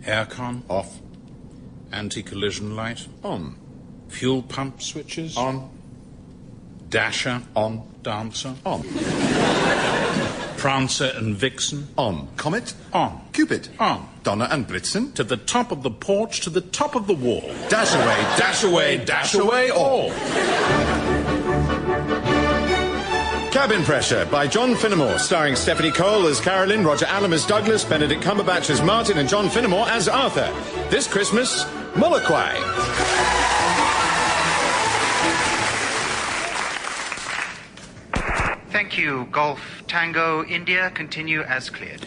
Aircon? Off. Anti-collision light? On. Fuel pump switches? On. Dasher? On. Dancer? On. Prancer and Vixen? On. Comet? On. Cupid? On. Donna and Blitzen? To the top of the porch, to the top of the wall. Dash away, dash away, dash away, all. Cabin Pressure by John Finnemore, starring Stephanie Cole as Carolyn, Roger Allam as Douglas, Benedict Cumberbatch as Martin, and John Finnemore as Arthur. This Christmas, Moloka'i. Thank you. Golf Tango India, continue as cleared.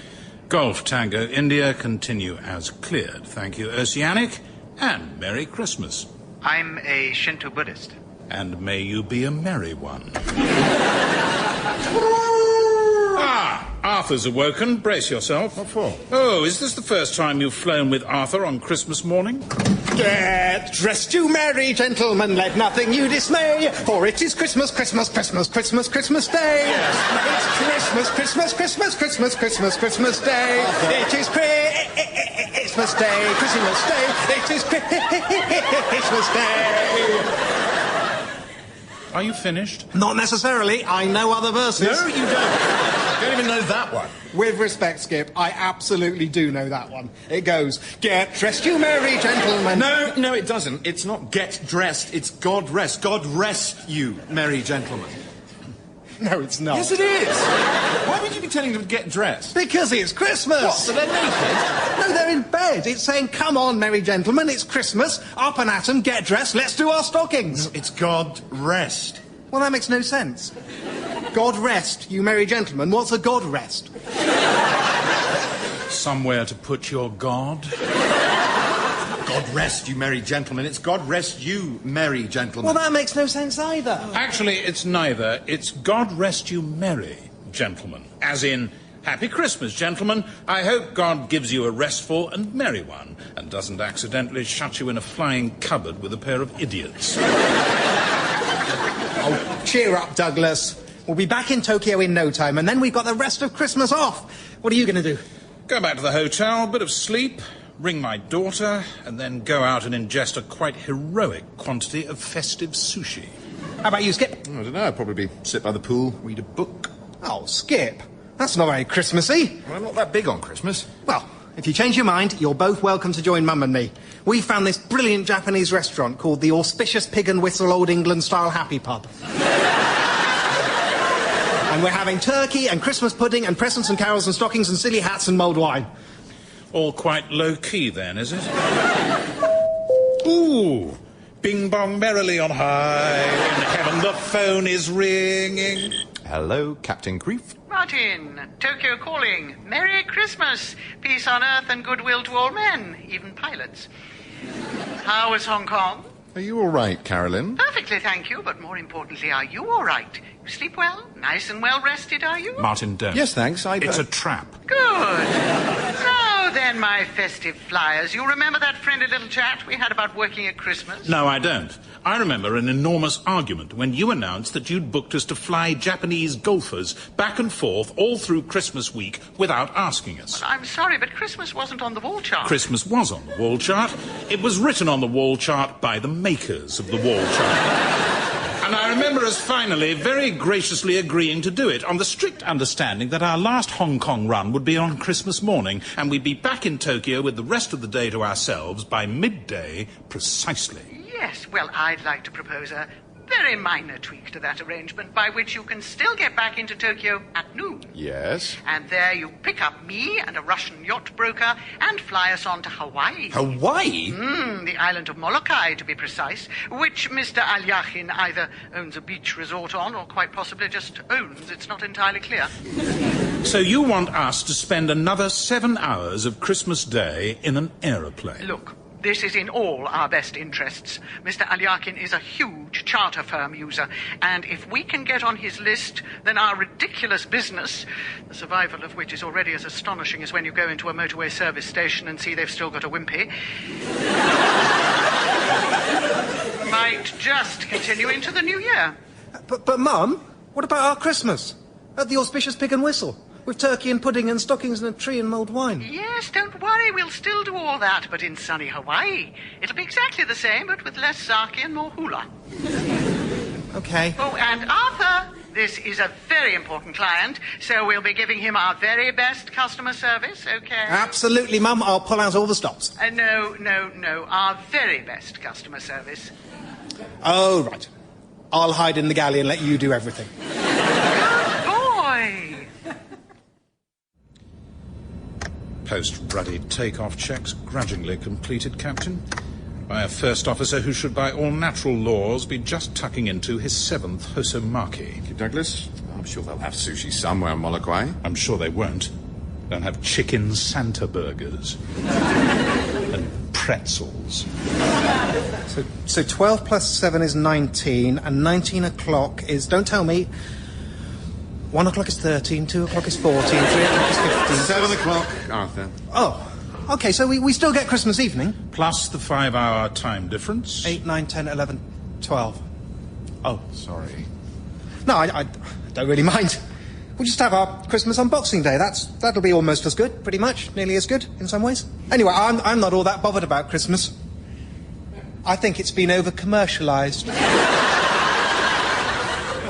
Golf Tango India, continue as cleared. Thank you, Oceanic, and Merry Christmas. I'm a Shinto Buddhist. And may you be a merry one. Arthur's awoken. Brace yourself. What for? Oh, is this the first time you've flown with Arthur on Christmas morning? Get dressed, you merry gentlemen, let nothing you dismay, for it is Christmas, Christmas, Christmas, Christmas, Christmas Day. Yes. It's Christmas, Christmas, Christmas, Christmas, Christmas, Christmas Day. Arthur. It is Christmas Day, Christmas Day. It is Christmas Day. Are you finished? Not necessarily. I know other verses. No, you don't. Don't even know that one. With respect, Skip, I absolutely do know that one. It goes, get dressed, you merry gentlemen. No, it doesn't. It's not get dressed. It's God rest. God rest you, merry gentlemen. No, it's not. Yes, it is. Why would you be telling them to get dressed? Because it's Christmas. What, so they're naked? No, they're in bed. It's saying, come on, merry gentlemen, it's Christmas. Up and at 'em, get dressed, let's do our stockings. No, it's God rest. Well, that makes no sense. God rest, you merry gentlemen. What's a God rest? Somewhere to put your God? God rest you, merry gentlemen. It's God rest you, merry gentlemen. Well, that makes no sense either. Actually, it's neither. It's God rest you merry, gentlemen. As in, Happy Christmas, gentlemen. I hope God gives you a restful and merry one and doesn't accidentally shut you in a flying cupboard with a pair of idiots. Oh, cheer up, Douglas. We'll be back in Tokyo in no time, and then we've got the rest of Christmas off. What are you going to do? Go back to the hotel, bit of sleep, ring my daughter, and then go out and ingest a quite heroic quantity of festive sushi. How about you, Skip? I don't know. I'd probably sit by the pool, read a book. Oh, Skip. That's not very Christmassy. Well, I'm not that big on Christmas. Well, if you change your mind, you're both welcome to join Mum and me. We found this brilliant Japanese restaurant called the Auspicious Pig and Whistle Old England-style Happy Pub. And we're having turkey and Christmas pudding and presents and carols and stockings and silly hats and mulled wine. All quite low-key, then, is it? Ooh! Bing bong merrily on high, in heaven the phone is ringing. Hello, Captain Creef. Martin, Tokyo calling. Merry Christmas. Peace on earth and goodwill to all men, even pilots. How is Hong Kong? Are you all right, Carolyn? Perfectly, thank you, but more importantly, are you all right? You sleep well? Nice and well rested, are you? Martin, don't. Yes, thanks. It's a trap. Good. So then, my festive flyers, you remember that friendly little chat we had about working at Christmas? No, I don't. I remember an enormous argument when you announced that you'd booked us to fly Japanese golfers back and forth all through Christmas week without asking us. Well, I'm sorry, but Christmas wasn't on the wall chart. Christmas was on the wall chart. It was written on the wall chart by the makers of the wall chart. And I remember us finally very graciously agreeing to do it on the strict understanding that our last Hong Kong run would be on Christmas morning and we'd be back in Tokyo with the rest of the day to ourselves by midday precisely. Yes, well, I'd like to propose a very minor tweak to that arrangement by which you can still get back into Tokyo at noon. Yes. And there you pick up me and a Russian yacht broker and fly us on to Hawaii. Hawaii? The island of Moloka'i, to be precise, which Mr. Alyakhin either owns a beach resort on or quite possibly just owns. It's not entirely clear. So you want us to spend another 7 hours of Christmas Day in an aeroplane? Look, this is in all our best interests. Mr. Alyakhin is a huge charter firm user, and if we can get on his list, then our ridiculous business, the survival of which is already as astonishing as when you go into a motorway service station and see they've still got a wimpy, might just continue into the new year. But Mum, what about our Christmas? At the Auspicious Pig and Whistle? with turkey and pudding and stockings and a tree and mulled wine. Yes, don't worry, we'll still do all that, but in sunny Hawaii. It'll be exactly the same, but with less sake and more hula. Okay. Oh, and Arthur, this is a very important client, so we'll be giving him our very best customer service, okay? Absolutely, Mum. I'll pull out all the stops. No, our very best customer service. Oh, right. I'll hide in the galley and let you do everything. Good boy! Post-ruddy take-off checks grudgingly completed, Captain, by a first officer who should by all natural laws be just tucking into his 7th Hosomaki. Thank you, Douglas. I'm sure they'll have sushi somewhere on Moloka'i. I'm sure they won't. They'll have chicken Santa burgers. And pretzels. So 12 plus 7 is 19, and 19 o'clock is, don't tell me, 1 o'clock is 13, 2 o'clock is 14, 3 o'clock is 15. 7 o'clock, Arthur. Oh, okay, so we still get Christmas evening? Plus the 5-hour time difference. 8, 9, 10, 11, 12. Oh, sorry. No, I don't really mind. We'll just have our Christmas on Boxing Day. That'll be almost as good, pretty much. Nearly as good, in some ways. Anyway, I'm not all that bothered about Christmas. I think it's been over-commercialised.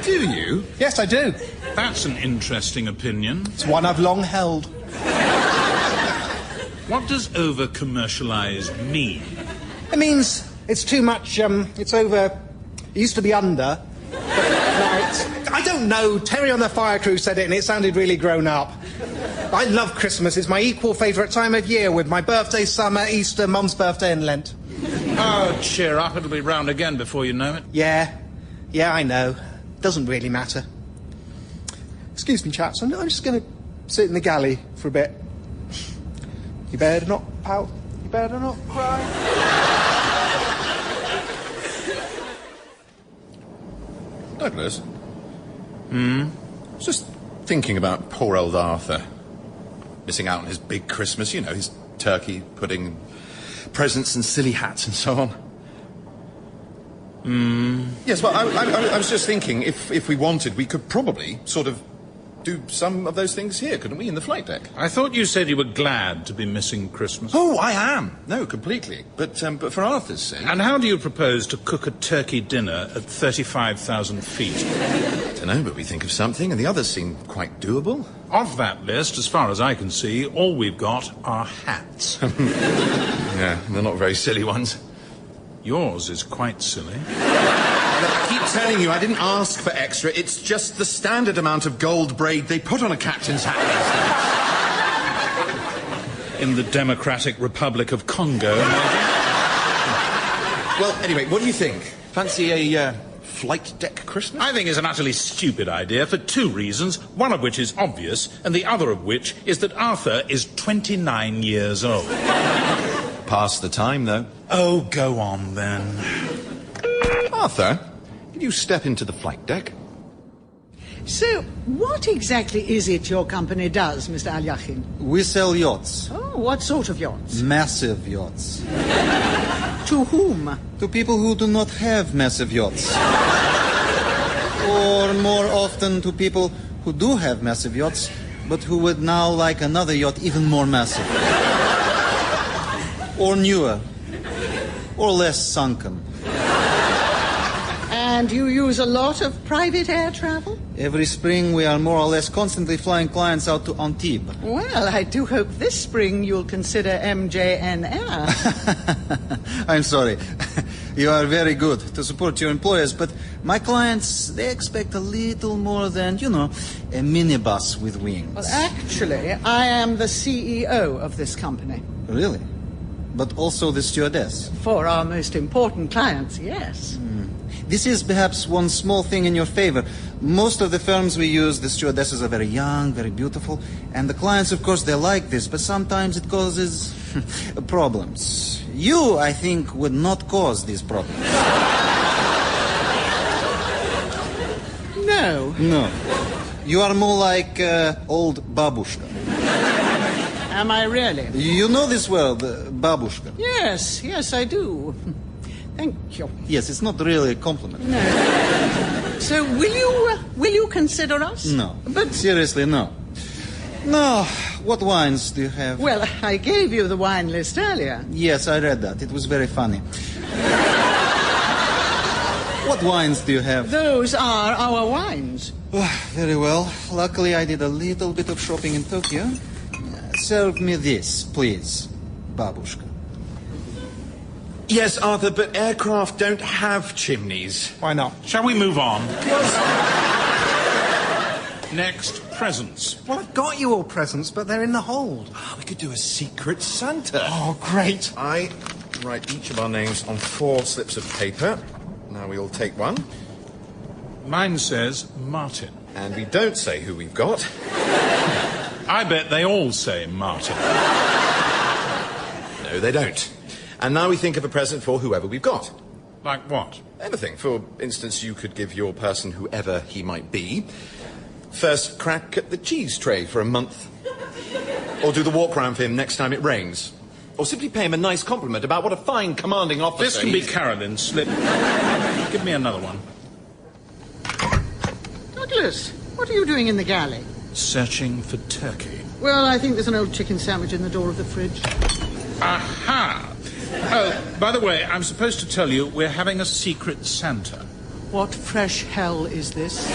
Do you? Yes, I do. That's an interesting opinion. It's one I've long held. What does over-commercialised mean? It means it's too much, it's over... It used to be under, but now it's... I don't know. Terry on the fire crew said it and it sounded really grown up. I love Christmas. It's my equal favourite time of year, with my birthday, summer, Easter, Mum's birthday and Lent. Oh, cheer up. It'll be round again before you know it. Yeah, I know. Doesn't really matter. Excuse me, chaps. I'm just going to sit in the galley for a bit. You better not pout. You better not cry. Douglas? I was just thinking about poor old Arthur. Missing out on his big Christmas, you know, his turkey, pudding, presents and silly hats and so on. Yes, well, I was just thinking, if we wanted, we could probably sort of do some of those things here, couldn't we, in the flight deck? I thought you said you were glad to be missing Christmas. Oh, I am. No, completely. But for Arthur's sake... And how do you propose to cook a turkey dinner at 35,000 feet? I don't know, but we think of something, and the others seem quite doable. Of that list, as far as I can see, all we've got are hats. Yeah, they're not very silly ones. Yours is quite silly. I keep telling you, I didn't ask for extra. It's just the standard amount of gold braid they put on a captain's hat. In the Democratic Republic of Congo, maybe? Well, anyway, what do you think? Fancy a flight deck Christmas? I think it's an utterly stupid idea for 2 reasons, one of which is obvious, and the other of which is that Arthur is 29 years old. Past the time, though. Oh, go on, then. Arthur, could you step into the flight deck? So, what exactly is it your company does, Mr. Alyakhin? We sell yachts. Oh, what sort of yachts? Massive yachts. To whom? To people who do not have massive yachts. Or more often to people who do have massive yachts, but who would now like another yacht even more massive. Or newer. Or less sunken. And you use a lot of private air travel? Every spring we are more or less constantly flying clients out to Antibes. Well, I do hope this spring you'll consider MJNR. I'm sorry. You are very good to support your employers, but my clients, they expect a little more than, you know, a minibus with wings. Well, actually, I am the CEO of this company. Really? But also the stewardess? For our most important clients, yes. This is perhaps one small thing in your favor. Most of the firms we use, the stewardesses are very young, very beautiful, and the clients, of course, they like this, but sometimes it causes problems. You, I think, would not cause these problems. No. No. You are more like old babushka. Am I really? You know this word, babushka? Yes, I do. Thank you. Yes, it's not really a compliment. No. So will you consider us? No. But seriously, no. No, what wines do you have? Well, I gave you the wine list earlier. Yes, I read that. It was very funny. What wines do you have? Those are our wines. Very well. Luckily, I did a little bit of shopping in Tokyo. Serve me this, please, babushka. Yes, Arthur, but aircraft don't have chimneys. Why not? Shall we move on? Next, presents. Well, I've got you all presents, but they're in the hold. We could do a secret Santa. Oh, great. I write each of our names on 4 slips of paper. Now we all take one. Mine says Martin. And we don't say who we've got. I bet they all say Martin. No, they don't. And now we think of a present for whoever we've got. Like what? Anything. For instance, you could give your person, whoever he might be, first crack at the cheese tray for a month. Or do the walk round for him next time it rains. Or simply pay him a nice compliment about what a fine commanding officer This can be Carolyn's slip. Give me another one. Douglas, what are you doing in the galley? Searching for turkey. Well, I think there's an old chicken sandwich in the door of the fridge. Aha! Oh, by the way, I'm supposed to tell you we're having a secret Santa. What fresh hell is this?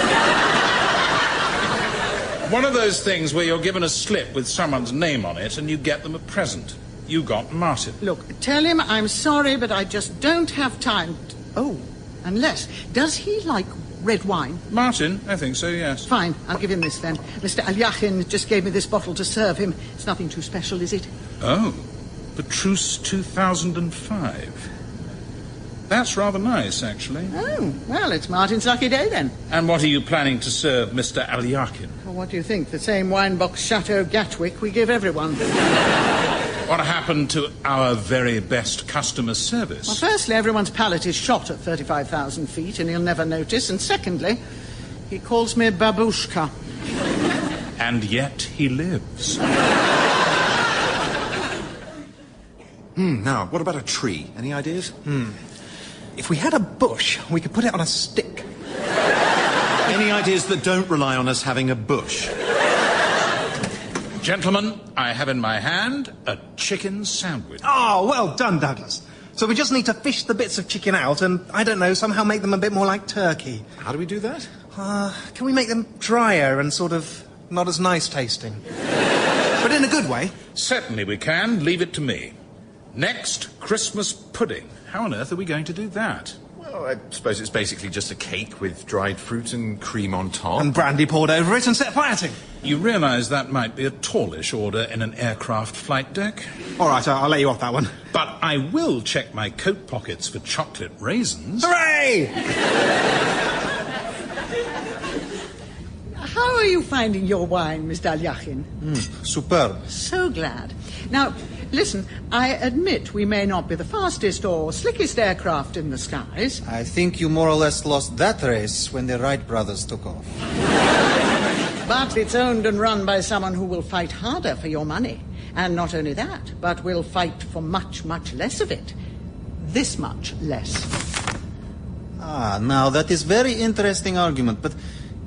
One of those things where you're given a slip with someone's name on it and you get them a present. You got Martin. Look, tell him I'm sorry, but I just don't have time. Oh, unless... Does he like red wine? Martin? I think so, yes. Fine, I'll give him this then. Mr. Alyakhin just gave me this bottle to serve him. It's nothing too special, is it? Oh, Petrus 2005. That's rather nice, actually. Oh, well, it's Martin's lucky day then. And what are you planning to serve Mr. Alyakhin? Well, what do you think? The same wine box Chateau Gatwick we give everyone. What happened to our very best customer service? Well, firstly, everyone's palate is shot at 35,000 feet and he'll never notice. And secondly, he calls me babushka. And yet he lives. Now, what about a tree? Any ideas? If we had a bush, we could put it on a stick. Any ideas that don't rely on us having a bush? Gentlemen, I have in my hand a chicken sandwich. Oh, well done, Douglas. So we just need to fish the bits of chicken out and, I don't know, somehow make them a bit more like turkey. How do we do that? Can we make them drier and sort of not as nice tasting? But in a good way. Certainly we can. Leave it to me. Next, Christmas pudding. How on earth are we going to do that? Well, I suppose it's basically just a cake with dried fruit and cream on top. And brandy poured over it and set fire to. You realise that might be a tallish order in an aircraft flight deck? All right, I'll let you off that one. But I will check my coat pockets for chocolate raisins. Hooray! How are you finding your wine, Mr. Alyakhin? Superb. So glad. Now, listen, I admit we may not be the fastest or slickest aircraft in the skies. I think you more or less lost that race when the Wright brothers took off. But it's owned and run by someone who will fight harder for your money. And not only that, but will fight for much, much less of it. This much less. Now that is very interesting argument, but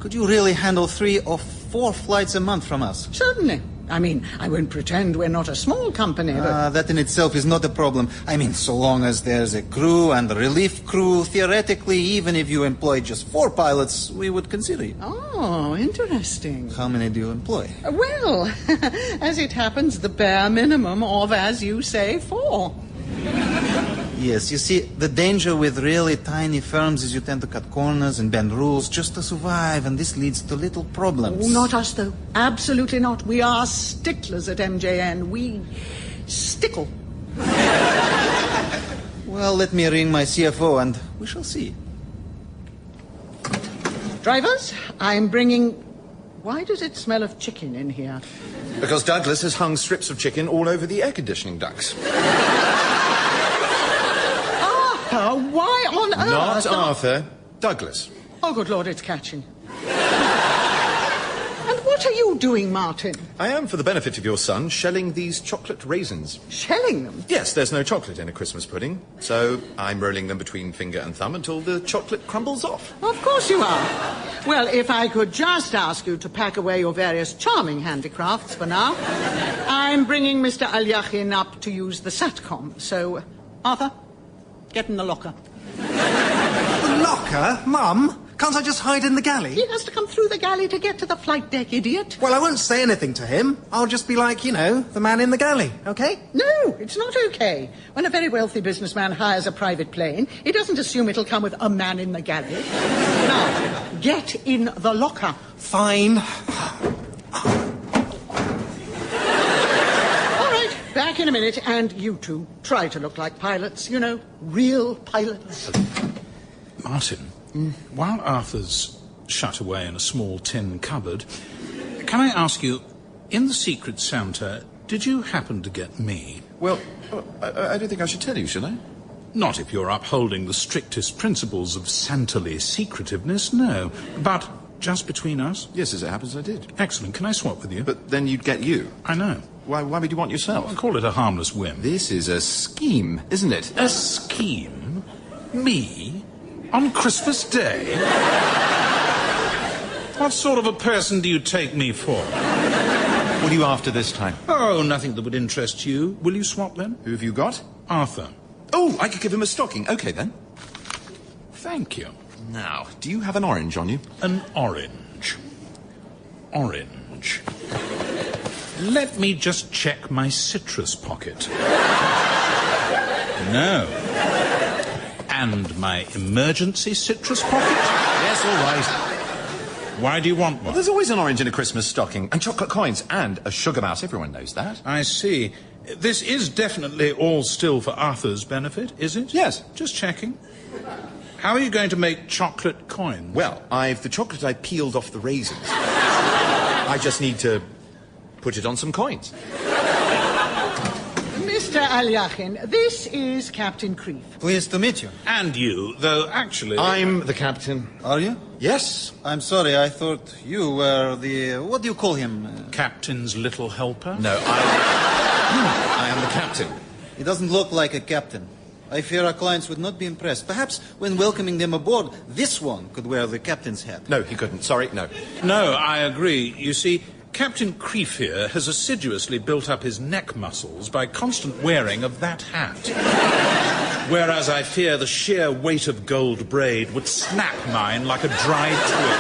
could you really handle 3 or 4 flights a month from us? Certainly. I mean, I won't pretend we're not a small company, but... That in itself is not a problem. I mean, so long as there's a crew and a relief crew, theoretically, even if you employ just 4 pilots, we would consider you. Oh, interesting. How many do you employ? Well, as it happens, the bare minimum of, as you say, 4. Yes, you see, the danger with really tiny firms is you tend to cut corners and bend rules just to survive, and this leads to little problems. Oh, not us, though. Absolutely not. We are sticklers at MJN. We stickle. Well, let me ring my CFO and we shall see. Drivers, I'm bringing... Why does it smell of chicken in here? Because Douglas has hung strips of chicken all over the air conditioning ducts. Why on earth? Not Arthur, Douglas. Oh, good Lord, it's catching. And what are you you doing, Martin? I am, for the benefit of your son, shelling these chocolate raisins. Shelling them? Yes, there's no chocolate in a Christmas pudding, so I'm rolling them between finger and thumb until the chocolate crumbles off. Of course you are. Well, if I could just ask you to pack away your various charming handicrafts for now. I'm bringing Mr. Alyakhin up to use the SATCOM, so, Arthur, get in the locker. The locker? Mum? Can't I just hide in the galley? He has to come through the galley to get to the flight deck, idiot. Well, I won't say anything to him. I'll just be like, the man in the galley, okay? No, it's not okay. When a very wealthy businessman hires a private plane, he doesn't assume it'll come with a man in the galley. Now, get in the locker. Fine. All right, back in a minute, and you two, try to look like pilots, real pilots. Martin, while Arthur's shut away in a small tin cupboard, can I ask you, in the Secret Santa, did you happen to get me? Well, I don't think I should tell you, should I? Not if you're upholding the strictest principles of Santally secretiveness, no. But just between us? Yes, as it happens, I did. Excellent. Can I swap with you? But then you'd get you. I know. Why would you want yourself? I call it a harmless whim. This is a scheme, isn't it? A scheme? Me? On Christmas Day? What sort of a person do you take me for? What are you after this time? Oh, nothing that would interest you. Will you swap then? Who have you got? Arthur. Oh, I could give him a stocking. Okay, then. Thank you. Now, do you have an orange on you? An orange. Orange. Let me just check my citrus pocket. No. And my emergency citrus pocket? Yes, all right. Why do you want one? Well, there's always an orange in a Christmas stocking, and chocolate coins, and a sugar mouse. Everyone knows that. I see. This is definitely all still for Arthur's benefit, is it? Yes. Just checking. How are you going to make chocolate coins? Well, I've the chocolate I peeled off the raisins. I just need to put it on some coins. Mr. Alyakhin, this is Captain Creef. Pleased to meet you. And you, though actually... I'm the captain. Are you? Yes. I'm sorry, I thought you were the... what do you call him? Captain's little helper? No, I am the captain. He doesn't look like a captain. I fear our clients would not be impressed. Perhaps when welcoming them aboard, this one could wear the captain's hat. No, he couldn't. Sorry, no. No, I agree. You see, Captain Creef here has assiduously built up his neck muscles by constant wearing of that hat. Whereas I fear the sheer weight of gold braid would snap mine like a dried twig.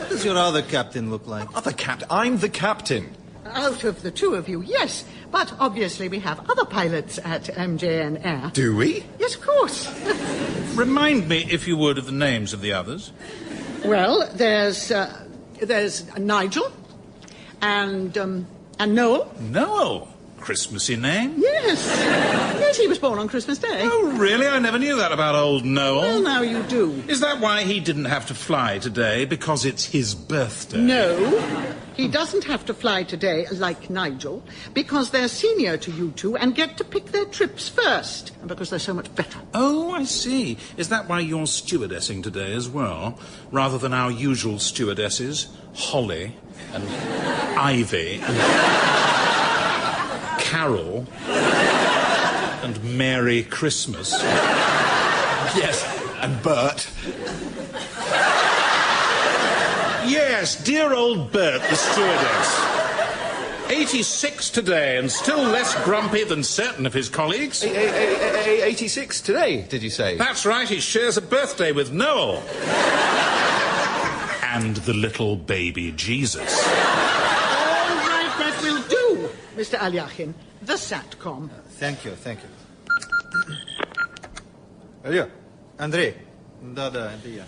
What does your other captain look like? Other captain? I'm the captain. Out of the two of you, yes. But obviously we have other pilots at MJN Air. Do we? Yes, of course. Remind me, if you would, of the names of the others. Well, there's Nigel and Noel. Noel. Christmassy name. Yes. Yes, he was born on Christmas Day. Oh, really? I never knew that about old Noel. Well, now you do. Is that why he didn't have to fly today? Because it's his birthday? No. He doesn't have to fly today, like Nigel, because they're senior to you two and get to pick their trips first, and because they're so much better. Oh, I see. Is that why you're stewardessing today as well, rather than our usual stewardesses, Holly and Ivy and Carol and Merry Christmas? Yes, and Bert. Yes, dear old Bert, the stewardess. 86 today, and still less grumpy than certain of his colleagues. 86 today, did you say? That's right, he shares a birthday with Noel. And the little baby Jesus. All right, that will do, Mr. Alyakhin. The SATCOM. Thank you. Алло, Andrei. Да, это я.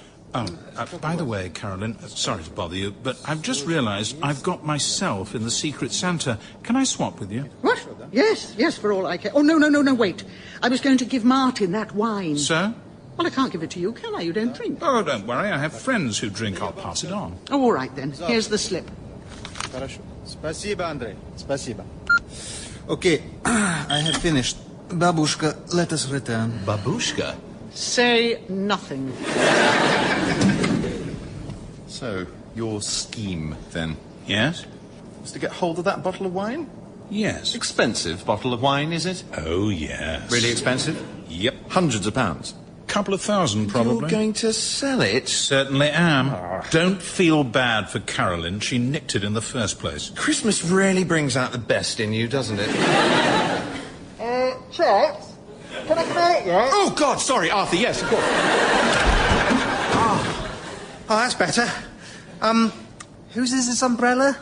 By the way, Carolyn, sorry to bother you, but I've just realised I've got myself in the Secret Santa. Can I swap with you? What? Yes, for all I care. Oh, no, wait. I was going to give Martin that wine. Sir? Well, I can't give it to you, can I? You don't drink. Oh, don't worry, I have friends who drink. I'll pass it on. Oh, all right, then. Here's the slip. Хорошо. Спасибо, Андрей. Спасибо. Okay, I have finished. Babushka, let us return. Babushka? Say nothing. So, Your scheme, then, Yes? was to get hold of that bottle of wine? Yes. Expensive bottle of wine, is it? Oh, yes. Really expensive? Yep. Hundreds of pounds. Couple of thousand, probably. You're going to sell it? Certainly am. Don't feel bad for Carolyn. She nicked it in the first place. Christmas really brings out the best in you, doesn't it? Chaps? Can I come out yet? Oh, God, sorry, Arthur, yes, of course. Oh, that's better. Whose is this umbrella?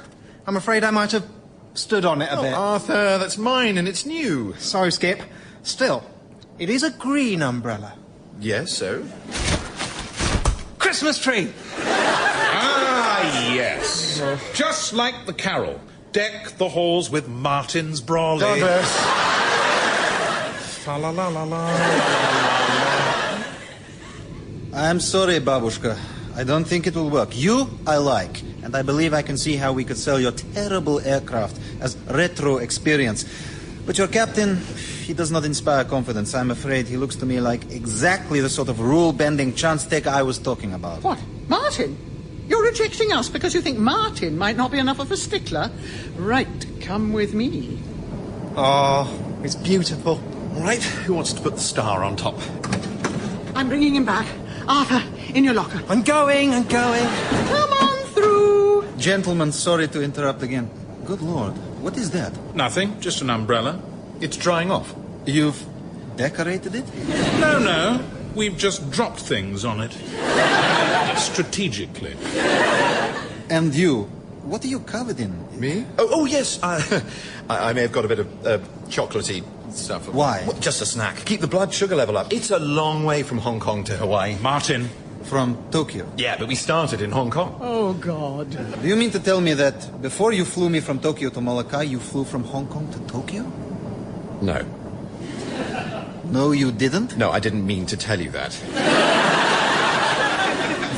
I'm afraid I might have stood on it a bit. Arthur, that's mine and it's new. Sorry, Skip. Still, it is a green umbrella. Yes, so? Christmas tree! Ah, yes. Just like the carol. Deck the halls with Martin's brawly. Douglas. Fa la la la la. I'm sorry, Babushka. I don't think it will work. You, I like. And I believe I can see how we could sell your terrible aircraft as retro experience. But your captain, he does not inspire confidence. I'm afraid he looks to me like exactly the sort of rule-bending chance taker I was talking about. What? Martin? You're rejecting us because you think Martin might not be enough of a stickler? Right, come with me. Oh, it's beautiful. All right, who wants to put the star on top? I'm bringing him back. Arthur, in your locker. I'm going. Come on through. Gentlemen, sorry to interrupt again. Good Lord, what is that? Nothing, just an umbrella. It's drying off. You've decorated it? No. We've just dropped things on it. Strategically. And you, what are you covered in? Me? Oh yes. I may have got a bit of chocolatey stuff. Why? Well, just a snack. Keep the blood sugar level up. It's a long way from Hong Kong to Hawaii. Martin. From Tokyo. Yeah, but we started in Hong Kong. Oh, God. Do you mean to tell me that before you flew me from Tokyo to Moloka'i, you flew from Hong Kong to Tokyo? No. No, you didn't? No, I didn't mean to tell you that.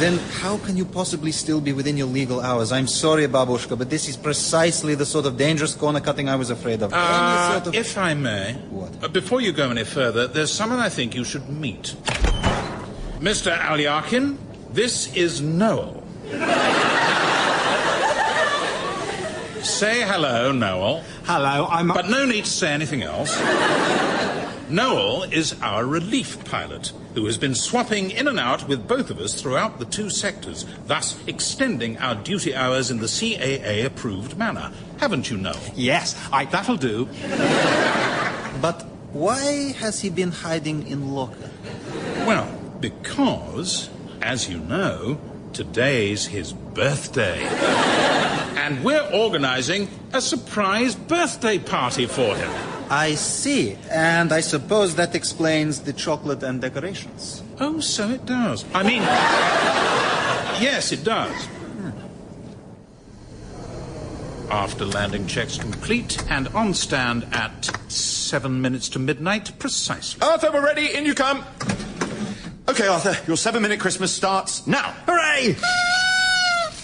Then how can you possibly still be within your legal hours? I'm sorry, Babushka, but this is precisely the sort of dangerous corner cutting I was afraid of. Any sort of... If I may. What? Before you go any further, there's someone I think you should meet. Mr. Alyakin, this is Noel. Say hello, Noel. Hello, But no need to say anything else. Noel is our relief pilot, who has been swapping in and out with both of us throughout the two sectors, thus extending our duty hours in the CAA-approved manner. Haven't you, Noel? Yes, that'll do. But why has he been hiding in locker? Well, because, as you know, today's his birthday. And we're organizing a surprise birthday party for him. I see. And I suppose that explains the chocolate and decorations. Oh, so it does. I mean, yes, it does. After landing checks complete and on stand at 7 minutes to midnight, precisely. Arthur, we're ready. In you come. Okay, Arthur, your 7-minute Christmas starts now. Hooray!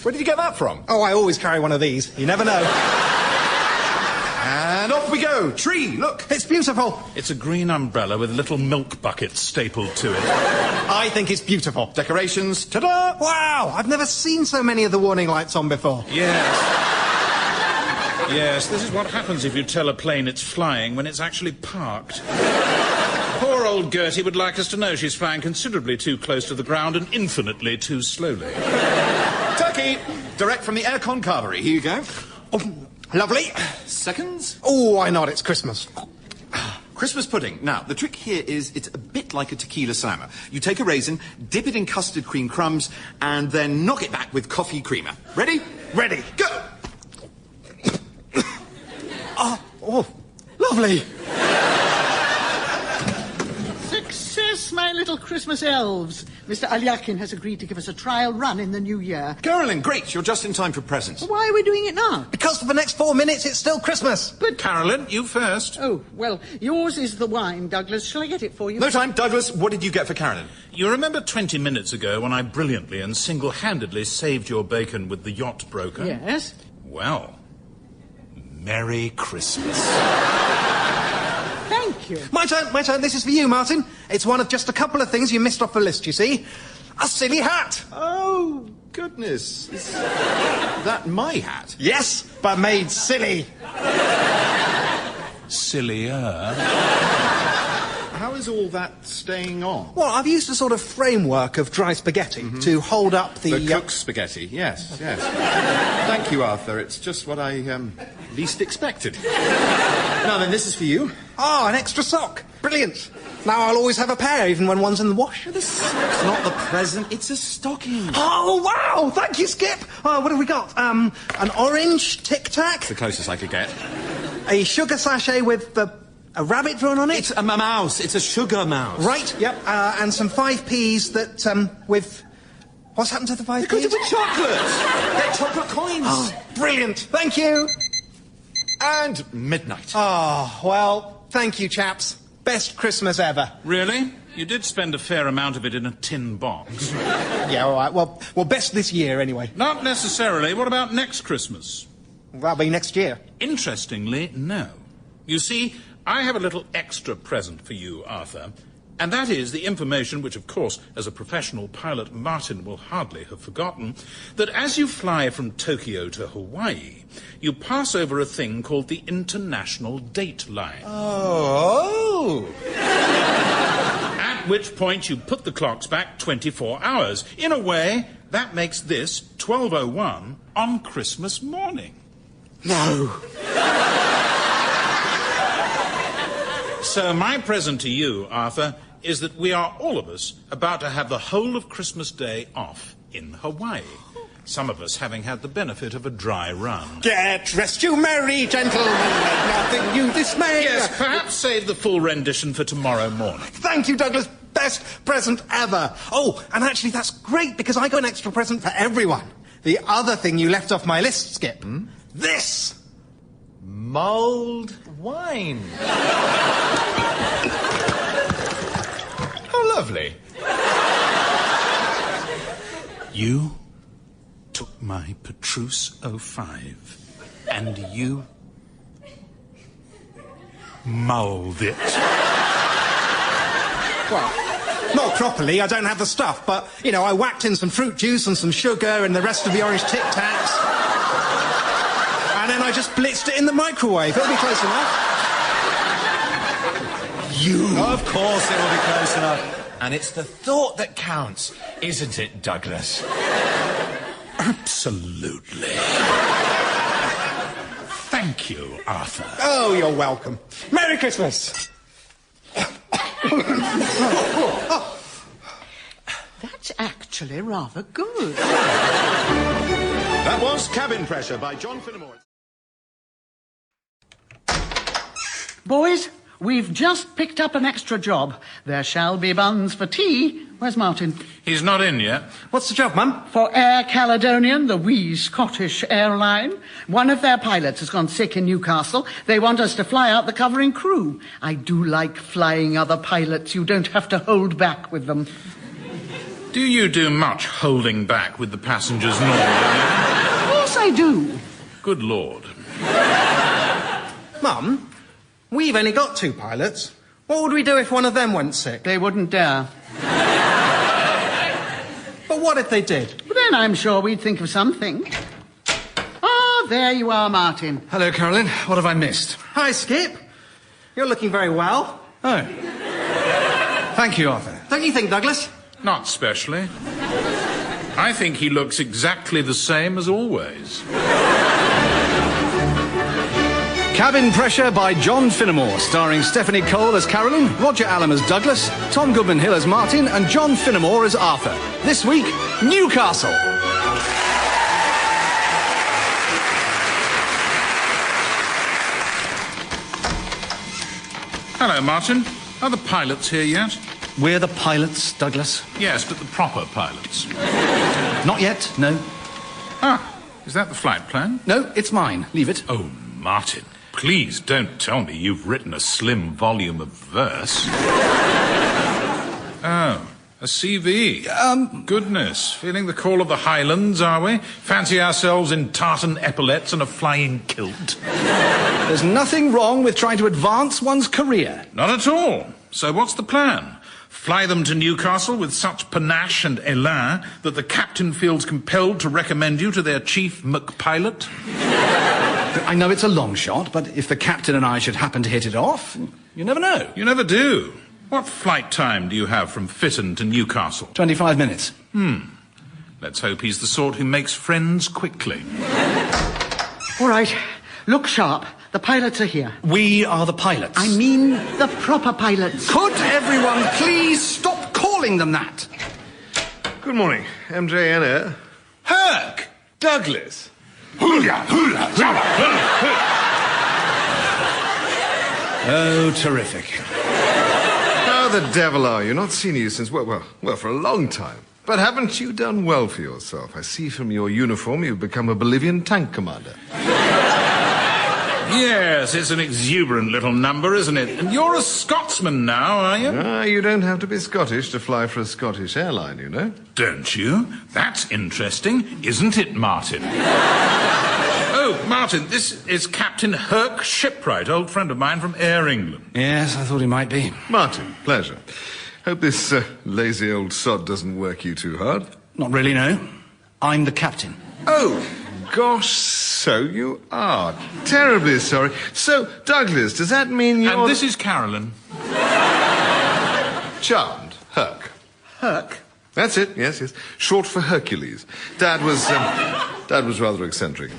Where did you get that from? Oh, I always carry one of these. You never know. And off we go. Tree, look. It's beautiful. It's a green umbrella with a little milk bucket stapled to it. I think it's beautiful. Decorations. Ta-da! Wow, I've never seen so many of the warning lights on before. Yes, this is what happens if you tell a plane it's flying when it's actually parked. Poor old Gertie would like us to know she's flying considerably too close to the ground and infinitely too slowly. Turkey, direct from the aircon carvery. Here you go. Oh, lovely. Seconds. Oh, why not? It's Christmas. Christmas pudding. Now, the trick here is it's a bit like a tequila slammer. You take a raisin, dip it in custard cream crumbs, and then knock it back with coffee creamer. Ready? Ready. Go! Oh, lovely. Success, my little Christmas elves. Mr. Alyakin has agreed to give us a trial run in the new year. Carolyn, great. You're just in time for presents. Why are we doing it now? Because for the next 4 minutes, it's still Christmas. But... Carolyn, you first. Oh, well, yours is the wine, Douglas. Shall I get it for you? No time. Douglas, what did you get for Carolyn? You remember 20 minutes ago when I brilliantly and single-handedly saved your bacon with the yacht broker? Yes. Well, Merry Christmas. Thank you. My turn. This is for you, Martin. It's one of just a couple of things you missed off the list, you see. A silly hat. Oh, goodness. Is that my hat? Yes, but made silly. Sillier. How is all that staying on? Well, I've used a sort of framework of dry spaghetti to hold up the... The cook's spaghetti, yes, yes. Thank you, Arthur. It's just what I least expected. Now then, this is for you. Oh, an extra sock. Brilliant. Now I'll always have a pair, even when one's in the wash. This sock's not the present, it's a stocking. Oh, wow! Thank you, Skip. What have we got? An orange Tic Tac. The closest I could get. A sugar sachet with a rabbit drawn on it. It's a mouse. It's a sugar mouse. Right, yep. And some 5p's that, with... What's happened to the 5p's? Because it's chocolate. They're chocolate coins. Oh, brilliant. Thank you. And midnight. Oh, well, thank you, chaps. Best Christmas ever. Really? You did spend a fair amount of it in a tin box. Yeah, all right. Well, best this year, anyway. Not necessarily. What about next Christmas? That'll be next year. Interestingly, no. You see, I have a little extra present for you, Arthur. And that is the information which, of course, as a professional pilot, Martin will hardly have forgotten, that as you fly from Tokyo to Hawaii, you pass over a thing called the International Date Line. Oh! At which point you put the clocks back 24 hours. In a way, that makes this 12:01 on Christmas morning. No. So my present to you, Arthur, is that we are all of us about to have the whole of Christmas Day off in Hawaii. Some of us having had the benefit of a dry run. Get rest, you merry gentlemen, let nothing you dismay. Yes, perhaps save the full rendition for tomorrow morning. Thank you, Douglas. Best present ever. Oh, and actually that's great because I got an extra present for everyone. The other thing you left off my list, Skip. This. Mulled wine. How lovely. You took my Petrus 05 and you mulled it. Well, not properly, I don't have the stuff, but, you know, I whacked in some fruit juice and some sugar and the rest of the orange Tic Tacs. And then I just blitzed it in the microwave. It'll be close enough. Of course it will be close enough. And it's the thought that counts, isn't it, Douglas? Absolutely. Thank you, Arthur. Oh, you're welcome. Merry Christmas. That's actually rather good. That was Cabin Pressure by John Finnemore. Boys, we've just picked up an extra job. There shall be buns for tea. Where's Martin? He's not in yet. What's the job, Mum? For Air Caledonian, the wee Scottish airline. One of their pilots has gone sick in Newcastle. They want us to fly out the covering crew. I do like flying other pilots. You don't have to hold back with them. Do you do much holding back with the passengers normally? Of course I do. Good Lord. Mum, we've only got 2 pilots. What would we do if one of them went sick? They wouldn't dare. But what if they did? But then I'm sure we'd think of something. Ah, there you are, Martin. Hello, Carolyn. What have I missed? Hi, Skip. You're looking very well. Oh. Thank you, Arthur. Don't you think, Douglas? Not specially. I think he looks exactly the same as always. Cabin Pressure by John Finnemore, starring Stephanie Cole as Carolyn, Roger Allam as Douglas, Tom Goodman-Hill as Martin, and John Finnemore as Arthur. This week, Newcastle. Hello, Martin. Are the pilots here yet? We're the pilots, Douglas. Yes, but the proper pilots. Not yet, no. Ah, is that the flight plan? No, it's mine. Leave it. Oh, Martin, please don't tell me you've written a slim volume of verse. Oh, a CV. Goodness, feeling the call of the Highlands, are we? Fancy ourselves in tartan epaulets and a flying kilt. There's nothing wrong with trying to advance one's career. Not at all. So what's the plan? Fly them to Newcastle with such panache and élan that the captain feels compelled to recommend you to their chief McPilot? I know it's a long shot, but if the captain and I should happen to hit it off, you never know. You never do. What flight time do you have from Fitton to Newcastle? 25 minutes. Let's hope he's the sort who makes friends quickly. All right. Look sharp. The pilots are here. We are the pilots. I mean the proper pilots. Could everyone please stop calling them that? Good morning. MJ and Air. Herc! Douglas. Hula, hula, jabba, hula. Oh, terrific. How the devil are you? Not seen you since, well, for a long time. But haven't you done well for yourself? I see from your uniform you've become a Bolivian tank commander. Yes, it's an exuberant little number, isn't it? And you're a Scotsman now, are you? You don't have to be Scottish to fly for a Scottish airline, you know. Don't you? That's interesting, isn't it, Martin? Oh, Martin, this is Captain Herc Shipwright, old friend of mine from Air England. Yes, I thought he might be. Martin, pleasure. Hope this lazy old sod doesn't work you too hard. Not really, no. I'm the captain. Oh, gosh, so you are. Terribly sorry. So, Douglas, does that mean you're... And this is Carolyn. Charmed. Herc. Herc? That's it, yes. Short for Hercules. Dad was rather eccentric.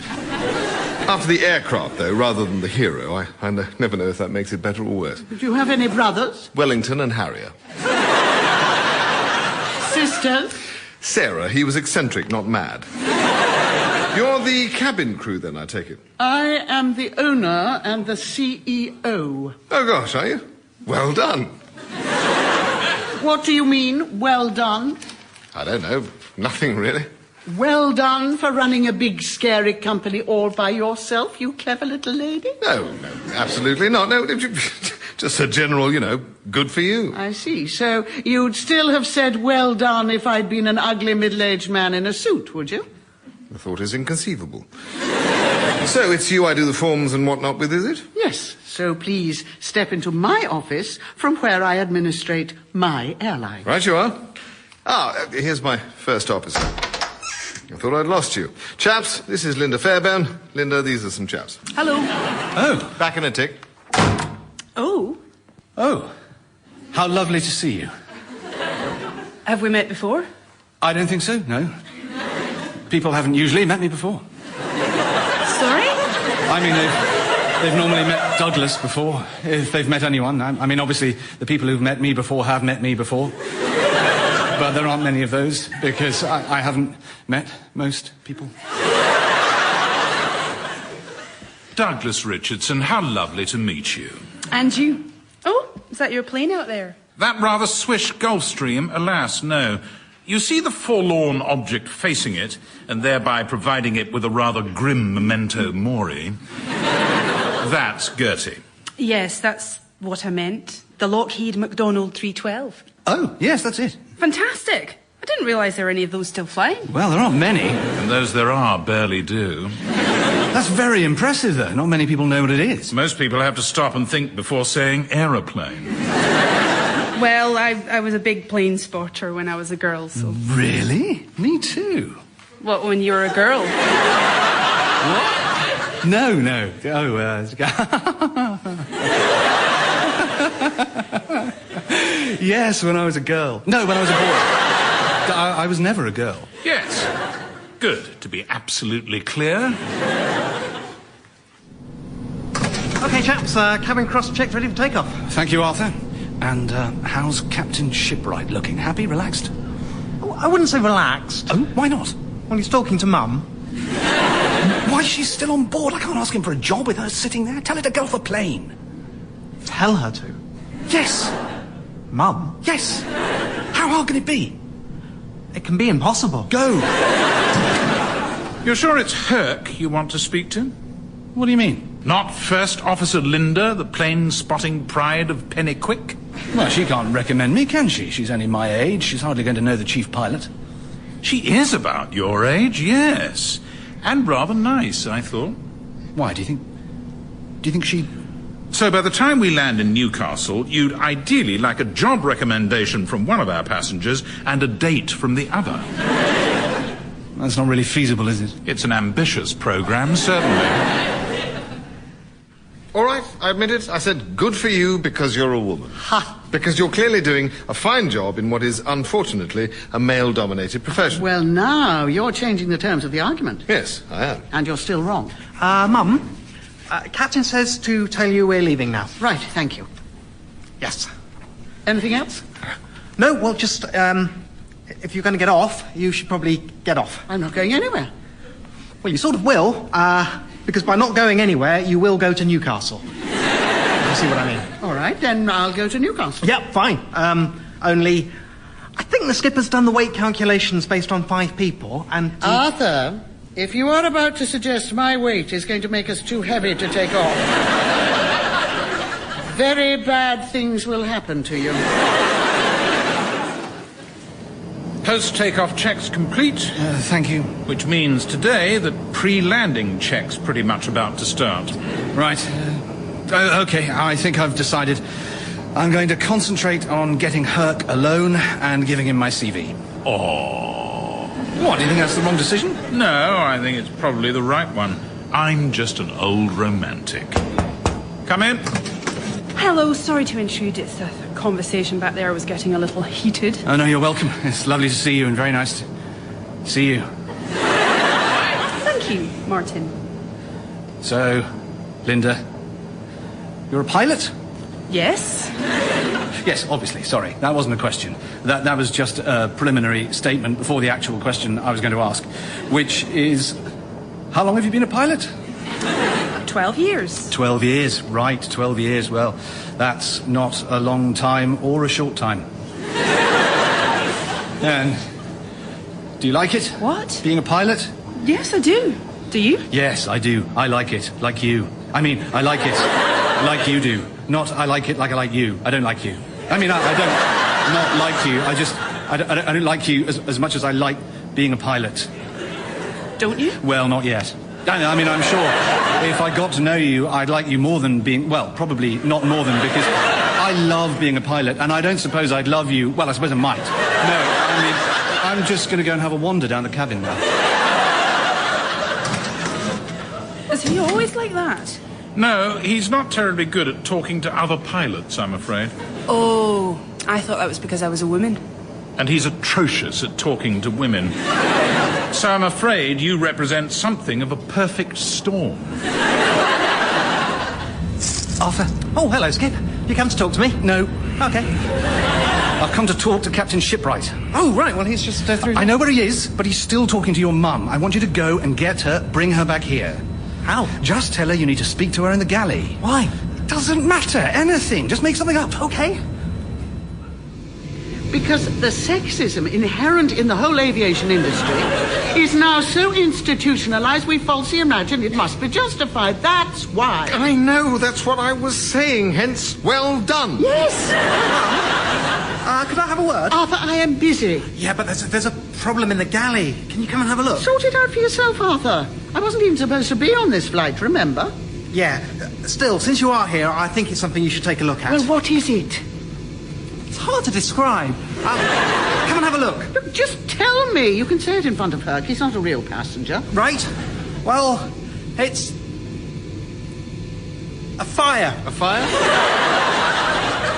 After the aircraft, though, rather than the hero. I never know if that makes it better or worse. Do you have any brothers? Wellington and Harrier. Sisters? Sarah, he was eccentric, not mad. You're the cabin crew, then, I take it? I am the owner and the CEO. Oh, gosh, are you? Well done. What do you mean, well done? I don't know. Nothing, really. Well done for running a big, scary company all by yourself, you clever little lady? No, absolutely not. No, just a general, good for you. I see. So you'd still have said well done if I'd been an ugly middle-aged man in a suit, would you? The thought is inconceivable. So it's you I do the forms and whatnot with, is it? Yes. So please step into my office from where I administrate my airline. Right you are. Here's my first officer. I thought I'd lost you. Chaps, this is Linda Fairbairn. Linda, these are some chaps. Hello. Oh. Back in a tick. Oh. Oh. How lovely to see you. Have we met before? I don't think so, no. People haven't usually met me before. Sorry? I mean, they've normally met Douglas before, if they've met anyone. I mean, obviously, the people who've met me before have met me before. But there aren't many of those, because I haven't met most people. Douglas Richardson, how lovely to meet you. And you. Oh, is that your plane out there? That rather swish Gulfstream, alas, no. You see the forlorn object facing it, and thereby providing it with a rather grim memento mori? That's Gertie. Yes, that's what I meant. The Lockheed McDonald 312. Oh, yes, that's it. Fantastic. I didn't realise there were any of those still flying. Well, there aren't many. And those there are barely do. That's very impressive, though. Not many people know what it is. Most people have to stop and think before saying aeroplane. Well, I was a big plane spotter when I was a girl, so... Really? Me too. What, when you were a girl? What? No. Oh, yes, when I was a girl. No, when I was a boy. I was never a girl. Yes. Good, to be absolutely clear. OK, chaps, cabin cross-checked, ready for takeoff. Thank you, Arthur. And how's Captain Shipwright looking? Happy, relaxed? Oh, I wouldn't say relaxed. Oh, why not? Well, he's talking to Mum. Why, she's still on board. I can't ask him for a job with her sitting there. Tell her to get off the plane. Tell her to? Yes. Mum? Yes. How hard can it be? It can be impossible. Go. You're sure it's Herc you want to speak to? What do you mean? Not First Officer Linda, the plane-spotting pride of Pennyquick? Well, she can't recommend me, can she? She's only my age. She's hardly going to know the chief pilot. She is about your age, yes. And rather nice, I thought. Why, do you think she So by the time we land in Newcastle, you'd ideally like a job recommendation from one of our passengers and a date from the other. That's not really feasible, is it? It's an ambitious program, certainly. All right, I admit it. I said good for you because you're a woman. Ha! Because you're clearly doing a fine job in what is, unfortunately, a male-dominated profession. Well, now you're changing the terms of the argument. Yes, I am. And you're still wrong. Mum, Captain says to tell you we're leaving now. Right, thank you. Yes. Anything else? No, well, just, if you're going to get off, you should probably get off. I'm not going anywhere. Well, you sort of will, because by not going anywhere, you will go to Newcastle. You see what I mean? All right, then I'll go to Newcastle. Yep, fine. Only, I think the skipper's done the weight calculations based on 5 people, and... Arthur, if you are about to suggest my weight is going to make us too heavy to take off, very bad things will happen to you. Post-takeoff checks complete. Thank you. Which means today that pre-landing checks pretty much about to start. Right. Okay, I think I've decided I'm going to concentrate on getting Herc alone and giving him my CV. Oh. What, do you think that's the wrong decision? No, I think it's probably the right one. I'm just an old romantic. Come in. Hello, sorry to intrude. It's the conversation back there was getting a little heated. Oh, no, you're welcome. It's lovely to see you and very nice to see you. Thank you, Martin. So, Linda, you're a pilot? Yes. Yes, obviously, sorry. That wasn't a question. That was just a preliminary statement before the actual question I was going to ask, which is, how long have you been a pilot? 12 years. 12 years, right, 12 years. Well, that's not a long time or a short time. And do you like it? What? Being a pilot? Yes, I do. Do you? Yes, I do. I like it, like you. I mean, I like it like you do. Not I like it like I like you. I don't like you. I mean, I don't not like you. I don't like you as much as I like being a pilot. Don't you? Well, not yet. I mean, I'm sure if I got to know you, I'd like you more than being... Well, probably not more than, because I love being a pilot, and I don't suppose I'd love you... Well, I suppose I might. No, I mean, I'm just going to go and have a wander down the cabin now. Is he always like that? No, he's not terribly good at talking to other pilots, I'm afraid. Oh, I thought that was because I was a woman. And he's atrocious at talking to women. So I'm afraid you represent something of a perfect storm. Arthur. Oh, hello, Skip. You come to talk to me? No. Okay. I've come to talk to Captain Shipwright. Oh, right. Well, he's just through... I know where he is, but he's still talking to your mum. I want you to go and get her, bring her back here. How? Just tell her you need to speak to her in the galley. Why? Doesn't matter. Anything. Just make something up. Okay. Because the sexism inherent in the whole aviation industry is now so institutionalized we falsely imagine it must be justified. That's why. I know, that's what I was saying, hence, well done. Yes. Could I have a word? Arthur, I am busy. Yeah, but there's a problem in the galley. Can you come and have a look? Sort it out for yourself, Arthur. I wasn't even supposed to be on this flight, remember? Yeah. Still, since you are here, I think it's something you should take a look at. Well, what is it? It's hard to describe. Come and have a look. Look, just tell me. You can say it in front of Herc. He's not a real passenger. Right. Well, it's... a fire. A fire?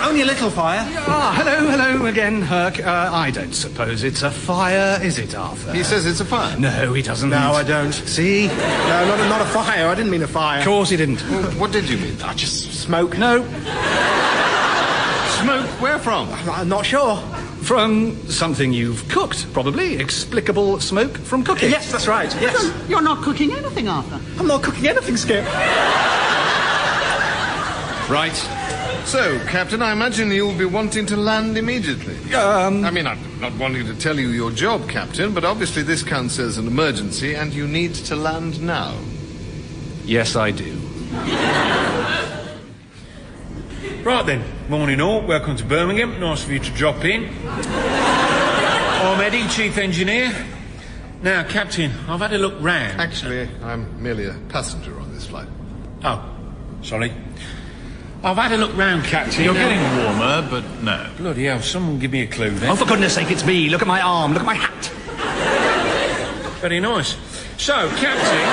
Only a little fire. Hello again, Herc. I don't suppose it's a fire, is it, Arthur? He says it's a fire. No, he doesn't. No, I don't. See? No, not a fire. I didn't mean a fire. Of course he didn't. Well, what did you mean? Just smoke. No. Smoke? Where from? I'm not sure. From something you've cooked, probably. Explicable smoke from cooking. Yes, that's right. Yes. You're not cooking anything, Arthur. I'm not cooking anything, Skip. Right. So, Captain, I imagine you'll be wanting to land immediately. I mean, I'm not wanting to tell you your job, Captain, but obviously this counts as an emergency and you need to land now. Yes, I do. Right then, morning all, welcome to Birmingham, nice of you to drop in. I'm Eddie, Chief Engineer. Now, Captain, I've had a look round. Actually, I'm merely a passenger on this flight. Oh, sorry. I've had a look round, Captain. You're getting warmer, but no. Bloody hell, someone give me a clue then. Oh, for goodness sake, it's me. Look at my arm. Look at my hat. Very nice. So, Captain,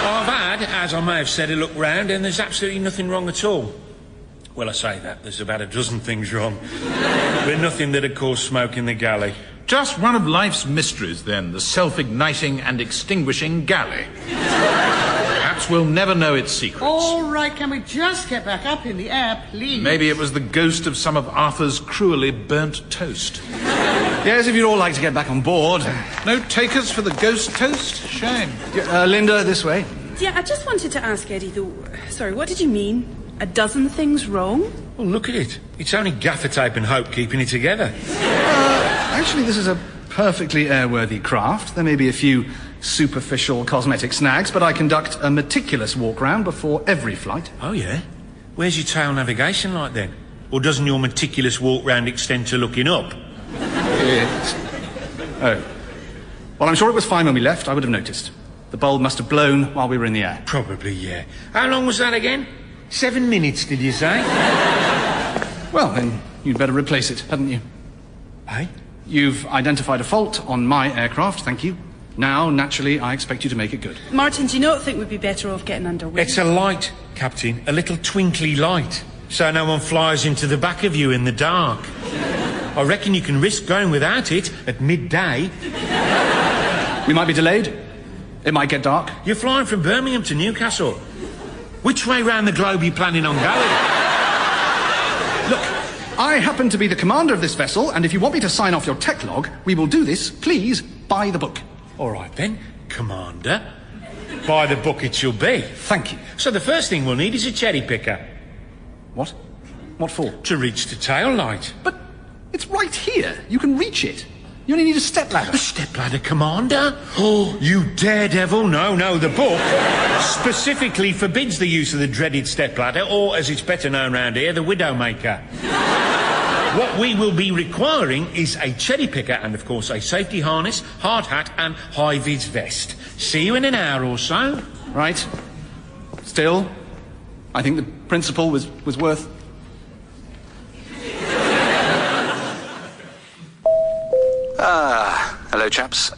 I've had, as I may have said, a look round, and there's absolutely nothing wrong at all. Well, I say that. There's about a dozen things wrong. But nothing that'd cause smoke in the galley. Just one of life's mysteries, then, the self-igniting and extinguishing galley. Perhaps we'll never know its secrets. All right, can we just get back up in the air, please? Maybe it was the ghost of some of Arthur's cruelly burnt toast. Yes, if you'd all like to get back on board. No takers for the ghost toast? Shame. Linda, this way. Yeah, I just wanted to ask Eddie, though. Sorry, what did you mean? A dozen things wrong? Well, look at it. It's only gaffer tape and hope keeping it together. Actually, this is a perfectly airworthy craft. There may be a few superficial cosmetic snags, but I conduct a meticulous walk-round before every flight. Oh, yeah? Where's your tail navigation like, then? Or doesn't your meticulous walk-round extend to looking up? Oh. Well, I'm sure it was fine when we left. I would have noticed. The bulb must have blown while we were in the air. Probably, yeah. How long was that again? 7 minutes, did you say? Well, then you'd better replace it, hadn't you? Hey? You've identified a fault on my aircraft, thank you. Now, naturally, I expect you to make it good. Martin, do you not think we'd be better off getting underway? It's a light, Captain. A little twinkly light. So no one flies into the back of you in the dark. I reckon you can risk going without it at midday. We might be delayed. It might get dark. You're flying from Birmingham to Newcastle. Which way round the globe are you planning on going? Look, I happen to be the commander of this vessel, and if you want me to sign off your tech log, we will do this, please, by the book. All right, then, Commander. By the book it shall be. Thank you. So the first thing we'll need is a cherry picker. What? What for? To reach the tail light. But it's right here. You can reach it. You only need a stepladder. A stepladder, Commander? Oh, you daredevil. No, the book specifically forbids the use of the dreaded stepladder, or, as it's better known round here, the Widowmaker. What we will be requiring is a cherry picker and, of course, a safety harness, hard hat and high-vis vest. See you in an hour or so. Right. Still, I think the principle was worth... Hello, chaps.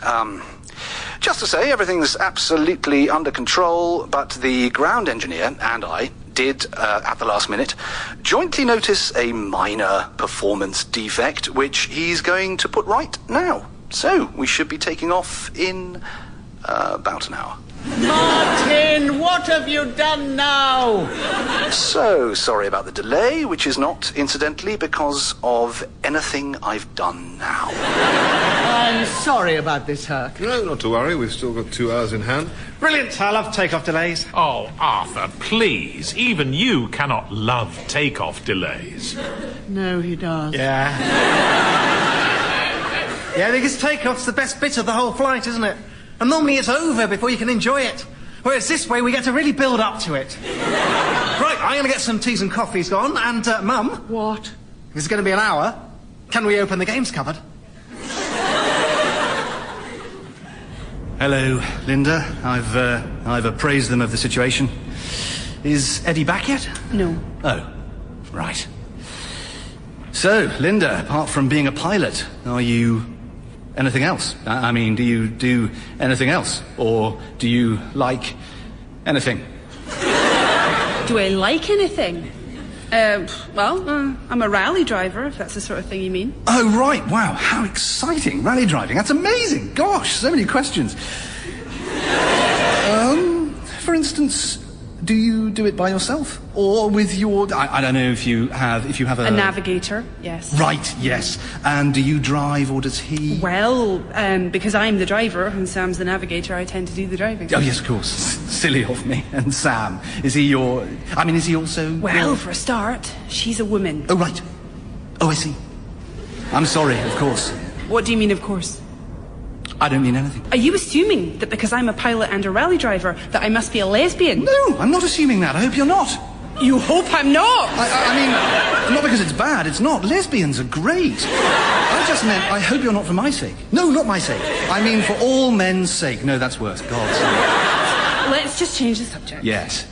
Just to say, everything's absolutely under control, but the ground engineer and I did, at the last minute, jointly notice a minor performance defect, which he's going to put right now. So, we should be taking off in about an hour. Martin, what have you done now? So, sorry about the delay, which is not, incidentally, because of anything I've done now. I'm sorry about this, Herc. No, not to worry. We've still got 2 hours in hand. Brilliant. I love takeoff delays. Oh, Arthur, please. Even you cannot love takeoff delays. No, he does. Yeah, because takeoff's the best bit of the whole flight, isn't it? And normally it's over before you can enjoy it. Whereas this way we get to really build up to it. Right, I'm going to get some teas and coffees gone, and, Mum... What? This is going to be an hour. Can we open the games cupboard? Hello, Linda. I've appraised them of the situation. Is Eddie back yet? No. Oh, right. So, Linda, apart from being a pilot, are you anything else? I mean, do you do anything else? Or do you like anything? Do I like anything? I'm a rally driver, if that's the sort of thing you mean. Oh, right. Wow, how exciting. Rally driving. That's amazing. Gosh, so many questions. For instance, do you do it by yourself? Or with your... I don't know if you have a... A navigator, yes. Right, yes. And do you drive, or does he... Well, because I'm the driver and Sam's the navigator, I tend to do the driving. Oh, yes, of course. Silly of me. And Sam, is he your... I mean, is he also... Well, for a start, she's a woman. Oh, right. Oh, I see. I'm sorry, of course. What do you mean, of course? I don't mean anything. Are you assuming that because I'm a pilot and a rally driver that I must be a lesbian? No, I'm not assuming that. I hope you're not. You hope I'm not? I mean, not because it's bad. It's not. Lesbians are great. I just meant I hope you're not for my sake. No, not my sake. I mean for all men's sake. No, that's worse. God's sake. Let's just change the subject. Yes.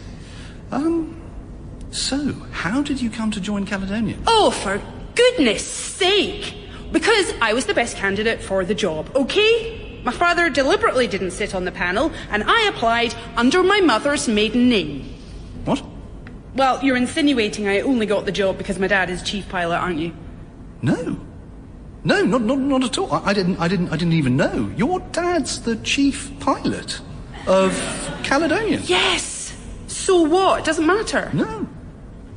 So, how did you come to join Caledonia? Oh, for goodness sake! Because I was the best candidate for the job, okay? My father deliberately didn't sit on the panel, and I applied under my mother's maiden name. What? Well, you're insinuating I only got the job because my dad is chief pilot, aren't you? No. No, not at all. I didn't even know. Your dad's the chief pilot of Caledonia. Yes! So what? It doesn't matter. No.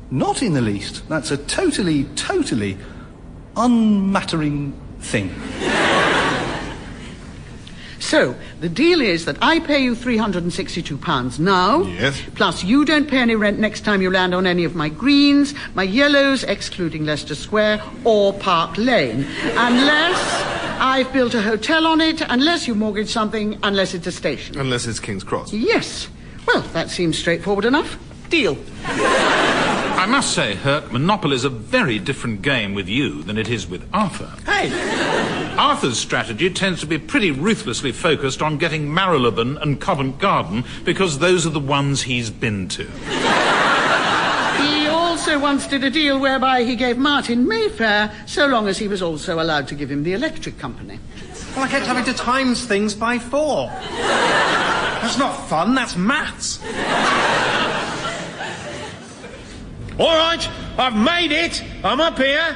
Not in the least. That's a totally unmattering thing. So, the deal is that I pay you £362 now. Yes. Plus, you don't pay any rent next time you land on any of my greens, my yellows, excluding Leicester Square, or Park Lane. Unless I've built a hotel on it, unless you mortgage something, unless it's a station. Unless it's King's Cross. Yes. Well, that seems straightforward enough. Deal. I must say, Herc, Monopoly's a very different game with you than it is with Arthur. Hey! Arthur's strategy tends to be pretty ruthlessly focused on getting Marylebone and Covent Garden because those are the ones he's been to. He also once did a deal whereby he gave Martin Mayfair so long as he was also allowed to give him the electric company. Well, I kept having to times things by 4. That's not fun, that's maths. All right, I've made it. I'm up here.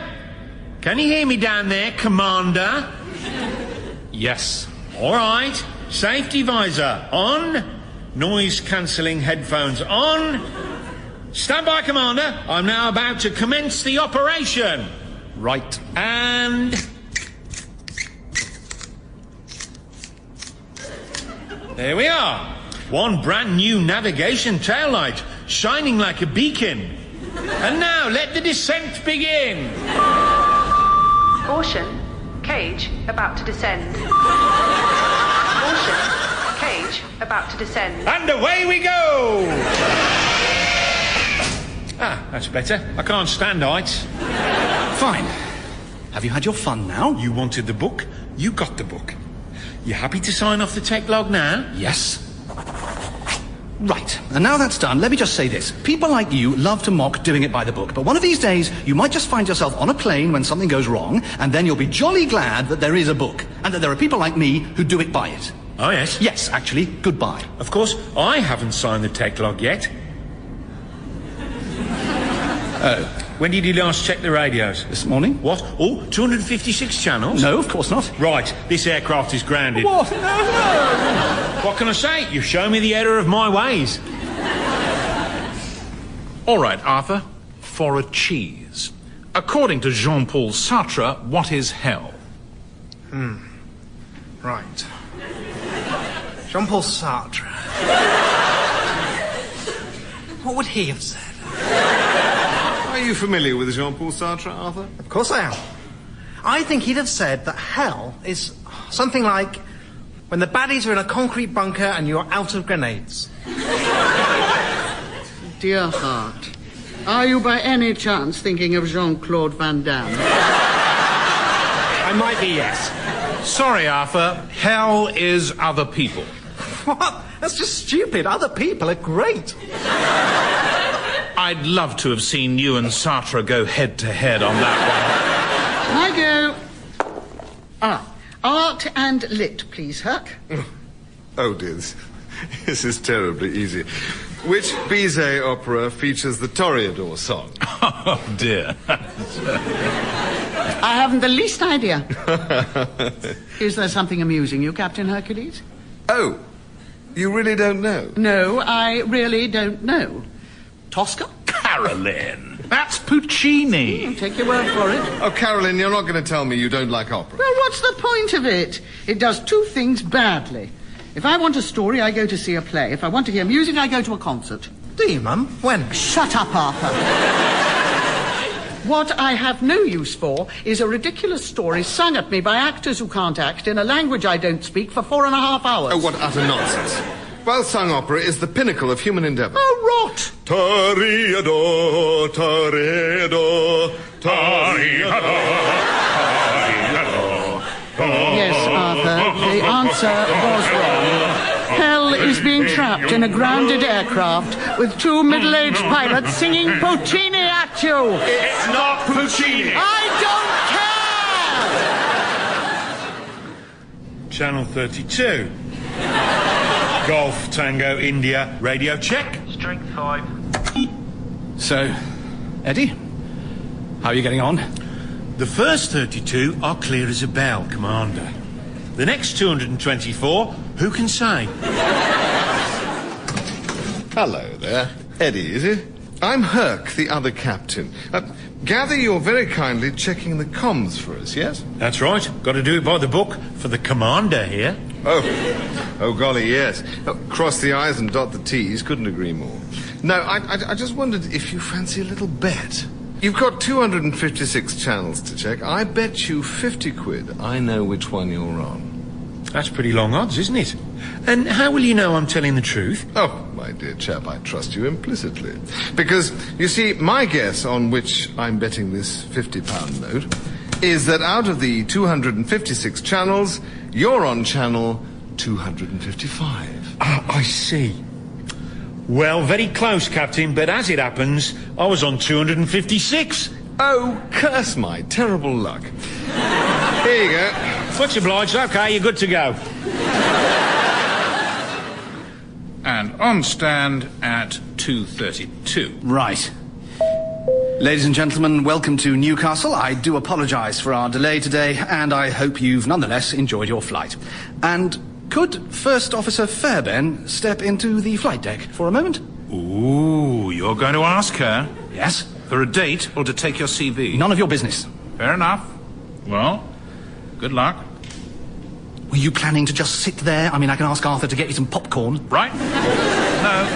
Can you hear me down there, Commander? Yes. All right. Safety visor on. Noise-cancelling headphones on. Stand by, Commander. I'm now about to commence the operation. Right. And... there we are. One brand new navigation taillight, shining like a beacon. And now, let the descent begin. Caution, cage about to descend. Caution, cage about to descend. And away we go! Ah, that's better. I can't stand heights. Fine. Have you had your fun now? You wanted the book, you got the book. You happy to sign off the tech log now? Yes. Right, and now that's done, let me just say this. People like you love to mock doing it by the book, but one of these days you might just find yourself on a plane when something goes wrong, and then you'll be jolly glad that there is a book, and that there are people like me who do it by it. Oh, yes? Yes, actually, goodbye. Of course, I haven't signed the tech log yet. Oh. When did you last check the radios? This morning. What? Oh, 256 channels? No, of course not. Right, this aircraft is grounded. What? No. What can I say? You've shown me the error of my ways. All right, Arthur, for a cheese. According to Jean-Paul Sartre, what is hell? Right. Jean-Paul Sartre. What would he have said? Are you familiar with Jean-Paul Sartre, Arthur? Of course I am. I think he'd have said that hell is something like when the baddies are in a concrete bunker and you're out of grenades. Dear heart, are you by any chance thinking of Jean-Claude Van Damme? I might be, yes. Sorry, Arthur. Hell is other people. What? That's just stupid. Other people are great. I'd love to have seen you and Sartre go head-to-head on that I go. Art and lit, please, Herc. Oh, dear. This is terribly easy. Which Bizet opera features the Toreador song? Oh, dear. I haven't the least idea. Is there something amusing you, Captain Hercules? Oh, you really don't know? No, I really don't know. Tosca? Carolyn, that's Puccini. Take your word for it. Oh, Carolyn, you're not going to tell me you don't like opera. Well, what's the point of it? It does two things badly. If I want a story, I go to see a play. If I want to hear music, I go to a concert. Do you, Mum? When? Shut up, Arthur. What I have no use for is a ridiculous story sung at me by actors who can't act in a language I don't speak for 4.5 hours. Oh, what utter nonsense. Well-sung opera is the pinnacle of human endeavour. Oh, rot! Toreador, Toreador, Toreador, Yes, Arthur, the answer was wrong. Hell is being trapped in in a grounded aircraft with two middle-aged pilots singing Puccini at you. It's not Puccini. I don't care! Channel 32. Golf Tango India radio check. Strength 5. So, Eddie, how are you getting on? The first 32 are clear as a bell, Commander. The next 224, who can say? Hello there. Eddie, is it? I'm Herc, the other captain. Gather you're very kindly checking the comms for us, yes? That's right. Got to do it by the book for the Commander here. Oh golly, yes. Cross the I's and dot the T's, couldn't agree more. No, I just wondered if you fancy a little bet. You've got 256 channels to check. I bet you 50 quid I know which one you're on. That's pretty long odds, isn't it? And how will you know I'm telling the truth? Oh, my dear chap, I trust you implicitly. Because, you see, my guess on which I'm betting this £50 note is that out of the 256 channels, you're on channel 255. Ah, I see. Well, very close, Captain, but as it happens, I was on 256. Oh, curse my terrible luck. Here you go. Much obliged. Okay, you're good to go. And on stand at 2:32. Right. Ladies and gentlemen, welcome to Newcastle. I do apologise for our delay today, and I hope you've nonetheless enjoyed your flight. And could First Officer Fairbairn step into the flight deck for a moment? Ooh, you're going to ask her? Yes. For a date or to take your CV? None of your business. Fair enough. Well, good luck. Were you planning to just sit there? I mean, I can ask Arthur to get you some popcorn. Right? No.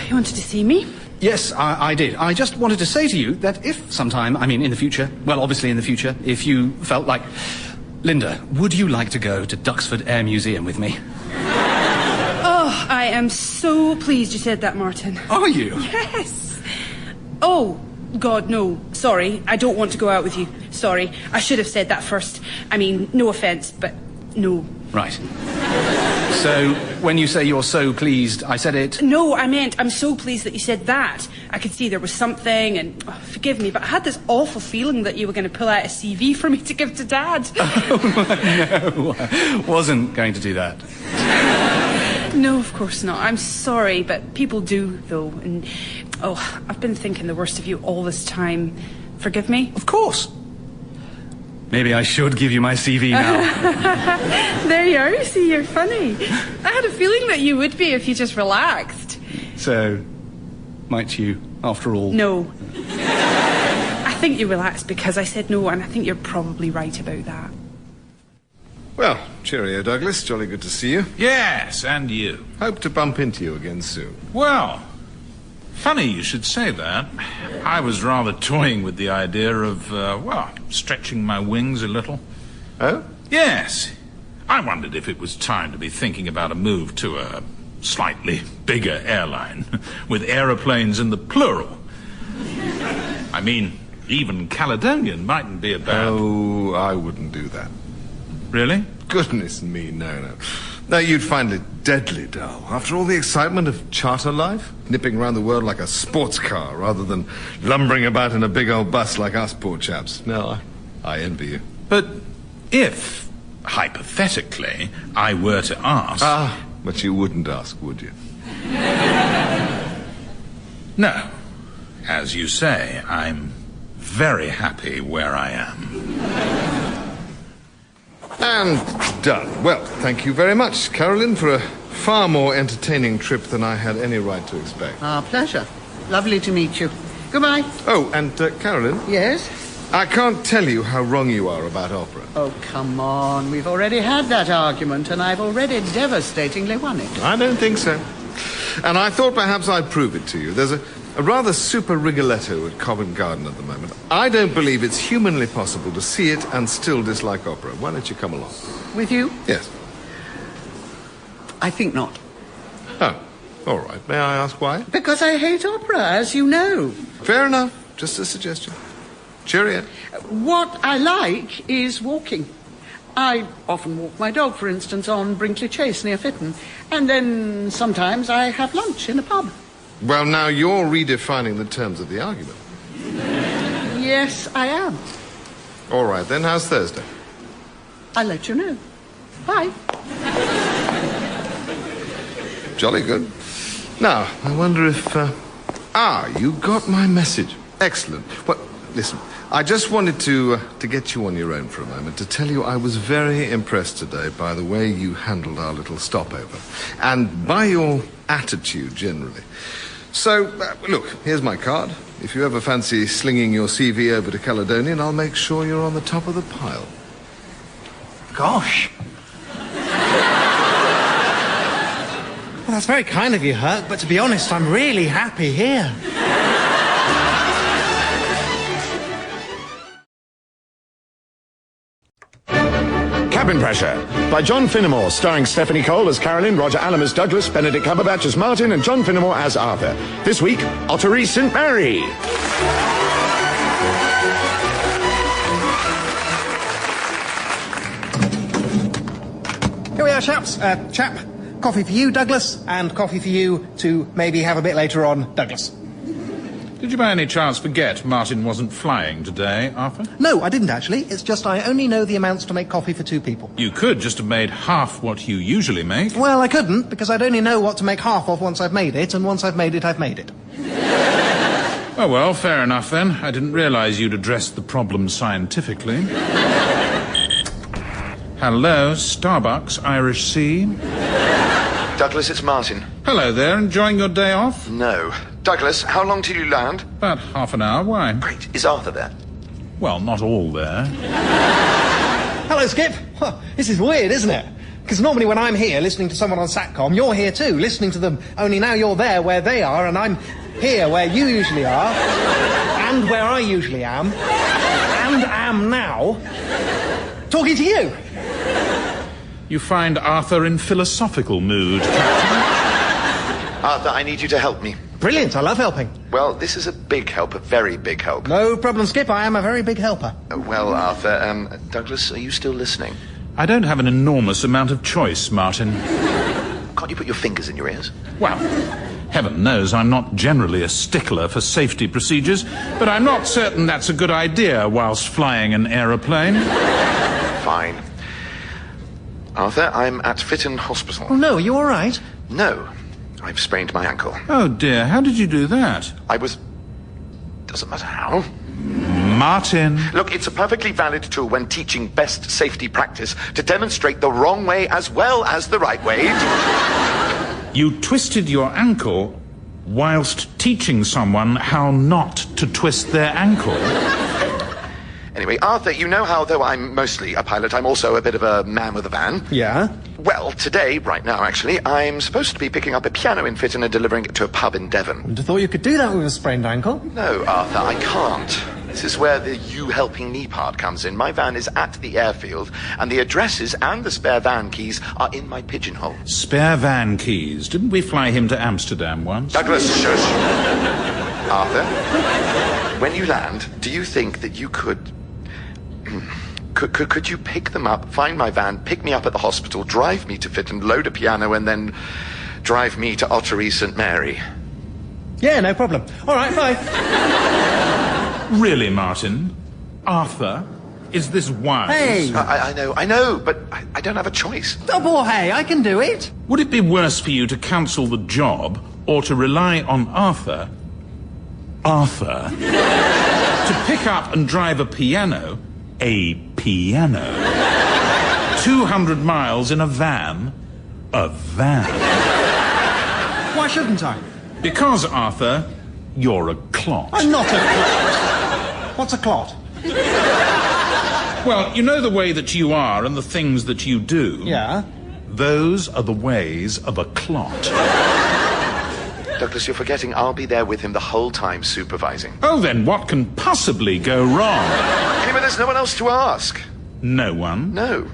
You wanted to see me? Yes, I did. I just wanted to say to you that if sometime, I mean in the future, well, obviously in the future, if you felt like... Linda, would you like to go to Duxford Air Museum with me? Oh, I am so pleased you said that, Martin. Are you? Yes. Oh, God, no. Sorry, I don't want to go out with you. Sorry, I should have said that first. I mean, no offence, but no. Right. So, when you say you're so pleased, I said it... No, I meant I'm so pleased that you said that. I could see there was something, and forgive me, but I had this awful feeling that you were going to pull out a CV for me to give to Dad. Oh, no, I wasn't going to do that. No, of course not. I'm sorry, but people do, though, and... Oh, I've been thinking the worst of you all this time. Forgive me? Of course. Maybe I should give you my CV now. There you are. You see, you're funny. I had a feeling that you would be if you just relaxed. So, might you, after all? No. I think you relaxed because I said no, and I think you're probably right about that. Well, cheerio, Douglas. Jolly good to see you. Yes, and you. Hope to bump into you again soon. Well, funny you should say that. I was rather toying with the idea of, stretching my wings a little. Oh? Yes. I wondered if it was time to be thinking about a move to a slightly bigger airline, with aeroplanes in the plural. I mean, even Caledonian mightn't be a bad... Oh, I wouldn't do that. Really? Goodness me, no. No, you'd find it deadly dull. After all the excitement of charter life, nipping around the world like a sports car rather than lumbering about in a big old bus like us poor chaps. No, I envy you. But if, hypothetically, I were to ask... Ah, but you wouldn't ask, would you? No. As you say, I'm very happy where I am. And done. Well, thank you very much, Carolyn, for a far more entertaining trip than I had any right to expect. Our pleasure. Lovely to meet you. Goodbye. Oh, and Carolyn? Yes? I can't tell you how wrong you are about opera. Oh, come on. We've already had that argument, and I've already devastatingly won it. I don't think so. And I thought perhaps I'd prove it to you. There's a rather super Rigoletto at Covent Garden at the moment. I don't believe it's humanly possible to see it and still dislike opera. Why don't you come along? With you? Yes. I think not. Oh, all right. May I ask why? Because I hate opera, as you know. Fair enough. Just a suggestion. Cheerio. What I like is walking. I often walk my dog, for instance, on Brinkley Chase near Fitton. And then sometimes I have lunch in a pub. Well, now you're redefining the terms of the argument. Yes, I am. All right, then. How's Thursday? I'll let you know. Bye. Jolly good. Now, I wonder if... you got my message. Excellent. Well, listen, I just wanted to get you on your own for a moment, to tell you I was very impressed today by the way you handled our little stopover, and by your attitude generally. So, look, here's my card. If you ever fancy slinging your CV over to Caledonian, I'll make sure you're on the top of the pile. Gosh. Well, that's very kind of you, Herc, but to be honest, I'm really happy here. Cabin Pressure by John Finnemore, starring Stephanie Cole as Carolyn, Roger Allam as Douglas, Benedict Cumberbatch as Martin, and John Finnemore as Arthur. This week, Ottery St Mary. Here we are, chaps. Coffee for you, Douglas, and coffee for you to maybe have a bit later on, Douglas. Did you by any chance forget Martin wasn't flying today, Arthur? No, I didn't actually. It's just I only know the amounts to make coffee for 2 people. You could just have made half what you usually make. Well, I couldn't, because I'd only know what to make half of once I've made it, and once I've made it, I've made it. Oh, well, fair enough then. I didn't realise you'd addressed the problem scientifically. Hello, Starbucks, Irish Sea. Douglas, it's Martin. Hello there, enjoying your day off? No. Douglas, how long till you land? About half an hour, why? Great. Is Arthur there? Well, not all there. Hello, Skip. This is weird, isn't it? Because normally when I'm here listening to someone on Satcom, you're here too, listening to them. Only now you're there where they are, and I'm here where you usually are, and where I usually am, and am now, talking to you. You find Arthur in philosophical mood, Captain. Arthur, I need you to help me. Brilliant, I love helping. Well, this is a big help, a very big help. No problem, Skip, I am a very big helper. Well, Arthur, Douglas, are you still listening? I don't have an enormous amount of choice, Martin. Can't you put your fingers in your ears? Well, heaven knows I'm not generally a stickler for safety procedures, but I'm not certain that's a good idea whilst flying an aeroplane. Fine. Arthur, I'm at Fitton Hospital. Oh, no, are you all right? No, I've sprained my ankle. Oh, dear, how did you do that? Doesn't matter how. Martin. Look, it's a perfectly valid tool when teaching best safety practice to demonstrate the wrong way as well as the right way. You twisted your ankle whilst teaching someone how not to twist their ankle. Anyway, Arthur, you know how, though I'm mostly a pilot, I'm also a bit of a man with a van? Yeah? Well, today, right now, actually, I'm supposed to be picking up a piano in Fitton and delivering it to a pub in Devon. I thought you could do that with a sprained ankle. No, Arthur, I can't. This is where the you helping me part comes in. My van is at the airfield, and the addresses and the spare van keys are in my pigeonhole. Spare van keys? Didn't we fly him to Amsterdam once? Douglas, shush. Arthur, when you land, do you think that you could... Could you pick them up, find my van, pick me up at the hospital, drive me to Fitton, load a piano, and then drive me to Ottery St Mary? Yeah, no problem. All right, bye. Really, Martin? Arthur? Is this wise? Hey! I know, but I don't have a choice. Double hey, I can do it. Would it be worse for you to cancel the job or to rely on Arthur to pick up and drive a piano 200 miles in a van? Why shouldn't I? Because, Arthur, you're a clot. I'm not a clot. What's a clot? Well, you know the way that you are and the things that you do? Yeah. Those are the ways of a clot. Douglas, you're forgetting I'll be there with him the whole time supervising. Oh, then what can possibly go wrong? Anyway, there's no one else to ask. No one? No.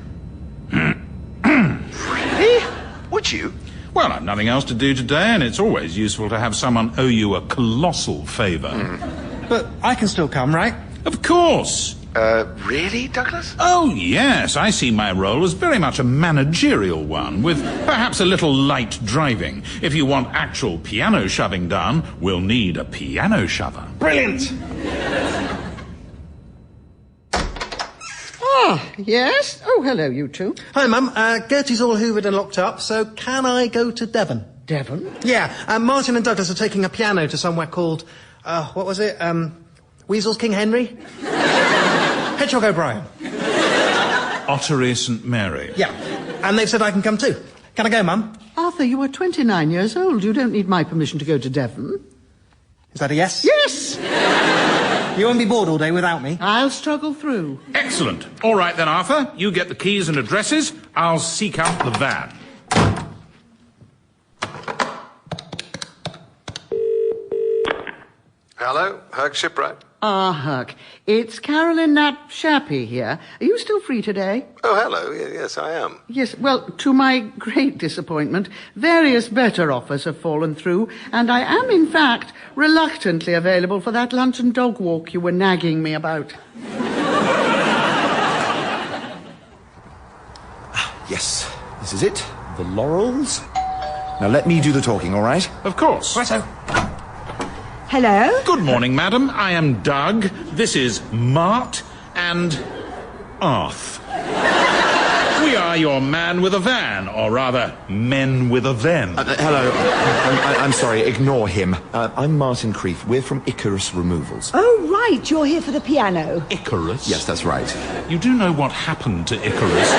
Really? Would you? Well, I've nothing else to do today, and it's always useful to have someone owe you a colossal favour. But I can still come, right? Of course. Really, Douglas? Oh, yes. I see my role as very much a managerial one, with perhaps a little light driving. If you want actual piano shoving done, we'll need a piano shover. Brilliant! Ah, yes? Oh, hello, you two. Hi, Mum. Gertie's all hoovered and locked up, so can I go to Devon? Devon? Yeah, Martin and Douglas are taking a piano to somewhere called, what was it? Weasel's King Henry? Hedgehog O'Brien. Ottery St Mary. Yeah, and they've said I can come too. Can I go, Mum? Arthur, you are 29 years old. You don't need my permission to go to Devon. Is that a yes? Yes! You won't be bored all day without me? I'll struggle through. Excellent. All right then, Arthur. You get the keys and addresses. I'll seek out the van. Hello, Herc Shipwright. Ah, Huck. It's Carolyn Nat Shappy here. Are you still free today? Oh, hello. Yes, I am. Yes, well, to my great disappointment, various better offers have fallen through, and I am, in fact, reluctantly available for that lunch and dog walk you were nagging me about. Yes, this is it. The Laurels. Now let me do the talking, all right? Of course. Righto. Hello? Good morning, madam. I am Doug. This is Mart and Arth. We are your man with a van, or rather, men with a ven. Hello. I'm sorry, ignore him. I'm Martin Creef. We're from Icarus Removals. Oh, right, you're here for the piano. Icarus? Yes, that's right. You do know what happened to Icarus?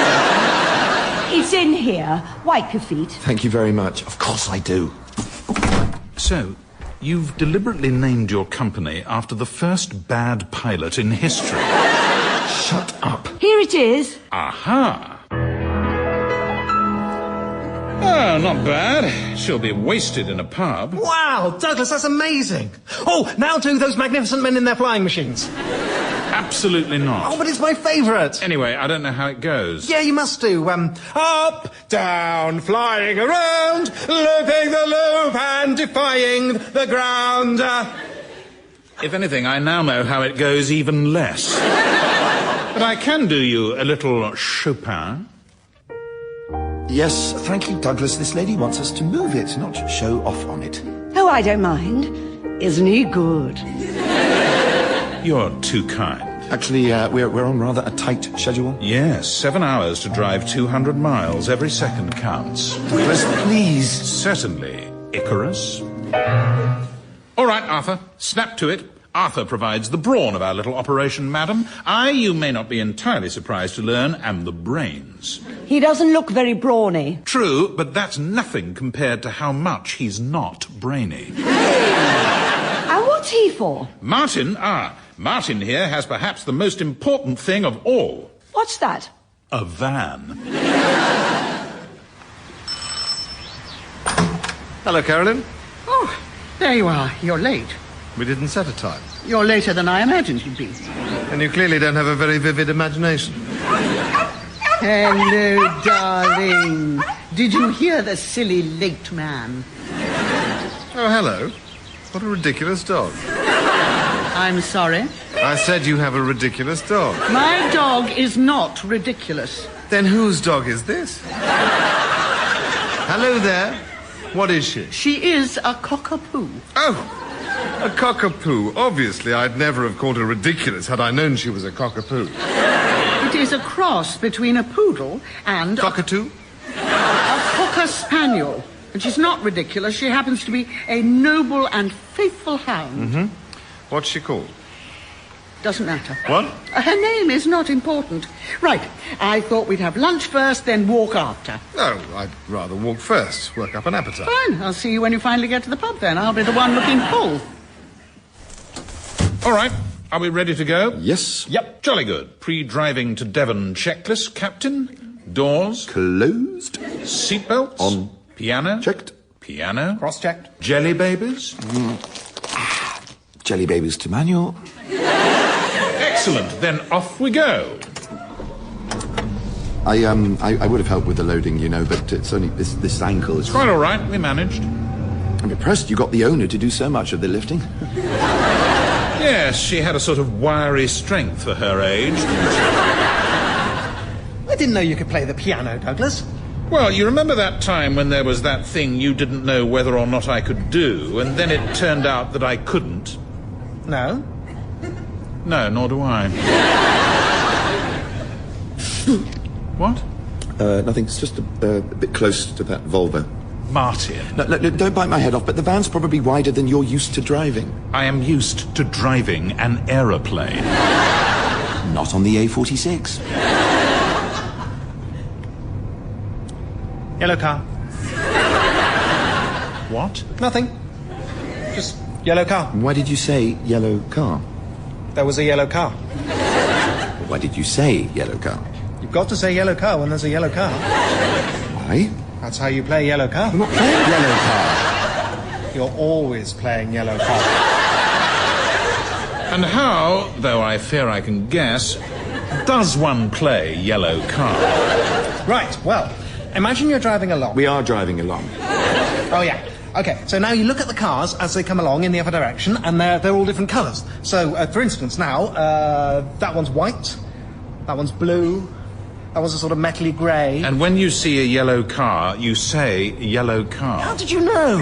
It's in here. Wipe your feet. Thank you very much. Of course I do. So, you've deliberately named your company after the first bad pilot in history. Shut up. Here it is. Aha! Oh, not bad. She'll be wasted in a pub. Wow, Douglas, that's amazing. Oh, now do those magnificent men in their flying machines. Absolutely not. Oh, but it's my favourite. Anyway, I don't know how it goes. Yeah, you must do. Up, down, flying around, looping the loop and defying the ground. If anything, I now know how it goes even less. But I can do you a little Chopin. Yes, thank you, Douglas. This lady wants us to move it, not show off on it. Oh, I don't mind. Isn't he good? You're too kind. Actually, we're on rather a tight schedule. Yes, 7 hours to drive 200 miles. Every second counts. Douglas, please. Certainly, Icarus. All right, Arthur, snap to it. Arthur provides the brawn of our little operation, madam. I, you may not be entirely surprised to learn, am the brains. He doesn't look very brawny. True, but that's nothing compared to how much he's not brainy. And what's he for? Martin here has perhaps the most important thing of all. What's that? A van. Hello, Carolyn. Oh, there you are. You're late. We didn't set a time. You're later than I imagined you'd be. And you clearly don't have a very vivid imagination. Hello, darling. Did you hear the silly late man? Oh, hello. What a ridiculous dog. I'm sorry? I said you have a ridiculous dog. My dog is not ridiculous. Then whose dog is this? Hello there. What is she? She is a cockapoo. Oh, a cockapoo. Obviously, I'd never have called her ridiculous had I known she was a cockapoo. It is a cross between a poodle and... Cockatoo? A cocker spaniel. And she's not ridiculous. She happens to be a noble and faithful hound. Mm-hmm. What's she called? Doesn't matter. What? Her name is not important. Right. I thought we'd have lunch first, then walk after. No, I'd rather walk first. Work up an appetite. Fine. I'll see you when you finally get to the pub, then. I'll be the one looking full. All right. Are we ready to go? Yes. Yep. Jolly good. Pre-driving to Devon checklist, Captain. Doors. Closed. Seatbelts. On. Piano. Checked. Piano. Cross-checked. Jelly babies. Jelly babies to manual. Excellent. Then off we go. I would have helped with the loading, you know, but it's only this ankle is... Quite all right. We managed. I'm impressed you got the owner to do so much of the lifting. Yes, she had a sort of wiry strength for her age. I didn't know you could play the piano, Douglas. Well, you remember that time when there was that thing you didn't know whether or not I could do, and then it turned out that I couldn't? No. No, nor do I. What? Nothing. It's just a bit close to that Volvo. Martin. No, don't bite my head off, but the van's probably wider than you're used to driving. I am used to driving an aeroplane. Not on the A46. Yellow car. What? Nothing. Just yellow car. Why did you say yellow car? There was a yellow car. Why did you say yellow car? You've got to say yellow car when there's a yellow car. Why? That's how you play yellow car. I'm not playing yellow car. You're always playing yellow car. And how, though I fear I can guess, does one play yellow car? Right, well, imagine you're driving along. We are driving along. Oh, yeah. Okay, so now you look at the cars as they come along in the other direction, and they're all different colours. So, for instance, now, that one's white, that one's blue, that one's a sort of metally grey. And when you see a yellow car, you say yellow car. How did you know?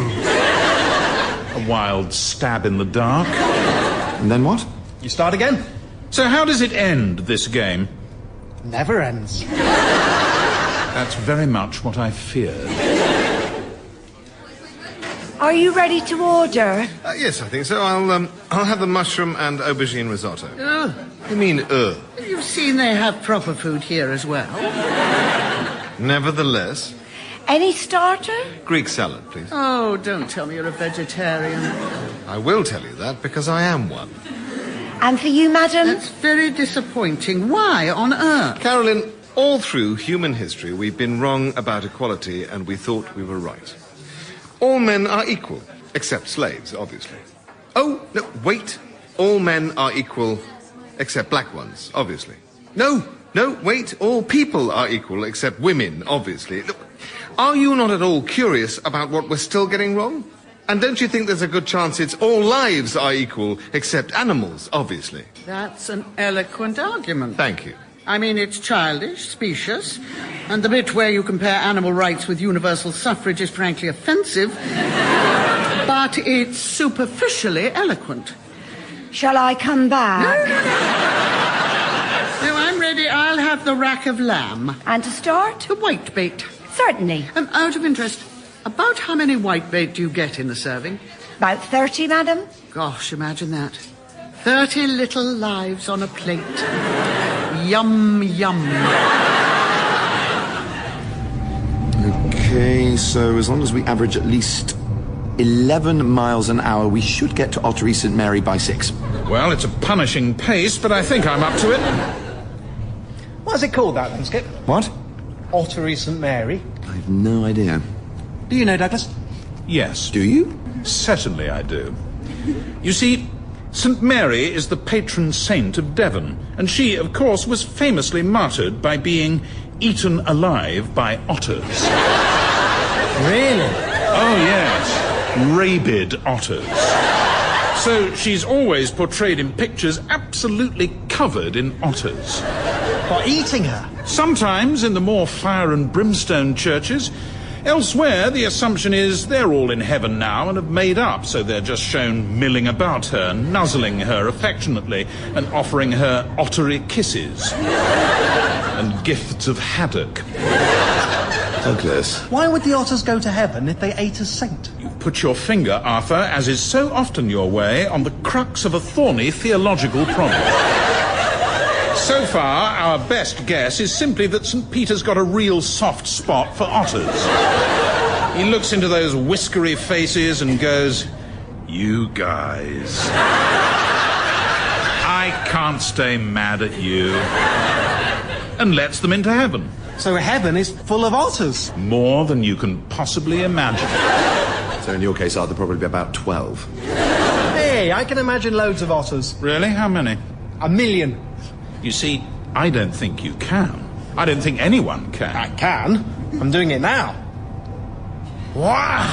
A wild stab in the dark. And then what? You start again. So how does it end, this game? Never ends. That's very much what I feared. Are you ready to order? Yes, I think so. I'll have the mushroom and aubergine risotto. You mean, You've seen they have proper food here as well. Nevertheless. Any starter? Greek salad, please. Oh, don't tell me you're a vegetarian. I will tell you that because I am one. And for you, madam? That's very disappointing. Why on earth? Carolyn, all through human history, we've been wrong about equality and we thought we were right. All men are equal, except slaves, obviously. Oh, no, wait. All men are equal, except black ones, obviously. No, wait. All people are equal, except women, obviously. Look, are you not at all curious about what we're still getting wrong? And don't you think there's a good chance it's all lives are equal, except animals, obviously? That's an eloquent argument. Thank you. I mean, it's childish, specious, and the bit where you compare animal rights with universal suffrage is frankly offensive, but it's superficially eloquent. Shall I come back? No, I'm ready. I'll have the rack of lamb. And to start? The whitebait. Certainly. Out of interest, about how many whitebait do you get in the serving? About 30, madam. Gosh, imagine that. 30 little lives on a plate. Yum, yum. Okay, so as long as we average at least 11 miles an hour, we should get to Ottery St Mary by 6. Well, it's a punishing pace, but I think I'm up to it. What's it called, that then, Skip? What? Ottery St Mary. I have no idea. Do you know, Douglas? Yes. Do you? Certainly I do. You see, St Mary is the patron saint of Devon, and she, of course, was famously martyred by being eaten alive by otters. Really? Oh, yes. Rabid otters. So she's always portrayed in pictures absolutely covered in otters. By eating her? Sometimes in the more fire and brimstone churches. Elsewhere, the assumption is they're all in heaven now and have made up, so they're just shown milling about her, nuzzling her affectionately, and offering her ottery kisses. And gifts of haddock. Douglas. Why would the otters go to heaven if they ate a saint? You've put your finger, Arthur, as is so often your way, on the crux of a thorny theological problem. So far, our best guess is simply that St. Peter's got a real soft spot for otters. He looks into those whiskery faces and goes, "You guys, I can't stay mad at you," and lets them into heaven. So heaven is full of otters? More than you can possibly imagine. So in your case, Arthur, probably about 12. Hey, I can imagine loads of otters. Really? How many? 1 million. You see, I don't think you can. I don't think anyone can. I can. I'm doing it now. Wow!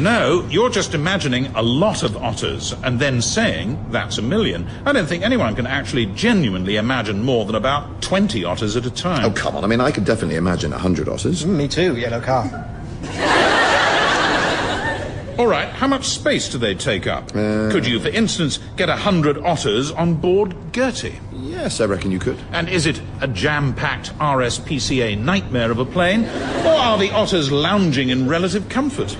No, you're just imagining a lot of otters and then saying that's a million. I don't think anyone can actually genuinely imagine more than about 20 otters at a time. Oh, come on. I mean, I could definitely imagine 100 otters. Me too, yellow car. All right, how much space do they take up? Could you, for instance, get 100 otters on board Gertie? Yes, I reckon you could. And is it a jam-packed RSPCA nightmare of a plane, or are the otters lounging in relative comfort?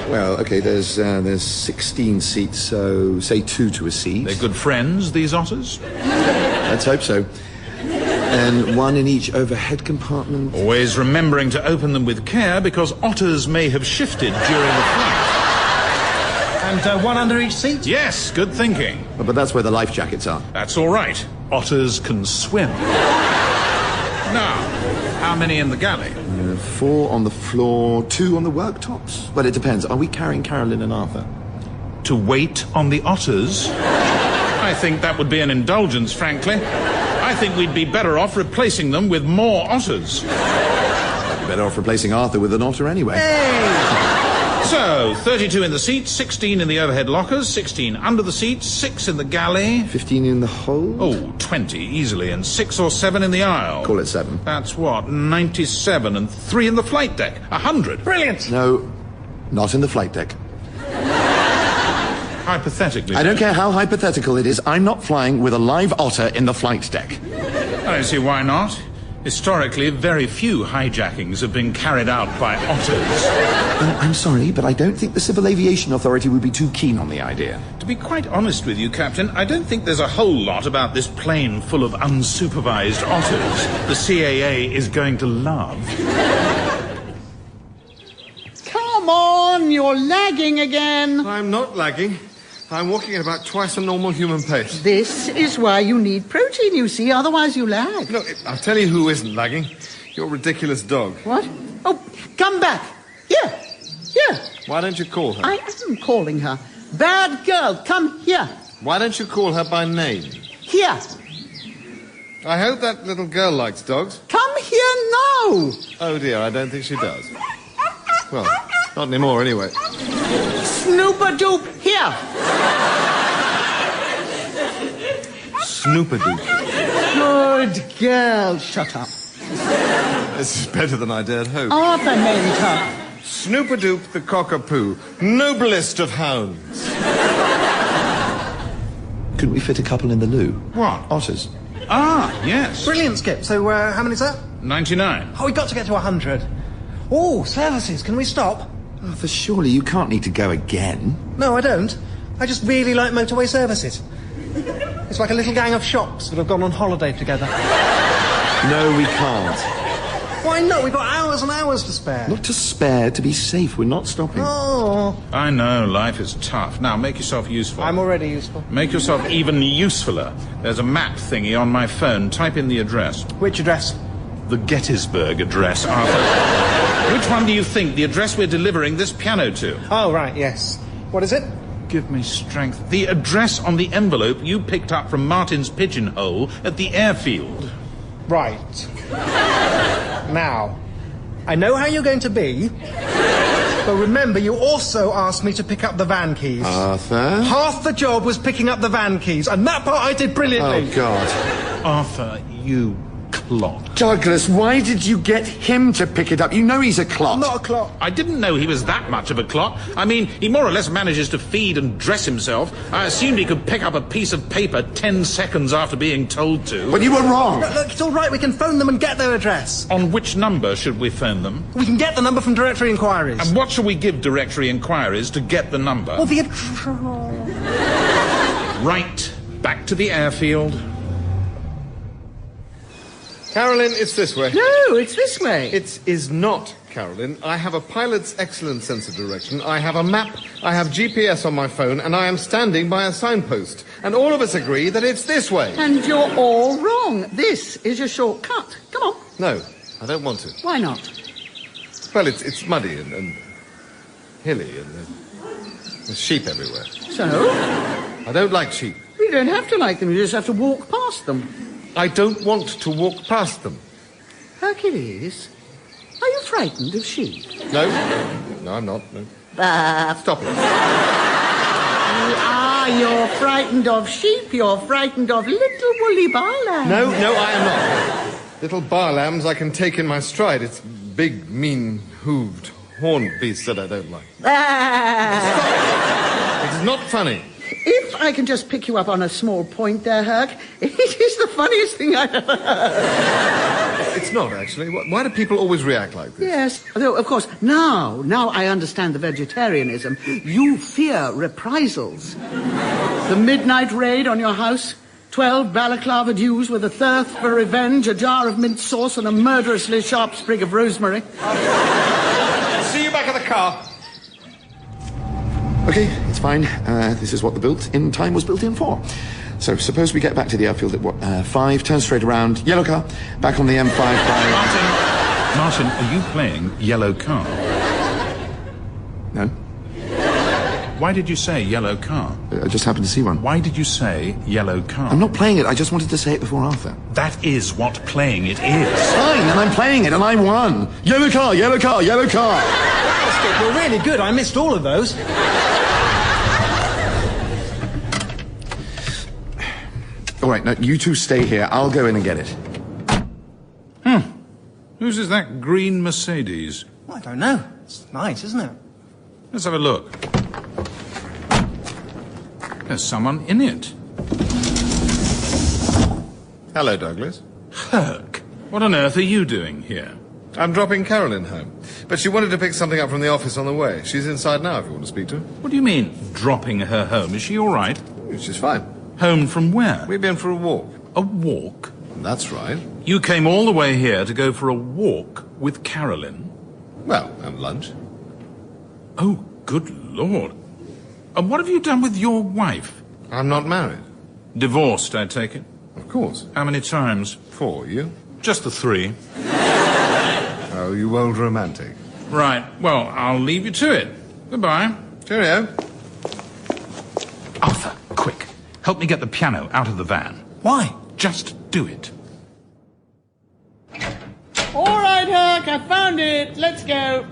Well, okay, there's 16 seats, so say 2 to a seat. They're good friends, these otters? Let's hope so. And 1 in each overhead compartment. Always remembering to open them with care, because otters may have shifted during the flight. And 1 under each seat? Yes, good thinking. But that's where the life jackets are. That's all right. Otters can swim. Now, how many in the galley? 4 on the floor, 2 on the worktops. Well, it depends. Are we carrying Carolyn and Arthur? To wait on the otters? I think that would be an indulgence, frankly. I think we'd be better off replacing them with more otters. I'd be better off replacing Arthur with an otter anyway. Hey! So, 32 in the seats, 16 in the overhead lockers, 16 under the seats, 6 in the galley. 15 in the hold? Oh, 20 easily, and 6 or 7 in the aisle. Call it 7. That's what, 97, and 3 in the flight deck. 100. Brilliant! No, not in the flight deck. Hypothetically. I don't care how hypothetical it is. I'm not flying with a live otter in the flight deck. I don't see why not. Historically, very few hijackings have been carried out by otters. I'm sorry, but I don't think the Civil Aviation Authority would be too keen on the idea. To be quite honest with you, Captain, I don't think there's a whole lot about this plane full of unsupervised otters the CAA is going to love. Come on, you're lagging again. I'm not lagging. I'm walking at about twice a normal human pace. This is why you need protein, you see, otherwise you lag. No, I'll tell you who isn't lagging. Your ridiculous dog. What? Oh, come back. Here. Here. Why don't you call her? I am calling her. Bad girl, come here. Why don't you call her by name? Here. I hope that little girl likes dogs. Come here now. Oh dear, I don't think she does. Well, not anymore anyway. Snooper-doop, here. Snooper-doop. Good girl. Shut up. This is better than I dared hope. Arthur named her. Snooper-doop the cockapoo, noblest of hounds. Couldn't we fit a couple in the loo? What? Otters. Ah, yes. Brilliant, Skip. So, how many's that? 99. Oh, we've got to get to 100. Oh, services. Can we stop? Arthur, surely you can't need to go again. No, I don't. I just really like motorway services. It's like a little gang of shops that have gone on holiday together. No, we can't. Why not? We've got hours and hours to spare. Not to spare, to be safe. We're not stopping. Oh. I know, life is tough. Now, make yourself useful. I'm already useful. Make yourself even usefuler. There's a map thingy on my phone. Type in the address. Which address? The Gettysburg address, Arthur. Which one do you think the address we're delivering this piano to? Oh, right, yes. What is it? Give me strength. The address on the envelope you picked up from Martin's pigeonhole at the airfield. Right. Now, I know how you're going to be, but remember, you also asked me to pick up the van keys. Arthur? Half the job was picking up the van keys, and that part I did brilliantly. Oh, God. Arthur, you clot. Douglas, why did you get him to pick it up? You know he's a clot. I'm not a clot. I didn't know he was that much of a clot. I mean, he more or less manages to feed and dress himself. I assumed he could pick up a piece of paper 10 seconds after being told to. But you were wrong. Look, it's all right. We can phone them and get their address. On which number should we phone them? We can get the number from directory inquiries. And what shall we give directory inquiries to get the number? Well, the Right. Back to the airfield. Carolyn, it's this way. No, it's this way. It is not, Carolyn. I have a pilot's excellent sense of direction. I have a map. I have GPS on my phone, and I am standing by a signpost. And all of us agree that it's this way. And you're all wrong. This is your shortcut. Come on. No, I don't want to. Why not? Well, it's muddy and hilly, and there's sheep everywhere. So? I don't like sheep. You don't have to like them. You just have to walk past them. I don't want to walk past them. Hercules, are you frightened of sheep? No, I'm not. No. Stop it. You're frightened of sheep. You're frightened of little woolly bar lambs. No, I am not. Little bar lambs I can take in my stride. It's big, mean, hooved, horned beasts that I don't like. It's not funny. If I can just pick you up on a small point there, Herc, it is the funniest thing I've ever heard. It's not, actually. Why do people always react like this? Yes, although, of course, now I understand the vegetarianism. You fear reprisals. The midnight raid on your house, 12 balaclava Jews with a thirst for revenge, a jar of mint sauce and a murderously sharp sprig of rosemary. See you back at the car. Okay, it's fine. This is what the built-in time was built in for. So suppose we get back to the airfield at 5, turn straight around, yellow car, back on the M5 by... Martin, are you playing yellow car? No. Why did you say yellow car? I just happened to see one. Why did you say yellow car? I'm not playing it, I just wanted to say it before Arthur. That is what playing it is. Fine, and I'm playing it, and I won. Yellow car, yellow car, yellow car. That's good. You're really good. I missed all of those. All right, now, you two stay here. I'll go in and get it. Whose is that green Mercedes? I don't know. It's nice, isn't it? Let's have a look. There's someone in it. Hello, Douglas. Herc, what on earth are you doing here? I'm dropping Carolyn home. But she wanted to pick something up from the office on the way. She's inside now if you want to speak to her. What do you mean, dropping her home? Is she all right? She's fine. Home from where? We've been for a walk. A walk? That's right. You came all the way here to go for a walk with Carolyn? Well, and lunch. Oh, good Lord. And what have you done with your wife? I'm not married. Divorced, I take it? Of course. How many times? 4, you? Just the 3. Oh, you old romantic. Right, well, I'll leave you to it. Goodbye. Cheerio. Arthur, quick. Help me get the piano out of the van. Why? Just do it. All right, Herc, I found it. Let's go.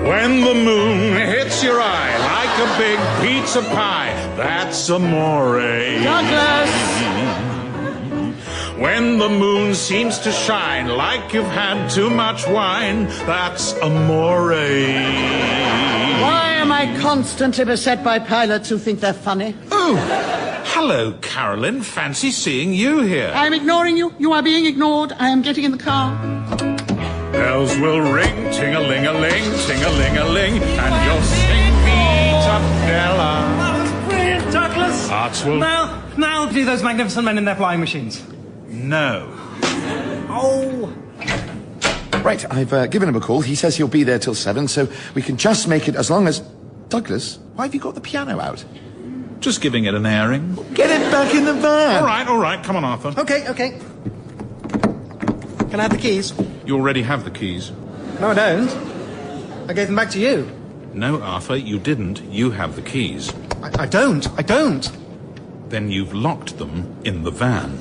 When the moon hits your eye like a big pizza pie, that's amore. Douglas! When the moon seems to shine like you've had too much wine, that's amore. Why am I constantly beset by pilots who think they're funny? Oh, hello, Carolyn. Fancy seeing you here. I'm ignoring you. You are being ignored. I am getting in the car. Bells will ring, ting-a-ling-a-ling, ting-a-ling-a-ling, and you'll sing Vita Bella. That was brilliant, Douglas. Hearts will... Now do those magnificent men in their flying machines. No. Oh. Right, I've given him a call. He says he'll be there till 7, so we can just make it as long as... Douglas, why have you got the piano out? Just giving it an airing. Get it back in the van. All right. Come on, Arthur. Okay. Can I have the keys? You already have the keys. No, I don't. I gave them back to you. No, Arthur, you didn't. You have the keys. I don't. Then you've locked them in the van.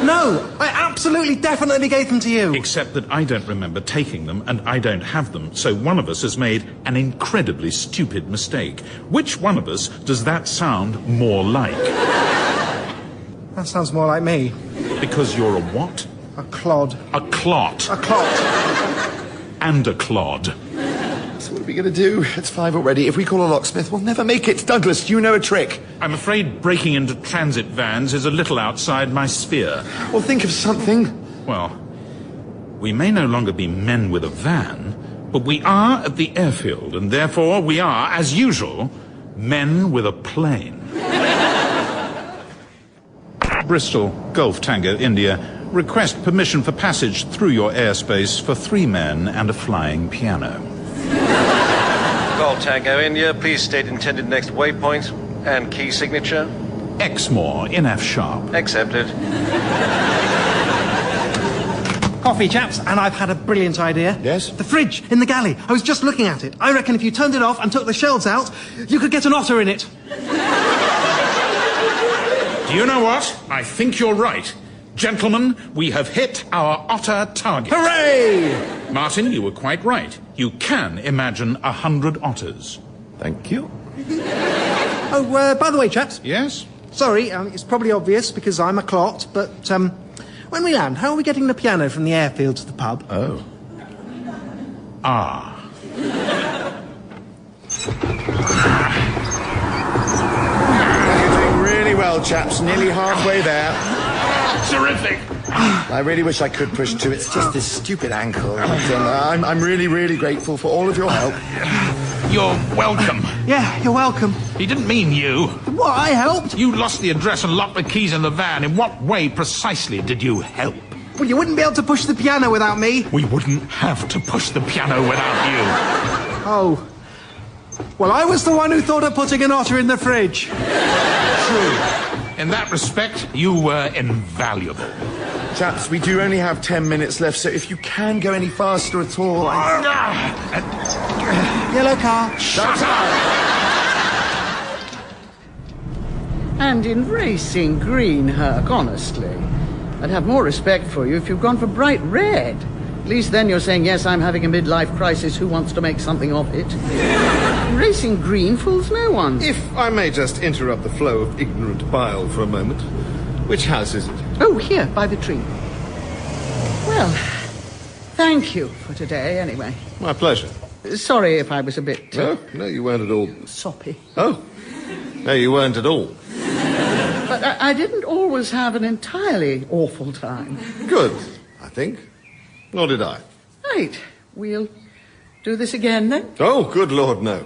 No, I absolutely, definitely gave them to you. Except that I don't remember taking them, and I don't have them. So one of us has made an incredibly stupid mistake. Which one of us does that sound more like? That sounds more like me. Because you're a what? A clod. A clot. A clot. And a clod. So what are we going to do? It's 5 already. If we call a locksmith, we'll never make it. Douglas, do you know a trick? I'm afraid breaking into transit vans is a little outside my sphere. Well, think of something. Well, we may no longer be men with a van, but we are at the airfield, and therefore we are, as usual, men with a plane. Bristol, Golf Tango, India. Request permission for passage through your airspace for 3 men and a flying piano. Golf Tango, India. Please state intended next waypoint and key signature. Exmoor in F sharp. Accepted. Coffee, chaps, and I've had a brilliant idea. Yes? The fridge in the galley. I was just looking at it. I reckon if you turned it off and took the shelves out, you could get an otter in it. Do you know what? I think you're right. Gentlemen, we have hit our otter target. Hooray! Martin, you were quite right. You can imagine 100 otters. Thank you. Oh, by the way, chaps. Yes? Sorry, it's probably obvious because I'm a clot, but when we land, how are we getting the piano from the airfield to the pub? Oh. Ah. You're doing really well, chaps. Nearly halfway there. Terrific. I really wish I could push too. It's just this stupid ankle. But, I'm really, really grateful for all of your help. You're welcome. Yeah, you're welcome. He didn't mean you. What, I helped? You lost the address and locked the keys in the van. In what way precisely did you help? Well, you wouldn't be able to push the piano without me. We wouldn't have to push the piano without you. Oh. Well, I was the one who thought of putting an otter in the fridge. True. In that respect, you were invaluable. Chaps, we do only have 10 minutes left, so if you can go any faster at all... Yellow car. Shut up! And in racing green, Herc, honestly, I'd have more respect for you if you'd gone for bright red. At least then you're saying, yes, I'm having a midlife crisis, who wants to make something of it? Racing green fools no one. If I may just interrupt the flow of ignorant bile for a moment. Which house is it? Oh, here, by the tree. Well, thank you for today, anyway. My pleasure. Sorry if I was a bit... No, you weren't at all. Soppy. Oh. No, you weren't at all. But I didn't always have an entirely awful time. Good, I think. Nor did I. Right. We'll do this again, then? Oh, good Lord, no.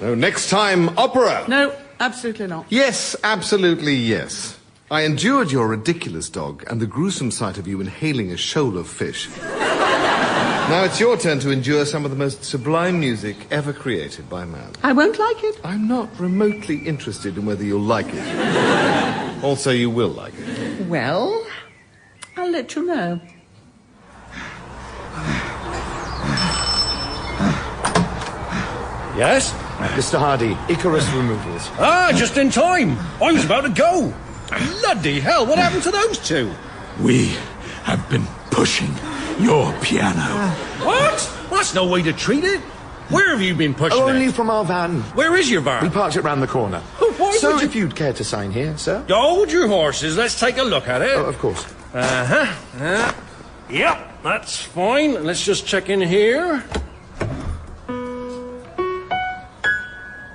No, next time, opera. No, absolutely not. Yes, absolutely yes. I endured your ridiculous dog and the gruesome sight of you inhaling a shoal of fish. Now it's your turn to endure some of the most sublime music ever created by man. I won't like it. I'm not remotely interested in whether you'll like it. Also, you will like it. Well, I'll let you know. Yes? Mr. Hardy, Icarus removals. Ah, just in time. I was about to go. Bloody hell, what happened to those two? We have been pushing your piano. What? That's no way to treat it. Where have you been pushing Only it? from our van. Where is your van? We parked it round the corner. Why So would you... if you'd care to sign here, sir. Hold your horses. Let's take a look at it. Oh, of course. Yep, that's fine. Let's just check in here.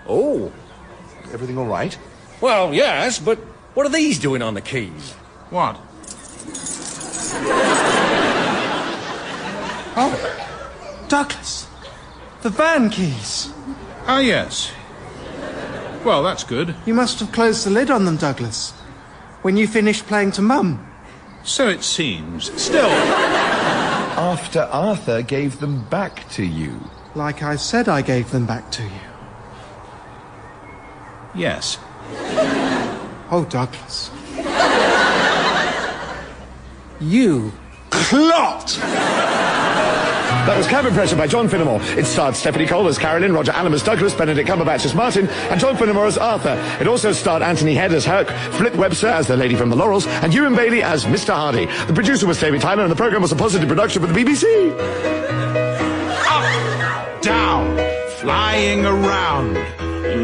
Oh. Everything all right? Well, yes, but what are these doing on the keys? What? Oh, Douglas. The van keys. Ah, yes. Well, that's good. You must have closed the lid on them, Douglas. When you finished playing to Mum. So it seems. Still... After Arthur gave them back to you. Like I said I gave them back to you. Yes. Oh, Douglas. You clot! That was Cabin Pressure by John Finnemore. It starred Stephanie Cole as Carolyn, Roger Allam as Douglas, Benedict Cumberbatch as Martin, and John Finnemore as Arthur. It also starred Anthony Head as Herc, Flip Webster as the Lady from the Laurels, and Ewan Bailey as Mr. Hardy. The producer was David Tyler, and the programme was a positive production for the BBC. Up, down, flying around,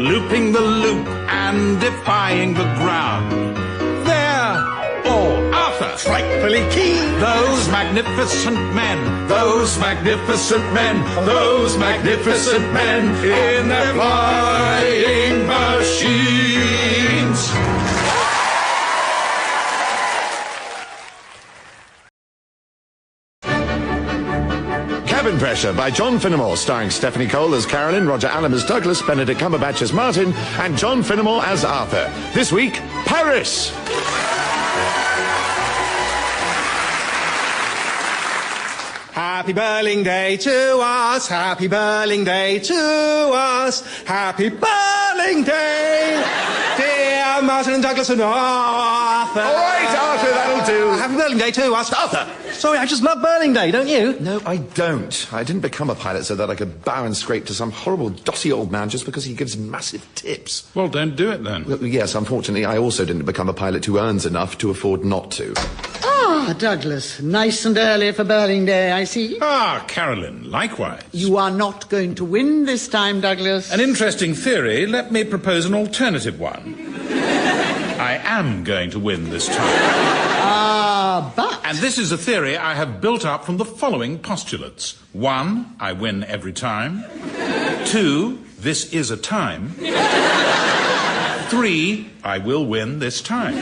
looping the loop and defying the ground. There, oh, Arthur, frightfully keen. Those magnificent men, those magnificent men, those magnificent men in their flying machines. Cabin Pressure by John Finnemore, starring Stephanie Cole as Carolyn, Roger Allam as Douglas, Benedict Cumberbatch as Martin, and John Finnemore as Arthur. This week, Paris! Happy Burling Day to us, happy Burling Day to us, happy Burling Day, dear Martin and Douglas and Arthur. All right, Arthur, that'll do. Happy Burling Day to us. Arthur! Sorry, I just love Burling Day, don't you? No, I don't. I didn't become a pilot so that I could bow and scrape to some horrible dossy old man just because he gives massive tips. Well, don't do it then. Well, yes, unfortunately, I also didn't become a pilot who earns enough to afford not to. Ah, Ah, Douglas, nice and early for Burling Day, I see. Ah, Carolyn, likewise. You are not going to win this time, Douglas. An interesting theory. Let me propose an alternative one. I am going to win this time. But... And this is a theory I have built up from the following postulates. 1, I win every time. 2, this is a time. 3, I will win this time.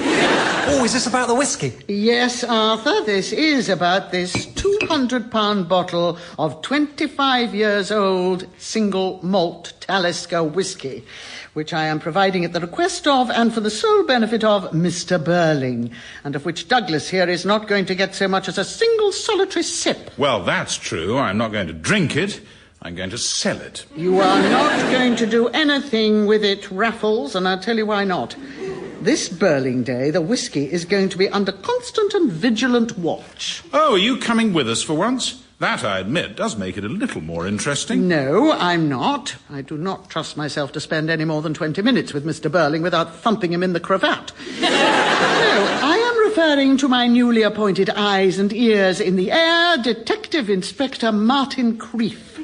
Oh, is this about the whiskey? Yes, Arthur, this is about this £200 bottle of 25 years old single malt Talisker whiskey, which I am providing at the request of and for the sole benefit of Mr. Burling, and of which Douglas here is not going to get so much as a single solitary sip. Well, that's true. I'm not going to drink it. I'm going to sell it. You are not going to do anything with it, Raffles, and I'll tell you why not. This Burling Day, the whiskey is going to be under constant and vigilant watch. Oh, are you coming with us for once? That, I admit, does make it a little more interesting. No, I'm not. I do not trust myself to spend any more than 20 minutes with Mr. Burling without thumping him in the cravat. No, I am referring to my newly appointed eyes and ears in the air, Detective Inspector Martin Creef.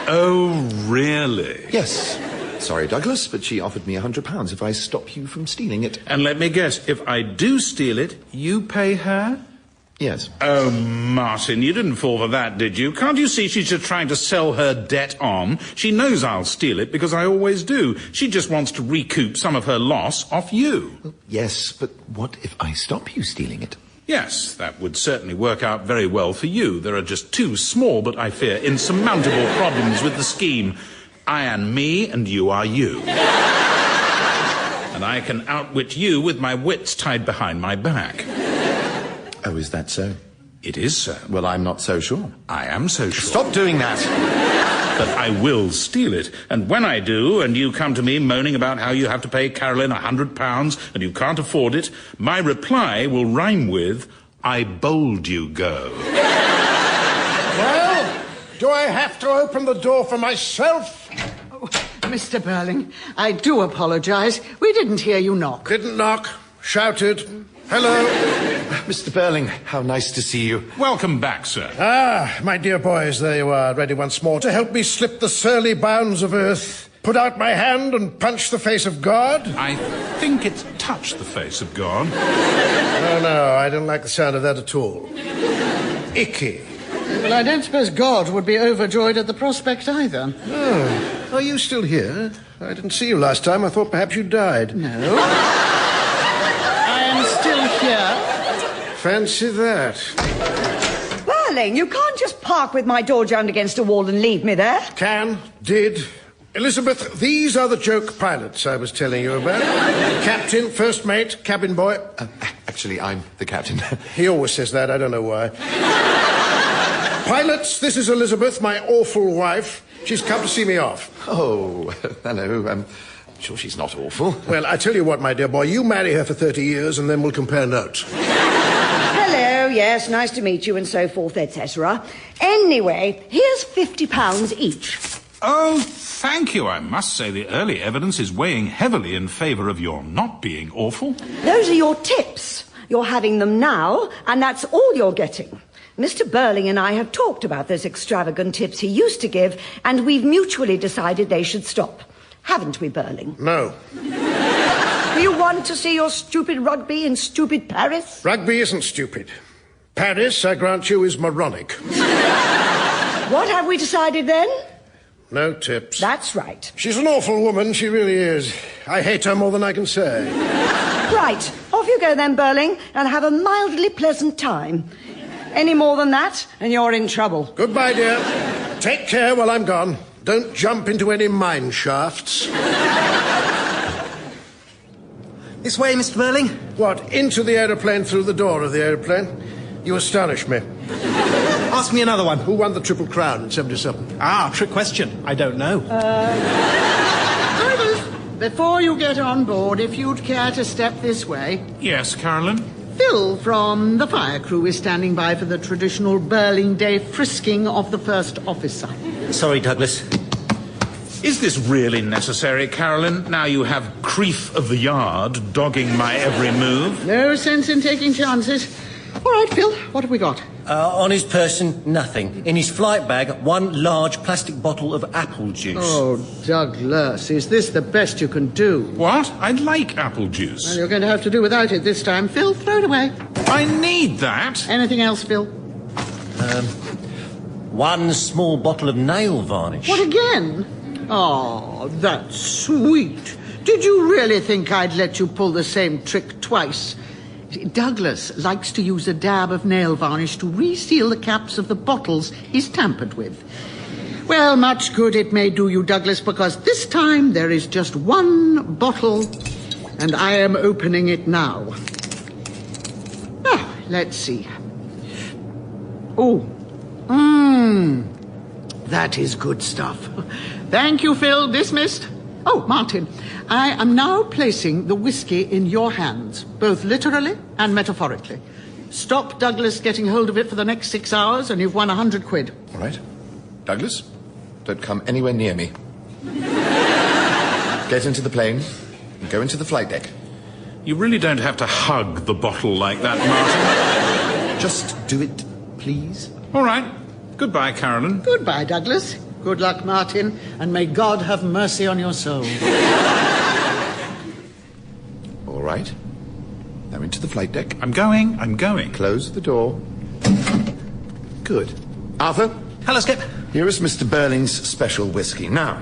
Oh, really? Yes. Sorry, Douglas, but she offered me £100 if I stop you from stealing it. And let me guess, if I do steal it, you pay her? Yes. Oh, Martin, you didn't fall for that, did you? Can't you see she's just trying to sell her debt on? She knows I'll steal it because I always do. She just wants to recoup some of her loss off you. Well, yes, but what if I stop you stealing it? Yes, that would certainly work out very well for you. There are just two small, but I fear insurmountable problems with the scheme. I am me and you are you. And I can outwit you with my wits tied behind my back. Oh, is that so? It is so. Well, I'm not so sure. I am so sure. Stop doing that. But I will steal it. And when I do, and you come to me moaning about how you have to pay Carolyn £100 and you can't afford it, my reply will rhyme with, I bowled you go. Well, do I have to open the door for myself? Oh, Mr. Burling, I do apologise. We didn't hear you knock. Didn't knock. Shouted. Hello. Mr. Burling, how nice to see you. Welcome back, sir. Ah, my dear boys, there you are, ready once more to help me slip the surly bounds of earth, put out my hand and punch the face of God. I think it's touched the face of God. No, I don't like the sound of that at all. Icky. Well, I don't suppose God would be overjoyed at the prospect either. Oh, are you still here? I didn't see you last time. I thought perhaps you died. No. I am still here. Fancy that. Burling, you can't just park with my door jammed against a wall and leave me there. Can, did. Elizabeth, these are the joke pilots I was telling you about. Captain, first mate, cabin boy. Actually, I'm the captain. He always says that, I don't know why. Pilots, this is Elizabeth, my awful wife. She's come to see me off. Oh, hello. I'm sure she's not awful. Well, I tell you what, my dear boy, you marry her for 30 years and then we'll compare notes. Hello, yes, nice to meet you and so forth, etc. Anyway, here's £50 each. Oh, thank you. I must say the early evidence is weighing heavily in favour of your not being awful. Those are your tips. You're having them now, and that's all you're getting. Mr. Burling and I have talked about those extravagant tips he used to give, and we've mutually decided they should stop. Haven't we, Burling? No. Do you want to see your stupid rugby in stupid Paris? Rugby isn't stupid. Paris, I grant you, is moronic. What have we decided then? No tips. That's right. She's an awful woman, she really is. I hate her more than I can say. Right, off you go then, Burling, and have a mildly pleasant time. Any more than that, and you're in trouble. Goodbye, dear. Take care while I'm gone. Don't jump into any mine shafts. This way, Mr. Burling. What, into the aeroplane through the door of the aeroplane? You astonish me. Ask me another one. Who won the Triple Crown in 77? Ah, trick question. I don't know. Before you get on board, if you'd care to step this way. Yes, Carolyn? Phil from the fire crew is standing by for the traditional Burling Day frisking of the first officer. Sorry, Douglas. Is this really necessary, Carolyn? Now you have Creef of the Yard dogging my every move? No sense in taking chances. All right, Phil, what have we got? On his person, nothing. In his flight bag, one large plastic bottle of apple juice. Oh, Douglas, is this the best you can do? What? I like apple juice. Well, you're going to have to do without it this time. Phil, throw it away. I need that. Anything else, Phil? One small bottle of nail varnish. What again? Oh, that's sweet. Did you really think I'd let you pull the same trick twice? Douglas likes to use a dab of nail varnish to reseal the caps of the bottles he's tampered with. Well, much good it may do you, Douglas, because this time there is just one bottle, and I am opening it now. Now, let's see. Oh, that is good stuff. Thank you, Phil. Dismissed. Oh, Martin, I am now placing the whiskey in your hands, both literally and metaphorically. Stop Douglas getting hold of it for the next 6 hours, and you've won 100 quid. All right. Douglas, don't come anywhere near me. Get into the plane and go into the flight deck. You really don't have to hug the bottle like that, Martin. Just do it, please. All right. Goodbye, Carolyn. Goodbye, Douglas. Good luck, Martin, and may God have mercy on your soul. All right. Now into the flight deck. I'm going. Close the door. Good. Arthur? Hello, Skip. Here is Mr. Burling's special whiskey. Now,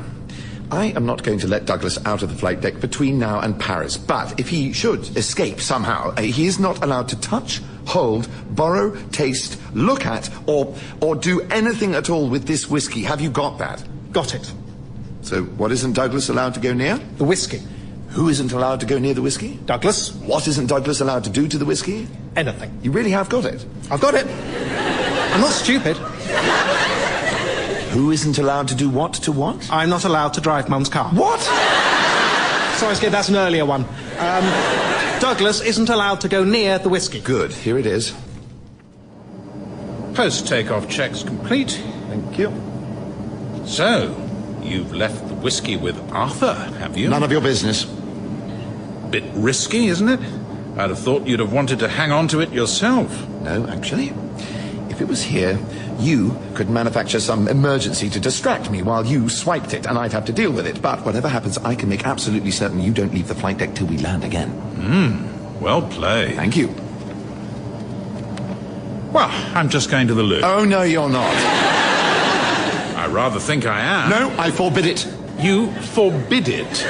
I am not going to let Douglas out of the flight deck between now and Paris, but if he should escape somehow, he is not allowed to touch, hold, borrow, taste, look at, or do anything at all with this whiskey. Have you got that? Got it. So what isn't Douglas allowed to go near? The whiskey. Who isn't allowed to go near the whiskey? Douglas. What isn't Douglas allowed to do to the whiskey? Anything. You really have got it? I've got it. I'm not stupid. Who isn't allowed to do what to what? I'm not allowed to drive Mum's car. What? Sorry, Skip, that's an earlier one. Douglas isn't allowed to go near the whiskey. Good, here it is. Post-takeoff checks complete. Thank you. So, you've left the whiskey with Arthur, have you? None of your business. Bit risky, isn't it? I'd have thought you'd have wanted to hang on to it yourself. No, actually. If it was here, you could manufacture some emergency to distract me while you swiped it, and I'd have to deal with it. But whatever happens, I can make absolutely certain you don't leave the flight deck till we land again. Well played. Thank you. Well, I'm just going to the loo. Oh, no, you're not. I rather think I am. No, I forbid it. You forbid it?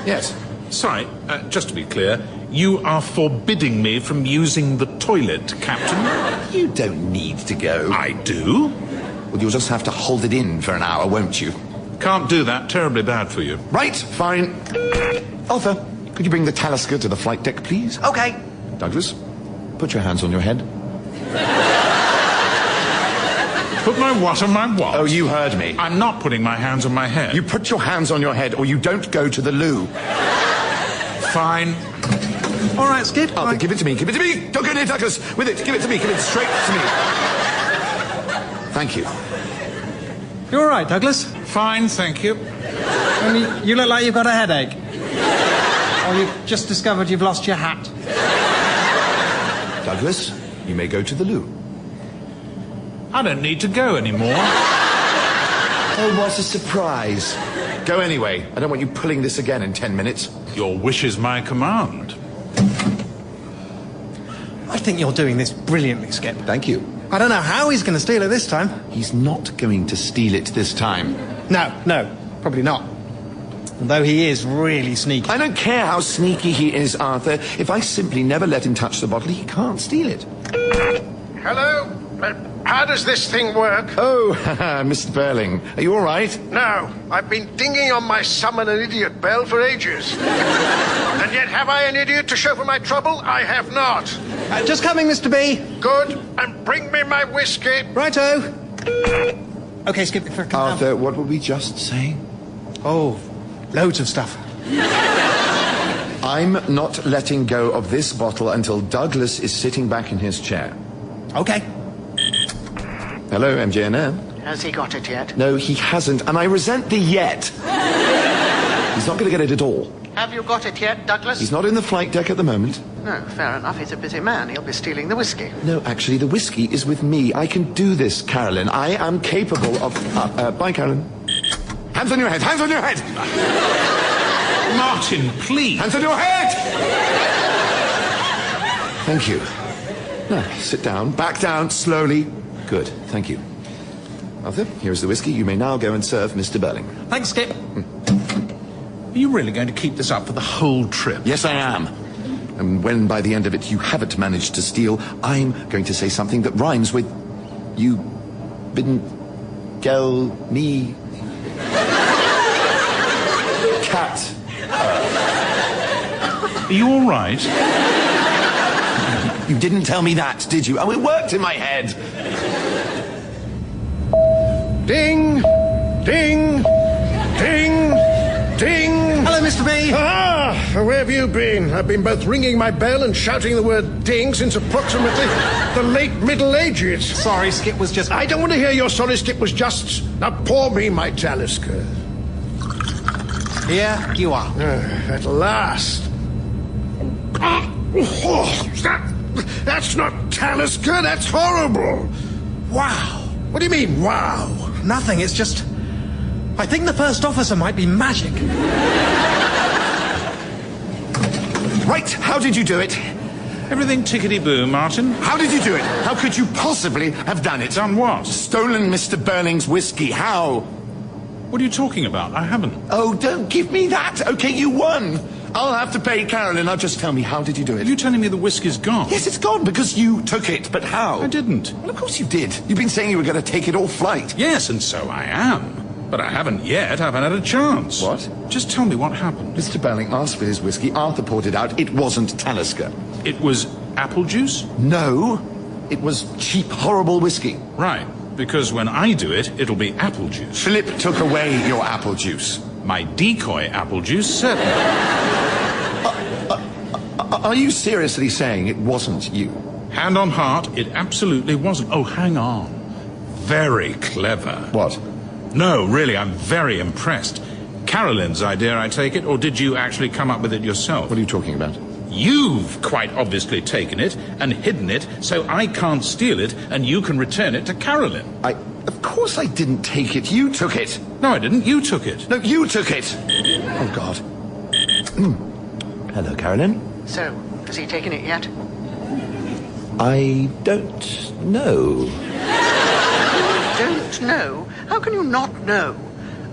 Yes. Sorry, just to be clear, you are forbidding me from using the toilet, Captain? You don't need to go. I do? Well, you'll just have to hold it in for an hour, won't you? Can't do that. Terribly bad for you. Right, fine. Arthur, could you bring the Talisker to the flight deck, please? Okay. Douglas, put your hands on your head. Put my what on my what? Oh, you heard me. I'm not putting my hands on my head. You put your hands on your head or you don't go to the loo. Fine. All right, Skip. Arthur, give it to me. Give it to me. Don't go near Douglas. With it. Give it to me. Give it straight to me. Thank you. You all right, Douglas? Fine, thank you. Only you look like you've got a headache. Or you've just discovered you've lost your hat. Douglas, you may go to the loo. I don't need to go anymore. Oh, what a surprise. Go anyway. I don't want you pulling this again in 10 minutes. Your wish is my command. I think you're doing this brilliantly, Skip. Thank you. I don't know how he's going to steal it this time. He's not going to steal it this time. No, probably not. Although he is really sneaky. I don't care how sneaky he is, Arthur. If I simply never let him touch the bottle, he can't steal it. Hello? How does this thing work? Oh, Mr. Burling. Are you all right? No, I've been dinging on my summon an idiot bell for ages. And yet have I an idiot to show for my trouble? I have not. Just coming, Mr. B. Good, and bring me my whiskey. Righto. Okay, Skip, if I can Arthur, what were we just saying? Oh, loads of stuff. I'm not letting go of this bottle until Douglas is sitting back in his chair. Okay. Hello, MJNM. Has he got it yet? No, he hasn't, and I resent the yet. He's not going to get it at all. Have you got it yet, Douglas? He's not in the flight deck at the moment. No, fair enough. He's a busy man. He'll be stealing the whiskey. No, actually, the whiskey is with me. I can do this, Carolyn. I am capable of... bye, Carolyn. Hands on your head! Hands on your head! Martin, please! Hands on your head! Thank you. Now, sit down. Back down, slowly. Good, thank you. Arthur, here's the whiskey. You may now go and serve Mr. Burling. Thanks, Skip. Are you really going to keep this up for the whole trip? Yes, I am. And when by the end of it you haven't managed to steal, I'm going to say something that rhymes with you bidn't gel me cat. Are you all right? You didn't tell me that, did you? Oh, it worked in my head. Ding! Ding! Ding! Ding! Hello, Mr. B. Ah, where have you been? I've been both ringing my bell and shouting the word ding since approximately the late Middle Ages. Sorry, Skip was just... I don't want to hear your sorry Skip was just... Now pour me my Talisker. Here you are. At last. That's not Talisker, that's horrible. Wow. What do you mean, wow? Nothing, it's just... I think the first officer might be magic. Right, how did you do it? Everything tickety-boo, Martin. How did you do it? How could you possibly have done it? Done what? Stolen Mr. Burling's whiskey. How? What are you talking about? I haven't. Oh, don't give me that. Okay, you won. I'll have to pay Carolyn. Now just tell me, how did you do it? Are you telling me the whiskey's gone? Yes, it's gone because you took it. But how? I didn't. Well, of course you did. You've been saying you were going to take it all flight. Yes, and so I am. But I haven't yet. I haven't had a chance. What? Just tell me what happened. Mr. Burling asked for his whiskey. Arthur poured it out. It wasn't Talisker. It was apple juice? No. It was cheap, horrible whiskey. Right. Because when I do it, it'll be apple juice. Philip took away your apple juice. My decoy apple juice, certainly. Are you seriously saying it wasn't you? Hand on heart, it absolutely wasn't. Oh, hang on. Very clever. What? No, really, I'm very impressed. Carolyn's idea, I take it, or did you actually come up with it yourself? What are you talking about? You've quite obviously taken it and hidden it, so I can't steal it, and you can return it to Carolyn. Of course I didn't take it. You took it. No, I didn't. You took it. No, you took it. Oh, God. Hello, Carolyn. So, has he taken it yet? I don't know. Don't know? How can you not know?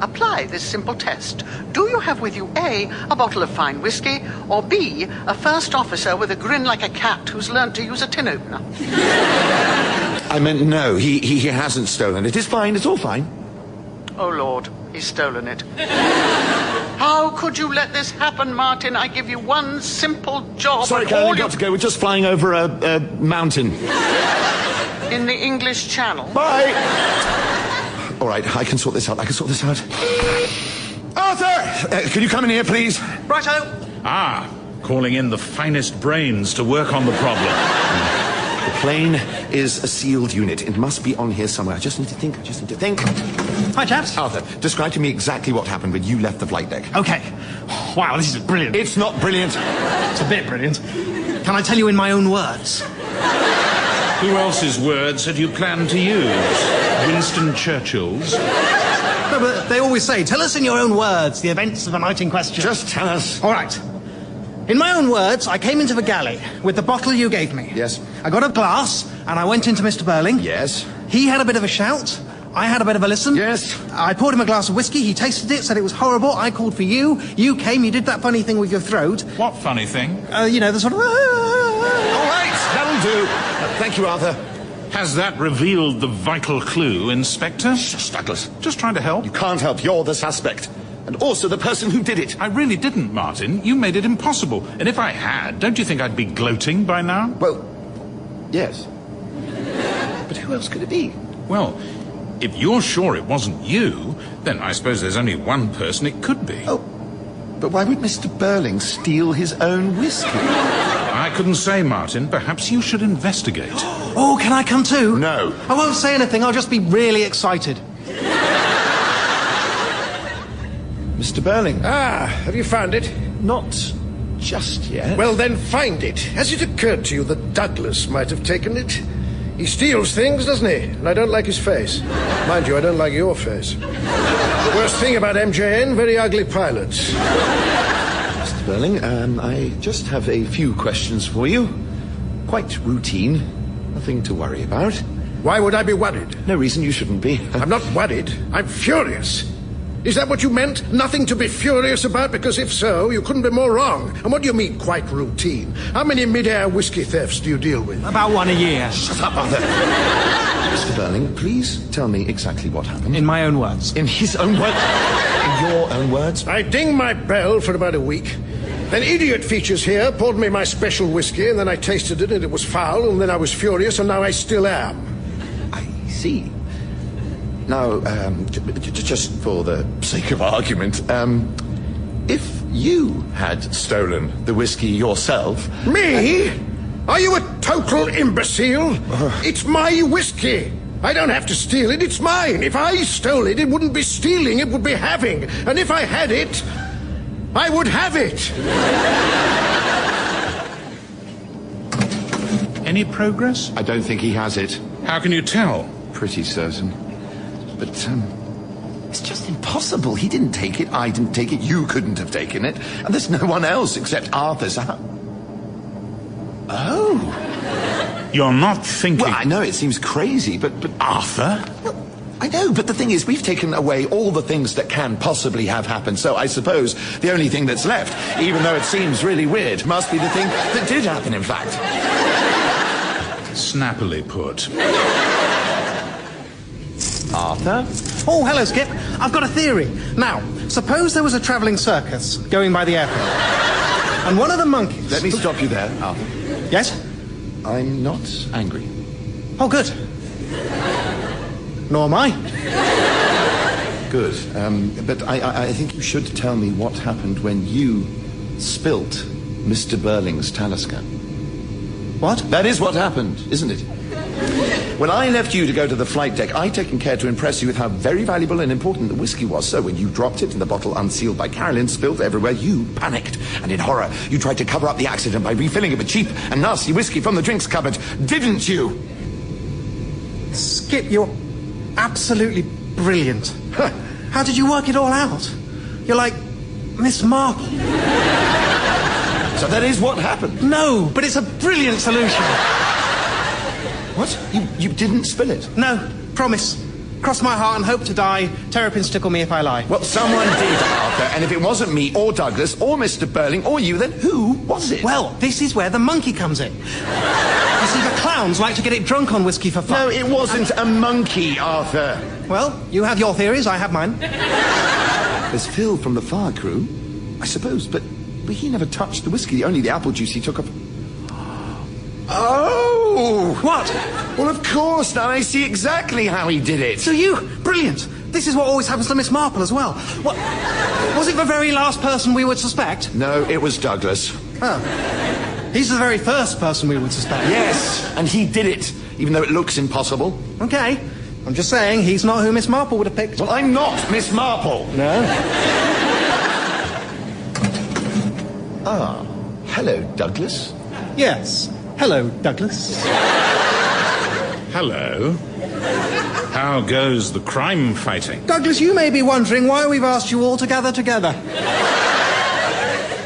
Apply this simple test. Do you have with you A, a bottle of fine whiskey, or B, a first officer with a grin like a cat who's learnt to use a tin opener? I meant no, he hasn't stolen it. It's fine, it's all fine. Oh, Lord, he's stolen it. How could you let this happen, Martin? I give you one simple job. Sorry, Carolyn, I've got to go. We're just flying over a mountain. In the English Channel. Bye! All right, I can sort this out. Arthur! Can you come in here, please? Righto. Ah, calling in the finest brains to work on the problem. The plane is a sealed unit. It must be on here somewhere. I just need to think. Hi, chaps. Arthur, describe to me exactly what happened when you left the flight deck. Okay. Wow, this is brilliant. It's not brilliant. It's a bit brilliant. Can I tell you in my own words? Who else's words had you planned to use? Winston Churchill's? No, but they always say, tell us in your own words the events of the night in question. Just tell us. All right. In my own words, I came into the galley with the bottle you gave me. Yes. I got a glass, and I went into Mr. Burling. Yes. He had a bit of a shout. I had a bit of a listen. Yes. I poured him a glass of whiskey. He tasted it, said it was horrible. I called for you. You came. You did that funny thing with your throat. What funny thing? You know, the sort of... All right, that'll do. Thank you, Arthur. Has that revealed the vital clue, Inspector? Shh, Douglas. Just trying to help. You can't help. You're the suspect. And also the person who did it. I really didn't, Martin. You made it impossible. And if I had, don't you think I'd be gloating by now? Well, yes. But who else could it be? Well, if you're sure it wasn't you, then I suppose there's only one person it could be. Oh, but why would Mr. Burling steal his own whiskey? I couldn't say, Martin. Perhaps you should investigate. Oh, can I come too? No. I won't say anything, I'll just be really excited. Mr. Burling. Ah, have you found it? Not just yet. Well, then find it. Has it occurred to you that Douglas might have taken it? He steals things, doesn't he? And I don't like his face. Mind you, I don't like your face. Worst thing about MJN, very ugly pilots. Mr. Burling, I just have a few questions for you. Quite routine. Nothing to worry about. Why would I be worried? No reason you shouldn't be. I'm not worried. I'm furious. Is that what you meant? Nothing to be furious about? Because if so, you couldn't be more wrong. And what do you mean, quite routine? How many mid-air whiskey thefts do you deal with? About one a year. Shut up, Arthur. Mr. Burling, please tell me exactly what happened. In my own words. In his own words? In your own words? I dinged my bell for about a week. Then Idiot Features here poured me my special whiskey, and then I tasted it, and it was foul, and then I was furious, and now I still am. I see. Now, just for the sake of argument, if you had stolen the whiskey yourself... Me? Are you a total imbecile? It's my whiskey. I don't have to steal it, it's mine. If I stole it, it wouldn't be stealing, it would be having. And if I had it, I would have it. Any progress? I don't think he has it. How can you tell? Pretty certain. But, it's just impossible. He didn't take it, I didn't take it, you couldn't have taken it. And there's no one else except Arthur, so how... Oh. You're not thinking... Well, I know it seems crazy, but Arthur? Well, I know, but the thing is, we've taken away all the things that can possibly have happened, so I suppose the only thing that's left, even though it seems really weird, must be the thing that did happen, in fact. Snappily put. Arthur? Oh, hello, Skip. I've got a theory. Now, suppose there was a travelling circus going by the airport. And one of the monkeys... Let me stop you there, Arthur. Yes? I'm not angry. Oh, good. Nor am I. Good. But I think you should tell me what happened when you spilt Mr. Burling's talisman. What? That is what happened, isn't it? When I left you to go to the flight deck, I'd taken care to impress you with how very valuable and important the whiskey was. So when you dropped it and the bottle unsealed by Carolyn spilled everywhere, you panicked. And in horror, you tried to cover up the accident by refilling it with cheap and nasty whiskey from the drinks cupboard. Didn't you? Skip, you're absolutely brilliant. How did you work it all out? You're like Miss Marple. So that is what happened? No, but it's a brilliant solution. What? You didn't spill it? No, promise. Cross my heart and hope to die. Terrapins tickle me if I lie. Well, someone did, Arthur, and if it wasn't me or Douglas or Mr. Burling or you, then who was it? Well, this is where the monkey comes in. You see, the clowns like to get it drunk on whiskey for fun. No, it wasn't a monkey, Arthur. Well, you have your theories, I have mine. There's Phil from the fire crew, I suppose, but he never touched the whiskey, only the apple juice he took off... Oh! What? Well, of course, now I see exactly how he did it. So you? Brilliant. This is what always happens to Miss Marple as well. What? Was it the very last person we would suspect? No, it was Douglas. Oh. He's the very first person we would suspect. Yes, and he did it, even though it looks impossible. Okay. I'm just saying, he's not who Miss Marple would have picked. Well, I'm not Miss Marple. No? Ah, hello, Douglas. Yes. Hello, Douglas. Hello. How goes the crime fighting? Douglas, you may be wondering why we've asked you all to gather together.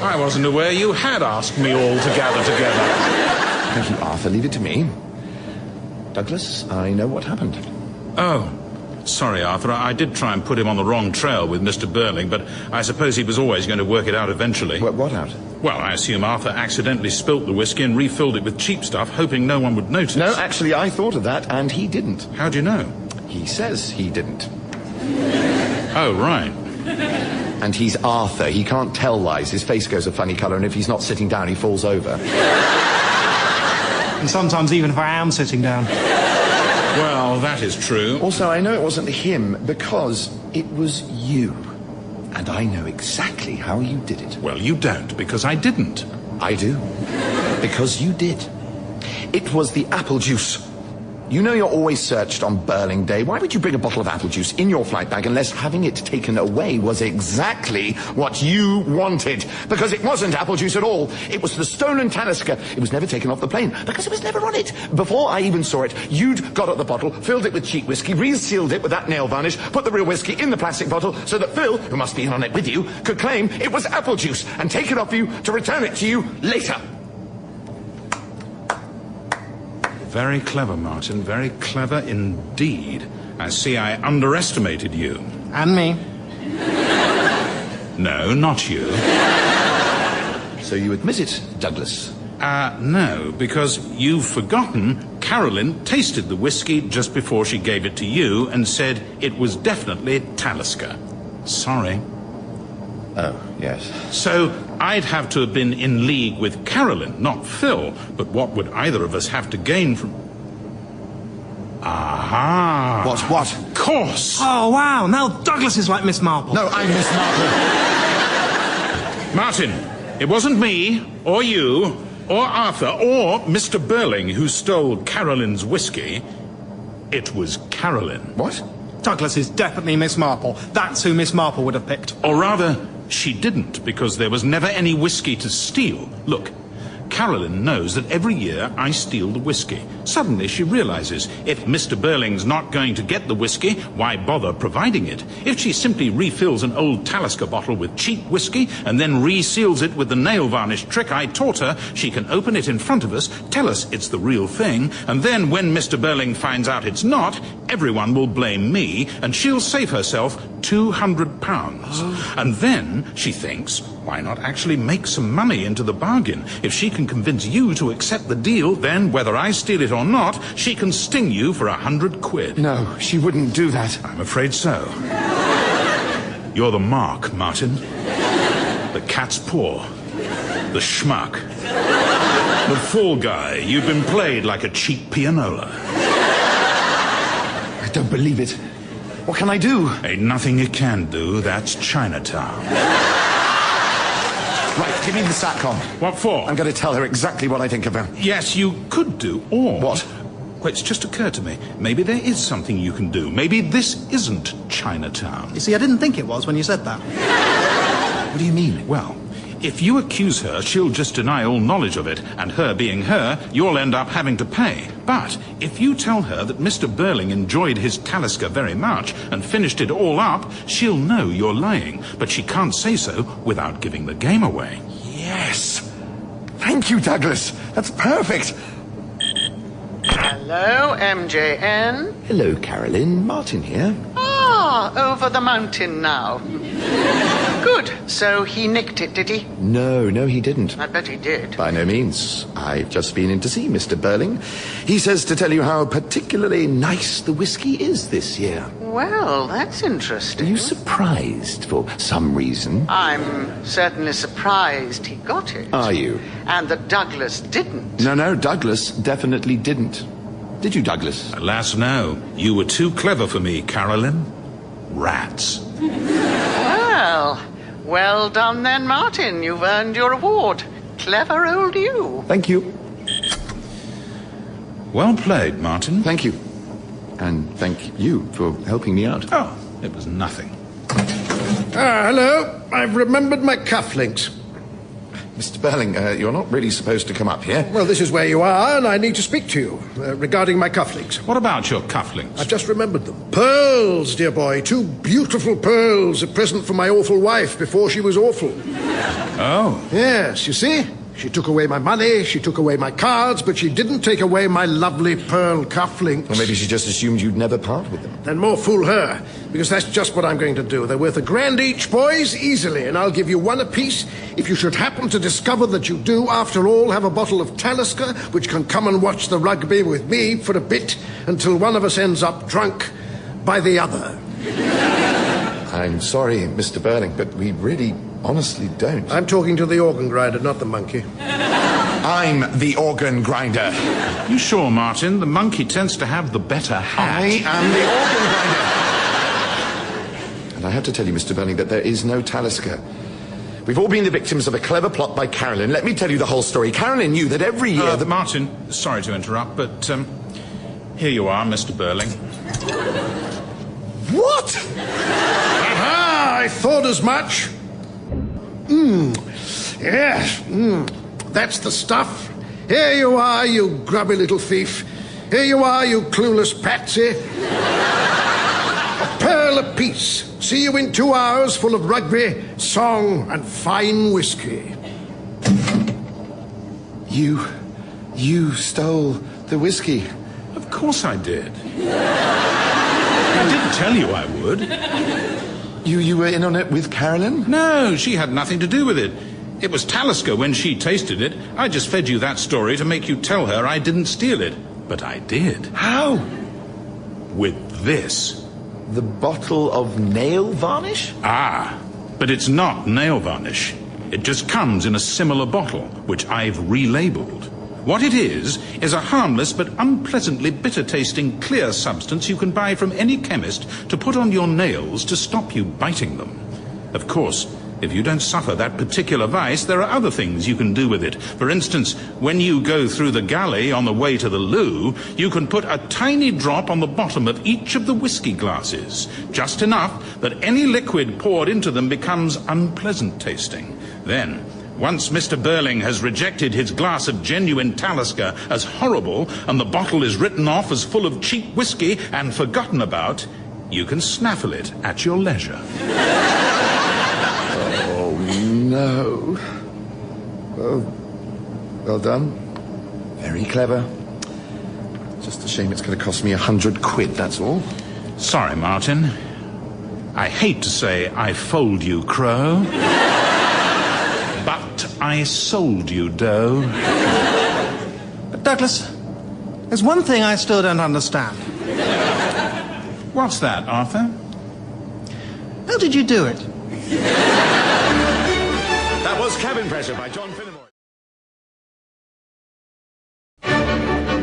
I wasn't aware you had asked me all to gather together. Thank you, Arthur. Leave it to me. Douglas, I know what happened. Oh. Sorry, Arthur. I did try and put him on the wrong trail with Mr. Burling, but I suppose he was always going to work it out eventually. What out? Well, I assume Arthur accidentally spilt the whiskey and refilled it with cheap stuff, hoping no one would notice. No, actually, I thought of that, and he didn't. How do you know? He says he didn't. Oh, right. And he's Arthur. He can't tell lies. His face goes a funny colour, and if he's not sitting down, he falls over. And sometimes even if I am sitting down. Well, that is true. Also, I know it wasn't him because it was you. And I know exactly how you did it. Well, you don't, because I didn't. I do. Because you did. It was the apple juice. You know you're always searched on Burling Day. Why would you bring a bottle of apple juice in your flight bag unless having it taken away was exactly what you wanted? Because it wasn't apple juice at all. It was the stolen Talisker. It was never taken off the plane because it was never on it. Before I even saw it, you'd got at the bottle, filled it with cheap whiskey, resealed it with that nail varnish, put the real whiskey in the plastic bottle so that Phil, who must be in on it with you, could claim it was apple juice and take it off you to return it to you later. Very clever, Martin. Very clever indeed. I see I underestimated you. And me. No, not you. So you admit it, Douglas? No, because you've forgotten Carolyn tasted the whiskey just before she gave it to you and said it was definitely Talisker. Sorry. Oh, yes. So I'd have to have been in league with Carolyn, not Phil. But what would either of us have to gain from... Aha! What? Of course! Oh, wow, now Douglas is like Miss Marple. No, I'm Miss Marple. Martin, it wasn't me, or you, or Arthur, or Mr. Burling who stole Carolyn's whiskey. It was Carolyn. What? Douglas is definitely Miss Marple. That's who Miss Marple would have picked. Or rather, she didn't, because there was never any whiskey to steal. Look, Carolyn knows that every year I steal the whiskey. Suddenly she realizes if Mr. Burling's not going to get the whiskey, why bother providing it? If she simply refills an old Talisker bottle with cheap whiskey and then reseals it with the nail varnish trick I taught her, she can open it in front of us, tell us it's the real thing, and then when Mr. Burling finds out it's not, everyone will blame me, and she'll save herself £200. And then, she thinks, why not actually make some money into the bargain? If she can convince you to accept the deal, then whether I steal it or not, she can sting you for £100. No, she wouldn't do that. I'm afraid so. You're the mark, Martin. The cat's paw. The schmuck. The fall guy. You've been played like a cheap pianola. I don't believe it. What can I do? Ain't nothing you can do. That's Chinatown. Right, give me the SATCOM. What for? I'm going to tell her exactly what I think of her. Yes, you could do, or... What? Well, it's just occurred to me. Maybe there is something you can do. Maybe this isn't Chinatown. You see, I didn't think it was when you said that. What do you mean? Well, if you accuse her, she'll just deny all knowledge of it, and her being her, you'll end up having to pay. But if you tell her that Mr. Burling enjoyed his Talisker very much and finished it all up, she'll know you're lying. But she can't say so without giving the game away. Yes. Thank you, Douglas. That's perfect. Hello, MJN. Hello, Carolyn. Martin here. Ah, over the mountain now. Good. So he nicked it, did he? No, he didn't. I bet he did. By no means. I've just been in to see Mr. Burling. He says to tell you how particularly nice the whiskey is this year. Well, that's interesting. Are you surprised for some reason? I'm certainly surprised he got it. Are you? And that Douglas didn't. No, Douglas definitely didn't. Did you, Douglas? Alas, no. You were too clever for me, Carolyn. Rats. Well done then, Martin. You've earned your award. Clever old you. Thank you. Well played, Martin. Thank you. And thank you for helping me out. Oh, it was nothing. Hello. I've remembered my cufflinks. Mr. Burling, you're not really supposed to come up here. Well, this is where you are, and I need to speak to you regarding my cufflinks. What about your cufflinks? I've just remembered them. Pearls, dear boy. 2 beautiful pearls, a present from my awful wife before she was awful. Oh. Yes, you see? She took away my money, she took away my cards, but she didn't take away my lovely pearl cufflinks. Or maybe she just assumed you'd never part with them. Then more fool her, because that's just what I'm going to do. They're worth £1,000 each, boys, easily, and I'll give you 1 apiece if you should happen to discover that you do, after all, have a bottle of Talisker, which can come and watch the rugby with me for a bit until one of us ends up drunk by the other. I'm sorry, Mr. Burling, but we really honestly don't. I'm talking to the organ grinder, not the monkey. I'm the organ grinder. You sure, Martin? The monkey tends to have the better hat. I am the organ grinder. And I have to tell you, Mr. Burling, that there is no Talisker. We've all been the victims of a clever plot by Carolyn. Let me tell you the whole story. Carolyn knew that every year... Martin, sorry to interrupt, but here you are, Mr. Burling. What? Aha! I thought as much. Yes. That's the stuff. Here you are, you grubby little thief. Here you are, you clueless patsy. A pearl apiece. See you in 2 hours, full of rugby, song, and fine whiskey. You stole the whiskey. Of course I did. I didn't tell you I would. You were in on it with Carolyn? No, she had nothing to do with it. It was Talisker when she tasted it. I just fed you that story to make you tell her I didn't steal it. But I did. How? With this. The bottle of nail varnish? Ah, but it's not nail varnish. It just comes in a similar bottle, which I've relabeled. What it is a harmless but unpleasantly bitter-tasting clear substance you can buy from any chemist to put on your nails to stop you biting them. Of course, if you don't suffer that particular vice, there are other things you can do with it. For instance, when you go through the galley on the way to the loo, you can put a tiny drop on the bottom of each of the whiskey glasses, just enough that any liquid poured into them becomes unpleasant tasting. Then, once Mr. Burling has rejected his glass of genuine Talisker as horrible and the bottle is written off as full of cheap whiskey and forgotten about, you can snaffle it at your leisure. No. Well done. Very clever. Just a shame it's going to cost me 100 quid, that's all. Sorry, Martin. I hate to say I fold you, Crow. But I sold you, Doe. But Douglas, there's one thing I still don't understand. What's that, Arthur? How did you do it? That was Cabin Pressure by John Finnemore.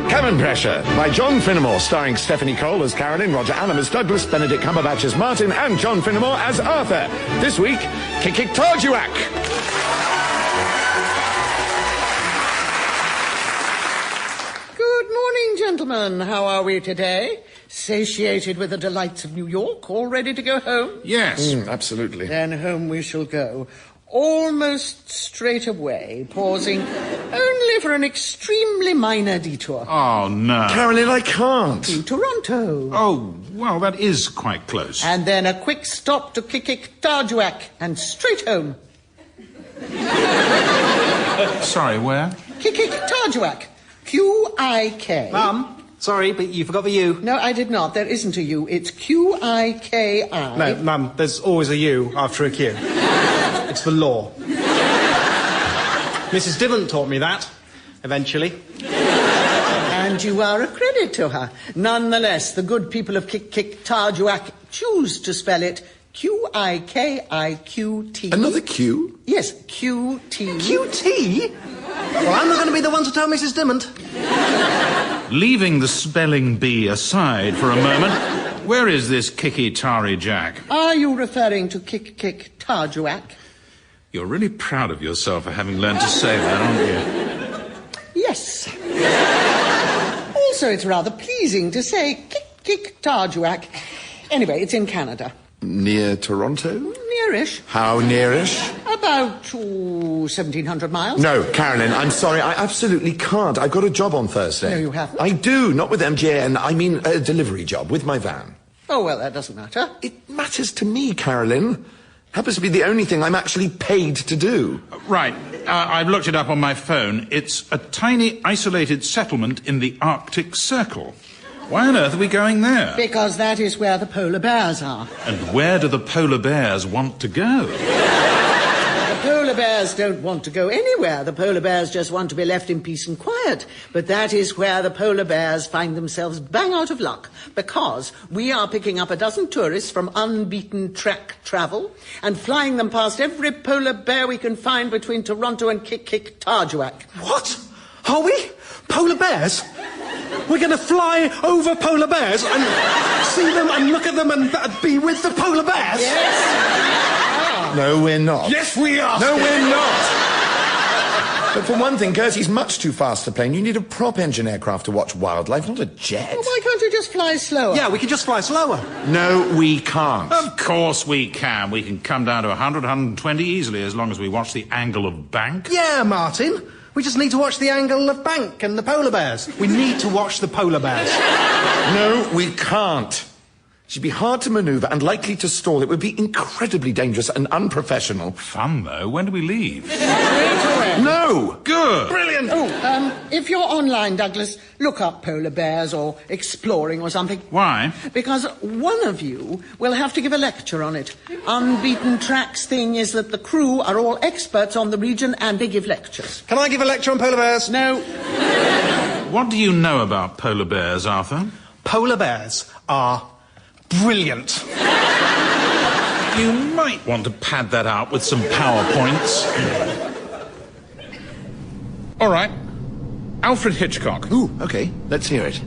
Cabin Pressure by John Finnemore, starring Stephanie Cole as Carolyn, Roger Allam as Douglas, Benedict Cumberbatch as Martin, and John Finnemore as Arthur. This week, Qikiqtarjuaq. Good morning, gentlemen. How are we today? Satiated with the delights of New York, all ready to go home? Yes. Absolutely. Then home we shall go. Almost straight away, pausing only for an extremely minor detour. Oh, no. Carolyn, I can't. To Toronto. Oh, well, that is quite close. And then a quick stop to Qikiqtarjuaq and straight home. Sorry, where? Qikiqtarjuaq. Q-I-K. Mum, sorry, but you forgot the U. No, I did not. There isn't a U. It's Q-I-K-I. No, Mum, there's always a U after a Q. It's the law. Mrs. Dillon taught me that, eventually. And you are a credit to her. Nonetheless, the good people of Qikiqtarjuaq choose to spell it Q-I-K-I-Q-T. Another Q? Yes, Q-T. Q-T? Well, I'm not going to be the one to tell Mrs. Dimmond. Leaving the spelling bee aside for a moment, where is this Qikiqtarjuaq? Are you referring to Qikiqtarjuaq? You're really proud of yourself for having learned to say that, aren't you? Yes. Also, it's rather pleasing to say Qikiqtarjuaq. Anyway, it's in Canada. Near Toronto? Nearish. How nearish? About 1,700 miles. No, Carolyn, I'm sorry. I absolutely can't. I've got a job on Thursday. No, you haven't. I do, not with MJN. I mean a delivery job with my van. Oh, well, that doesn't matter. It matters to me, Carolyn. Happens to be the only thing I'm actually paid to do. Right. I've looked it up on my phone. It's a tiny, isolated settlement in the Arctic Circle. Why on earth are we going there? Because that is where the polar bears are. And where do the polar bears want to go? The polar bears don't want to go anywhere. The polar bears just want to be left in peace and quiet. But that is where the polar bears find themselves bang out of luck, because we are picking up a dozen tourists from unbeaten track travel and flying them past every polar bear we can find between Toronto and Qikiqtarjuaq. What? Are we? Polar bears? We're going to fly over polar bears and see them and look at them and be with the polar bears? Yes. No, we're not. Yes, we are. No, we're not. But for one thing, Gertie's much too fast a plane. You need a prop engine aircraft to watch wildlife, not a jet. Well, why can't you just fly slower? Yeah, we can just fly slower. No, we can't. Of course we can. We can come down to 100, 120 easily as long as we watch the angle of bank. Yeah, Martin. We just need to watch the angle of bank and the polar bears. We need to watch the polar bears. No, we can't. She'd be hard to manoeuvre and likely to stall. It would be incredibly dangerous and unprofessional. Fun, though. When do we leave? No! Good! Brilliant! Oh, if you're online, Douglas, look up polar bears or exploring or something. Why? Because one of you will have to give a lecture on it. Unbeaten Track's thing is that the crew are all experts on the region and they give lectures. Can I give a lecture on polar bears? No. What do you know about polar bears, Arthur? Polar bears are brilliant. You might want to pad that out with some PowerPoints. All right. Alfred Hitchcock. Ooh, okay. Let's hear it.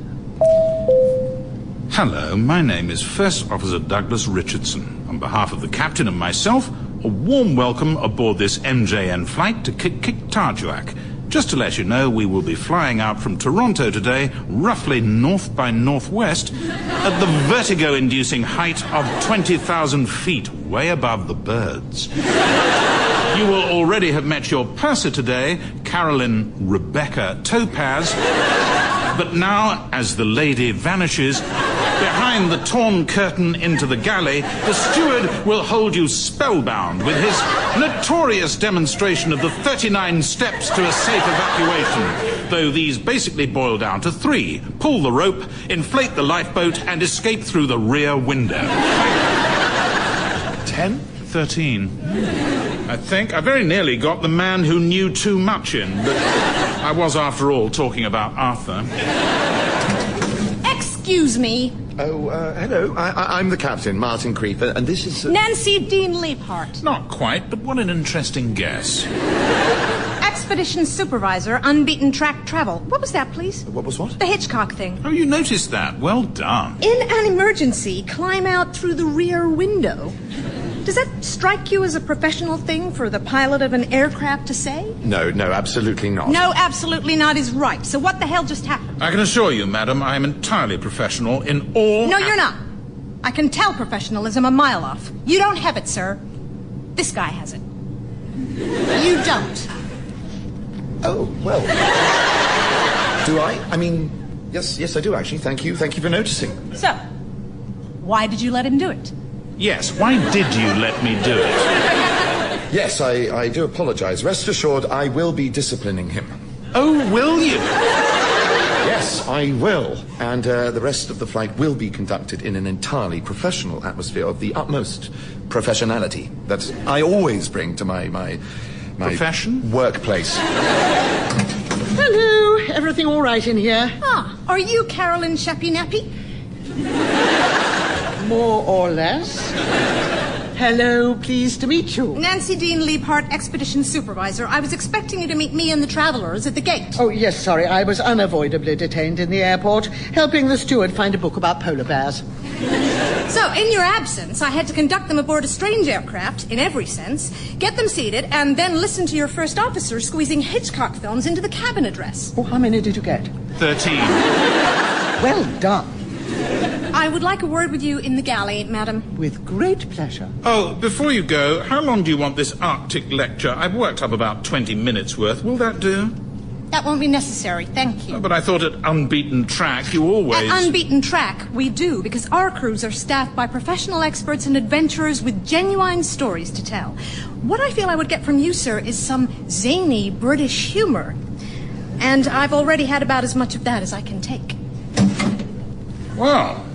Hello, my name is First Officer Douglas Richardson. On behalf of the captain and myself, a warm welcome aboard this MJN flight to Qikiqtarjuaq. Just to let you know, we will be flying out from Toronto today, roughly north by northwest, at the vertigo-inducing height of 20,000 feet, way above the birds. You will already have met your purser today, Carolyn Rebecca Topaz, but now, as the lady vanishes, behind the torn curtain into the galley, the steward will hold you spellbound with his notorious demonstration of the 39 steps to a safe evacuation, though these basically boil down to 3. Pull the rope, inflate the lifeboat, and escape through the rear window. 10? 13. I think I very nearly got the man who knew too much in, but I was, after all, talking about Arthur. Excuse me. Oh, hello. I'm the captain, Martin Creeper, and this is... Nancy Dean Leaphart. Not quite, but what an interesting guess. Expedition Supervisor, Unbeaten Track Travel. What was that, please? What was what? The Hitchcock thing. Oh, you noticed that. Well done. In an emergency, climb out through the rear window. Does that strike you as a professional thing for the pilot of an aircraft to say? No, absolutely not. No, absolutely not is right. So what the hell just happened? I can assure you, madam, I am entirely professional in all... No, you're not. I can tell professionalism a mile off. You don't have it, sir. This guy has it. You don't. Oh, well... Do I? I mean, yes, I do, actually. Thank you for noticing. So, why did you let him do it? Yes, why did you let me do it? Yes, I do apologize. Rest assured, I will be disciplining him. Oh, will you? Yes, I will. And the rest of the flight will be conducted in an entirely professional atmosphere of the utmost professionality that I always bring to my profession? Workplace. Hello. Everything all right in here? Ah, are you Carolyn Sheppy Nappy? More or less. Hello, pleased to meet you. Nancy Dean Leaphart, Expedition Supervisor. I was expecting you to meet me and the travelers at the gate. Oh, yes, sorry. I was unavoidably detained in the airport, helping the steward find a book about polar bears. So, in your absence, I had to conduct them aboard a strange aircraft, in every sense, get them seated, and then listen to your first officer squeezing Hitchcock films into the cabin address. Oh, how many did you get? 13. Well done. I would like a word with you in the galley, madam. With great pleasure. Oh, before you go, how long do you want this Arctic lecture? I've worked up about 20 minutes worth. Will that do? That won't be necessary, thank you. Oh, but I thought at Unbeaten Track you always... At Unbeaten Track, we do, because our crews are staffed by professional experts and adventurers with genuine stories to tell. What I feel I would get from you, sir, is some zany British humor. And I've already had about as much of that as I can take. Well,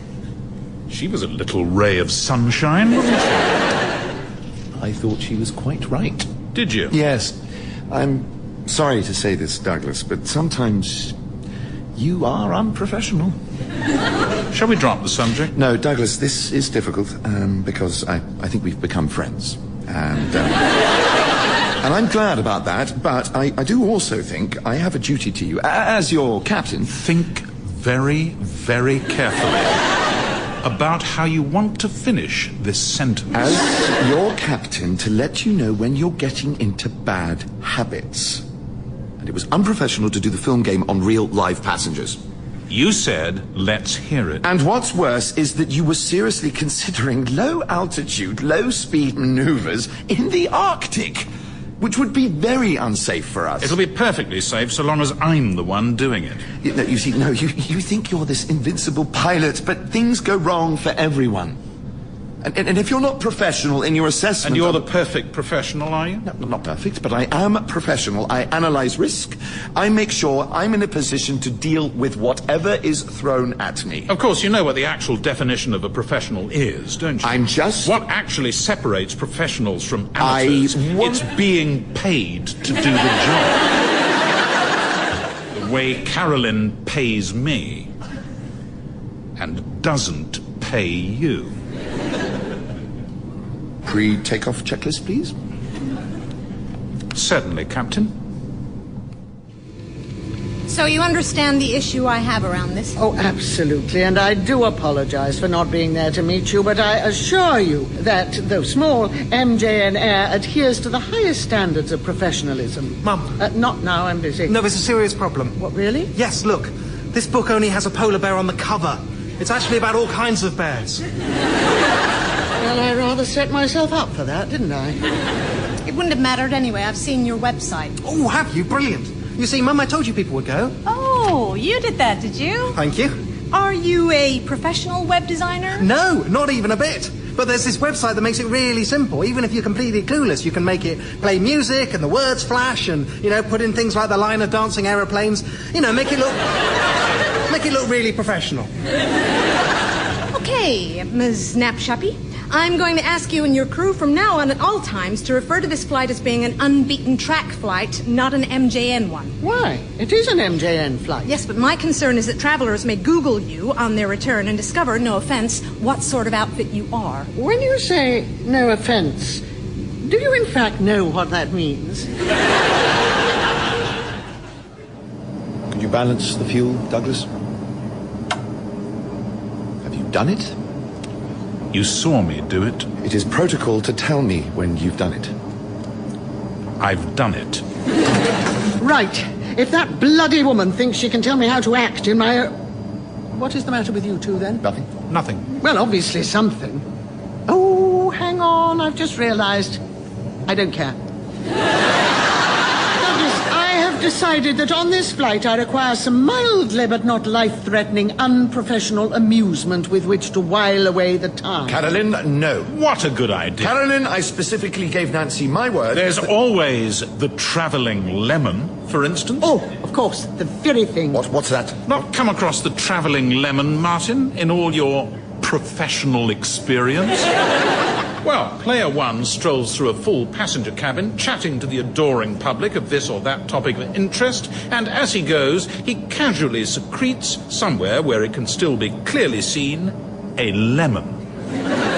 she was a little ray of sunshine, wasn't she? I thought she was quite right. Did you? Yes. I'm sorry to say this, Douglas, but sometimes you are unprofessional. Shall we drop the subject? No, Douglas, this is difficult because I think we've become friends. And I'm glad about that, but I do also think I have a duty to you as your captain. Think very, very carefully. about how you want to finish this sentence. As your captain, to let you know when you're getting into bad habits. And it was unprofessional to do the film game on real live passengers. You said, let's hear it. And what's worse is that you were seriously considering low-altitude, low-speed maneuvers in the Arctic, which would be very unsafe for us. It'll be perfectly safe so long as I'm the one doing it. You think you're this invincible pilot, but things go wrong for everyone. And if you're not professional in your assessment... And you're the perfect professional, are you? No, not perfect, but I am professional. I analyse risk. I make sure I'm in a position to deal with whatever is thrown at me. Of course, you know what the actual definition of a professional is, don't you? I'm just... What actually separates professionals from amateurs? It's being paid to do the job. The way Carolyn pays me and doesn't pay you. Pre-takeoff checklist, please. Certainly, Captain. So you understand the issue I have around this? Oh, absolutely, and I do apologize for not being there to meet you, but I assure you that, though small, MJN Air adheres to the highest standards of professionalism. Mum. Not now, I'm busy. No, there's a serious problem. What, really? Yes, look. This book only has a polar bear on the cover. It's actually about all kinds of bears. Well, I rather set myself up for that, didn't I? It wouldn't have mattered anyway. I've seen your website. Oh, have you? Brilliant. You see, Mum, I told you people would go. Oh, you did that, did you? Thank you. Are you a professional web designer? No, not even a bit. But there's this website that makes it really simple. Even if you're completely clueless, you can make it play music and the words flash and, put in things like the line of dancing aeroplanes. Make it look really professional. Okay, Ms. Knapshappy. I'm going to ask you and your crew from now on at all times to refer to this flight as being an unbeaten track flight, not an MJN one. Why? It is an MJN flight. Yes, but my concern is that travelers may Google you on their return and discover, no offense, what sort of outfit you are. When you say no offense, do you in fact know what that means? Could you balance the fuel, Douglas? Have you done it? You saw me do it. It is protocol to tell me when you've done it. I've done it. Right. If that bloody woman thinks she can tell me how to act in my... What is the matter with you two, then? Nothing. Nothing. Well, obviously something. Oh, hang on. I've just realised. I don't care. I have decided that on this flight I require some mildly but not life-threatening, unprofessional amusement with which to while away the time. Carolyn, no. What a good idea. Carolyn, I specifically gave Nancy my word. There's always the travelling lemon, for instance. Oh, of course, the very thing. What's that? Not come across the travelling lemon, Martin, in all your professional experience? Well, player one strolls through a full passenger cabin, chatting to the adoring public of this or that topic of interest, and as he goes, he casually secretes, somewhere where it can still be clearly seen, a lemon.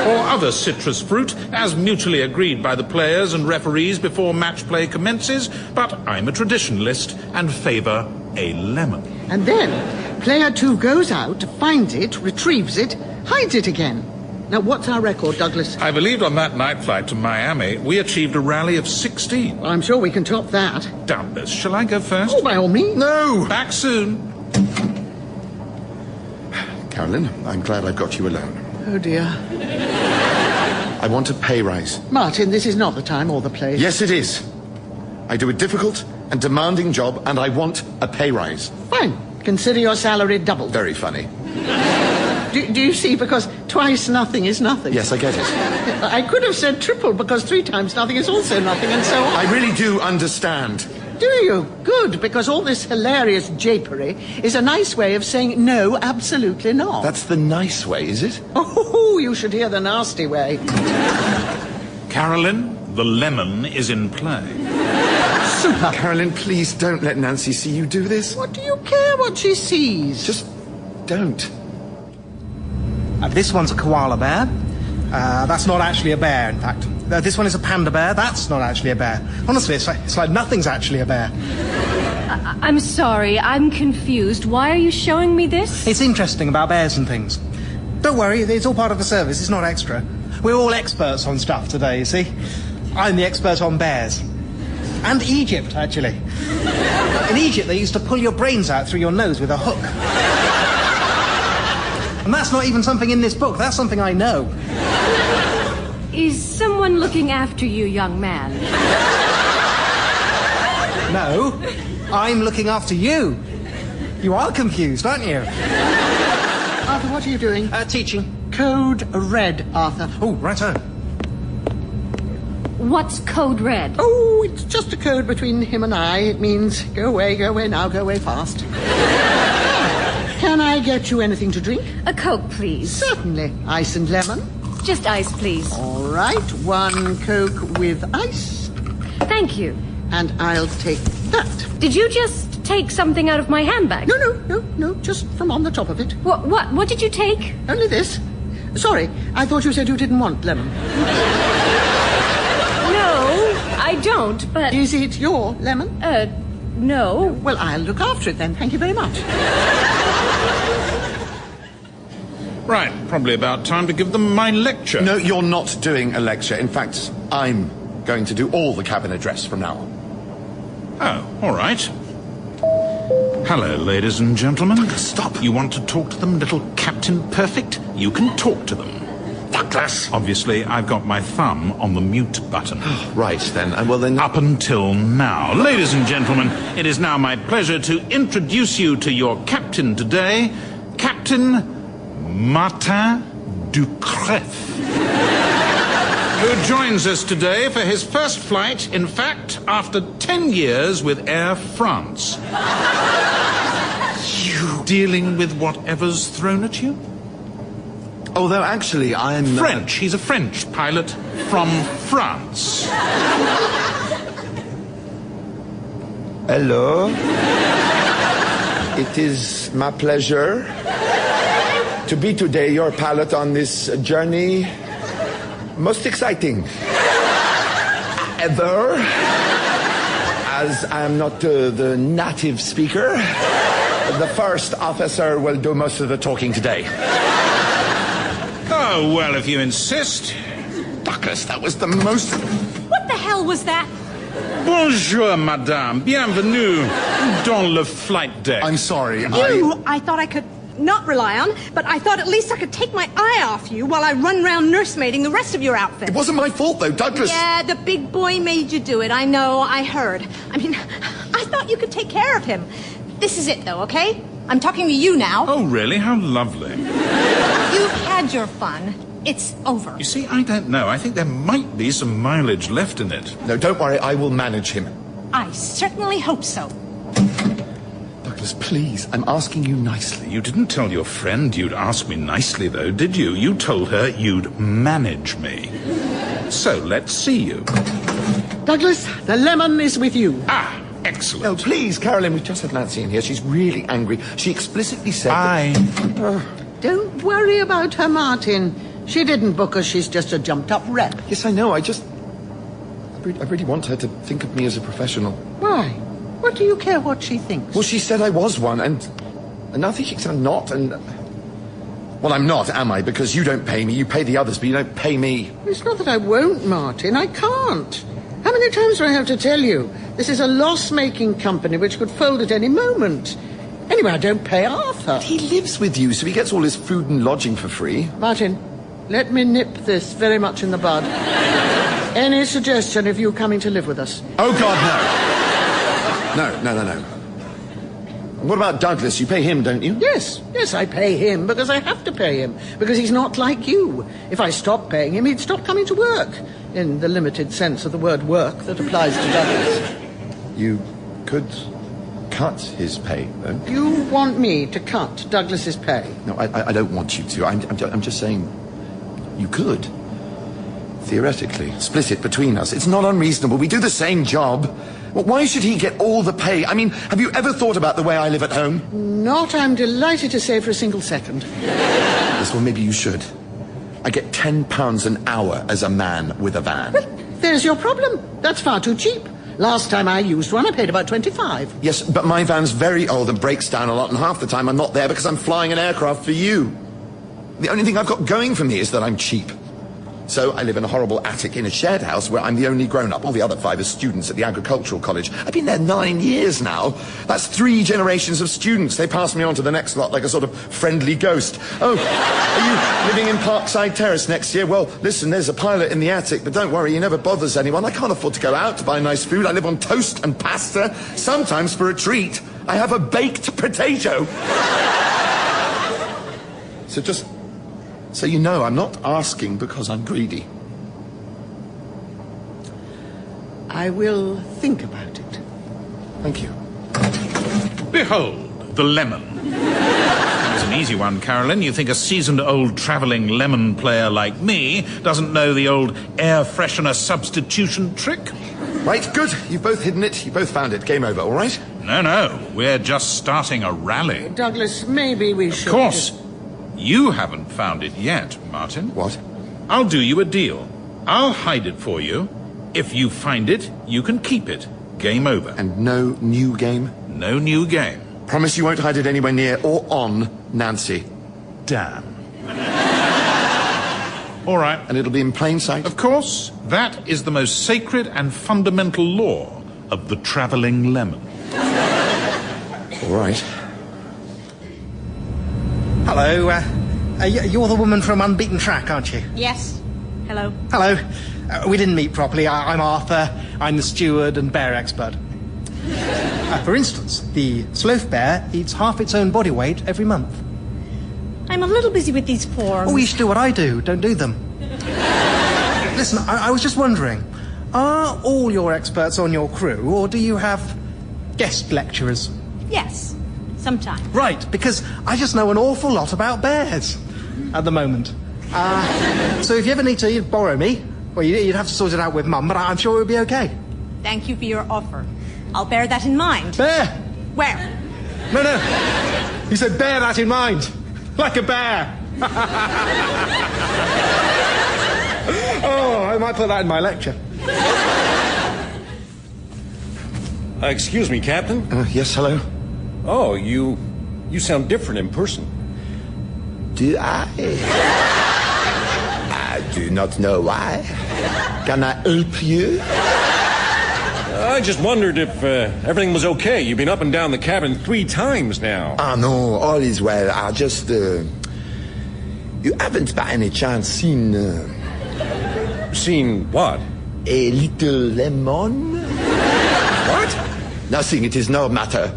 Or other citrus fruit, as mutually agreed by the players and referees before match play commences, but I'm a traditionalist and favour a lemon. And then, player two goes out, finds it, retrieves it, hides it again. Now, what's our record, Douglas? I believe on that night flight to Miami, we achieved a rally of 16. Well, I'm sure we can top that. Doubtless. Shall I go first? Oh, by all means. No! Back soon. Carolyn, I'm glad I've got you alone. Oh, dear. I want a pay rise. Martin, this is not the time or the place. Yes, it is. I do a difficult and demanding job, and I want a pay rise. Fine. Consider your salary doubled. Very funny. Do you see? Because twice nothing is nothing. Yes, I get it. I could have said triple, because 3 times nothing is also nothing, and so on. I really do understand. Do you? Good, because all this hilarious japery is a nice way of saying no, absolutely not. That's the nice way, is it? Oh, you should hear the nasty way. Carolyn, the lemon is in play. Super. Carolyn, please don't let Nancy see you do this. What do you care what she sees? Just don't. This one's a koala bear. That's not actually a bear, in fact. This one is a panda bear. That's not actually a bear. Honestly, it's like nothing's actually a bear. I'm sorry, I'm confused. Why are you showing me this? It's interesting about bears and things. Don't worry, it's all part of the service, it's not extra. We're all experts on stuff today, you see. I'm the expert on bears. And Egypt, actually. In Egypt, they used to pull your brains out through your nose with a hook. And that's not even something in this book, that's something I know. Is someone looking after you, young man? No, I'm looking after you. You are confused, aren't you? Arthur, what are you doing? Teaching. Code Red, Arthur. Oh, righto. What's code red? Oh, it's just a code between him and I. It means go away now, go away fast. Can I get you anything to drink? A Coke, please. Certainly. Ice and lemon? Just ice, please. All right, 1 Coke with ice. Thank you. And I'll take that. Did you just take something out of my handbag? No, just from on the top of it. What did you take? Only this. Sorry, I thought you said you didn't want lemon. No, I don't, but... Is it your lemon? No. Well, I'll look after it then. Thank you very much. Right, probably about time to give them my lecture. No, you're not doing a lecture. In fact, I'm going to do all the cabin address from now on. Oh, all right. Hello, ladies and gentlemen. Stop. You want to talk to them, little Captain Perfect? You can talk to them. Douglas! Obviously, I've got my thumb on the mute button. Right, then. Well, then... Up until now. Ladies and gentlemen, it is now my pleasure to introduce you to your captain today, Captain Martin Ducref, who joins us today for his first flight, in fact, after 10 years with Air France. You dealing with whatever's thrown at you? Although, actually, I'm... French. He's a French pilot from France. Hello. It is my pleasure to be today your pilot on this journey. Most exciting ever. As I'm not the native speaker, the first officer will do most of the talking today. Oh, well, if you insist. Douglas, that was the most... What the hell was that? Bonjour, madame. Bienvenue dans le flight deck. I'm sorry, I thought I could not rely on, but I thought at least I could take my eye off you while I run round nursemaiding the rest of your outfit. It wasn't my fault, though, Douglas. Yeah, the big boy made you do it. I know, I heard. I mean, I thought you could take care of him. This is it, though, okay? I'm talking to you now. Oh, really? How lovely. You've had your fun. It's over. You see, I don't know. I think there might be some mileage left in it. No, don't worry. I will manage him. I certainly hope so. Douglas, please. I'm asking you nicely. You didn't tell your friend you'd ask me nicely, though, did you? You told her you'd manage me. So, let's see you. Douglas, the lemon is with you. Ah, excellent. No, please, Carolyn, we've just had Nancy in here. She's really angry. She explicitly said that... Don't worry about her, Martin. She didn't book us, she's just a jumped-up rep. Yes, I know, I really want her to think of me as a professional. Why? What do you care what she thinks? Well, she said I was one, and now she thinks I'm not, and... Well, I'm not, am I? Because you don't pay me, you pay the others, but you don't pay me. It's not that I won't, Martin, I can't. How many times do I have to tell you? This is a loss-making company which could fold at any moment. Anyway, I don't pay Arthur. But he lives with you, so he gets all his food and lodging for free. Martin, let me nip this very much in the bud. Any suggestion of you coming to live with us? Oh, God, no. No. What about Douglas? You pay him, don't you? Yes, I pay him because I have to pay him. Because he's not like you. If I stopped paying him, he'd stop coming to work. In the limited sense of the word work that applies to Douglas. You could cut his pay, though. You want me to cut Douglas's pay? No, I don't want you to. I'm just saying you could. Theoretically. Split it between us. It's not unreasonable. We do the same job. Well, why should he get all the pay? I mean, have you ever thought about the way I live at home? Not, I'm delighted to say, for a single second. Yes, well, maybe you should. I get £10 an hour as a man with a van. Well, there's your problem. That's far too cheap. Last time I used one, I paid about 25. Yes, but my van's very old and breaks down a lot, and half the time I'm not there because I'm flying an aircraft for you. The only thing I've got going for me is that I'm cheap. So I live in a horrible attic in a shared house where I'm the only grown-up. All the other 5 are students at the agricultural college. I've been there 9 years now. That's 3 generations of students. They pass me on to the next lot like a sort of friendly ghost. Oh, are you living in Parkside Terrace next year? Well, listen, there's a pilot in the attic, but don't worry, he never bothers anyone. I can't afford to go out to buy nice food. I live on toast and pasta. Sometimes for a treat, I have a baked potato. So just... so you know, I'm not asking because I'm greedy. I will think about it. Thank you. Behold, the lemon. It's an easy one, Carolyn. You think a seasoned old travelling lemon player like me doesn't know the old air freshener substitution trick? Right, good. You've both hidden it. You both found it. Game over, all right? No. We're just starting a rally. Douglas, maybe we should... Of course. You haven't found it yet, Martin. What? I'll do you a deal. I'll hide it for you. If you find it, you can keep it. Game over. And no new game? No new game. Promise you won't hide it anywhere near or on Nancy. Damn. All right. And it'll be in plain sight? Of course. That is the most sacred and fundamental law of the travelling lemon. All right. Hello, you're the woman from Unbeaten Track, aren't you? Yes. Hello. Hello. We didn't meet properly. I'm Arthur. I'm the steward and bear expert. For instance, the sloth bear eats half its own body weight every month. I'm a little busy with these forms. Oh, you should do what I do. Don't do them. Listen, I was just wondering, are all your experts on your crew, or do you have guest lecturers? Yes. Sometimes. Right, because I just know an awful lot about bears at the moment. So if you ever need to borrow me, well, you'd have to sort it out with Mum, but I'm sure it would be okay. Thank you for your offer. I'll bear that in mind. Bear? Where? No. He said bear that in mind. Like a bear. Oh, I might put that in my lecture. Excuse me, Captain? Yes, hello? Oh, you sound different in person. Do I? I do not know why. Can I help you? I just wondered if everything was okay. You've been up and down the cabin 3 times now. Ah, no, all is well. I just, you haven't by any chance seen... Seen what? A little lemon? What? Nothing, it is no matter.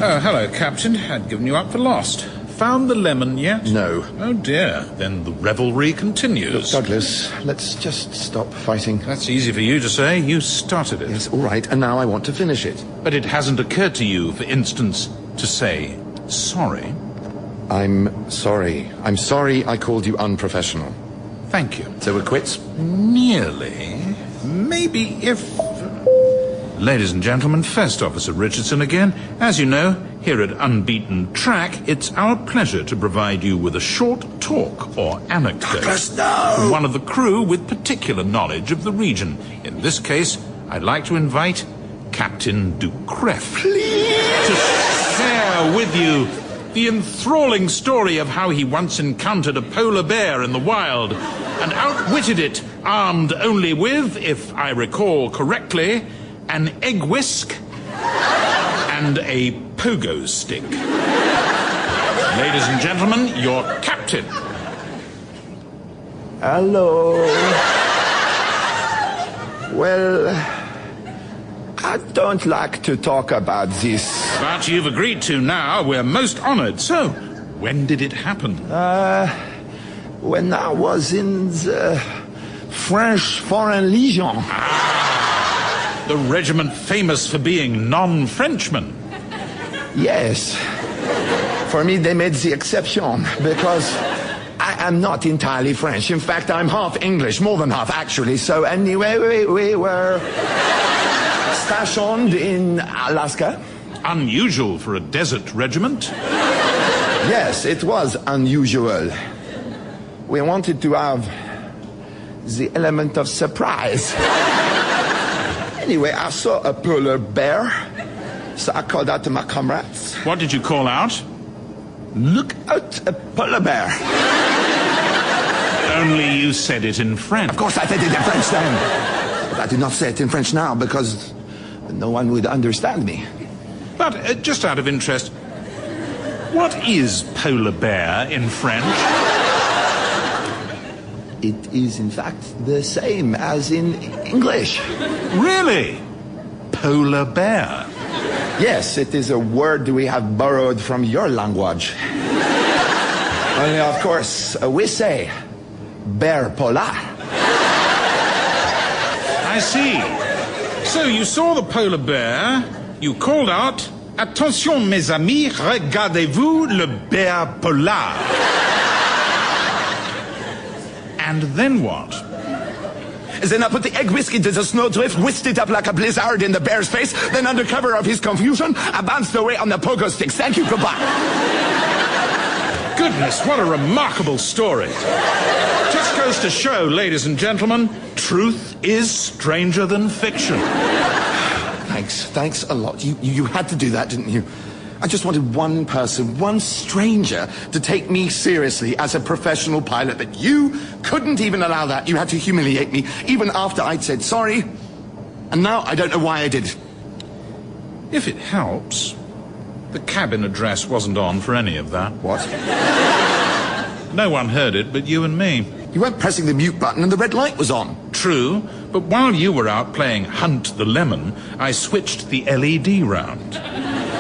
Oh, hello, Captain. I'd given you up for lost. Found the lemon yet? No. Oh, dear. Then the revelry continues. Look, Douglas, let's just stop fighting. That's easy for you to say. You started it. Yes, all right, and now I want to finish it. But it hasn't occurred to you, for instance, to say sorry? I'm sorry. I'm sorry I called you unprofessional. Thank you. So we're quits? Nearly. Maybe if... Ladies and gentlemen, First Officer Richardson again. As you know, here at Unbeaten Track, it's our pleasure to provide you with a short talk or anecdote. Douglas, no! From one of the crew with particular knowledge of the region. In this case, I'd like to invite Captain Ducref. Please! To share with you the enthralling story of how he once encountered a polar bear in the wild and outwitted it, armed only with, if I recall correctly, an egg whisk and a pogo stick. Ladies and gentlemen, your captain. Hello. Well, I don't like to talk about this. But you've agreed to now. We're most honored. So, when did it happen? When I was in the French Foreign Legion. The regiment famous for being non-Frenchmen. Yes. For me, they made the exception, because I am not entirely French. In fact, I'm half English, more than half, actually. So anyway, we were stationed in Alaska. Unusual for a desert regiment. Yes, it was unusual. We wanted to have the element of surprise. Anyway, I saw a polar bear, so I called out to my comrades. What did you call out? Look out, a polar bear. Only you said it in French. Of course I said it in French then. But I do not say it in French now because no one would understand me. But just out of interest, what is polar bear in French? It is in fact the same as in English. Really? Polar bear? Yes, it is a word we have borrowed from your language. Only of course we say bear polar. I see. So you saw the polar bear, you called out, "Attention mes amis, regardez-vous le bear polar." And then what? Then I put the egg whiskey to the snowdrift, whisked it up like a blizzard in the bear's face, then under cover of his confusion, I bounced away on the pogo sticks. Thank you, goodbye. Goodness, what a remarkable story. Just goes to show, ladies and gentlemen, truth is stranger than fiction. Thanks a lot. You had to do that, didn't you? I just wanted one person, one stranger, to take me seriously as a professional pilot, but you couldn't even allow that. You had to humiliate me, even after I'd said sorry. And now I don't know why I did. If it helps, the cabin address wasn't on for any of that. What? No one heard it but you and me. You weren't pressing the mute button and the red light was on. True, but while you were out playing Hunt the Lemon, I switched the LED round.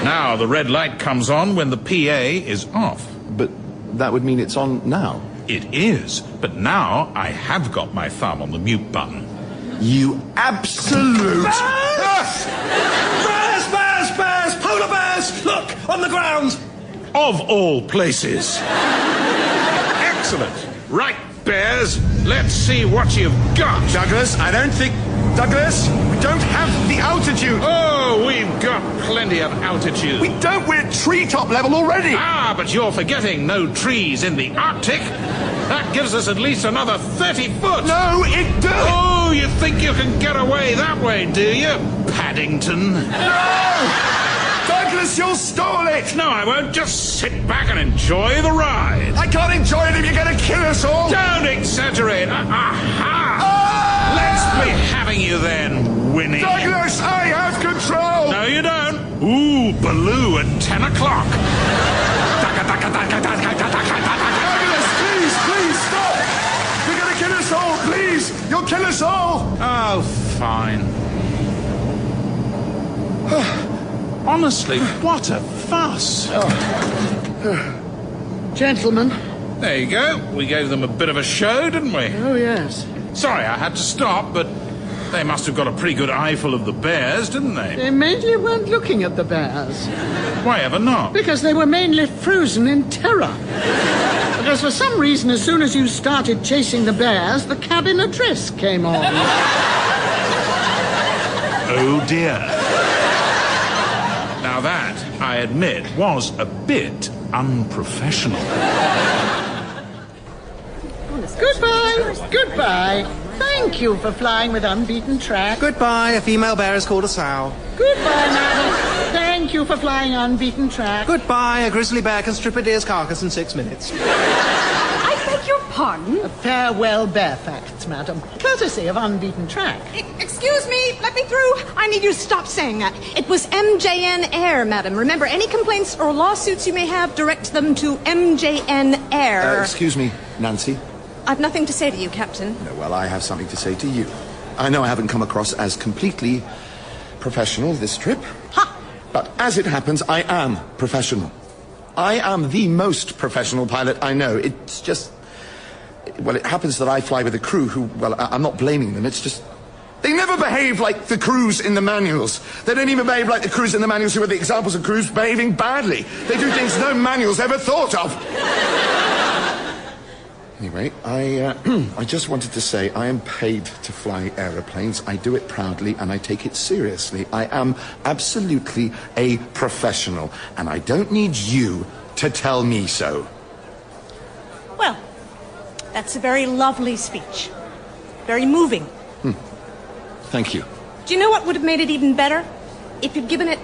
Now the red light comes on when the PA is off. But that would mean it's on now. It is, but now I have got my thumb on the mute button. You absolute... Bears! Bears, bears, bears! Polar bears! Look, on the ground! Of all places. Excellent. Right, bears, let's see what you've got. Douglas, I don't think... Douglas, we don't have the altitude. Oh, we've got plenty of altitude. We don't, we're at treetop level already. Ah, but you're forgetting no trees in the Arctic. That gives us at least another 30 foot. No, it doesn't. Oh, you think you can get away that way, do you, Paddington? No! Douglas, you'll stall it. No, I won't. Just sit back and enjoy the ride. I can't enjoy it if you're going to kill us all. Don't exaggerate. Aha! Let's be having you then, Winnie. Douglas, I have control. No, you don't. Ooh, Baloo at 10 o'clock. Douglas, please, stop. You're going to kill us all, please. You'll kill us all. Oh, fine. Honestly, what a fuss. Gentlemen. There you go. We gave them a bit of a show, didn't we? Oh, yes. Sorry I had to stop, but they must have got a pretty good eyeful of the bears, didn't they? They mainly weren't looking at the bears. Why ever not? Because they were mainly frozen in terror. Because for some reason, as soon as you started chasing the bears, the cabin address came on. Oh, dear. Now that, I admit, was a bit unprofessional. Goodbye. Thank you for flying with unbeaten track. Goodbye, a female bear is called a sow. Goodbye, madam. Thank you for flying unbeaten track. Goodbye, a grizzly bear can strip a deer's carcass in 6 minutes. I beg your pardon? A farewell bear facts, madam. Courtesy of unbeaten track. Excuse me, let me through. I need you to stop saying that. It was MJN Air, madam. Remember, any complaints or lawsuits you may have, direct them to MJN Air. Excuse me, Nancy. I've nothing to say to you, Captain. No, well, I have something to say to you. I know I haven't come across as completely professional this trip. Ha! But as it happens, I am professional. I am the most professional pilot I know. It's just... Well, it happens that I fly with a crew who... Well, I'm not blaming them. It's just... They never behave like the crews in the manuals. They don't even behave like the crews in the manuals who are the examples of crews behaving badly. They do things no manuals ever thought of. Anyway, I just wanted to say I am paid to fly aeroplanes. I do it proudly and I take it seriously. I am absolutely a professional and I don't need you to tell me so. Well, that's a very lovely speech. Very moving. Thank you. Do you know what would have made it even better? If you'd given it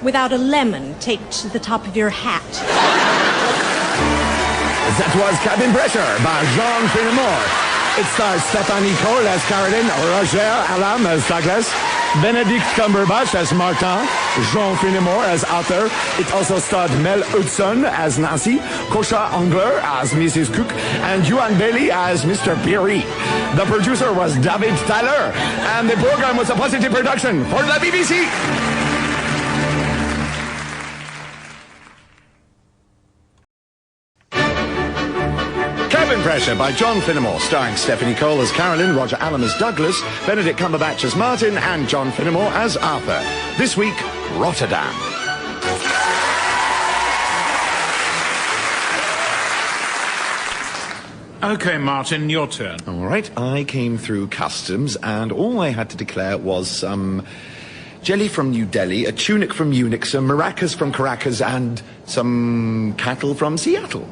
without a lemon taped to the top of your hat. That was Cabin Pressure by Jean Finnemore. It stars Stephanie Cole as Caroline, Roger Alam as Douglas, Benedict Cumberbatch as Martin, Jean Finnemore as Arthur. It also starred Mel Hudson as Nancy, Kosha Angler as Mrs. Cook, and Yuan Bailey as Mr. Beery. The producer was David Tyler, and the program was a positive production for the BBC. Cabin Pressure by John Finnemore, starring Stephanie Cole as Caroline, Roger Allam as Douglas, Benedict Cumberbatch as Martin, and John Finnemore as Arthur. This week, Rotterdam. OK, Martin, your turn. All right, I came through customs, and all I had to declare was some jelly from New Delhi, a tunic from Munich, some maracas from Caracas, and some cattle from Seattle.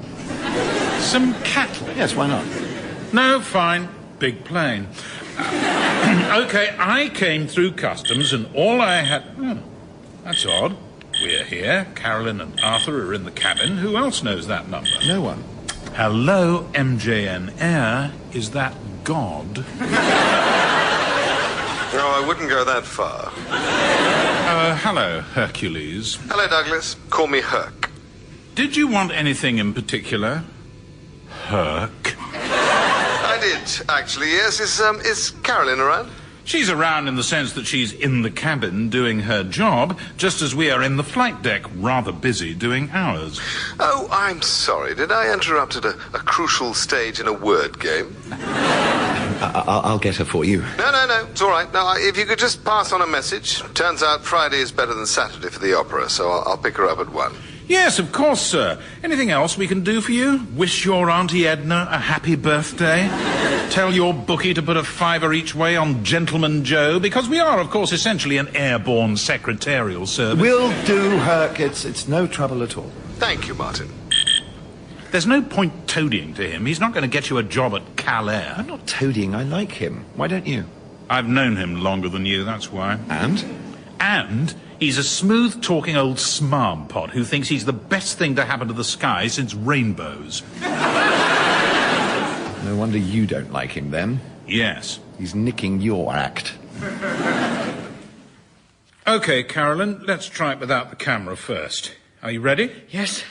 Some cattle? Yes, why not? No, fine. Big plane. OK, I came through customs and all I had... that's odd. We're here. Caroline and Arthur are in the cabin. Who else knows that number? No one. Hello, MJN Air. Is that God? No, I wouldn't go that far. Hello, Hercules. Hello, Douglas. Call me Herc. Did you want anything in particular? Herc. I did, actually, yes. Is Caroline around? She's around in the sense that she's in the cabin doing her job, just as we are in the flight deck, rather busy doing ours. Oh, I'm sorry. Did I interrupt at a crucial stage in a word game? I'll get her for you. No. It's all right. Now, if you could just pass on a message. Turns out Friday is better than Saturday for the opera, so I'll pick her up at 1. Yes, of course, sir. Anything else we can do for you? Wish your Auntie Edna a happy birthday? Tell your bookie to put a $5 each way on Gentleman Joe? Because we are, of course, essentially an airborne secretarial service. Will do, Herc. It's no trouble at all. Thank you, Martin. There's no point toadying to him. He's not going to get you a job at Calais. I'm not toadying. I like him. Why don't you? I've known him longer than you, that's why. And he's a smooth-talking old smarmpot who thinks he's the best thing to happen to the sky since rainbows. No wonder you don't like him, then. Yes. He's nicking your act. OK, Caroline, let's try it without the camera first. Are you ready? Yes.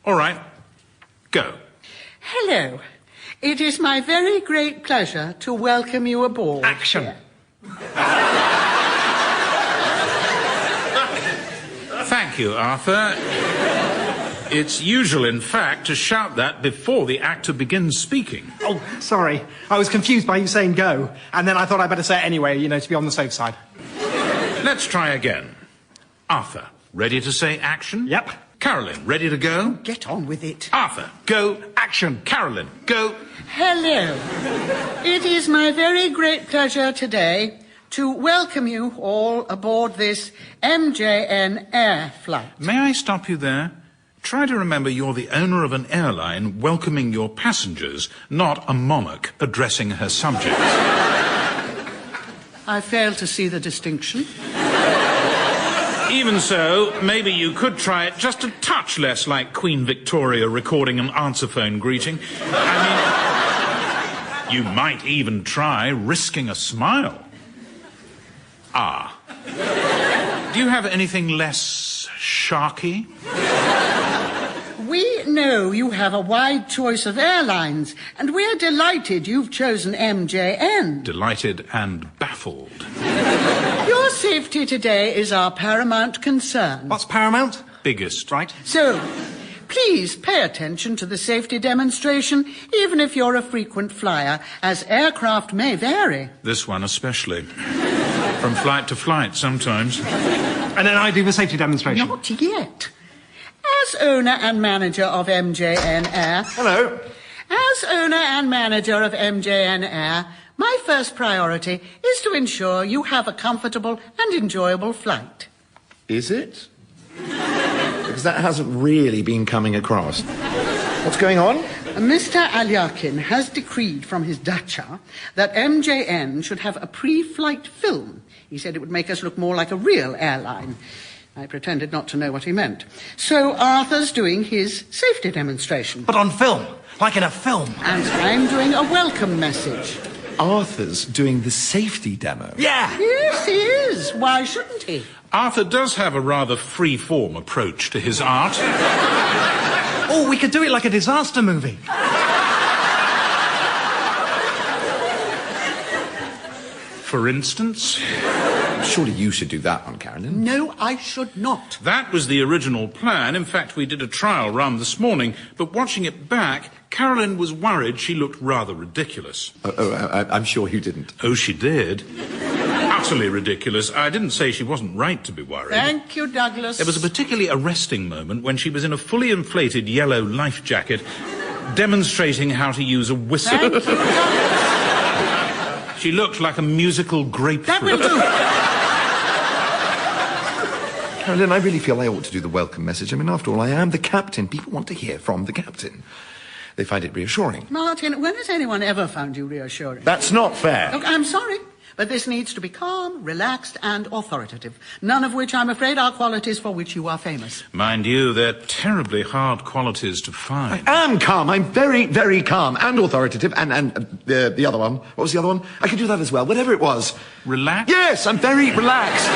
All right. Go. Hello. It is my very great pleasure to welcome you aboard. Action. Here. Thank you, Arthur. It's usual, in fact, to shout that before the actor begins speaking. Oh, sorry. I was confused by you saying go, and then I thought I'd better say it anyway, to be on the safe side. Let's try again. Arthur, ready to say action? Yep. Caroline, ready to go? Get on with it. Arthur, go. Action. Caroline, go. Hello. It is my very great pleasure today to welcome you all aboard this MJN Air flight. May I stop you there? Try to remember you're the owner of an airline welcoming your passengers, not a monarch addressing her subjects. I fail to see the distinction. Even so, maybe you could try it just a touch less like Queen Victoria recording an answer phone greeting. I mean, you might even try risking a smile. Ah. Do you have anything less sharky? We know you have a wide choice of airlines, and we're delighted you've chosen MJN. Delighted and baffled. Your safety today is our paramount concern. What's paramount? Biggest. Right. So, please pay attention to the safety demonstration, even if you're a frequent flyer, as aircraft may vary. This one especially. From flight to flight, sometimes. And then I do the safety demonstration. Not yet. As owner and manager of MJN Air... Hello. As owner and manager of MJN Air, my first priority is to ensure you have a comfortable and enjoyable flight. Is it? Because that hasn't really been coming across. What's going on? Mr. Alyakin has decreed from his dacha that MJN should have a pre-flight film. He said it would make us look more like a real airline. I pretended not to know what he meant. So Arthur's doing his safety demonstration. But on film, like in a film. And I'm doing a welcome message. Arthur's doing the safety demo. Yeah! Yes, he is. Why shouldn't he? Arthur does have a rather free-form approach to his art. Oh, we could do it like a disaster movie. For instance? Surely you should do that one, Carolyn. No, I should not. That was the original plan. In fact, we did a trial run this morning, but watching it back, Carolyn was worried she looked rather ridiculous. I'm sure you didn't. Oh, she did. Utterly ridiculous. I didn't say she wasn't right to be worried. Thank you, Douglas. There was a particularly arresting moment when she was in a fully inflated yellow life jacket, demonstrating how to use a whistle. Thank you, Douglas. She looked like a musical grapefruit. That will do. Carolyn, I really feel I ought to do the welcome message. I mean, after all, I am the captain. People want to hear from the captain. They find it reassuring. Martin, when has anyone ever found you reassuring? That's not fair. Look, I'm sorry, but this needs to be calm, relaxed, and authoritative. None of which, I'm afraid, are qualities for which you are famous. Mind you, they're terribly hard qualities to find. I am calm. I'm very, very calm and authoritative. And the other one. What was the other one? I could do that as well. Whatever it was. Relaxed? Yes, I'm very relaxed.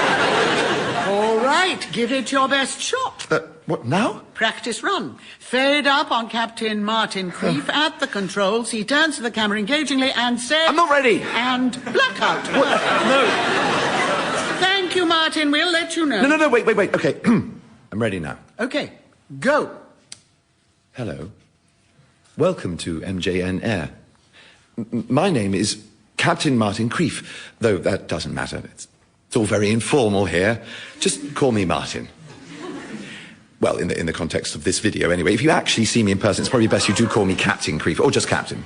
All right, give it your best shot. What, now? Practice run. Fade up on Captain Martin Creef at the controls. He turns to the camera engagingly and says... I'm not ready. And blackout. No. Thank you, Martin. We'll let you know. No, wait. Okay, I'm ready now. Okay, go. Hello. Welcome to MJN Air. My name is Captain Martin Creef, though that doesn't matter. It's all very informal here. Just call me Martin. Well, in the context of this video, anyway. If you actually see me in person, it's probably best you do call me Captain Creef, or just Captain.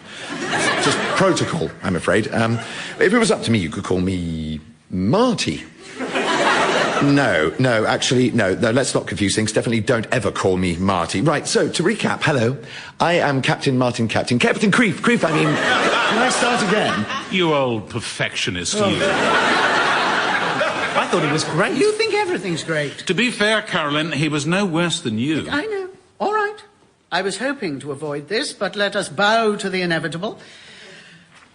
Just protocol, I'm afraid. If it was up to me, you could call me Marty. No, let's not confuse things. Definitely don't ever call me Marty. Right, so, to recap, hello. I am Captain Martin Captain Creef, I mean... Can I start again? You old perfectionist, you. I thought it was great. You think everything's great. To be fair, Carolyn, he was no worse than you. I know. All right. I was hoping to avoid this, but let us bow to the inevitable.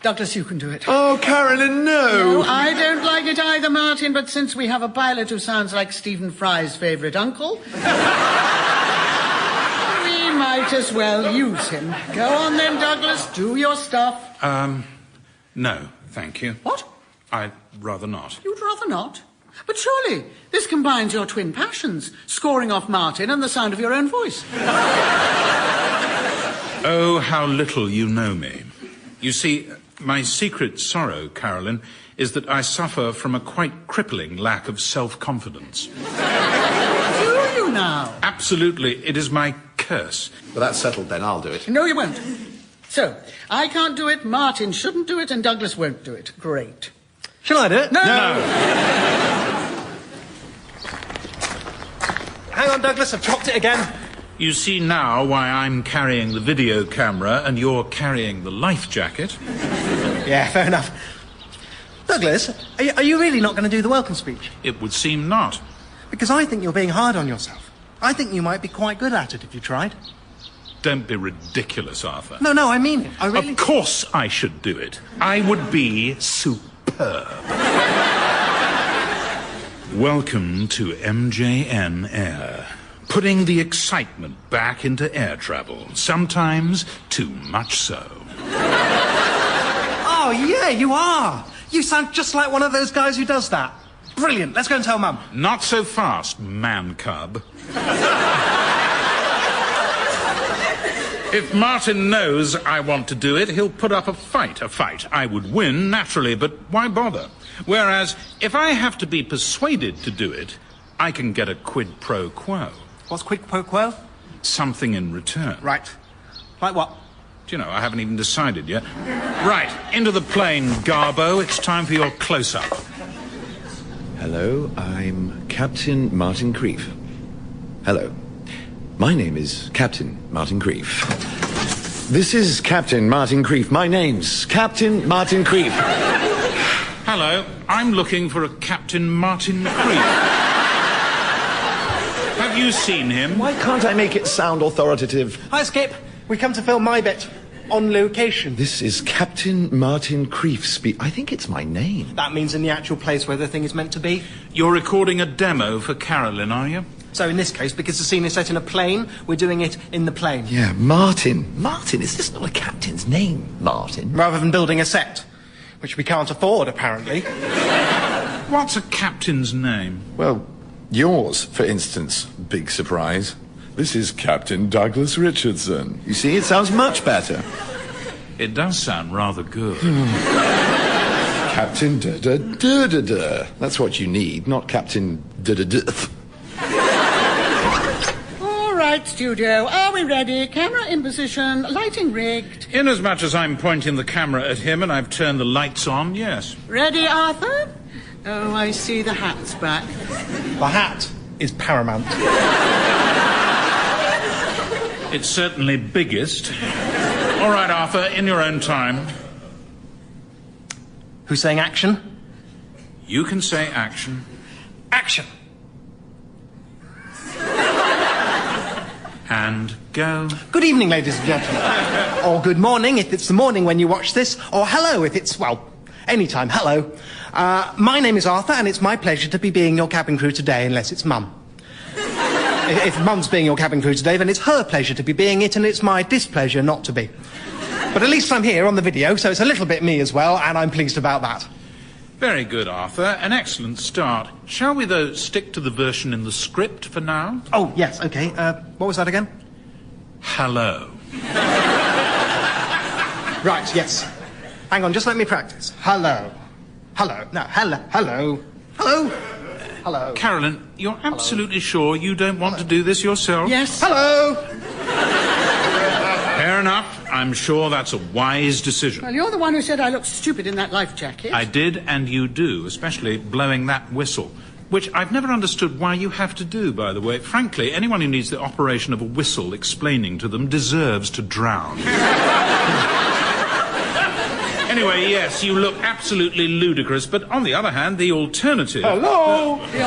Douglas, you can do it. Oh, Carolyn, no! No, I don't like it either, Martin, but since we have a pilot who sounds like Stephen Fry's favourite uncle, we might as well use him. Go on then, Douglas. Do your stuff. No, thank you. What? I'd rather not. You'd rather not? But surely this combines your twin passions, scoring off Martin and the sound of your own voice. Oh, how little you know me. You see, my secret sorrow, Carolyn, is that I suffer from a quite crippling lack of self-confidence. Do you now? Absolutely. It is my curse. Well, that's settled then. I'll do it. No, you won't. So, I can't do it, Martin shouldn't do it, and Douglas won't do it. Great. Shall I do it? No! Hang on, Douglas, I've chopped it again. You see now why I'm carrying the video camera and you're carrying the life jacket. Yeah, fair enough. Douglas, are you really not going to do the welcome speech? It would seem not. Because I think you're being hard on yourself. I think you might be quite good at it if you tried. Don't be ridiculous, Arthur. No, I mean it. I really... Of course I should do it. I would be superb. Welcome to MJN Air. Putting the excitement back into air travel. Sometimes too much so. Oh, yeah, you are. You sound just like one of those guys who does that. Brilliant. Let's go and tell Mum. Not so fast, man cub. If Martin knows I want to do it, he'll put up a fight. I would win, naturally, but why bother? Whereas, if I have to be persuaded to do it, I can get a quid pro quo. What's quid pro quo? Something in return. Right. Like what? Do you know, I haven't even decided yet. Right, into the plane, Garbo. It's time for your close-up. Hello, I'm Captain Martin Creef. Hello. My name is Captain Martin Creef. This is Captain Martin Creef. My name's Captain Martin Creef. Hello, I'm looking for a Captain Martin Creef. Have you seen him? Why can't I make it sound authoritative? Hi, Skip. We come to film my bit. On location. This is Captain Martin Creefsby. I think it's my name. That means in the actual place where the thing is meant to be. You're recording a demo for Carolyn, are you? So in this case, because the scene is set in a plane, we're doing it in the plane. Yeah, Martin. Martin, is this not a captain's name, Martin? Rather than building a set, which we can't afford, apparently. What's a captain's name? Well, yours, for instance. Big surprise. This is Captain Douglas Richardson. You see, it sounds much better. It does sound rather good. Captain da-da-da-da-da. That's what you need, not Captain da-da-da. All right, studio. Are we ready? Camera in position, lighting rigged. Inasmuch as I'm pointing the camera at him and I've turned the lights on, yes. Ready, Arthur? Oh, I see the hat's back. The hat is paramount. It's certainly biggest. All right, Arthur, in your own time. Who's saying action? You can say action. Action! And go. Good evening, ladies and gentlemen. Or good morning, if it's the morning when you watch this. Or hello, if it's, well, anytime. Hello. My name is Arthur, and it's my pleasure to be being your cabin crew today, unless it's Mum. If Mum's being your cabin crew today, then it's her pleasure to be being it, and it's my displeasure not to be. But at least I'm here on the video, so it's a little bit me as well, and I'm pleased about that. Very good, Arthur. An excellent start. Shall we, though, stick to the version in the script for now? Oh, yes, OK. What was that again? Hello. Right, yes. Hang on, just let me practice. Hello. Hello. No, hello. Hello. Hello. Hello. Carolyn, you're absolutely sure you don't want to do this yourself? Yes. Hello. Fair enough. I'm sure that's a wise decision. Well, you're the one who said I looked stupid in that life jacket. I did, and you do, especially blowing that whistle, which I've never understood why you have to do, by the way. Frankly, anyone who needs the operation of a whistle explaining to them deserves to drown. Anyway, yes, you look absolutely ludicrous, but on the other hand, the alternative... Hello! The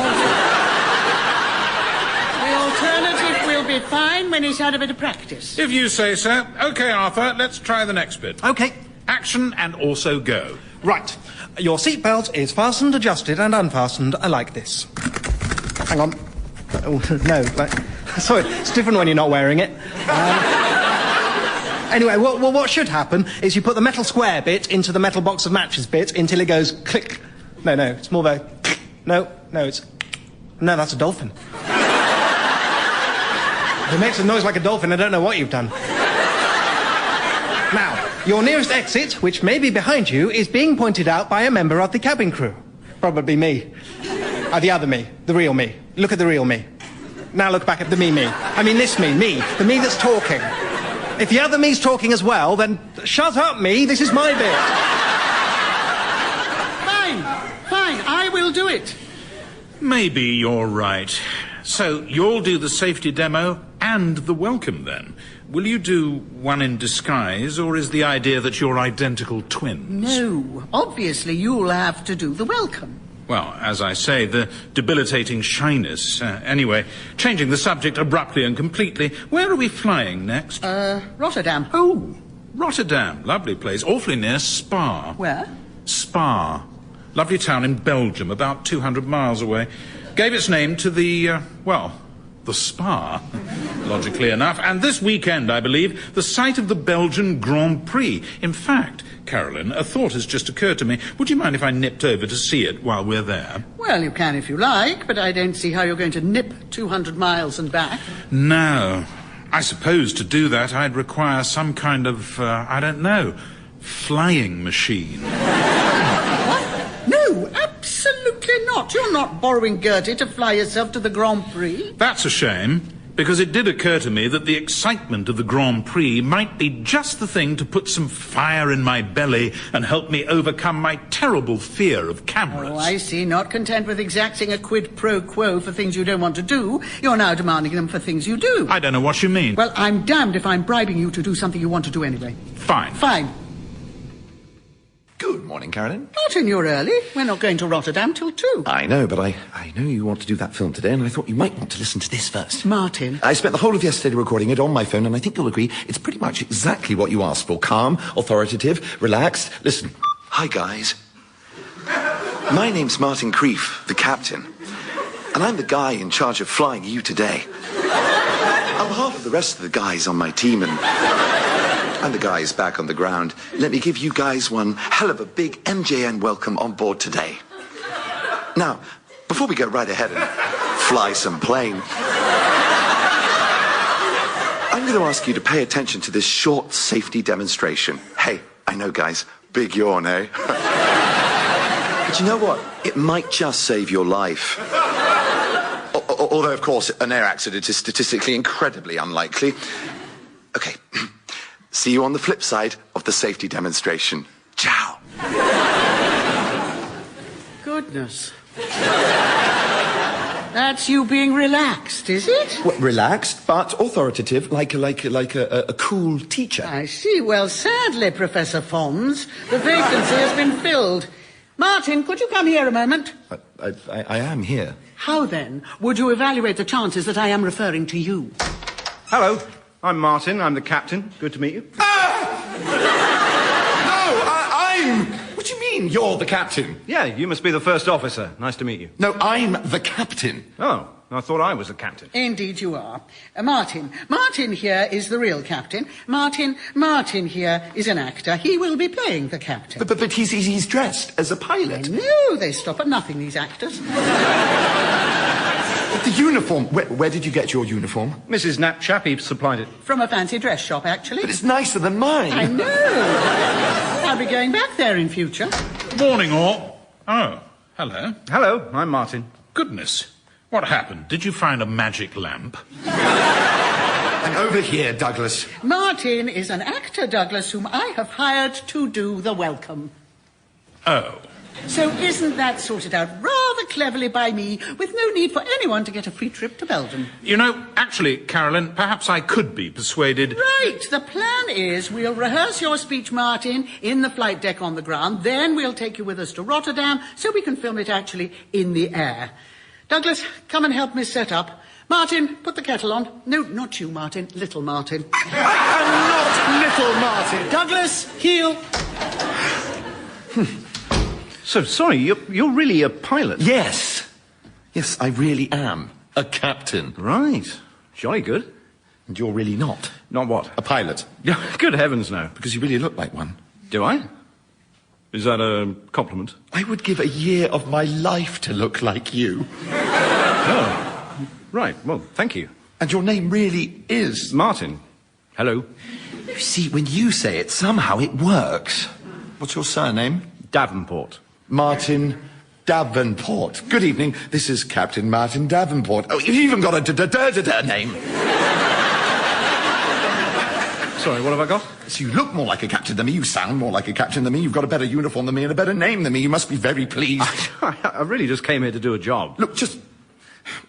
alternative will be fine when he's had a bit of practice. If you say so. OK, Arthur, let's try the next bit. OK. Action and also go. Right. Your seatbelt is fastened, adjusted, and unfastened like this. Hang on. Oh, no. Sorry, it's different when you're not wearing it. Anyway, what should happen is you put the metal square bit into the metal box of matches bit until it goes click. No, it's more of a... No, it's... No, that's a dolphin. If it makes a noise like a dolphin, I don't know what you've done. Now, your nearest exit, which may be behind you, is being pointed out by a member of the cabin crew. Probably me. The other me. The real me. Look at the real me. Now look back at the me. I mean this me. The me that's talking. If the other me's talking as well, then shut up, me. This is my bit. Fine. I will do it. Maybe you're right. So you'll do the safety demo and the welcome, then. Will you do one in disguise, or is the idea that you're identical twins? No. Obviously, you'll have to do the welcome. Well, as I say, the debilitating shyness. Anyway, changing the subject abruptly and completely, where are we flying next? Rotterdam. Oh, Rotterdam. Lovely place. Awfully near Spa. Where? Spa. Lovely town in Belgium, about 200 miles away. Gave its name to the Spa, logically enough. And this weekend, I believe, the site of the Belgian Grand Prix. In fact, Carolyn, a thought has just occurred to me. Would you mind if I nipped over to see it while we're there? Well, you can if you like, but I don't see how you're going to nip 200 miles and back. No. I suppose to do that I'd require some kind of, I don't know, flying machine. What? No, absolutely not. You're not borrowing Gertie to fly yourself to the Grand Prix. That's a shame, because it did occur to me that the excitement of the Grand Prix might be just the thing to put some fire in my belly and help me overcome my terrible fear of cameras. Oh, I see. Not content with exacting a quid pro quo for things you don't want to do, you're now demanding them for things you do. I don't know what you mean. Well, I'm damned if I'm bribing you to do something you want to do anyway. Fine. Fine. Good morning, Carolyn. Martin, you're early. We're not going to Rotterdam till 2. I know, but I know you want to do that film today, and I thought you might want to listen to this first. Martin. I spent the whole of yesterday recording it on my phone, and I think you'll agree it's pretty much exactly what you asked for. Calm, authoritative, relaxed. Listen. Hi, guys. My name's Martin Creef, the captain, and I'm the guy in charge of flying you today. On behalf of the rest of the guys on my team and the guys back on the ground, let me give you guys one hell of a big MJN welcome on board today. Now, before we go right ahead and fly some plane, I'm going to ask you to pay attention to this short safety demonstration. Hey, I know, guys, big yawn, eh? But you know what? It might just save your life. Although, of course, an air accident is statistically incredibly unlikely. Okay. See you on the flip side of the safety demonstration. Ciao. Goodness. That's you being relaxed, is it? Well, relaxed, but authoritative, like a cool teacher. I see. Well, sadly, Professor Fons, the vacancy has been filled. Martin, could you come here a moment? I am here. How, then, would you evaluate the chances that I am referring to you? Hello, I'm Martin. I'm the captain. Good to meet you. I'm... What do you mean, you're the captain? Yeah, you must be the first officer. Nice to meet you. No, I'm the captain. Oh, I thought I was the captain. Indeed you are. Martin here is the real captain. Martin here is an actor. He will be playing the captain. But he's dressed as a pilot. No, they stop at nothing, these actors. The uniform. Where did you get your uniform? Mrs. Knapp Chappie supplied it. From a fancy dress shop, actually. But it's nicer than mine. I know. I'll be going back there in future. Morning, all. Oh, hello. Hello, I'm Martin. Goodness. What happened? Did you find a magic lamp? And over here, Douglas. Martin is an actor, Douglas, whom I have hired to do the welcome. Oh. So isn't that sorted out rather cleverly by me, with no need for anyone to get a free trip to Belgium? You know, actually, Carolyn, perhaps I could be persuaded... Right. The plan is we'll rehearse your speech, Martin, in the flight deck on the ground. Then we'll take you with us to Rotterdam so we can film it actually in the air. Douglas, come and help me set up. Martin, put the kettle on. No, not you, Martin. Little Martin. I am not little Martin. Douglas, heel. So, sorry, you're really a pilot? Yes. Yes, I really am. A captain. Right. Jolly good. And you're really not. Not what? A pilot. Good heavens, no. Because you really look like one. Do I? Is that a compliment? I would give a year of my life to look like you. Oh. Right, well, thank you. And your name really is... Martin. Hello. You see, when you say it, somehow it works. What's your surname? Davenport. Martin Davenport. Good evening. This is Captain Martin Davenport. Oh, you've even got a name. Sorry, what have I got? So you look more like a captain than me. You sound more like a captain than me. You've got a better uniform than me and a better name than me. You must be very pleased. I really just came here to do a job. Look, just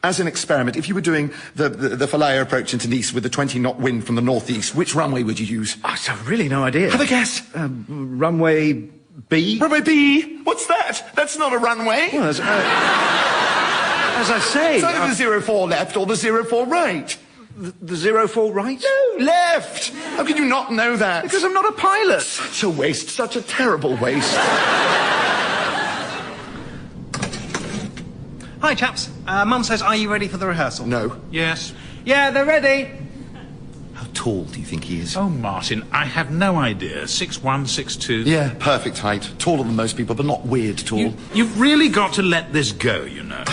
as an experiment, if you were doing the Falaya approach into Nice with a 20-knot wind from the northeast, which runway would you use? I've really no idea. Have a guess. Runway B? Runway B? What's that? That's not a runway. Well, as I say... It's either the 04 left or the 04 right. The 04 right? No, left. How can you not know that? Because I'm not a pilot. Such a waste. Such a terrible waste. Hi, chaps. Mum says, are you ready for the rehearsal? No. Yes. Yeah, they're ready. How tall do you think he is? Oh, Martin, I have no idea. 6'1", 6'2". Yeah, perfect height. Taller than most people, but not weird tall. You've really got to let this go, you know.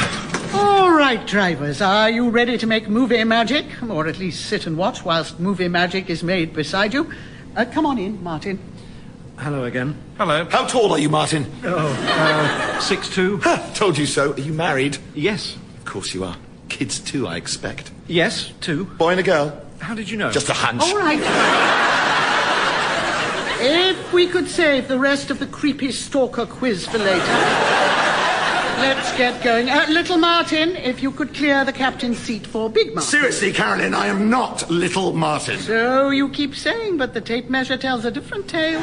All right, drivers, are you ready to make movie magic? Or at least sit and watch whilst movie magic is made beside you? Come on in, Martin. Hello again. Hello. How tall are you, Martin? 6'2". Ha, told you so. Are you married? Yes. Of course you are. Kids too, I expect. Yes, 2. Boy and a girl. How did you know? Just a hunch. All right. If we could save the rest of the creepy stalker quiz for later. Let's get going. Little Martin, if you could clear the captain's seat for Big Martin. Seriously, Carolyn, I am not Little Martin. So you keep saying, but the tape measure tells a different tale.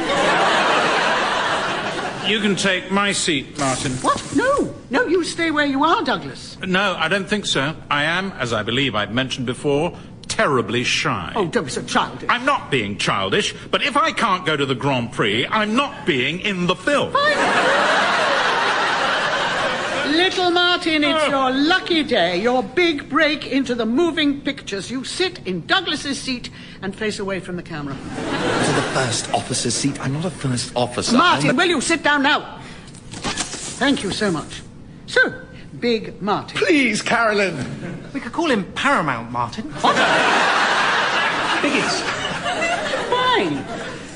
You can take my seat, Martin. What? No. No, you stay where you are, Douglas. No, I don't think so. I am, as I believe I've mentioned before, terribly shy. Oh, don't be so childish. I'm not being childish, but if I can't go to the Grand Prix, I'm not being in the film. Little Martin, it's your lucky day, your big break into the moving pictures. You sit in Douglas's seat and face away from the camera. To the first officer's seat. I'm not a first officer. Martin, will you sit down now? Thank you so much. So, Big Martin. Please, Carolyn. We could call him Paramount Martin. What? Biggest. Fine.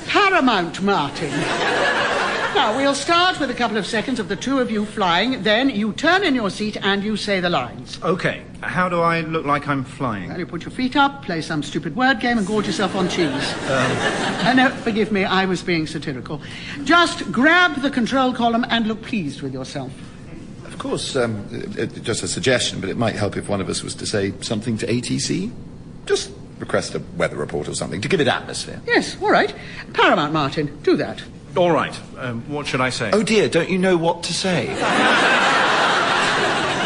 Paramount Martin. Now, we'll start with a couple of seconds of the two of you flying, then you turn in your seat and you say the lines. Okay, how do I look like I'm flying? Well, you put your feet up, play some stupid word game and gorge yourself on cheese. No, forgive me, I was being satirical. Just grab the control column and look pleased with yourself. Of course, just a suggestion, but it might help if one of us was to say something to ATC. Just request a weather report or something to give it atmosphere. Yes, all right. Paramount Martin, do that. All right, what should I say? Oh dear, don't you know what to say?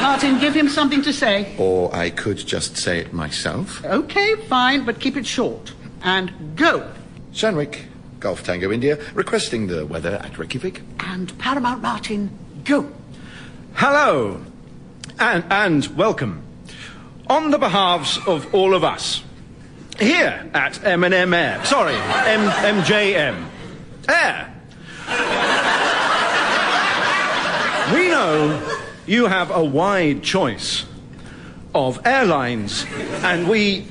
Martin, give him something to say. Or I could just say it myself. Okay, fine, but keep it short. And go. Shanwick, Golf Tango India, requesting the weather at Reykjavik. And Paramount Martin, go. Hello, and welcome. On the behalves of all of us, here at M&M Air, sorry, MJM Air, we know you have a wide choice of airlines, and we,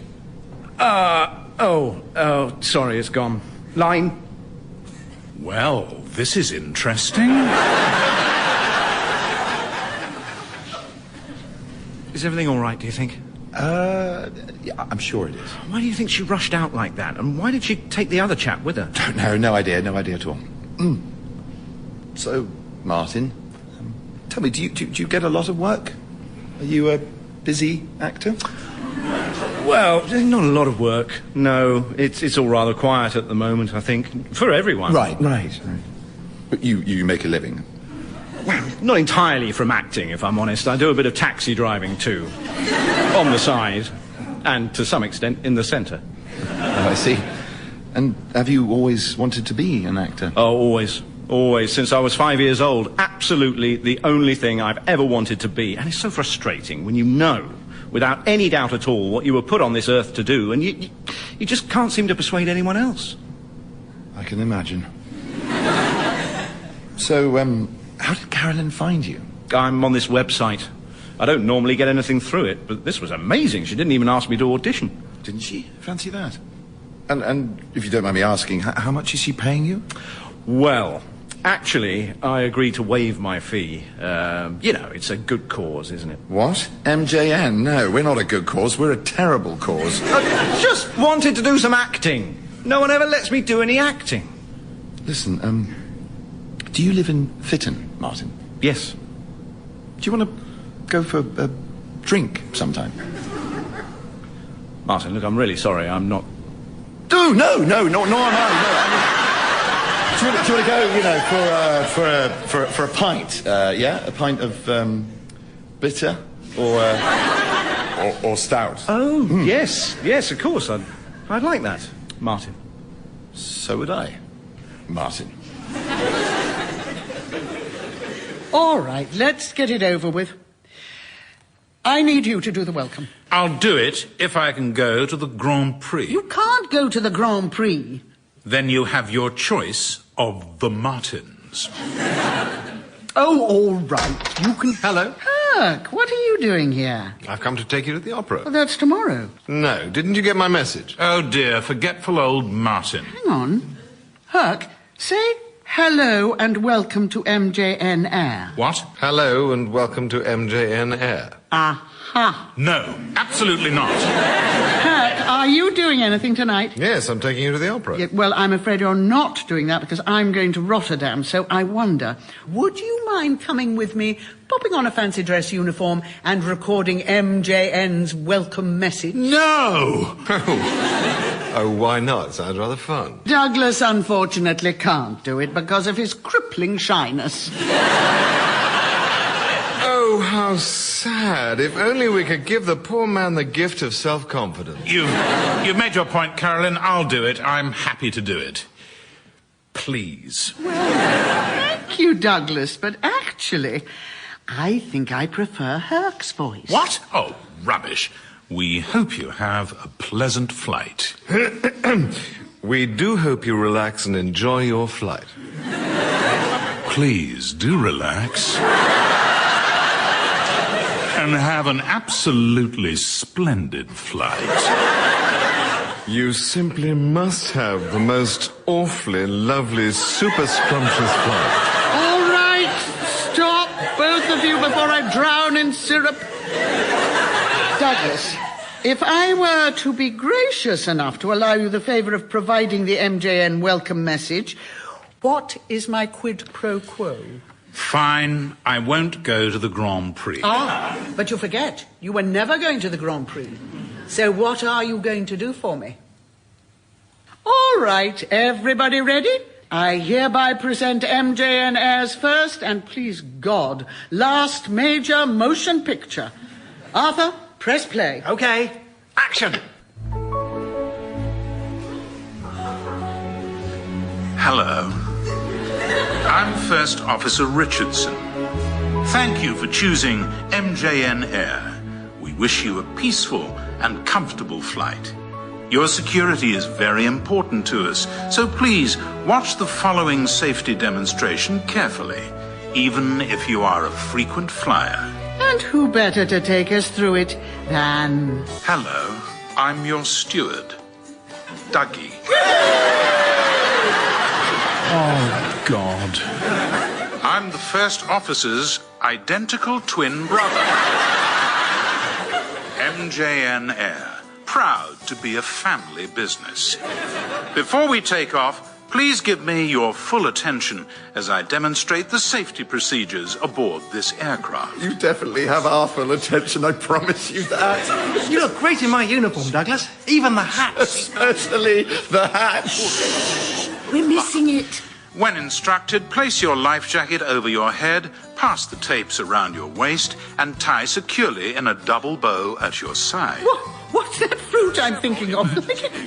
sorry, it's gone. Line. Well, this is interesting. Is everything all right, do you think? Yeah, I'm sure it is. Why do you think she rushed out like that? And why did she take the other chap with her? Don't know, no idea at all. So, Martin, tell me, do you get a lot of work? Are you a busy actor? Well, not a lot of work. No, it's all rather quiet at the moment, I think, for everyone. Right. But you make a living? Well, not entirely from acting, if I'm honest. I do a bit of taxi driving, too. On the side, and to some extent in the centre. Oh, I see. And have you always wanted to be an actor? Oh, always. Always. Since I was 5 years old. Absolutely the only thing I've ever wanted to be. And it's so frustrating when you know, without any doubt at all, what you were put on this earth to do, and you just can't seem to persuade anyone else. I can imagine. So, how did Carolyn find you? I'm on this website. I don't normally get anything through it, but this was amazing. She didn't even ask me to audition. Didn't she? Fancy that. And if you don't mind me asking, how much is she paying you? Well, actually, I agreed to waive my fee. It's a good cause, isn't it? What? MJN? No, we're not a good cause. We're a terrible cause. I just wanted to do some acting. No one ever lets me do any acting. Listen, do you live in Fitton, Martin? Yes. Do you want to go for a drink sometime? Martin, look, I'm really sorry. I'm not... No, am I. Do you want to go, for a pint? Yeah? A pint of, bitter? Or stout? Oh, yes, of course. I'd like that, Martin. So would I, Martin. All right, let's get it over with. I need you to do the welcome. I'll do it if I can go to the Grand Prix. You can't go to the Grand Prix. Then you have your choice of the Martins. Oh, all right. You can... Hello. Herc, what are you doing here? I've come to take you to the opera. Well, that's tomorrow. No, didn't you get my message? Oh, dear, forgetful old Martin. Hang on. Herc, say hello and welcome to MJN Air. What? Hello and welcome to MJN Air. Aha. No, absolutely not. Herc, are you doing anything tonight? Yes, I'm taking you to the opera. Yeah, well, I'm afraid you're not doing that because I'm going to Rotterdam, so I wonder, would you mind coming with me, popping on a fancy dress uniform and recording MJN's welcome message? No! Oh. Oh, why not? Sounds rather fun. Douglas unfortunately can't do it because of his crippling shyness. Oh, how sad. If only we could give the poor man the gift of self-confidence. You've made your point, Carolyn. I'll do it. I'm happy to do it. Please. Thank you, Douglas, but actually, I think I prefer Herc's voice. What? Oh, rubbish. We hope you have a pleasant flight. We do hope you relax and enjoy your flight. Please do relax. And have an absolutely splendid flight. You simply must have the most awfully lovely, super scrumptious flight. All right, stop, both of you, before I drown in syrup. Douglas, if I were to be gracious enough to allow you the favour of providing the MJN welcome message, what is my quid pro quo? Fine, I won't go to the Grand Prix. Ah, but you forget, you were never going to the Grand Prix. So what are you going to do for me? All right, everybody ready? I hereby present MJN Air's first and, please God, last major motion picture. Arthur, press play. Okay, action. Hello. I'm First Officer Richardson. Thank you for choosing MJN Air. We wish you a peaceful and comfortable flight. Your security is very important to us, so please watch the following safety demonstration carefully, even if you are a frequent flyer. And who better to take us through it than... Hello, I'm your steward, Dougie. Oh, God. I'm the First Officer's identical twin brother. MJN Air, proud to be a family business. Before we take off, please give me your full attention as I demonstrate the safety procedures aboard this aircraft. You definitely have our full attention, I promise you that. You look great in my uniform, Douglas. Even the hat. Especially the hat. We're missing it. When instructed, place your life jacket over your head, pass the tapes around your waist, and tie securely in a double bow at your side. What's that fruit I'm thinking of?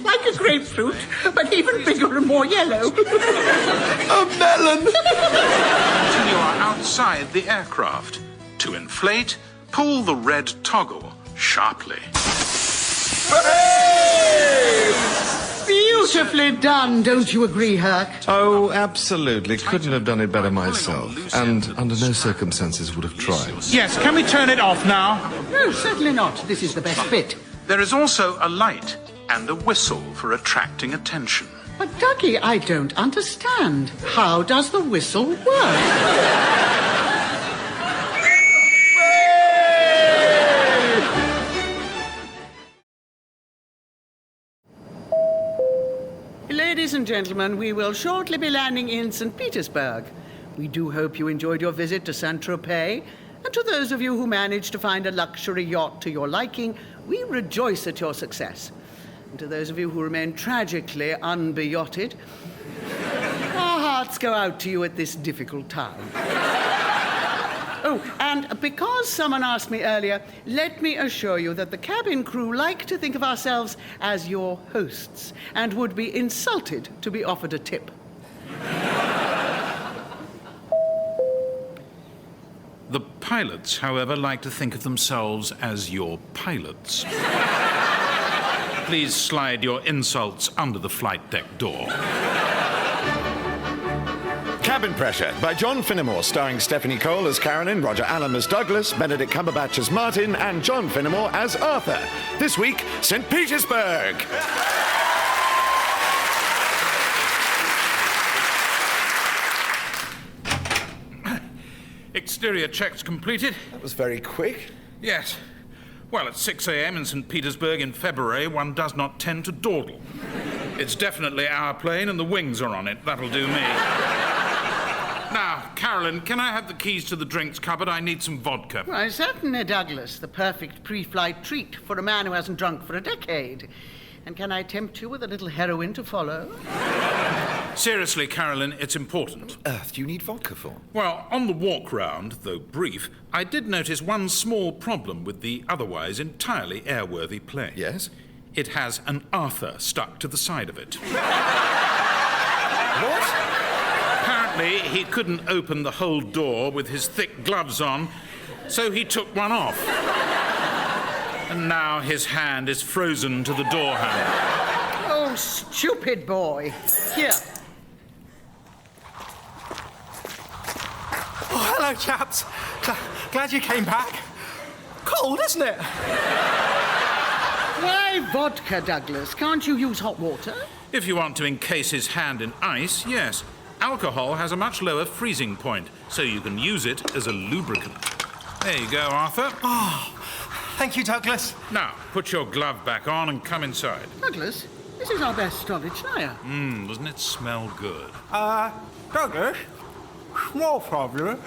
Like a grapefruit, but even bigger and more yellow. A melon! Until you are outside the aircraft. To inflate, pull the red toggle sharply. Beautifully done, don't you agree, Herc? Oh, absolutely. Couldn't have done it better myself. And under no circumstances would have tried. Yes, can we turn it off now? No, certainly not. This is the best bit. There is also a light and a whistle for attracting attention. But, Dougie, I don't understand. How does the whistle work? Ladies and gentlemen, we will shortly be landing in St. Petersburg. We do hope you enjoyed your visit to Saint-Tropez. And to those of you who managed to find a luxury yacht to your liking, we rejoice at your success. And to those of you who remain tragically unbeyotted, our hearts go out to you at this difficult time. Oh, and because someone asked me earlier, let me assure you that the cabin crew like to think of ourselves as your hosts and would be insulted to be offered a tip. The pilots, however, like to think of themselves as your pilots. Please slide your insults under the flight deck door. Cabin Pressure by John Finnemore, starring Stephanie Cole as Carolyn, Roger Allam as Douglas, Benedict Cumberbatch as Martin, and John Finnemore as Arthur. This week, St. Petersburg. Exterior checks completed. That was very quick. Yes. Well, at 6 a.m. in St. Petersburg in February, one does not tend to dawdle. It's definitely our plane and the wings are on it. That'll do me. Now, Carolyn, can I have the keys to the drinks cupboard? I need some vodka. Why, certainly, Douglas. The perfect pre-flight treat for a man who hasn't drunk for a decade. And can I tempt you with a little heroin to follow? Seriously, Carolyn, it's important. What on earth do you need vodka for? Well, on the walk round, though brief, I did notice one small problem with the otherwise entirely airworthy plane. Yes? It has an Arthur stuck to the side of it. What? Apparently, he couldn't open the whole door with his thick gloves on, so he took one off. And now his hand is frozen to the door handle. Oh, stupid boy. Here. Oh, hello, chaps. Glad you came back. Cold, isn't it? Why vodka, Douglas? Can't you use hot water? If you want to encase his hand in ice, yes. Alcohol has a much lower freezing point, so you can use it as a lubricant. There you go, Arthur. Oh, thank you, Douglas. Now, put your glove back on and come inside. Douglas, this is our best stolid schneier. Doesn't it smell good? Douglas, small problem.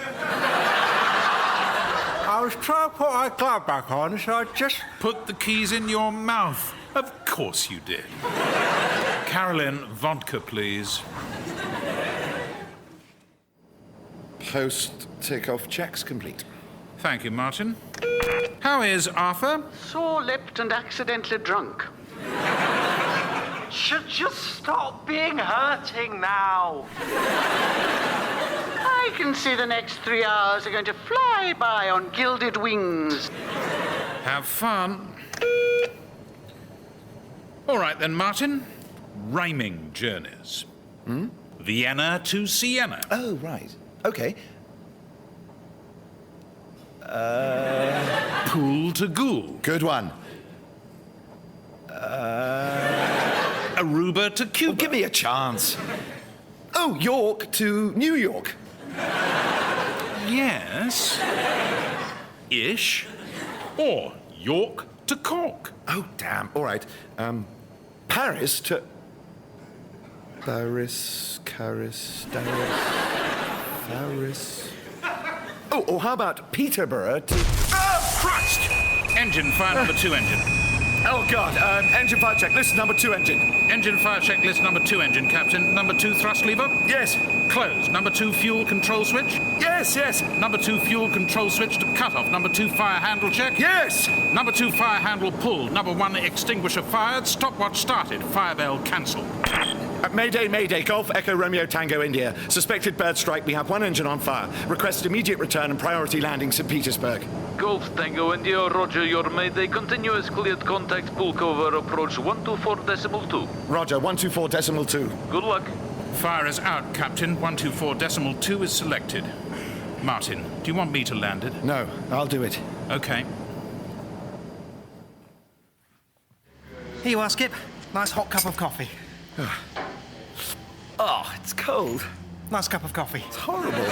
I was trying to put my glove back on, so I just... Put the keys in your mouth. Of course you did. Carolyn, vodka, please. Post-takeoff checks complete. Thank you, Martin. How is Arthur? Sore-lipped and accidentally drunk. Should just stop being hurting now. I can see the next 3 hours are going to fly by on gilded wings. Have fun. All right, then, Martin. Rhyming journeys. Vienna to Siena. Oh, right. Okay. Pool to Ghoul. Good one. Aruba to Cuba. Oh, give me a chance. Oh, York to New York. Yes. Ish. Or York to Cork. Oh, damn. All right. Paris to... Paris. Oh, or how about Peterborough to... Oh, Christ! Engine, fire number 2 engine. Oh, God. Engine fire checklist, number 2 engine. Engine fire checklist, number 2 engine, Captain. Number 2 thrust lever? Yes. Close. Number 2 fuel control switch? Yes. Number 2 fuel control switch to cut off. Number 2 fire handle check? Yes. Number 2 fire handle pulled. Number 1 extinguisher fired. Stopwatch started. Fire bell cancelled. Mayday, Golf Echo Romeo Tango India. Suspected bird strike, we have 1 engine on fire. Request immediate return and priority landing St. Petersburg. Golf Tango India, roger your Mayday. Continuous cleared contact, pull cover, approach 124.2. Roger, 124.2. Good luck. Fire is out, Captain. 124.2 is selected. Martin, do you want me to land it? No, I'll do it. Okay. Here you are, Skip. Nice hot cup of coffee. Oh, it's cold. Nice cup of coffee. It's horrible.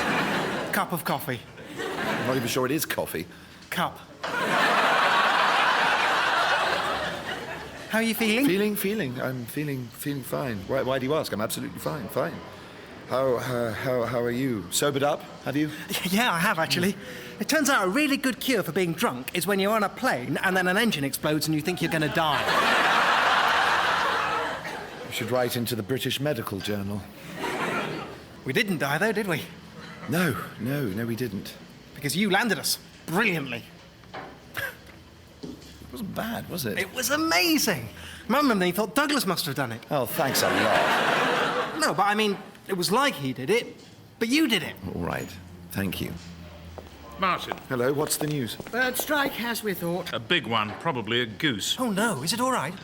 Cup of coffee. I'm not even sure it is coffee. Cup. How are you feeling? Feeling. I'm feeling fine. Why do you ask? I'm absolutely fine. How are you? Sobered up? Have you? Yeah, I have, actually. It turns out a really good cure for being drunk is when you're on a plane and then an engine explodes and you think you're going to die. You should write into the British Medical Journal. We didn't die, though, did we? No, we didn't. Because you landed us brilliantly. It wasn't bad, was it? It was amazing. Mum and me thought Douglas must have done it. Oh, thanks a lot. No, but I mean, it was like he did it, but you did it. All right. Thank you. Martin. Hello, what's the news? Bird strike, as we thought. A big one, probably a goose. Oh, no. Is it all right?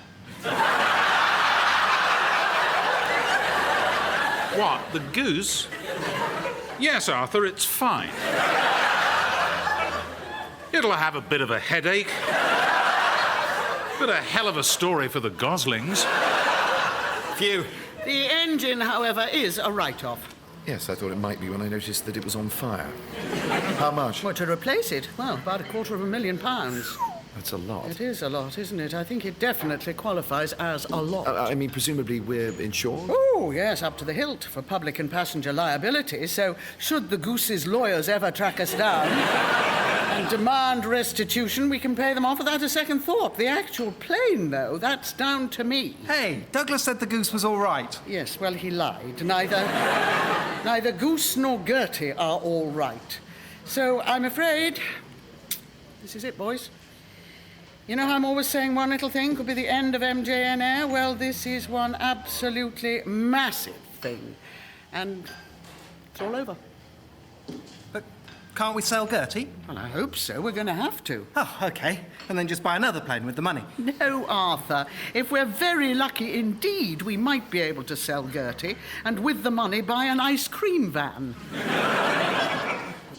What, the goose? Yes, Arthur, it's fine. It'll have a bit of a headache. But a hell of a story for the Goslings. Phew. The engine, however, is a write-off. Yes, I thought it might be when I noticed that it was on fire. How much? Well, to replace it, well, about £250,000. That's a lot. It is a lot, isn't it? I think it definitely qualifies as a lot. I mean, presumably we're insured? Oh, yes, up to the hilt for public and passenger liability. So, should the goose's lawyers ever track us down and demand restitution, we can pay them off without a second thought. The actual plane, though, that's down to me. Hey, Douglas said the goose was all right. Yes, well, he lied. Neither Goose nor Gertie are all right. So I'm afraid this is it, boys. You know how I'm always saying one little thing could be the end of MJN Air? Well, this is one absolutely massive thing. And it's all over. But can't we sell Gertie? Well, I hope so. We're going to have to. Oh, OK. And then just buy another plane with the money. No, Arthur. If we're very lucky indeed, we might be able to sell Gertie and with the money buy an ice cream van.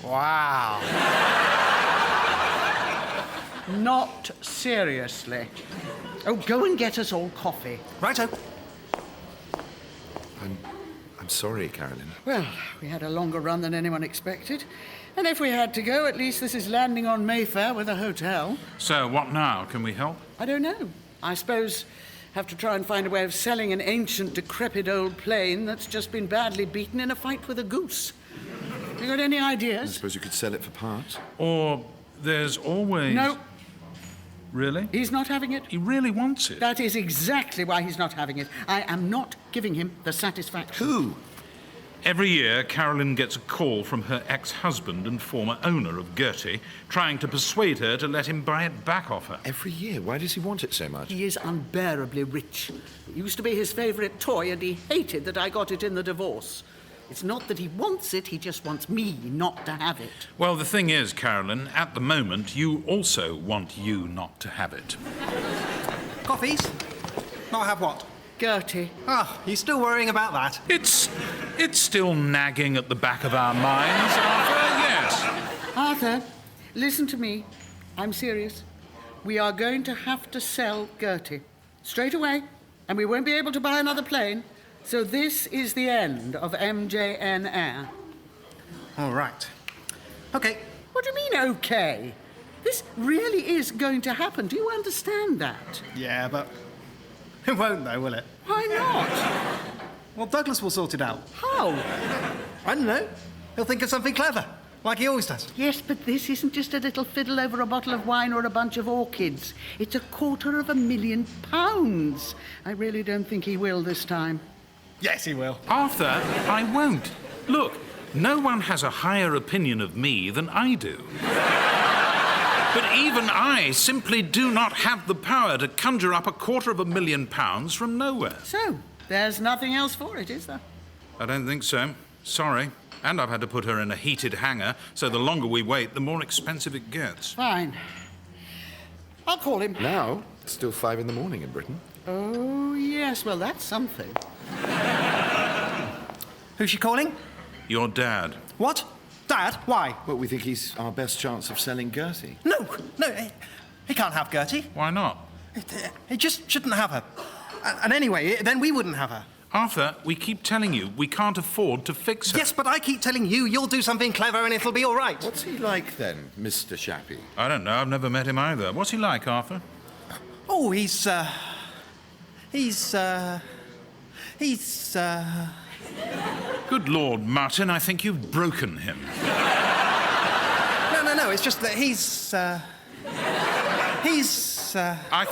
Wow. Not seriously. Oh, go and get us all coffee. Righto. I'm sorry, Carolyn. Well, we had a longer run than anyone expected. And if we had to go, at least this is landing on Mayfair with a hotel. So, what now? Can we help? I don't know. I suppose have to try and find a way of selling an ancient, decrepit old plane that's just been badly beaten in a fight with a goose. You got any ideas? I suppose you could sell it for parts. Or there's always... No. Really? He's not having it. He really wants it. That is exactly why he's not having it. I am not giving him the satisfaction. Who? Every year, Carolyn gets a call from her ex-husband and former owner of Gertie, trying to persuade her to let him buy it back off her. Every year? Why does he want it so much? He is unbearably rich. It used to be his favourite toy, and he hated that I got it in the divorce. It's not that he wants it, he just wants me not to have it. Well, the thing is, Carolyn, at the moment, you also want you not to have it. Coffees? Not have what? Gertie. Ah, you still worrying about that? It's still nagging at the back of our minds, Arthur, yes. Arthur, listen to me. I'm serious. We are going to have to sell Gertie. Straight away. And we won't be able to buy another plane. So this is the end of MJN Air. All right. OK. What do you mean, OK? This really is going to happen. Do you understand that? Yeah, but it won't, though, will it? Why not? Well, Douglas will sort it out. How? I don't know. He'll think of something clever, like he always does. Yes, but this isn't just a little fiddle over a bottle of wine or a bunch of orchids. It's £250,000. I really don't think he will this time. Yes, he will. Arthur, I won't. Look, no one has a higher opinion of me than I do. But even I simply do not have the power to conjure up £250,000 from nowhere. So, there's nothing else for it, is there? I don't think so. Sorry. And I've had to put her in a heated hangar, so the longer we wait, the more expensive it gets. Fine. I'll call him. Now? It's still 5 in the morning in Britain. Oh, yes. Well, that's something. Who's she calling? Your dad. What? Dad? Why? Well, we think he's our best chance of selling Gertie. No, he can't have Gertie. Why not? He just shouldn't have her. And anyway, then we wouldn't have her. Arthur, we keep telling you we can't afford to fix her. Yes, but I keep telling you you'll do something clever and it'll be all right. What's he like, then, Mr. Shappy? I don't know. I've never met him either. What's he like, Arthur? Oh, he's Good Lord, Martin, I think you've broken him. No, it's just that he's I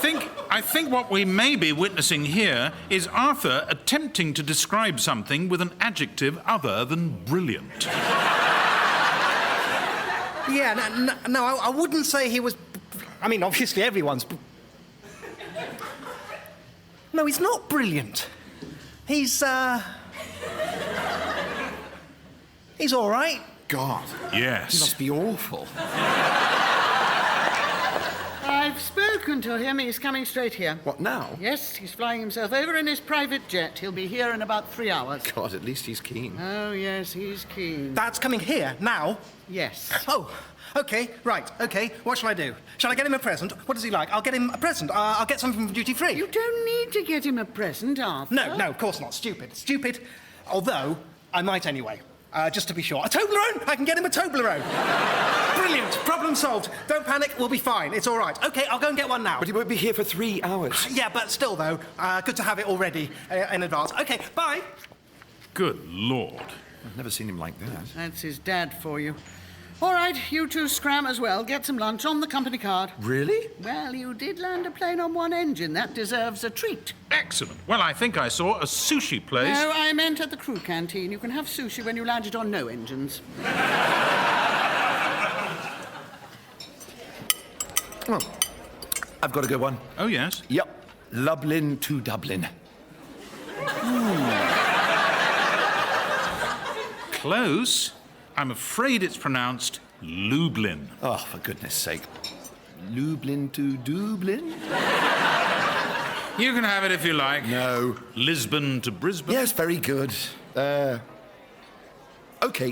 think what we may be witnessing here is Arthur attempting to describe something with an adjective other than brilliant. Yeah, no, I wouldn't say he was... I mean, obviously everyone's... No, he's not brilliant. He's all right. God. Yes. He must be awful. I've spoken to him. He's coming straight here. What, now? Yes, he's flying himself over in his private jet. He'll be here in about 3 hours. God, at least he's keen. Oh, yes, he's keen. Dad's coming here, now? Yes. Oh, OK, right, OK. What shall I do? Shall I get him a present? What does he like? I'll get him a present. I'll get something from duty free. You don't need to get him a present, Arthur. No, of course not. Stupid. Although, I might anyway. Just to be sure. A Toblerone! I can get him a Toblerone. Brilliant. Problem solved. Don't panic. We'll be fine. It's all right. OK, I'll go and get one now. But he won't be here for 3 hours. Yeah, but still, though, good to have it already in advance. OK, bye. Good Lord. I've never seen him like that. That's his dad for you. All right, you two scram as well. Get some lunch on the company card. Really? Well, you did land a plane on one engine. That deserves a treat. Excellent. Well, I think I saw a sushi place. No, I meant at the crew canteen. You can have sushi when you landed on no engines. Well, I've got a good one. Oh, yes? Yep. Lublin to Dublin. Close. I'm afraid it's pronounced Lublin. Oh, for goodness sake. Lublin to Dublin? You can have it if you like. No. Lisbon to Brisbane? Yes, very good. OK,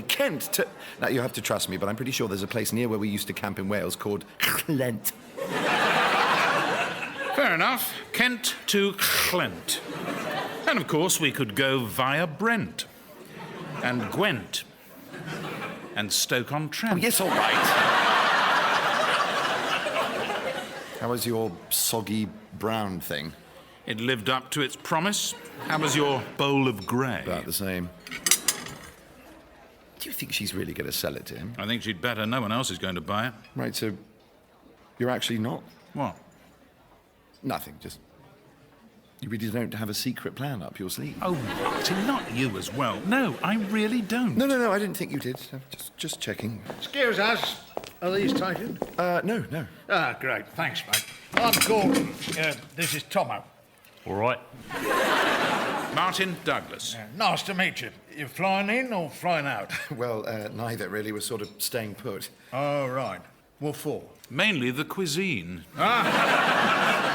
Kent to... Now, you have to trust me, but I'm pretty sure there's a place near where we used to camp in Wales called Llent. Fair enough. Kent to Llent. And, of course, we could go via Brent. And Gwent. And Stoke-on-Trent. Oh, yes, all right. How was your soggy brown thing? It lived up to its promise. How was your bowl of grey? About the same. Do you think she's really going to sell it to him? I think she'd better. No one else is going to buy it. Right, so you're actually not? What? Nothing, just... You really don't have a secret plan up your sleeve? Oh, Martin, not you as well. No, I really don't. No, I didn't think you did. Just checking. Excuse us. Are these taken? No. Ah, great. Thanks, mate. I'm Gordon. This is Tomo. All right. Martin Douglas. Nice to meet you. You flying in or flying out? Well, neither, really. We're sort of staying put. Oh, right. What for? Mainly the cuisine.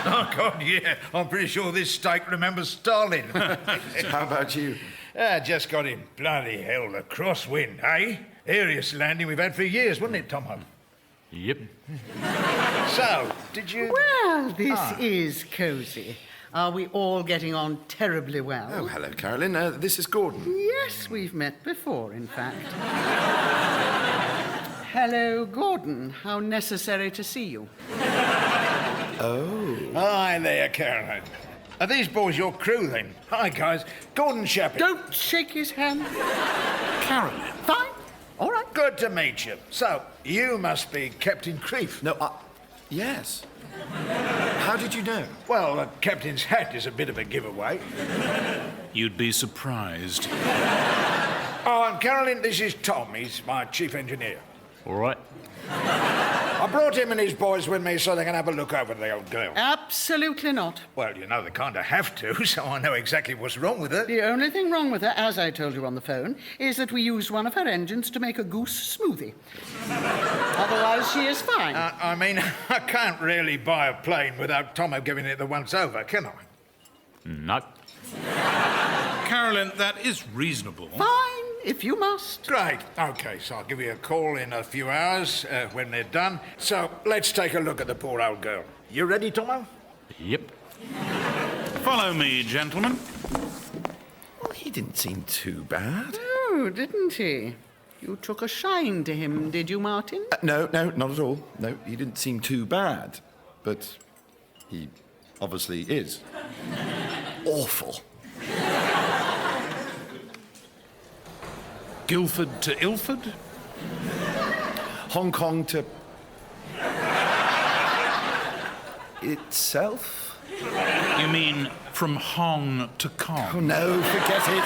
Oh, God, yeah. I'm pretty sure this steak remembers Stalin. How about you? Just got in bloody hell a crosswind, eh? Airiest landing we've had for years, wasn't it, Tomo? Yep. So, did you... Well, this is cosy. Are we all getting on terribly well? Oh, hello, Carolyn. This is Gordon. Yes, we've met before, in fact. Hello, Gordon. How necessary to see you. Oh. Hi there, Caroline. Are these boys your crew, then? Hi, guys. Gordon Shepherd. Don't shake his hand. Caroline. Fine. All right. Good to meet you. So, you must be Captain Creef. No, yes. How did you know? Well, the captain's hat is a bit of a giveaway. You'd be surprised. Oh, and Caroline, this is Tom. He's my chief engineer. All right. I brought him and his boys with me so they can have a look over the old girl. Absolutely not. Well, you know, they kind of have to, so I know exactly what's wrong with her. The only thing wrong with her, as I told you on the phone, is that we used one of her engines to make a goose smoothie. Otherwise, she is fine. I mean, I can't really buy a plane without Tomo giving it the once-over, can I? No. Carolyn, that is reasonable. Fine, if you must. Great. OK, so I'll give you a call in a few hours when they're done. So, let's take a look at the poor old girl. You ready, Tomo? Yep. Follow me, gentlemen. Well, he didn't seem too bad. Oh, didn't he? You took a shine to him, did you, Martin? No, not at all. No, he didn't seem too bad. But he obviously is. Awful. Guildford to Ilford? Hong Kong to... itself? You mean from Hong to Kong? Oh, no, forget it.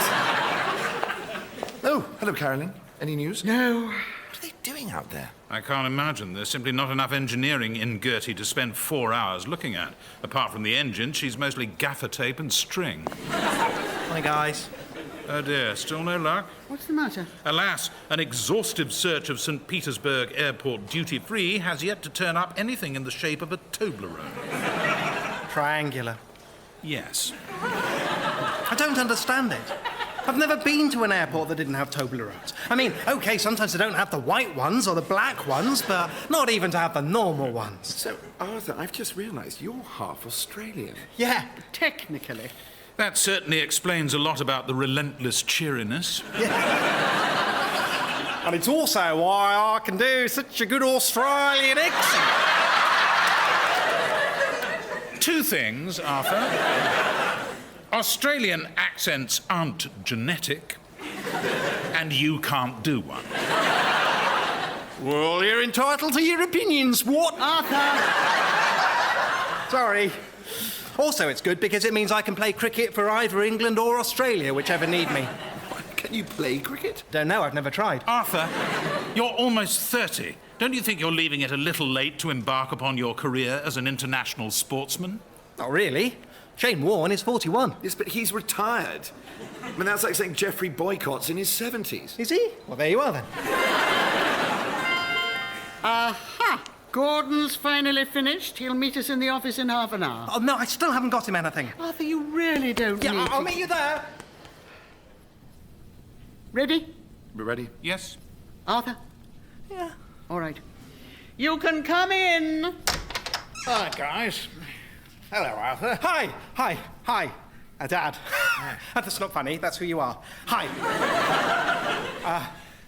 Oh, hello, Carolyn. Any news? No. What are they doing out there? I can't imagine. There's simply not enough engineering in Gertie to spend 4 hours looking at. Apart from the engine, she's mostly gaffer tape and string. Hi, guys. Oh, dear. Still no luck? What's the matter? Alas, an exhaustive search of St. Petersburg airport duty-free has yet to turn up anything in the shape of a Toblerone. Triangular. Yes. I don't understand it. I've never been to an airport that didn't have Toblerones. I mean, OK, sometimes they don't have the white ones or the black ones, but not even to have the normal ones. So, Arthur, I've just realised you're half Australian. Yeah, technically. That certainly explains a lot about the relentless cheeriness. Yeah. And it's also why I can do such a good Australian accent. 2 things, Arthur. Australian accents aren't genetic, and you can't do one. Well, you're entitled to your opinions, what? Arthur! Sorry. Also, it's good because it means I can play cricket for either England or Australia, whichever need me. Can you play cricket? Don't know, I've never tried. Arthur, you're almost 30. Don't you think you're leaving it a little late to embark upon your career as an international sportsman? Not really. Shane Warne is 41. Yes, but he's retired. I mean, that's like saying Jeffrey Boycott's in his 70s. Is he? Well, there you are, then. Aha! Gordon's finally finished. He'll meet us in the office in half an hour. Oh, no, I still haven't got him anything. Arthur, you really don't Yeah, need I'll to... meet you there. Ready? We're ready? Yes. Arthur? Yeah. All right. You can come in. Hi, guys. Hello, Arthur. Hi. Dad. That's not funny. That's who you are. Hi.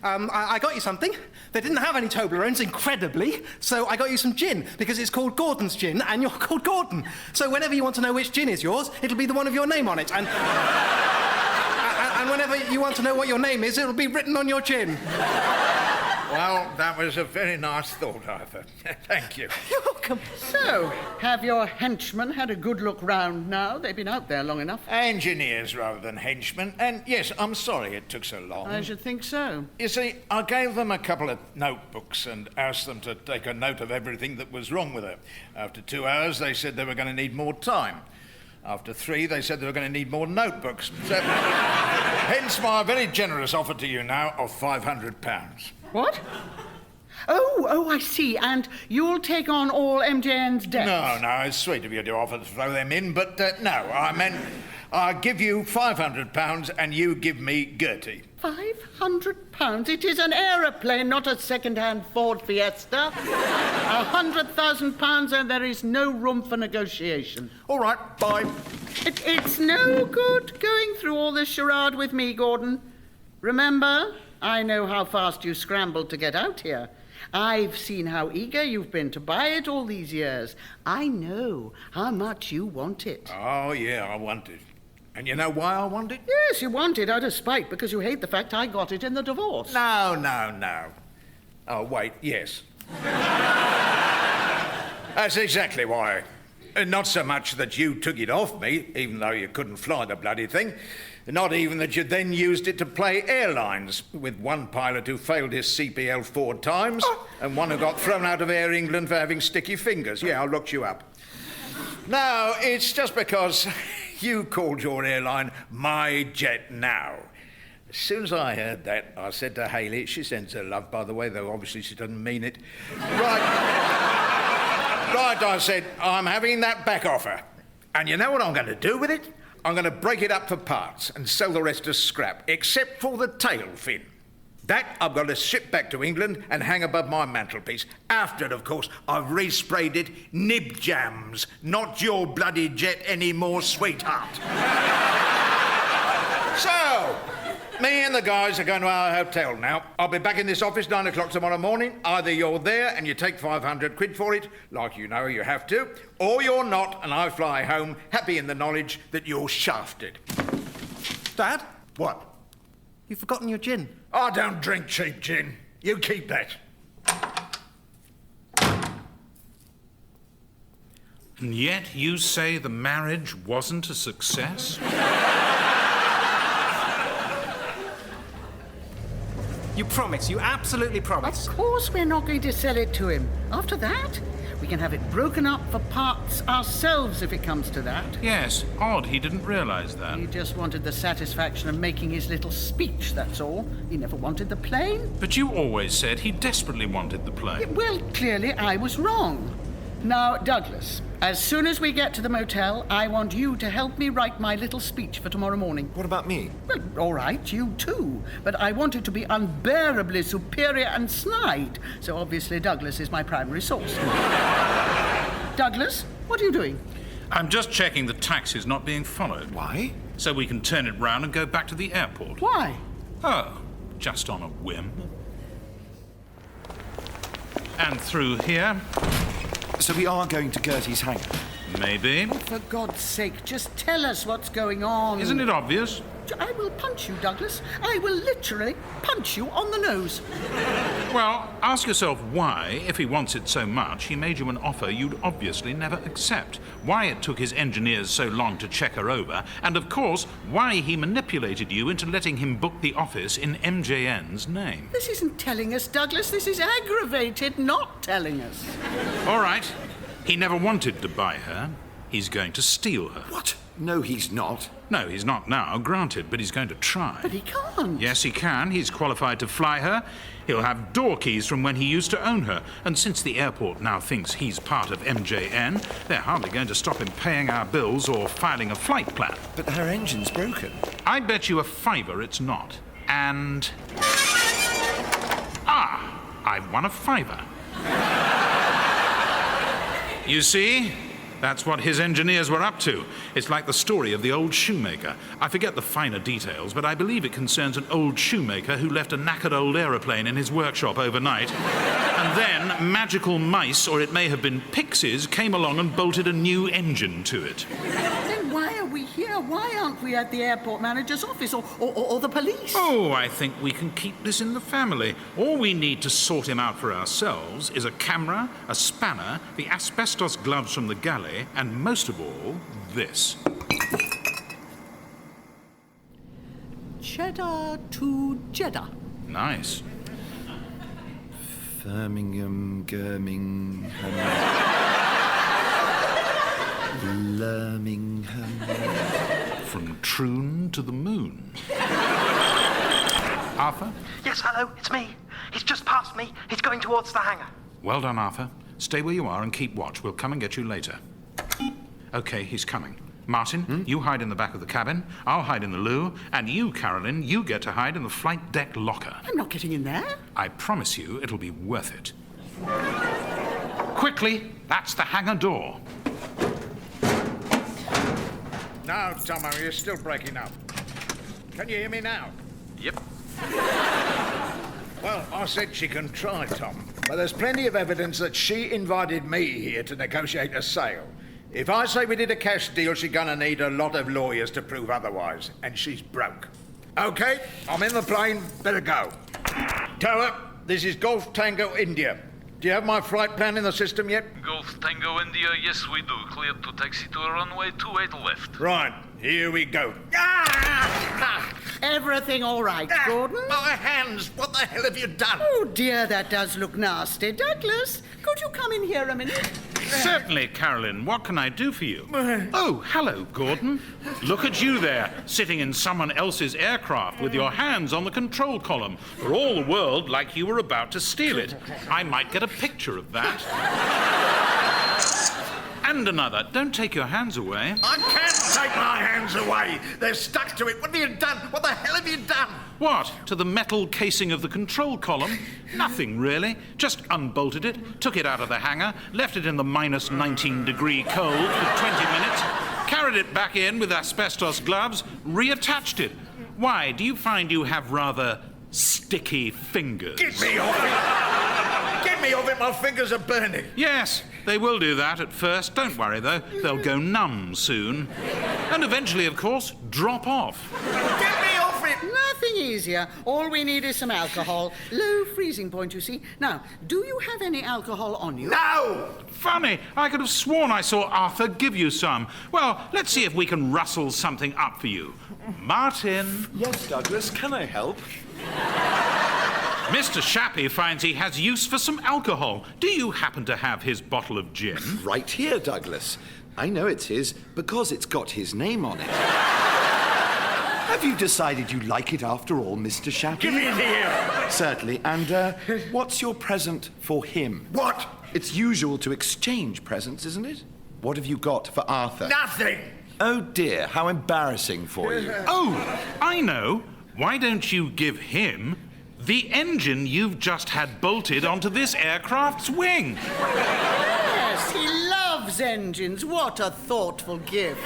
I got you something. They didn't have any Toblerones, incredibly, so I got you some gin, because it's called Gordon's Gin, and you're called Gordon. So whenever you want to know which gin is yours, it'll be the one of your name on it, and whenever you want to know what your name is, it'll be written on your chin. Well, that was a very nice thought, Arthur. Thank you. You're welcome. So, have your henchmen had a good look round now? They've been out there long enough. Engineers rather than henchmen. And yes, I'm sorry it took so long. I should think so. You see, I gave them a couple of notebooks and asked them to take a note of everything that was wrong with her. After 2 hours, they said they were going to need more time. After 3, they said they were going to need more notebooks. So, hence my very generous offer to you now of £500. What? Oh, I see. And you'll take on all MJN's debts? No, it's sweet of you to offer to throw them in, but no, I meant I'll give you £500 and you give me Gertie. £500? It is an aeroplane, not a second-hand Ford Fiesta. £100,000 and there is no room for negotiation. All right, bye. It's no good going through all this charade with me, Gordon. Remember, I know how fast you scrambled to get out here. I've seen how eager you've been to buy it all these years. I know how much you want it. Oh, yeah, I want it. And you know why I want it? Yes, you want it out of spite because you hate the fact I got it in the divorce. No. Oh, wait, yes. That's exactly why. Not so much that you took it off me, even though you couldn't fly the bloody thing. Not even that you then used it to play airlines, with one pilot who failed his CPL 4 times and one who got thrown out of Air England for having sticky fingers. Yeah, I looked you up. No, it's just because you called your airline My Jet Now. As soon as I heard that, I said to Hayley, she sends her love, by the way, though obviously she doesn't mean it. Right, I said, I'm having that back offer. And you know what I'm going to do with it? I'm going to break it up for parts and sell the rest as scrap, except for the tail fin. That I've got to ship back to England and hang above my mantelpiece. After it, of course, I've resprayed it Nib Jams, not your bloody jet anymore, sweetheart. So, me and the guys are going to our hotel now. I'll be back in this office 9 o'clock tomorrow morning. Either you're there and you take 500 quid for it, like you know you have to, or you're not and I fly home happy in the knowledge that you're shafted. Dad? What? You've forgotten your gin. I don't drink cheap gin. You keep that. And yet you say the marriage wasn't a success? You promise, you absolutely promise. Of course we're not going to sell it to him. After that, we can have it broken up for parts ourselves if it comes to that. Yes, odd he didn't realise that. He just wanted the satisfaction of making his little speech, that's all. He never wanted the plane. But you always said he desperately wanted the plane. Well, clearly I was wrong. Now, Douglas, as soon as we get to the motel, I want you to help me write my little speech for tomorrow morning. What about me? Well, all right, you too. But I want it to be unbearably superior and snide. So obviously Douglas is my primary source. Douglas, what are you doing? I'm just checking the taxi's not being followed. Why? So we can turn it round and go back to the airport. Why? Oh, just on a whim. And through here. So we are going to Gertie's hangar? Maybe. For God's sake, just tell us what's going on. Isn't it obvious? I will punch you, Douglas. I will literally punch you on the nose. Well, ask yourself why, if he wants it so much, he made you an offer you'd obviously never accept. Why it took his engineers so long to check her over, and of course, why he manipulated you into letting him book the office in MJN's name. This isn't telling us, Douglas. This is aggravated not telling us. All right. He never wanted to buy her. He's going to steal her. What? No, he's not. No, he's not now, granted, but he's going to try. But he can't. Yes, he can. He's qualified to fly her. He'll have door keys from when he used to own her. And since the airport now thinks he's part of MJN, they're hardly going to stop him paying our bills or filing a flight plan. But her engine's broken. I bet you a £5 it's not. And... I've won a £5. You see? That's what his engineers were up to. It's like the story of the old shoemaker. I forget the finer details, but I believe it concerns an old shoemaker who left a knackered old aeroplane in his workshop overnight. And then magical mice, or it may have been pixies, came along and bolted a new engine to it. Then why are we here? Why aren't we at the airport manager's office or the police? Oh, I think we can keep this in the family. All we need to sort him out for ourselves is a camera, a spanner, the asbestos gloves from the galley, and most of all, this. Cheddar to Jeddah. Nice. Birmingham, Birmingham, Birmingham. From Troon to the moon. Arthur? Yes, hello, it's me. He's just passed me. He's going towards the hangar. Well done, Arthur. Stay where you are and keep watch. We'll come and get you later. OK, he's coming. Martin, you hide in the back of the cabin. I'll hide in the loo. And you, Carolyn, you get to hide in the flight deck locker. I'm not getting in there. I promise you it'll be worth it. Quickly, that's the hangar door. Now, Tomo, you're still breaking up. Can you hear me now? Yep. Well, I said she can try, Tom. But there's plenty of evidence that she invited me here to negotiate a sale. If I say we did a cash deal, she's gonna need a lot of lawyers to prove otherwise. And she's broke. OK, I'm in the plane. Better go. Tell her, this is Golf Tango India. Do you have my flight plan in the system yet? Golf Tango India, yes we do. Cleared to taxi to runway 28 left. Right, here we go. Everything all right, Gordon? My hands! What the hell have you done? Oh, dear, that does look nasty. Douglas, could you come in here a minute? Certainly, Carolyn. What can I do for you? Oh, hello, Gordon. Look at you there, sitting in someone else's aircraft with your hands on the control column, for all the world like you were about to steal it. I might get a picture of that. And another. Don't take your hands away. I can't take my hands away. They're stuck to it. What have you done? What the hell have you done? What? To the metal casing of the control column? Nothing, really. Just unbolted it, took it out of the hangar, left it in the minus 19-degree cold for 20 minutes, carried it back in with asbestos gloves, reattached it. Why, do you find you have rather sticky fingers? Get me off it! Get me off it, my fingers are burning. Yes, they will do that at first. Don't worry, though. They'll go numb soon. And eventually, of course, drop off. Get me off it! Nothing easier. All we need is some alcohol. Low freezing point, you see. Now, do you have any alcohol on you? No! Funny. I could have sworn I saw Arthur give you some. Well, let's see if we can rustle something up for you. Martin. Yes, Douglas, can I help? Mr. Shappy finds he has use for some alcohol. Do you happen to have his bottle of gin? Right here, Douglas. I know it's his because it's got his name on it. Have you decided you like it after all, Mr. Shappy? Give it here! Certainly. And what's your present for him? What? It's usual to exchange presents, isn't it? What have you got for Arthur? Nothing! Oh, dear. How embarrassing for you. Oh, I know. Why don't you give him the engine you've just had bolted onto this aircraft's wing? Yes, he loves engines. What a thoughtful gift.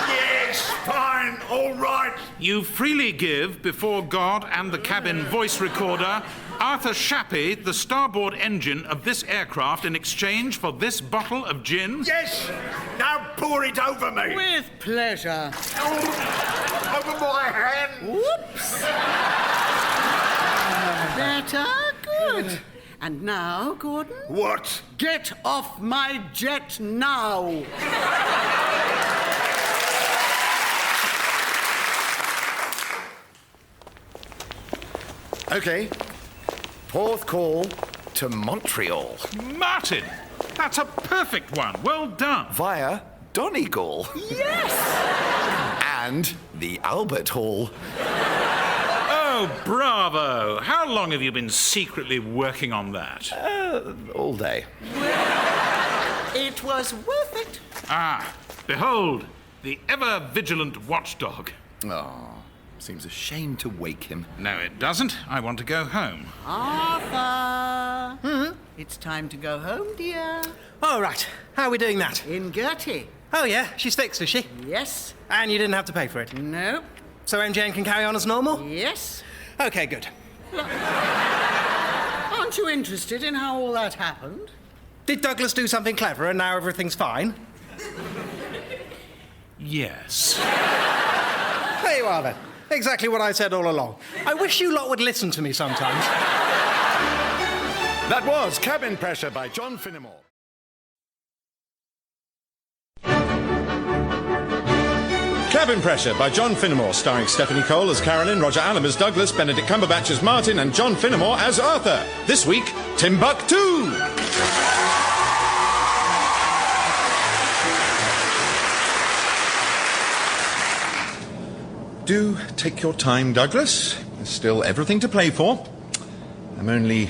Yes, Fine, all right. You freely give, before God and the cabin voice recorder, Arthur Shappy, the starboard engine of this aircraft in exchange for this bottle of gin? Yes. Now pour it over me. With pleasure. Over my hand. Whoops. Better? Good. And now, Gordon? What? Get off my jet now. Okay. Fourth call to Montreal. Martin, that's a perfect one. Well done. Via Donegal. Yes! And the Albert Hall. Oh, bravo. How long have you been secretly working on that? All day. It was worth it. Ah, behold, the ever-vigilant watchdog. Oh, seems a shame to wake him. No, it doesn't. I want to go home. Arthur! It's time to go home, dear. Oh, right. How are we doing that? In Gertie. Oh, yeah? She's fixed, is she? Yes. And you didn't have to pay for it? No. So MJN can carry on as normal? Yes. Okay, good. Aren't you interested in how all that happened? Did Douglas do something clever and now everything's fine? Yes. There you are, then. Exactly what I said all along. I wish you lot would listen to me sometimes. That was Cabin Pressure by John Finnemore. Cabin Pressure by John Finnemore, starring Stephanie Cole as Carolyn, Roger Allam as Douglas, Benedict Cumberbatch as Martin, and John Finnemore as Arthur. This week, Timbuktu! Do take your time, Douglas. There's still everything to play for. I'm only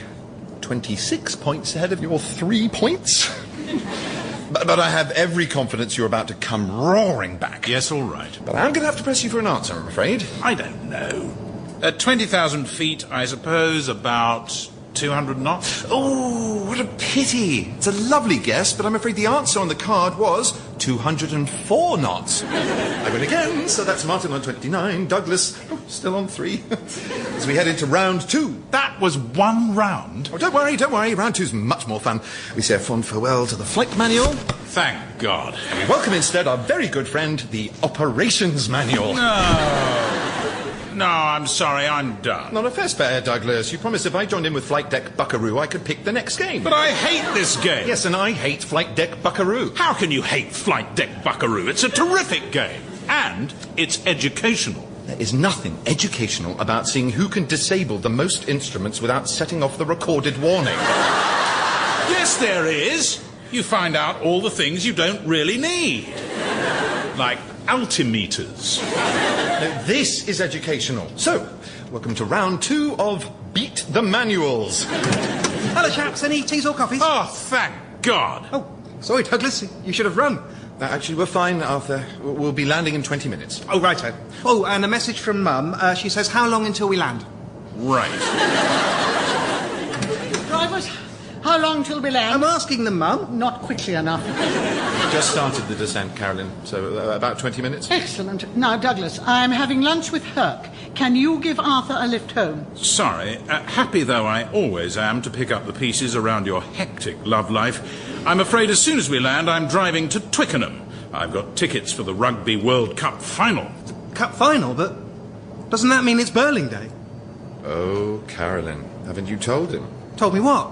26 points ahead of your 3 points. But I have every confidence you're about to come roaring back. Yes, all right. But I'm going to have to press you for an answer, I'm afraid. I don't know. At 20,000 feet, I suppose about 200 knots. Oh, what a pity. It's a lovely guess, but I'm afraid the answer on the card was 204 knots. I win again, so that's Martin on 29, Douglas still on 3. As we head into round 2. That was one round. Oh, don't worry. Round 2's much more fun. We say a fond farewell to the flight manual. Thank God. And we welcome instead our very good friend, the operations manual. No, I'm sorry, I'm done. Not a fair spare, Douglas. You promised if I joined in with Flight Deck Buckaroo, I could pick the next game. But I hate this game. Yes, and I hate Flight Deck Buckaroo. How can you hate Flight Deck Buckaroo? It's a terrific game. And it's educational. There is nothing educational about seeing who can disable the most instruments without setting off the recorded warning. Yes, there is. You find out all the things you don't really need. Like altimeters. No, this is educational. So, welcome to round 2 of Beat the Manuals. Hello, chaps. Any teas or coffees? Oh, thank God. Oh, sorry, Douglas. You should have run. Actually, we're fine, Arthur. We'll be landing in 20 minutes. Oh, righto. Oh, and a message from Mum. She says, how long until we land? Right. Drivers, how long till we land? I'm asking them, Mum. Not quickly enough. Just started the descent, Carolyn, so about 20 minutes. Excellent. Now, Douglas, I'm having lunch with Herc. Can you give Arthur a lift home? Sorry, happy though I always am to pick up the pieces around your hectic love life, I'm afraid as soon as we land, I'm driving to Twickenham. I've got tickets for the Rugby World Cup final. Cup final? But doesn't that mean it's Burling Day? Oh, Carolyn, haven't you told him? Told me what?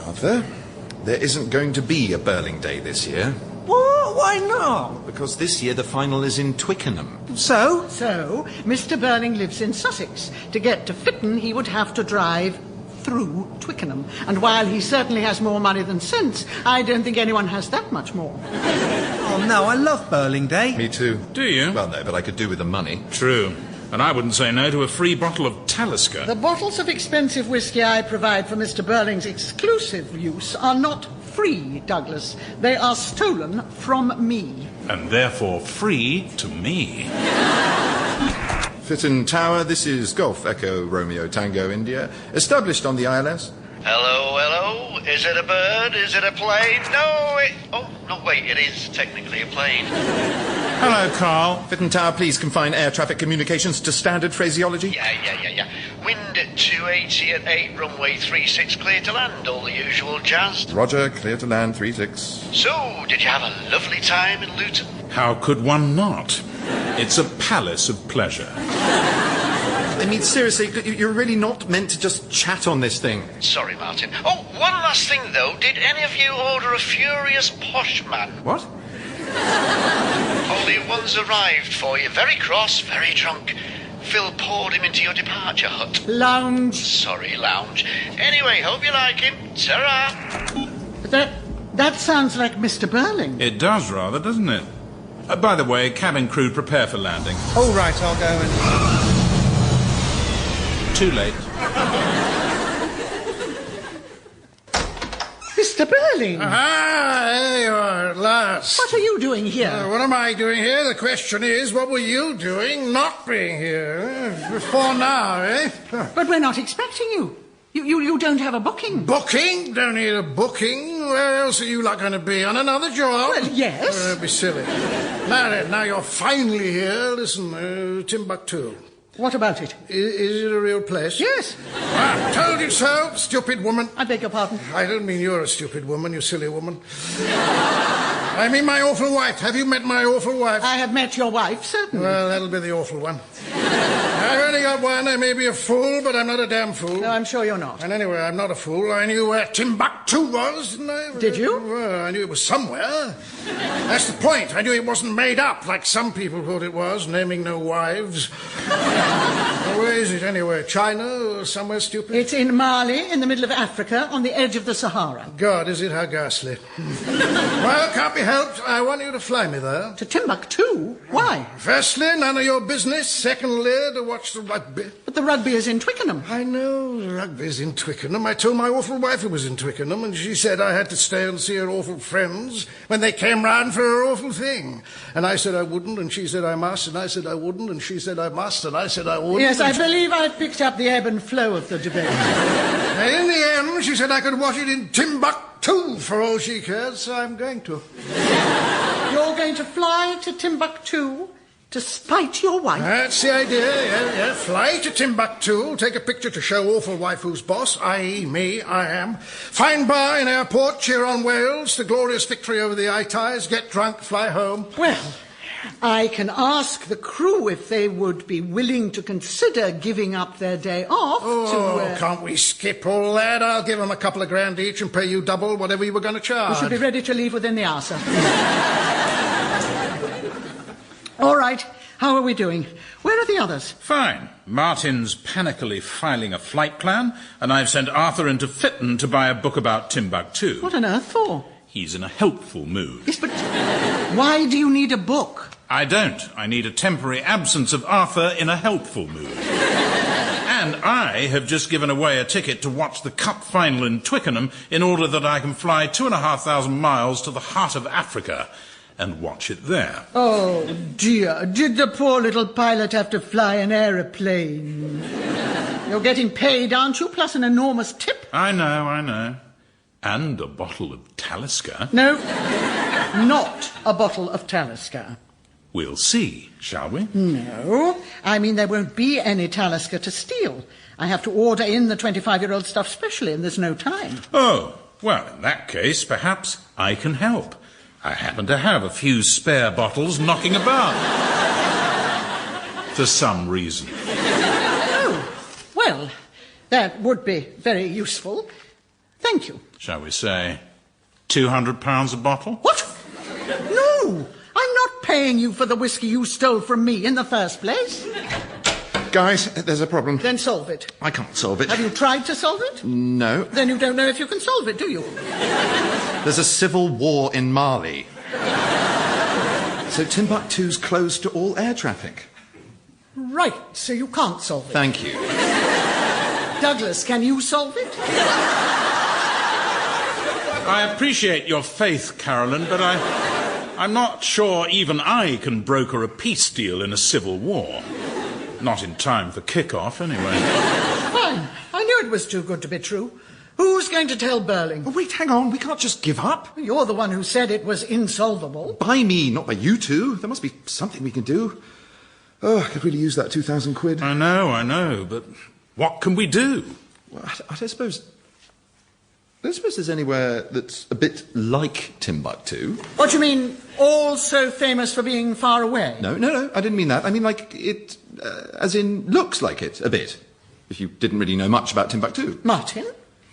Arthur, there isn't going to be a Burling Day this year. What? Why not? Because this year the final is in Twickenham. So? So, Mr. Burling lives in Sussex. To get to Fitton, he would have to drive through Twickenham. And while he certainly has more money than sense, I don't think anyone has that much more. Oh, no, I love Burling Day. Me too. Do you? Well, no, but I could do with the money. True. And I wouldn't say no to a free bottle of Talisker. The bottles of expensive whiskey I provide for Mr. Burling's exclusive use are not free, Douglas. They are stolen from me. And therefore free to me. Fitton Tower, this is Golf Echo Romeo Tango India, established on the ILS. Hello, hello. Is it a bird? Is it a plane? No, oh, no, wait, it is technically a plane. Hello, Carl. Fitton Tower, please confine air traffic communications to standard phraseology. Yeah. Wind at 280 at 8, runway 36, clear to land, all the usual jazz. Roger, clear to land, 36. So, did you have a lovely time in Luton? How could one not? It's a palace of pleasure. I mean, seriously, you're really not meant to just chat on this thing. Sorry, Martin. Oh, one last thing, though. Did any of you order a furious posh man? What? Only one's arrived for you. Very cross, very drunk. Phil poured him into your departure hut. Lounge. Sorry, lounge. Anyway, hope you like him. Ta-ra. That sounds like Mr. Burling. It does rather, doesn't it? By the way, cabin crew, prepare for landing. All right, I'll go and... Too late. Mr. Burling! Ah, there you are at last. What are you doing here? What am I doing here? The question is, what were you doing not being here? Before now, eh? But we're not expecting you. You don't have a booking. Booking? Don't need a booking. Where else are you like going to be? On another job? Well, yes. Don't be silly. Now then, now you're finally here. Listen, Timbuktu. What about it? Is it a real place? Yes. I told you so, stupid woman. I beg your pardon? I don't mean you're a stupid woman, you silly woman. I mean my awful wife. Have you met my awful wife? I have met your wife, certainly. Well, that'll be the awful one. I've only got one. I may be a fool, but I'm not a damn fool. No, I'm sure you're not. And anyway, I'm not a fool. I knew where Timbuktu was, didn't I? Did you? Well, I knew it was somewhere. That's the point. I knew it wasn't made up like some people thought it was, naming no wives. Where is it anyway? China or somewhere stupid? It's in Mali, in the middle of Africa, on the edge of the Sahara. God, is it? How ghastly. Well, can't be helped. I want you to fly me there. To Timbuktu? Why? Firstly, none of your business. Secondly, to watch the rugby. But the rugby is in Twickenham. I know, the rugby's in Twickenham. I told my awful wife it was in Twickenham, and she said I had to stay and see her awful friends when they came round for her awful thing. And I said I wouldn't, and she said I must, and I said I wouldn't, and she said I must, and I said I wouldn't. Yes, I believe I've picked up the ebb and flow of the debate. And in the end, she said I could watch it in Timbuktu for all she cared, so I'm going to. You're going to fly to Timbuktu to spite your wife? That's the idea, yeah. Fly to Timbuktu, take a picture to show awful wife who's boss, i.e. me, I am. Find bar in airport, cheer on Wales, the glorious victory over the Itais, get drunk, fly home. Well, I can ask the crew if they would be willing to consider giving up their day off to... Can't we skip all that? I'll give them a couple of grand each and pay you double whatever you were going to charge. We should be ready to leave within the hour, sir. All right. How are we doing? Where are the others? Fine. Martin's panically filing a flight plan, and I've sent Arthur into Fitton to buy a book about Timbuktu. What on earth for? He's in a helpful mood. Yes, but why do you need a book? I don't. I need a temporary absence of Arthur in a helpful mood. And I have just given away a ticket to watch the Cup final in Twickenham in order that I can fly 2,500 miles to the heart of Africa and watch it there. Oh, dear. Did the poor little pilot have to fly an aeroplane? You're getting paid, aren't you? Plus an enormous tip. I know. And a bottle of Talisker. No, not a bottle of Talisker. We'll see, shall we? No. I mean, there won't be any Talisker to steal. I have to order in the 25-year-old stuff specially, and there's no time. Oh, well, in that case, perhaps I can help. I happen to have a few spare bottles knocking about. For some reason. Oh, well, that would be very useful. Thank you. Shall we say £200 a bottle? What? No! I'm not paying you for the whiskey you stole from me in the first place. Guys, there's a problem. Then solve it. I can't solve it. Have you tried to solve it? No. Then you don't know if you can solve it, do you? There's a civil war in Mali. So Timbuktu's closed to all air traffic. Right, so you can't solve it. Thank you. Douglas, can you solve it? I appreciate your faith, Carolyn, but I'm not sure even I can broker a peace deal in a civil war. Not in time for kick-off, anyway. Fine. I knew it was too good to be true. Who's going to tell Burling? Oh, wait, hang on. We can't just give up. You're the one who said it was insolvable. By me, not by you two. There must be something we can do. Oh, I could really use that 2,000 quid. I know, but what can we do? Well, I don't suppose there's anywhere that's a bit like Timbuktu. What do you mean, all so famous for being far away? No, I didn't mean that. I mean, like, it, as in, looks like it, a bit. If you didn't really know much about Timbuktu. Martin?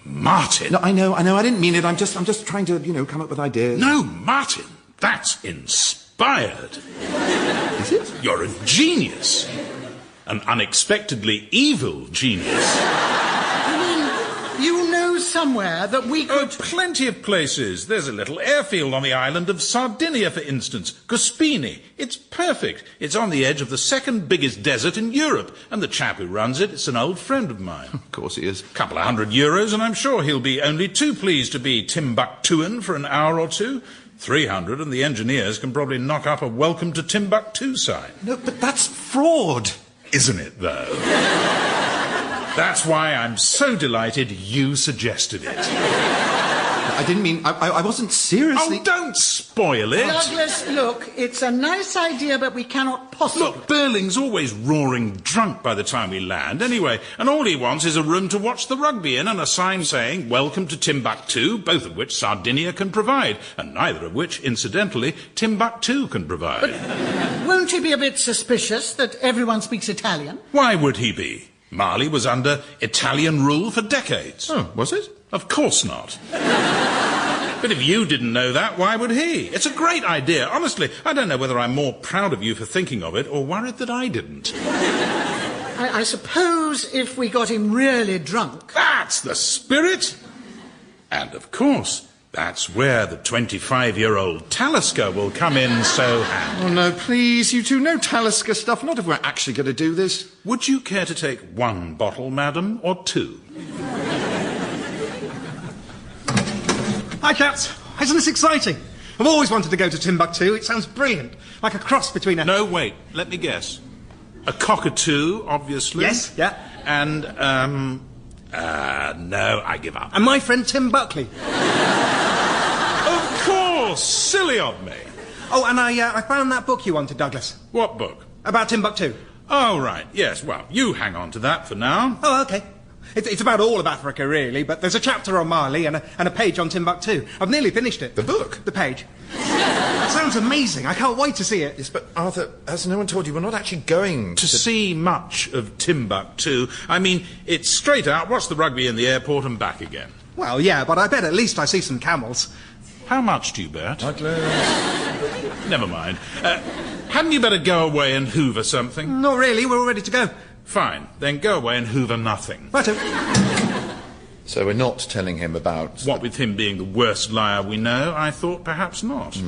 Martin? No, I know, I didn't mean it. I'm just trying to, come up with ideas. No, Martin, that's inspired. Is it? You're a genius. An unexpectedly evil genius. You know somewhere that we could... Oh, plenty of places. There's a little airfield on the island of Sardinia, for instance. Guspini. It's perfect. It's on the edge of the second biggest desert in Europe. And the chap who runs it is an old friend of mine. Of course he is. Couple of €100, and I'm sure he'll be only too pleased to be Timbuktuan for an hour or two. 300, and the engineers can probably knock up a welcome to Timbuktu sign. No, but that's fraud. Isn't it, though? That's why I'm so delighted you suggested it. I didn't mean... I wasn't seriously... Oh, don't spoil it! Douglas, look, it's a nice idea, but we cannot possibly... Look, Burling's always roaring drunk by the time we land, anyway, and all he wants is a room to watch the rugby in and a sign saying, "Welcome to Timbuktu," both of which Sardinia can provide, and neither of which, incidentally, Timbuktu can provide. But won't he be a bit suspicious that everyone speaks Italian? Why would he be? Mali was under Italian rule for decades. Oh, was it? Of course not. But if you didn't know that, why would he? It's a great idea. Honestly, I don't know whether I'm more proud of you for thinking of it or worried that I didn't. I suppose if we got him really drunk... That's the spirit! And, of course, that's where the 25-year-old Talisker will come in so handy. Oh, no, please, you two, no Talisker stuff. Not if we're actually going to do this. Would you care to take one bottle, madam, or two? Hi, Cats. Isn't this exciting? I've always wanted to go to Timbuktu. It sounds brilliant. Like a cross between a... No, wait. Let me guess. A cockatoo, obviously. Yes, yeah. And, no, I give up. And my friend Tim Buckley. Of course! Silly of me. Oh, and I found that book you wanted, Douglas. What book? About Timbuktu. Oh, right. Yes, well, you hang on to that for now. Oh, OK. It's about all of Africa, really, but there's a chapter on Mali and a page on Timbuktu. I've nearly finished it. The book? The page. It sounds amazing. I can't wait to see it. Yes, but Arthur, has no one told you we're not actually going to see much of Timbuktu? I mean, it's straight out, watch the rugby in the airport and back again. Well, yeah, but I bet at least I see some camels. How much do you bet? Never mind. Hadn't you better go away and hoover something? Not really. We're all ready to go. Fine. Then go away and hoover nothing. Righto. So we're not telling him about... What with him being the worst liar we know, I thought perhaps not.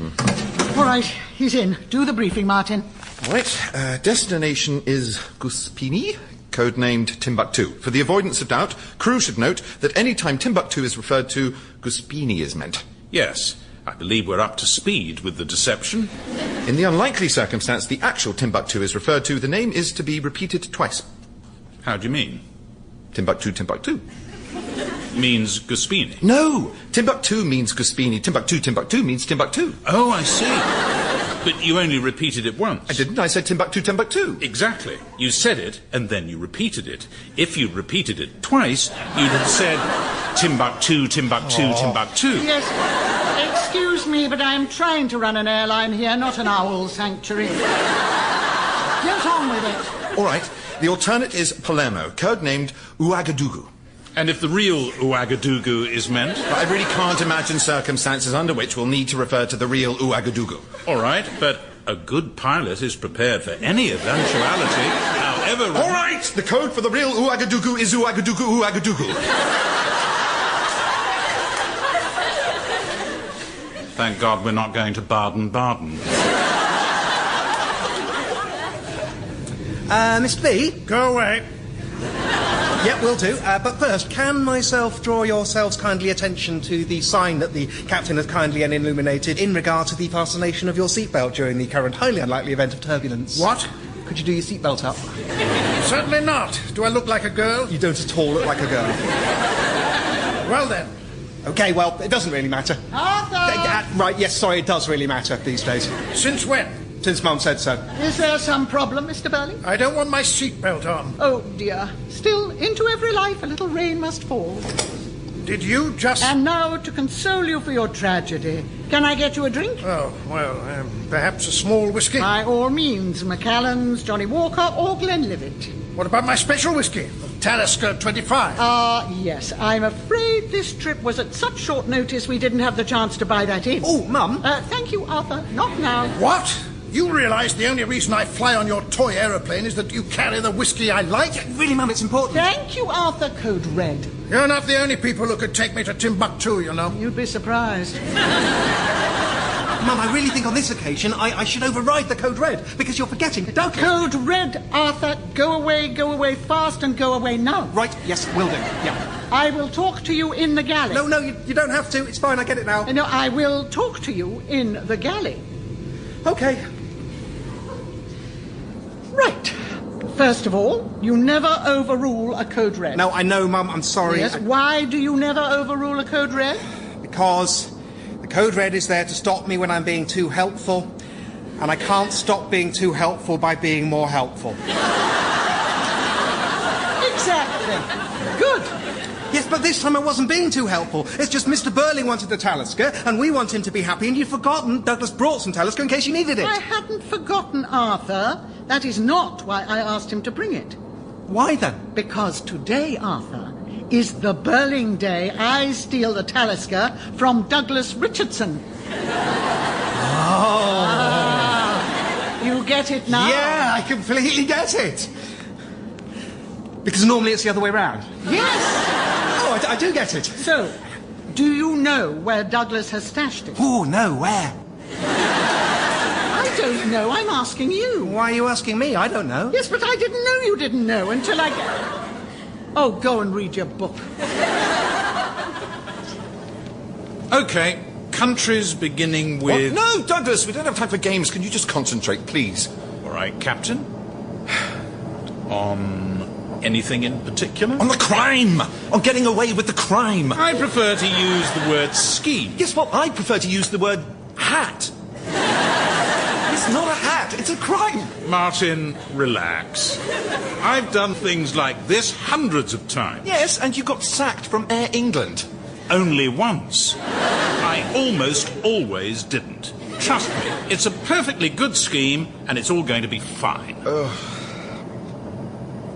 All right, he's in. Do the briefing, Martin. All right. Destination is Guspini, codenamed Timbuktu. For the avoidance of doubt, crew should note that any time Timbuktu is referred to, Guspini is meant. Yes. I believe we're up to speed with the deception. In the unlikely circumstance the actual Timbuktu is referred to, the name is to be repeated twice. How do you mean? Timbuktu, Timbuktu. Means Guspini? No! Timbuktu means Guspini. Timbuktu, Timbuktu means Timbuktu. Oh, I see. But you only repeated it once. I didn't. I said Timbuktu, Timbuktu. Exactly. You said it, and then you repeated it. If you'd repeated it twice, you'd have said Timbuktu, Timbuktu, Timbuktu. Yes. Excuse me, but I'm trying to run an airline here, not an owl sanctuary. Get on with it. All right. The alternate is Palermo, codenamed Ouagadougou. And if the real Ouagadougou is meant? I really can't imagine circumstances under which we'll need to refer to the real Ouagadougou. All right, but a good pilot is prepared for any eventuality, however... All right! The code for the real Ouagadougou is Ouagadougou, Ouagadougou. Thank God we're not going to Baden-Baden. Mr. B? Go away. Yep, will do. But first, can myself draw yourselves kindly attention to the sign that the captain has kindly illuminated in regard to the fastenation of your seatbelt during the current highly unlikely event of turbulence? What? Could you do your seatbelt up? Certainly not. Do I look like a girl? You don't at all look like a girl. Well then. OK, well, it doesn't really matter. Arthur! Right, yes, sorry, it does really matter these days. Since when? Since Mum said so. Is there some problem, Mr. Burling? I don't want my seatbelt on. Oh, dear. Still, into every life a little rain must fall. Did you just... And now, to console you for your tragedy, can I get you a drink? Oh, well, perhaps a small whiskey? By all means, Macallan's, Johnny Walker, or Glenlivet. What about my special whiskey? Talisker 25. Yes. I'm afraid this trip was at such short notice we didn't have the chance to buy that in. Oh, Mum. Thank you, Arthur. Not now. What? You realise the only reason I fly on your toy aeroplane is that you carry the whiskey I like? Really, Mum, it's important. Thank you, Arthur. Code Red. You're not the only people who could take me to Timbuktu, you know. You'd be surprised. Mum, I really think on this occasion I should override the Code Red, because you're forgetting. Don't Code Red, Arthur. Go away fast, and go away now. Right, yes, will do. Yeah. I will talk to you in the galley. No, you don't have to. It's fine, I get it now. No, I will talk to you in the galley. OK. Right. First of all, you never overrule a Code Red. No, I know, Mum, I'm sorry. Yes, why do you never overrule a Code Red? Because the Code Red is there to stop me when I'm being too helpful, and I can't stop being too helpful by being more helpful. Exactly. Good. Yes, but this time I wasn't being too helpful. It's just Mr. Burling wanted the Talisker, and we want him to be happy, and you'd forgotten Douglas brought some Talisker in case you needed it. I hadn't forgotten, Arthur. That is not why I asked him to bring it. Why then? Because today, Arthur, is the Burling Day I steal the Talisker from Douglas Richardson. You get it now? Yeah, I completely get it. Because normally it's the other way round. Yes. Oh, I do get it. So, do you know where Douglas has stashed it? Oh, no, where? I don't know. I'm asking you. Why are you asking me? I don't know. Yes, but I didn't know you didn't know until I... Oh, go and read your book. OK, countries beginning with... What? No, Douglas, we don't have time for games. Can you just concentrate, please? All right, Captain. On anything in particular? On the crime! On getting away with the crime! I prefer to use the word scheme. Yes, well, I prefer to use the word hat. It's not a hat, it's a crime. Martin, relax. I've done things like this hundreds of times. Yes, and you got sacked from Air England. Only once. I almost always didn't. Trust me, it's a perfectly good scheme, and it's all going to be fine.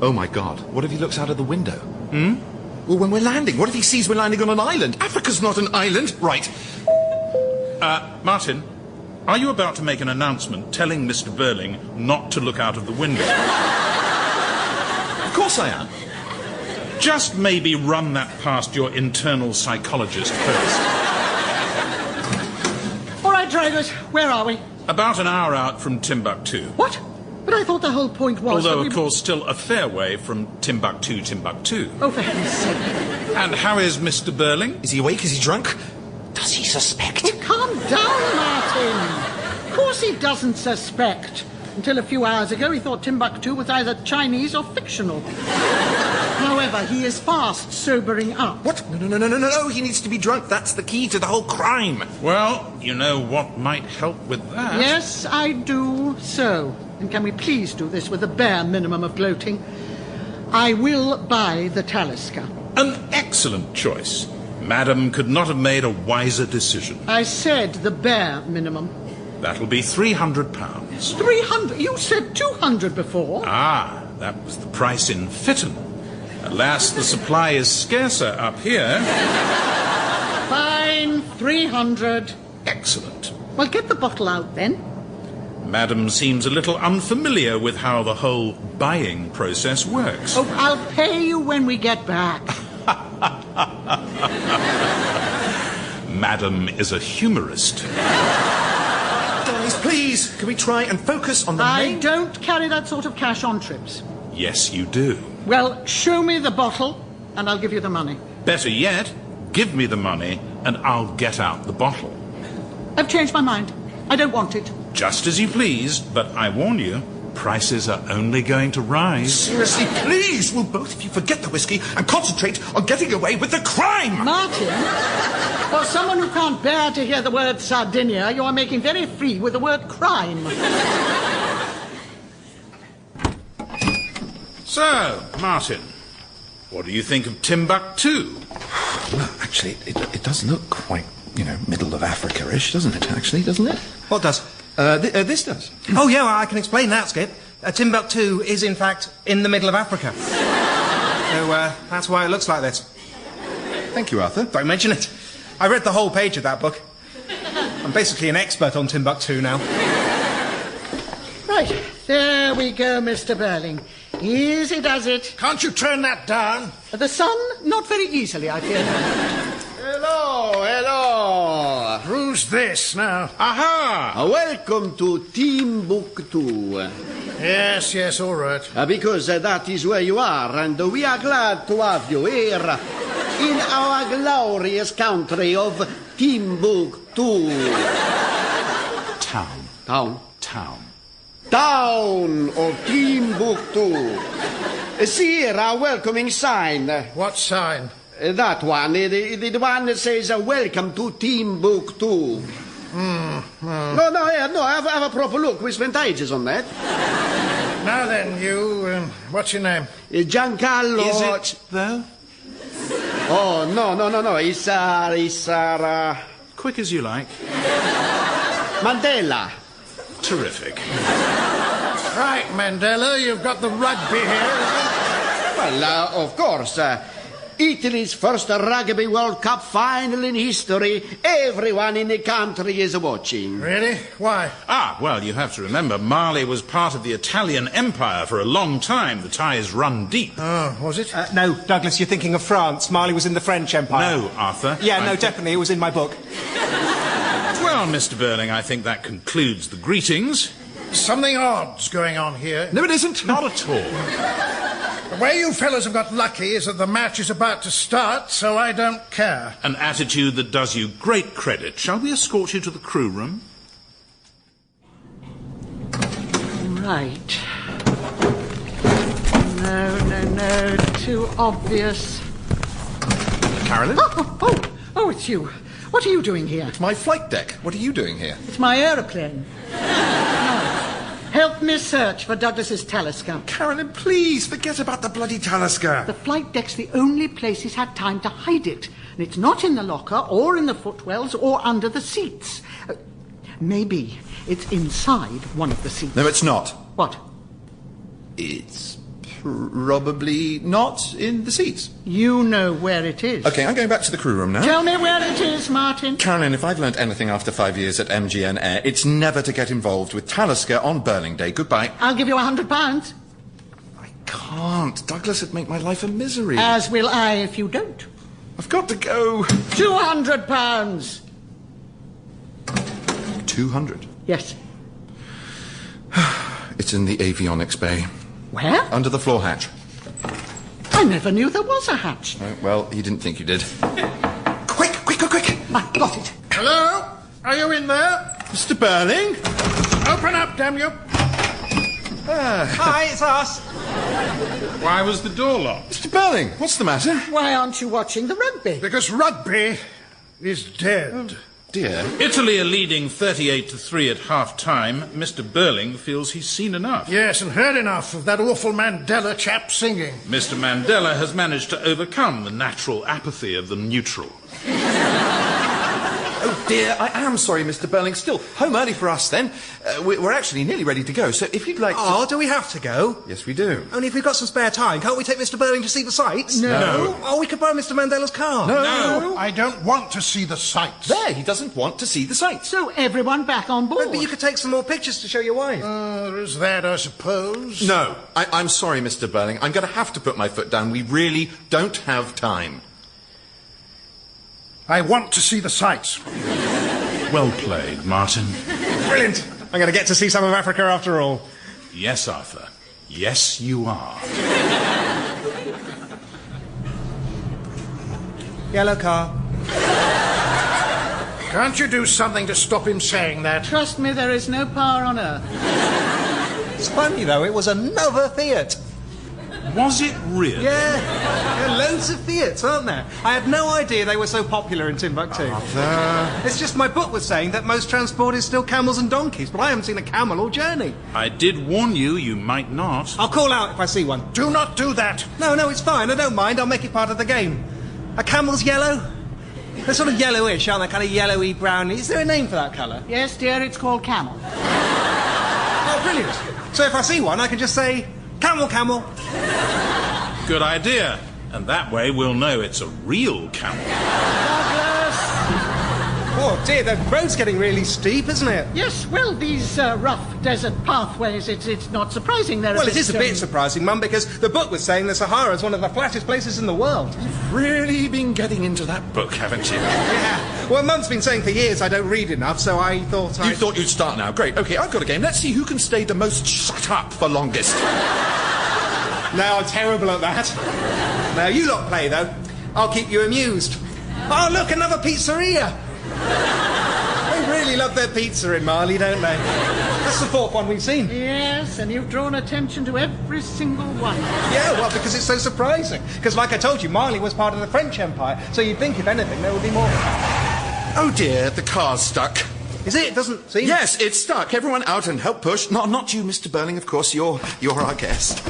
Oh, my God. What if he looks out of the window? Hmm? Well, when we're landing, what if he sees we're landing on an island? Africa's not an island. Right. Martin, are you about to make an announcement telling Mr. Burling not to look out of the window? Of course I am. Just maybe run that past your internal psychologist first. All right, drivers, where are we? About an hour out from Timbuktu. What? But I thought the whole point was... Although, of course, still a fair way from Timbuktu. Oh, for heaven's sake. And how is Mr. Burling? Is he awake? Is he drunk? Does he suspect? Oh, calm down, Martin. Of course he doesn't suspect. Until a few hours ago, he thought Timbuktu was either Chinese or fictional. However, he is fast sobering up. What? No. He needs to be drunk. That's the key to the whole crime. Well, you know what might help with that? Yes, I do so. And can we please do this with the bare minimum of gloating? I will buy the Talisker. An excellent choice. Madam could not have made a wiser decision. I said the bare minimum. That'll be £300. 300? You said 200 before. Ah, that was the price in Fitton. Alas, the supply is scarcer up here. Fine, 300. Excellent. Well, get the bottle out then. Madam seems a little unfamiliar with how the whole buying process works. Oh, I'll pay you when we get back. Madam is a humorist. Guys, please, can we try and focus on the I don't carry that sort of cash on trips. Yes, you do. Well, show me the bottle, and I'll give you the money. Better yet, give me the money, and I'll get out the bottle. I've changed my mind. I don't want it. Just as you please, but I warn you, prices are only going to rise. Seriously, please, will both of you forget the whiskey and concentrate on getting away with the crime? Martin, for someone who can't bear to hear the word Sardinia, you are making very free with the word crime. So, Martin, what do you think of Timbuktu? Well, actually, it does look quite, middle of Africa-ish, doesn't it, doesn't it? What does? This does. Oh, yeah, well, I can explain that, Skip. Timbuktu is, in fact, in the middle of Africa. So, that's why it looks like this. Thank you, Arthur. Don't mention it. I read the whole page of that book. I'm basically an expert on Timbuktu now. Right, there we go, Mr. Burling. Easy does it. Can't you turn that down? The sun? Not very easily, I fear. Hello. Who's this now? Aha! Welcome to Timbuktu. Yes, all right. Because that is where you are, and we are glad to have you here in our glorious country of Timbuktu. Town of Timbuktu. See here our welcoming sign. What sign? That one. The one that says, welcome to Timbuktu. No, have a proper look. We spent ages on that. Now then, you, what's your name? Giancarlo. Is it, though? Oh, no. It's Quick as you like. Mandela. Terrific. Right, Mandela, you've got the rugby here. Well, of course. Italy's first Rugby World Cup final in history. Everyone in the country is watching. Really? Why? Well, you have to remember, Mali was part of the Italian Empire for a long time. The ties run deep. Oh, was it? No, Douglas, you're thinking of France. Mali was in the French Empire. No, Arthur. Yeah, definitely. It was in my book. Well, Mr. Burling, I think that concludes the greetings. Something odd's going on here. No, it isn't. Not at all. The way you fellas have got lucky is that the match is about to start, so I don't care. An attitude that does you great credit. Shall we escort you to the crew room? Right. No. Too obvious. Carolyn? Oh, it's you. What are you doing here? It's my flight deck. What are you doing here? It's my aeroplane. Now, help me search for Douglas's Talisker. Carolyn, please, forget about the bloody Talisker. The flight deck's the only place he's had time to hide it. And it's not in the locker, or in the footwells, or under the seats. Maybe it's inside one of the seats. No, it's not. What? It's probably not in the seats. You know where it is. Okay, I'm going back to the crew room now. Tell me where it is, Martin. Carolyn, if I've learnt anything after 5 years at MGN Air, it's never to get involved with Talisker on Burling Day. Goodbye. I'll give you £100. Can't. Douglas would make my life a misery. As will I if you don't. I've got to go. £200. 200? Yes. It's in the avionics bay. Where? Under the floor hatch. I never knew there was a hatch. Well, you didn't think you did. Quick! I got it. Hello? Are you in there? Mr. Burling? Open up, damn you! Hi, it's us. Why was the door locked? Mr. Burling, what's the matter? Why aren't you watching the rugby? Because rugby is dead. Dear. Italy are leading 38-3 at half-time. Mr. Burling feels he's seen enough. Yes, and heard enough of that awful Mandela chap singing. Mr. Mandela has managed to overcome the natural apathy of the neutral. Oh, dear, I am sorry, Mr. Burling. Still, home early for us, then. We're actually nearly ready to go, so if you'd like to... Oh, do we have to go? Yes, we do. Only if we've got some spare time. Can't we take Mr. Burling to see the sights? No. Oh, we could borrow Mr. Mandela's car. No, I don't want to see the sights. There, he doesn't want to see the sights. So everyone back on board. But you could take some more pictures to show your wife. There's that, I suppose. No, I'm sorry, Mr. Burling. I'm going to have to put my foot down. We really don't have time. I want to see the sights. Well played, Martin. Brilliant. I'm going to get to see some of Africa after all. Yes, Arthur. Yes, you are. Yellow car. Can't you do something to stop him saying that? Trust me, there is no power on earth. It's funny, though, it was another Fiat. Was it really? Yeah. There are loads of Fiats, aren't there? I had no idea they were so popular in Timbuktu. It's just my book was saying that most transport is still camels and donkeys, but I haven't seen a camel all journey. I did warn you, you might not. I'll call out if I see one. Do not do that. No, it's fine. I don't mind. I'll make it part of the game. Are camels yellow? They're sort of yellowish, aren't they? Kind of yellowy, browny. Is there a name for that colour? Yes, dear, it's called camel. Oh, brilliant. So if I see one, I can just say, camel, camel. Good idea. And that way we'll know it's a real camel. Oh, dear, the road's getting really steep, isn't it? Yes, well, these rough desert pathways, it's not surprising they're Well, it is a bit surprising, Mum, because the book was saying the Sahara is one of the flattest places in the world. You've really been getting into that book, haven't you? Yeah. Well, Mum's been saying for years I don't read enough, so I thought You thought you'd start now. Great. OK, I've got a game. Let's see who can stay the most shut up for longest. No, I'm terrible at that. Now, you lot play, though. I'll keep you amused. Oh, look, another pizzeria. They really love their pizza in Mali, don't they? That's the fourth one we've seen. Yes, and you've drawn attention to every single one. Yeah, well, because it's so surprising. Because, like I told you, Mali was part of the French Empire, so you'd think, if anything, there would be more. Oh, dear, the car's stuck. Is it? It doesn't seem... Yes, it's stuck. Everyone out and help push. Not you, Mr. Burling, of course. You're our guest.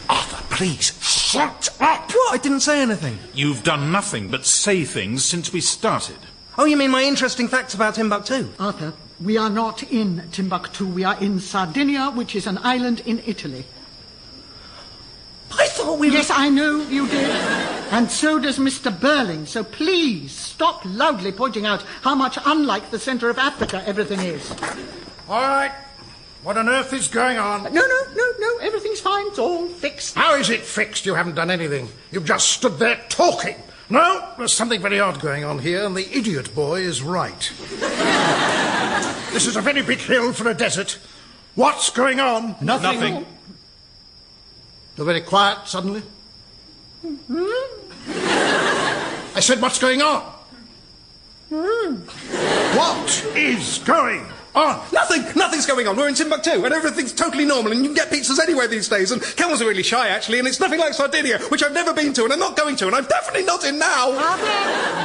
Arthur, please, shut up! What? I didn't say anything. You've done nothing but say things since we started. Oh, you mean my interesting facts about Timbuktu? Arthur, we are not in Timbuktu. We are in Sardinia, which is an island in Italy. I thought we were... Yes, I know you did. And so does Mr. Burling. So please stop loudly pointing out how much unlike the centre of Africa everything is. All right. What on earth is going on? No. Everything's fine. It's all fixed. How is it fixed? You haven't done anything. You've just stood there talking. No, there's something very odd going on here, and the idiot boy is right. This is a very big hill for a desert. What's going on? Nothing. You're very quiet suddenly. I said, what's going on? What is going on? Nothing's going on. We're in Timbuktu, and everything's totally normal, and you can get pizzas anywhere these days, and camels are really shy, actually, and it's nothing like Sardinia, which I've never been to, and I'm not going to, and I'm definitely not in now.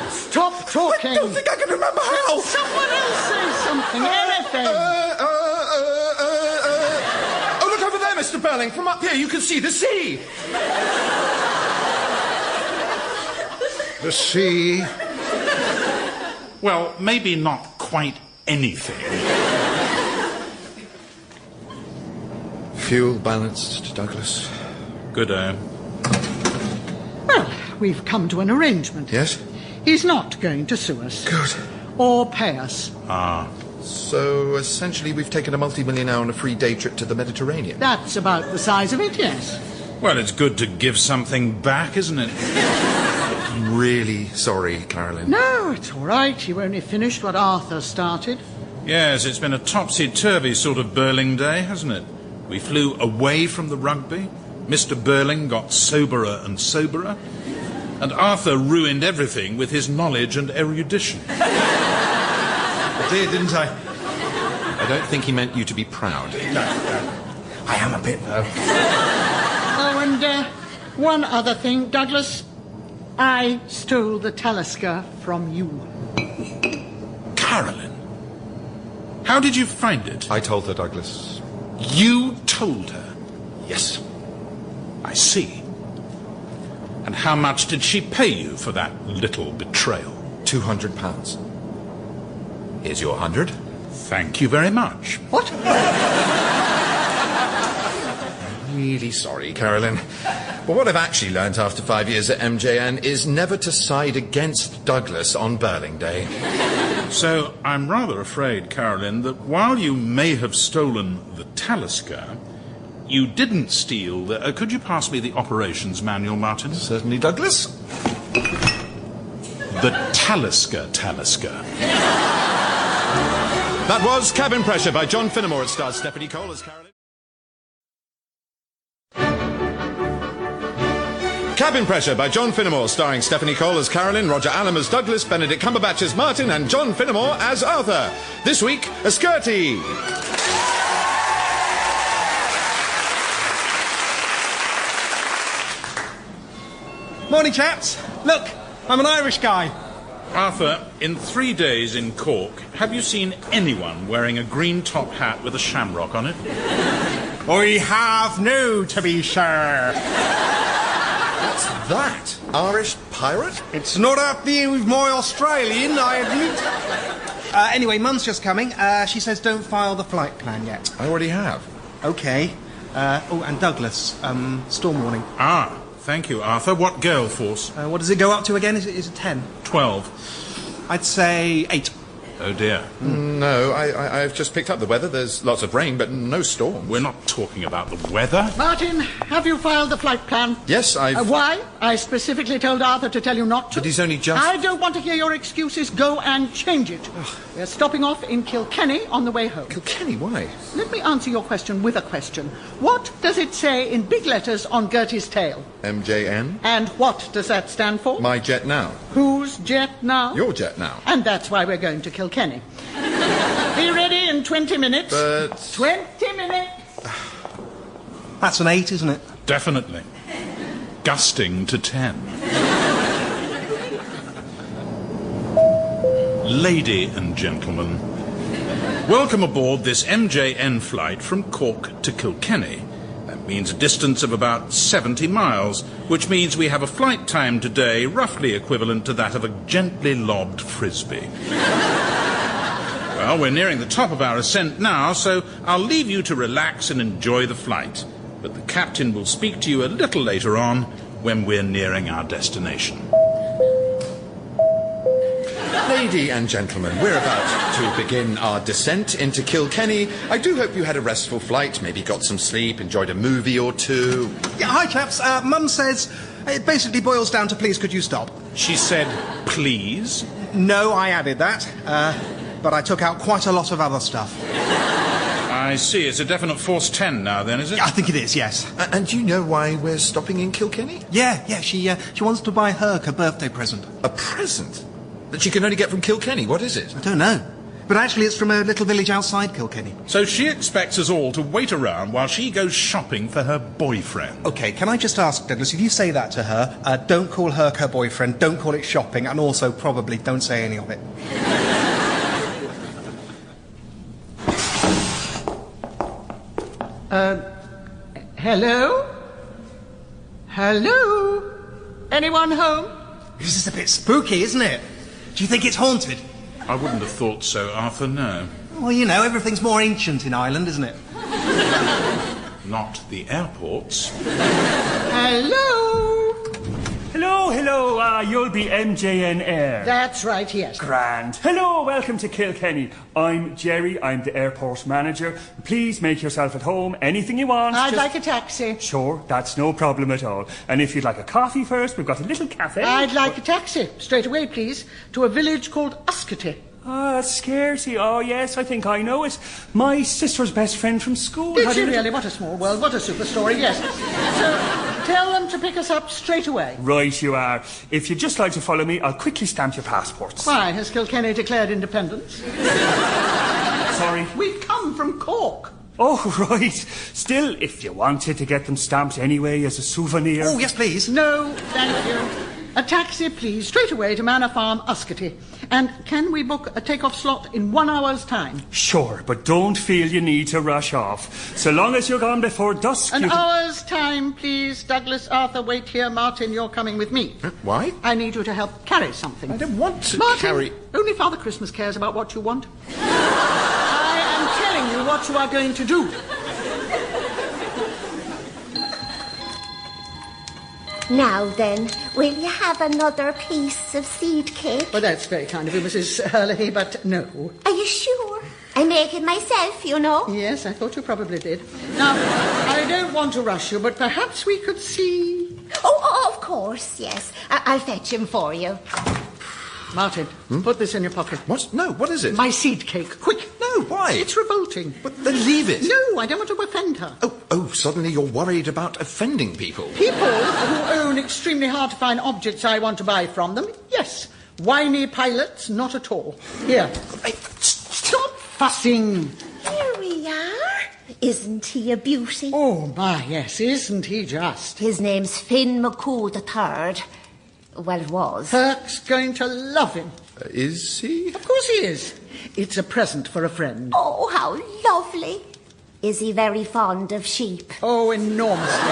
Stop talking. I don't think I can remember how. Someone else say something, anything. Oh, look over there, Mr. Burling. From up here, you can see the sea. The sea? Well, maybe not quite anything. Fuel balanced, Douglas. Good, Well, we've come to an arrangement. Yes? He's not going to sue us. Good. Or pay us. So, essentially, we've taken a multi-millionaire on a free day trip to the Mediterranean. That's about the size of it, yes. Well, it's good to give something back, isn't it? I'm really sorry, Carolyn. No, it's all right. You only finished what Arthur started. Yes, it's been a topsy-turvy sort of Burling day, hasn't it? We flew away from the rugby. Mr. Burling got soberer and soberer. And Arthur ruined everything with his knowledge and erudition. I did, didn't I? I don't think he meant you to be proud. No. I am a bit, though. Oh, and one other thing, Douglas. I stole the Talisker from you. Carolyn? How did you find it? I told her, Douglas. You told her? Yes. I see. And how much did she pay you for that little betrayal? £200. Here's your 100. Thank you very much. What? Really sorry, Carolyn. But what I've actually learnt after 5 years at MJN is never to side against Douglas on Burling Day. So I'm rather afraid, Carolyn, that while you may have stolen the Talisker, you didn't steal the... could you pass me the operations manual, Martin? Certainly, Douglas. The Talisker. That was Cabin Pressure by John Finnemore. It stars Stephanie Cole as Carolyn. Cabin Pressure by John Finnemore, starring Stephanie Cole as Carolyn, Roger Allam as Douglas, Benedict Cumberbatch as Martin, and John Finnemore as Arthur. This week, Uskerty. Morning, chaps. Look, I'm an Irish guy. Arthur, in 3 days in Cork, have you seen anyone wearing a green top hat with a shamrock on it? I have no, to be sure. What's that? Irish pirate? It's not up there with my Australian, I admit. Anyway, Mum's just coming. She says don't file the flight plan yet. I already have. OK. And Douglas, storm warning. Ah, thank you, Arthur. What gale force? What does it go up to again? Is it 10? 12. I'd say 8. Oh, dear. No, I've just picked up the weather. There's lots of rain, but no storms. We're not talking about the weather. Martin, have you filed the flight plan? Yes, I've... Why? I specifically told Arthur to tell you not to. But he's only just... I don't want to hear your excuses. Go and change it. We're stopping off in Kilkenny on the way home. Kilkenny? Why? Let me answer your question with a question. What does it say in big letters on Gertie's tail? MJN? And what does that stand for? My jet now. Whose jet now? Your jet now. And that's why we're going to Kilkenny. Be ready in 20 minutes. But... 20 minutes. That's an 8, isn't it? Definitely. Gusting to 10. Lady and gentlemen, welcome aboard this MJN flight from Cork to Kilkenny. That means a distance of about 70 miles, which means we have a flight time today roughly equivalent to that of a gently lobbed frisbee. Well, we're nearing the top of our ascent now, so I'll leave you to relax and enjoy the flight. But the captain will speak to you a little later on when we're nearing our destination. Lady and gentlemen, we're about to begin our descent into Kilkenny. I do hope you had a restful flight, maybe got some sleep, enjoyed a movie or two. Yeah, hi, chaps. Mum says it basically boils down to please could you stop? She said please? No, I added that. But I took out quite a lot of other stuff. I see. It's a definite force 10 now, then, is it? Yeah, I think it is, yes. And do you know why we're stopping in Kilkenny? Yeah. She wants to buy Herc a birthday present. A present? That she can only get from Kilkenny? What is it? I don't know. But actually it's from a little village outside Kilkenny. So she expects us all to wait around while she goes shopping for her boyfriend. OK, can I just ask, Douglas, if you say that to her, don't call Herc her boyfriend, don't call it shopping, and also probably don't say any of it. Hello? Hello? Anyone home? This is a bit spooky, isn't it? Do you think it's haunted? I wouldn't have thought so, Arthur, no. Well, you know, everything's more ancient in Ireland, isn't it? Not the airports. Hello? Hello, you'll be MJN Air. That's right, yes. Grand. Hello, welcome to Kilkenny. I'm Jerry, I'm the airport manager. Please make yourself at home, anything you want. I'd like a taxi. Sure, that's no problem at all. And if you'd like a coffee first, we've got a little cafe. I'd like a taxi, straight away, please, to a village called Uskerty. Ah, Scarcity. Oh, yes, I think I know it. My sister's best friend from school. Did she really? What a small world, what a super story, yes. So, tell them to pick us up straight away. Right, you are. If you'd just like to follow me, I'll quickly stamp your passports. Why, has Kilkenny declared independence? Sorry? We've come from Cork. Oh, right. Still, if you wanted to get them stamped anyway as a souvenir... Oh, yes, please. No, thank you. A taxi, please, straight away to Manor Farm, Uskerty. And can we book a take-off slot in 1 hour's time? Sure, but don't feel you need to rush off. So long as you're gone before dusk... An hour's time, please. Douglas, Arthur, wait here. Martin, you're coming with me. Why? I need you to help carry something. I don't want to Martin, carry... only Father Christmas cares about what you want. I am telling you what you are going to do. Now then, will you have another piece of seed cake? Well, that's very kind of you, Mrs. Hurley, but no. Are you sure? I make it myself, you know. Yes, I thought you probably did. Now, I don't want to rush you, but perhaps we could see... Oh, of course, yes. I'll fetch him for you. Martin, put this in your pocket. What? No, what is it? My seed cake. Quick. No, why? It's revolting. But then leave it. No, I don't want to offend her. Oh, suddenly you're worried about offending people. People who own extremely hard-to-find objects I want to buy from them, yes. Whiny pilots, not at all. Here. Stop fussing. Here we are. Isn't he a beauty? Oh, my, yes, isn't he just? His name's Finn McCoo III. Well, it was. Herc's going to love him. Is he? Of course he is. It's a present for a friend. Oh, how lovely. Is he very fond of sheep? Oh, enormously.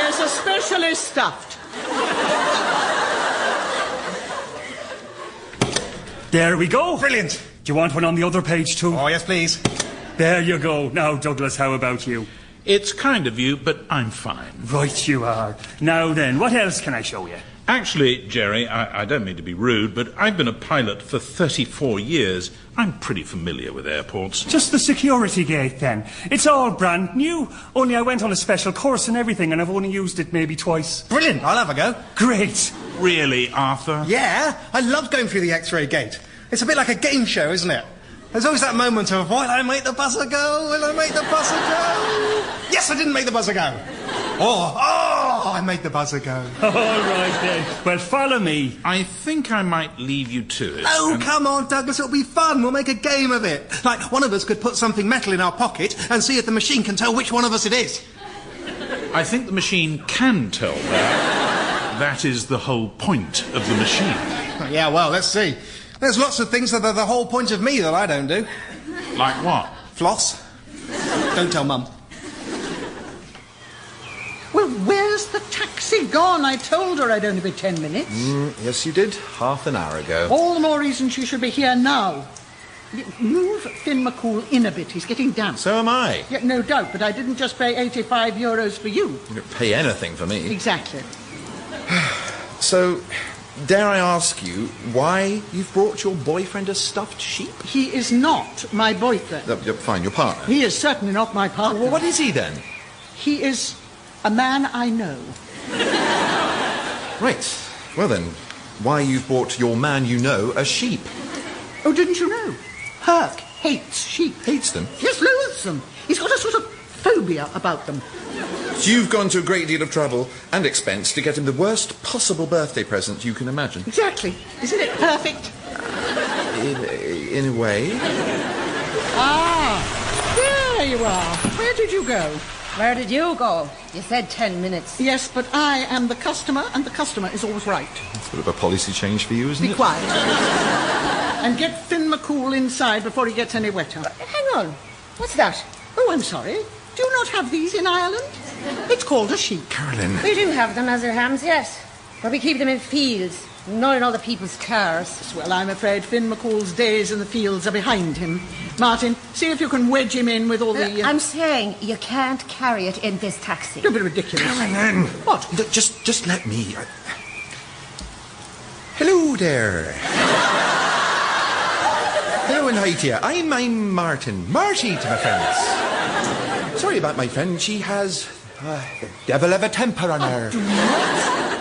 He's especially stuffed. There we go. Brilliant. Do you want one on the other page too? Oh, yes, please. There you go. Now, Douglas, how about you? It's kind of you, but I'm fine. Right you are. Now then, what else can I show you? Actually, Jerry, I don't mean to be rude, but I've been a pilot for 34 years. I'm pretty familiar with airports. Just the security gate, then. It's all brand new. Only I went on a special course and everything, and I've only used it maybe twice. Brilliant. I'll have a go. Great. Really, Arthur? Yeah, I love going through the X-ray gate. It's a bit like a game show, isn't it? There's always that moment of, will I make the buzzer go? Will I make the buzzer go? Yes, I didn't make the buzzer go. Oh, I made the buzzer go. All right, then. Well, follow me. I think I might leave you to it. Oh, come on, Douglas, it'll be fun. We'll make a game of it. Like, one of us could put something metal in our pocket and see if the machine can tell which one of us it is. I think the machine can tell that. That is the whole point of the machine. Yeah, well, let's see. There's lots of things that are the whole point of me that I don't do. Like what? Floss. Don't tell Mum. Well, where's the taxi gone? I told her I'd only be 10 minutes. Yes, you did. Half an hour ago. All the more reason she should be here now. Move Finn McCool in a bit. He's getting damp. So am I. Yeah, no doubt, but I didn't just pay €85 for you. You don't pay anything for me. Exactly. So, dare I ask you why you've brought your boyfriend a stuffed sheep? He is not my boyfriend. Fine, your partner. He is certainly not my partner. Well, what is he then? He is a man I know. Right. Well then, why you've bought your man you know a sheep? Oh, didn't you know? Herc hates sheep. Hates them? Yes, loathes them. He's got a sort of phobia about them. So you've gone to a great deal of trouble and expense to get him the worst possible birthday present you can imagine. Exactly. Isn't it perfect? In a way. Ah, there you are. Where did you go? Where did you go? You said 10 minutes. Yes, but I am the customer, and the customer is always right. It's a bit of a policy change for you, isn't it? Be quiet. And get Finn McCool inside before he gets any wetter. Hang on. What's that? Oh, I'm sorry. Do you not have these in Ireland? It's called a sheep. Carolyn. We do have them as their hams, yes. But we keep them in fields, not in other people's cars. Well, I'm afraid Finn McCool's days in the fields are behind him. Martin, see if you can wedge him in with all the... I'm saying you can't carry it in this taxi. You're a bit ridiculous. Carolyn! What? Just let me... Hello there. Hello and hi to you. I'm Martin. Marty to my friends. Sorry about my friend. She has the devil of a temper on her.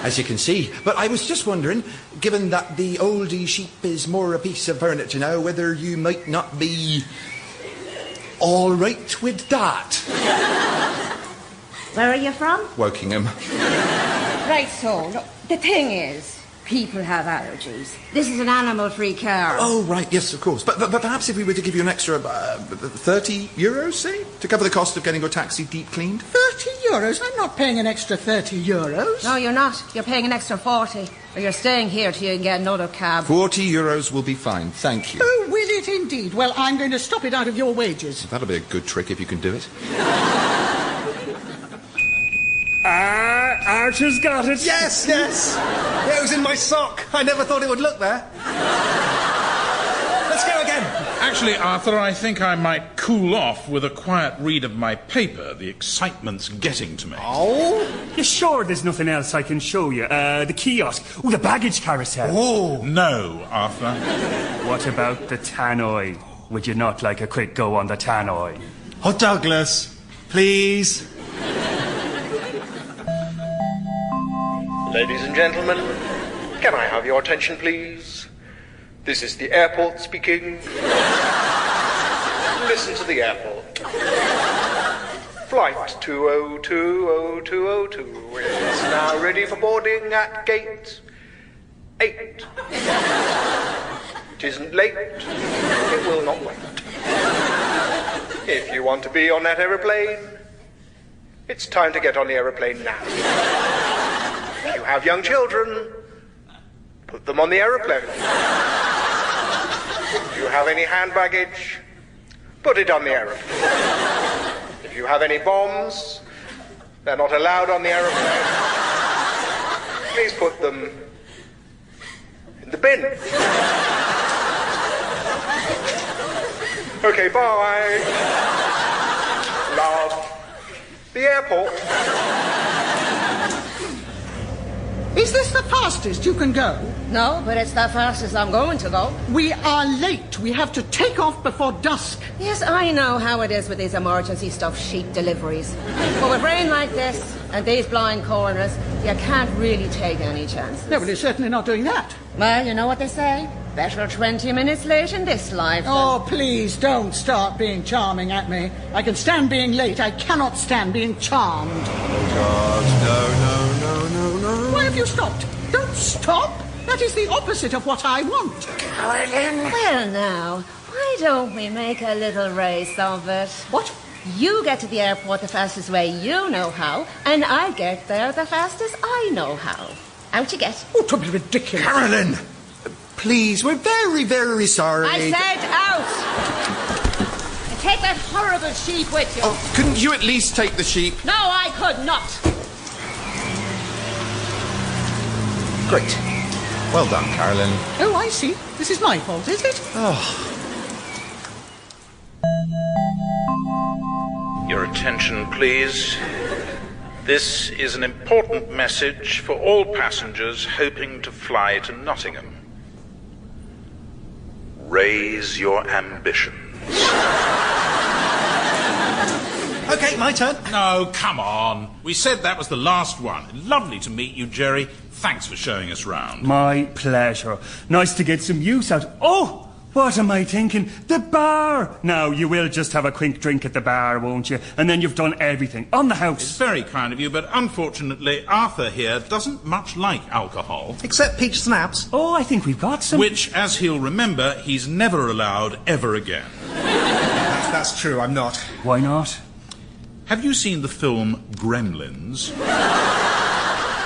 As you can see. But I was just wondering, given that the oldie sheep is more a piece of furniture now, whether you might not be all right with that. Where are you from? Wokingham. Right, so, look, the thing is, people have allergies. This is an animal-free car. Oh, right, yes, of course. But perhaps if we were to give you an extra €30, say, to cover the cost of getting your taxi deep cleaned? €30? I'm not paying an extra €30. No, you're not. You're paying an extra 40. Or you're staying here till you can get another cab. €40 will be fine, thank you. Oh, will it indeed? Well, I'm going to stop it out of your wages. That'll be a good trick if you can do it. Archer's got it. Yes, yes. Yeah, it was in my sock. I never thought it would look there. Let's go again. Actually, Arthur, I think I might cool off with a quiet read of my paper. The excitement's getting to me. Oh? You sure there's nothing else I can show you? The kiosk. Oh, the baggage carousel. Oh. No, Arthur. What about the tannoy? Would you not like a quick go on the tannoy? Oh, Douglas, please. Ladies and gentlemen, can I have your attention, please? This is the airport speaking. Listen to the airport. Flight 2020202 is now ready for boarding at gate 8. It isn't late. It will not wait. If you want to be on that aeroplane, it's time to get on the aeroplane now. If you have young children, put them on the aeroplane. If you have any hand baggage, put it on the aeroplane. If you have any bombs, they're not allowed on the aeroplane. Please put them in the bin. Okay, bye. Love. The airport. Is this the fastest you can go? No, but it's the fastest I'm going to go. We are late. We have to take off before dusk. Yes, I know how it is with these emergency stuffed sheep deliveries. But with rain like this and these blind corners, you can't really take any chances. No, but you're certainly not doing that. Well, you know what they say? Better 20 minutes late in this life. Oh, please don't start being charming at me. I can stand being late. I cannot stand being charmed. Oh, God, no. Why have you stopped? Don't stop. That is the opposite of what I want. Carolyn. Well, now, why don't we make a little race of it? What? You get to the airport the fastest way you know how, and I get there the fastest I know how. Out you get. Oh, don't be ridiculous. Carolyn! Please, we're very, very sorry. I said out! And take that horrible sheep with you. Oh, couldn't you at least take the sheep? No, I could not. Great. Well done, Carolyn. Oh, I see. This is my fault, is it? Oh. Your attention, please. This is an important message for all passengers hoping to fly to Nottingham. Raise your ambitions. Okay, my turn. No, come on. We said that was the last one. Lovely to meet you, Jerry. Thanks for showing us round. My pleasure. Nice to get some use out. Oh, what am I thinking? The bar! Now, you will just have a quick drink at the bar, won't you? And then you've done everything. On the house. It's very kind of you, but unfortunately, Arthur here doesn't much like alcohol. Except peach snaps. Oh, I think we've got some. Which, as he'll remember, he's never allowed ever again. That's true, I'm not. Why not? Have you seen the film Gremlins?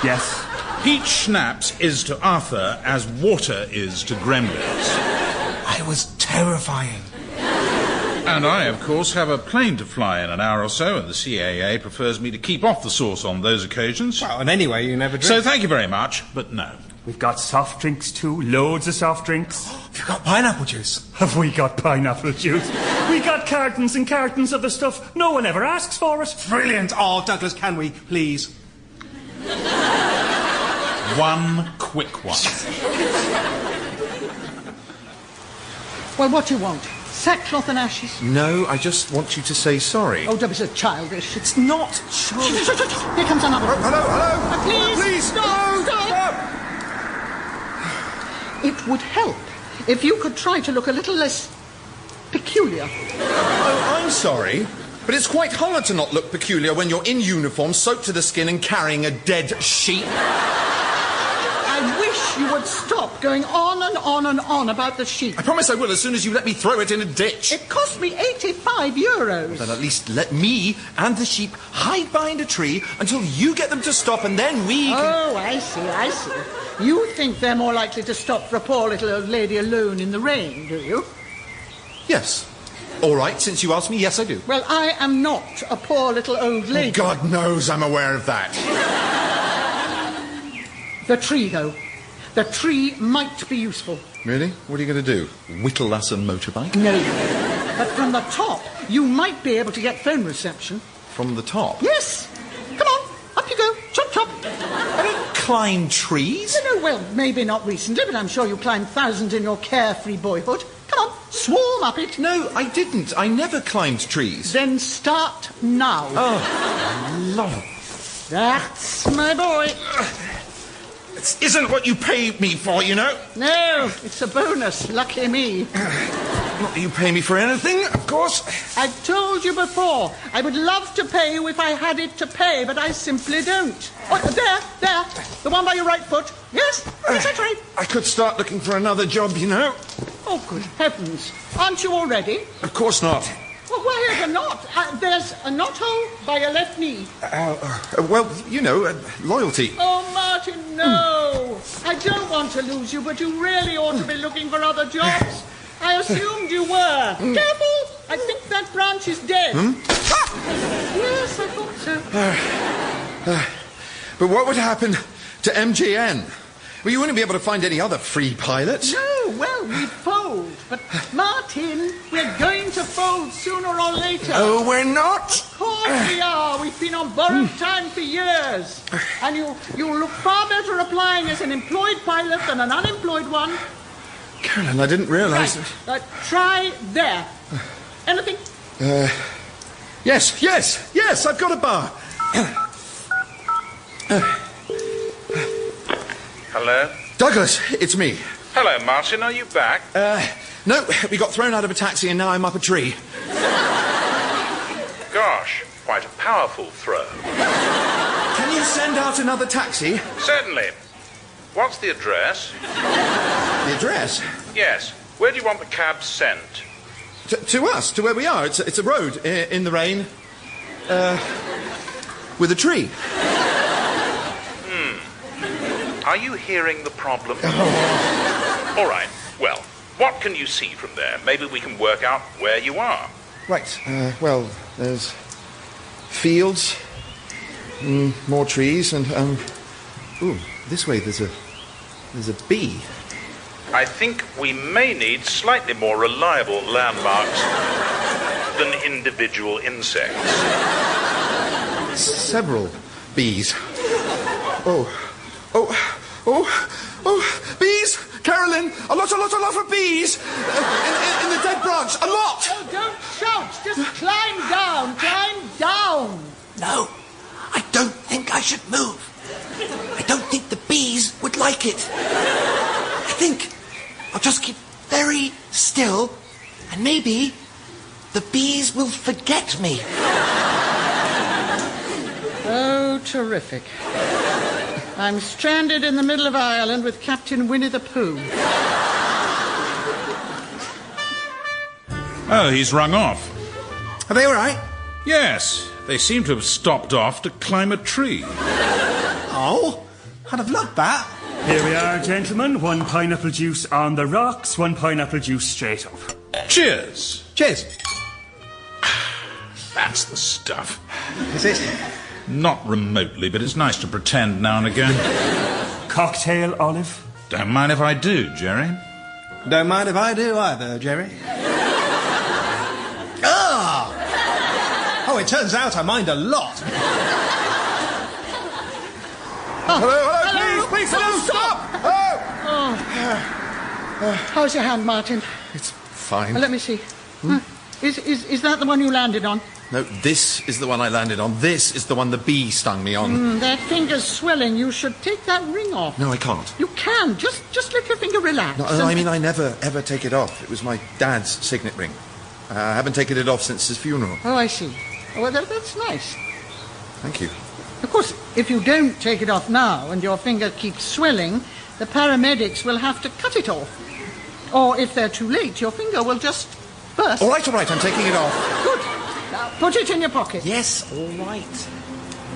Yes. Peach schnapps is to Arthur as water is to Gremlins. It was terrifying. And I, of course, have a plane to fly in an hour or so, and the CAA prefers me to keep off the sauce on those occasions. Well, and anyway, you never drink. So thank you very much, but no. We've got soft drinks too, loads of soft drinks. Have you got pineapple juice? Have we got pineapple juice? We got cartons and cartons of the stuff no one ever asks for it. Brilliant. Oh, Douglas, can we, please? One quick one. Well, what do you want? Sackcloth and ashes? No, I just want you to say sorry. Oh, don't be so childish. It's not childish. Here comes another. Hello. Please, stop. It would help if you could try to look a little less peculiar. Oh, I'm sorry, but it's quite hard to not look peculiar when you're in uniform, soaked to the skin and carrying a dead sheep. I wish you would stop going on and on and on about the sheep. I promise I will as soon as you let me throw it in a ditch. It cost me €85. Then at least let me and the sheep hide behind a tree until you get them to stop, and then we can... Oh, I see. You think they're more likely to stop for a poor little old lady alone in the rain, do you? Yes. All right, since you asked me, yes, I do. Well, I am not a poor little old lady. Oh, God knows I'm aware of that. The tree, though. The tree might be useful. Really? What are you going to do? Whittle us a motorbike? No. But from the top, you might be able to get phone reception. From the top? Yes. Come on, up you go. Chop, chop. I don't climb trees. No, well, maybe not recently, but I'm sure you climbed thousands in your carefree boyhood. Come on, swarm up it. No, I didn't. I never climbed trees. Then start now. Oh, Lord. That's my boy. This isn't what you paid me for, you know. No, it's a bonus. Lucky me. Not that you pay me for anything, of course. I've told you before. I would love to pay you if I had it to pay, but I simply don't. Oh, there. The one by your right foot. Yes, that's right. I could start looking for another job, you know. Oh, good heavens. Aren't you already? Of course not. Well, why ever not? There's a knothole by your left knee. Well, you know, loyalty. Oh, Martin, no. I don't want to lose you, but you really ought to be looking for other jobs. I assumed you were. Careful! I think that branch is dead. Yes, I thought so. But what would happen to MGN? Well, you wouldn't be able to find any other free pilots. No, well, we'd fold. But, Martin, we're going to fold sooner or later. Oh, we're not? Of course we are. We've been on borrowed time for years. And you'll look far better applying as an employed pilot than an unemployed one. Carolyn, I didn't realise Right. Try there. Anything? Yes, I've got a bar. Hello? Douglas, it's me. Hello, Martin. Are you back? No, we got thrown out of a taxi and now I'm up a tree. Gosh, quite a powerful throw. Can you send out another taxi? Certainly. What's the address? The address? Yes. Where do you want the cab sent? To us, to where we are. It's a road in the rain. With a tree. Are you hearing the problem? All right. Well, what can you see from there? Maybe we can work out where you are. Right. Well, there's fields, more trees, and ooh, this way there's a bee. I think we may need slightly more reliable landmarks than individual insects. Several bees. Oh, bees! Carolyn, a lot of bees! In the dead branch, a lot! Oh, don't shout, just climb down! No, I don't think I should move. I don't think the bees would like it. I think I'll just keep very still, and maybe the bees will forget me. Oh, terrific. I'm stranded in the middle of Ireland with Captain Winnie the Pooh. Oh, he's rung off. Are they all right? Yes, they seem to have stopped off to climb a tree. Oh, I'd have loved that. Here we are, gentlemen. 1 pineapple juice on the rocks, 1 pineapple juice straight up. Cheers. Cheers. That's the stuff. Is it? Not remotely, but it's nice to pretend now and again. Cocktail, Olive? Don't mind if I do, Jerry. Don't mind if I do either, Jerry. Oh, it turns out I mind a lot. Hello, please, stop! How's your hand, Martin? It's fine. Let me see. Is that the one you landed on? No, this is the one I landed on. This is the one the bee stung me on. That finger's swelling. You should take that ring off. No, I can't. You can. Just let your finger relax. No, I mean, I never, ever take it off. It was my dad's signet ring. I haven't taken it off since his funeral. Oh, I see. Well, that's nice. Thank you. Of course, if you don't take it off now and your finger keeps swelling, the paramedics will have to cut it off. Or if they're too late, your finger will just burst. All right, I'm taking it off. Good. Now, put it in your pocket. Yes, all right.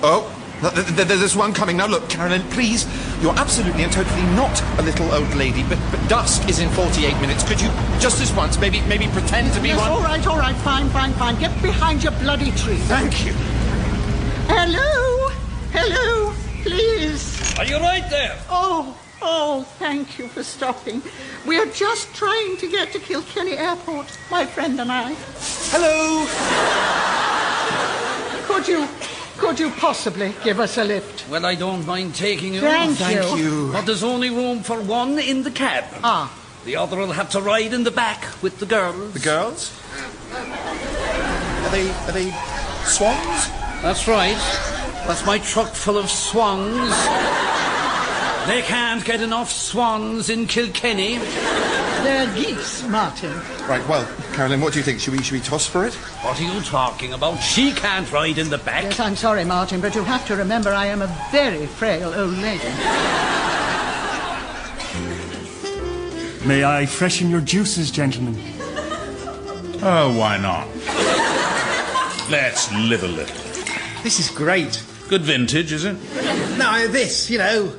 Oh, there's one coming. Now, look, Carolyn, please, you're absolutely and totally not a little old lady, but dusk is in 48 minutes. Could you, just this once, maybe pretend to be yes, one? all right. Fine. Get behind your bloody tree. Thank you. Hello, please. Are you right there? Oh, thank you for stopping. We're just trying to get to Kilkenny Airport, my friend and I. Hello. Could you possibly give us a lift? Well, I don't mind taking you. Thank you. But there's only room for one in the cab. The other will have to ride in the back with the girls. The girls? Are they swans? That's right. That's my truck full of swans. They can't get enough swans in Kilkenny. They're geese, Martin. Right, well, Carolyn, what do you think? Should we toss for it? What are you talking about? She can't ride in the back. Yes, I'm sorry, Martin, but you have to remember I am a very frail old lady. May I freshen your juices, gentlemen? Oh, why not? Let's live a little. This is great. Good vintage, is it? No, this, you know.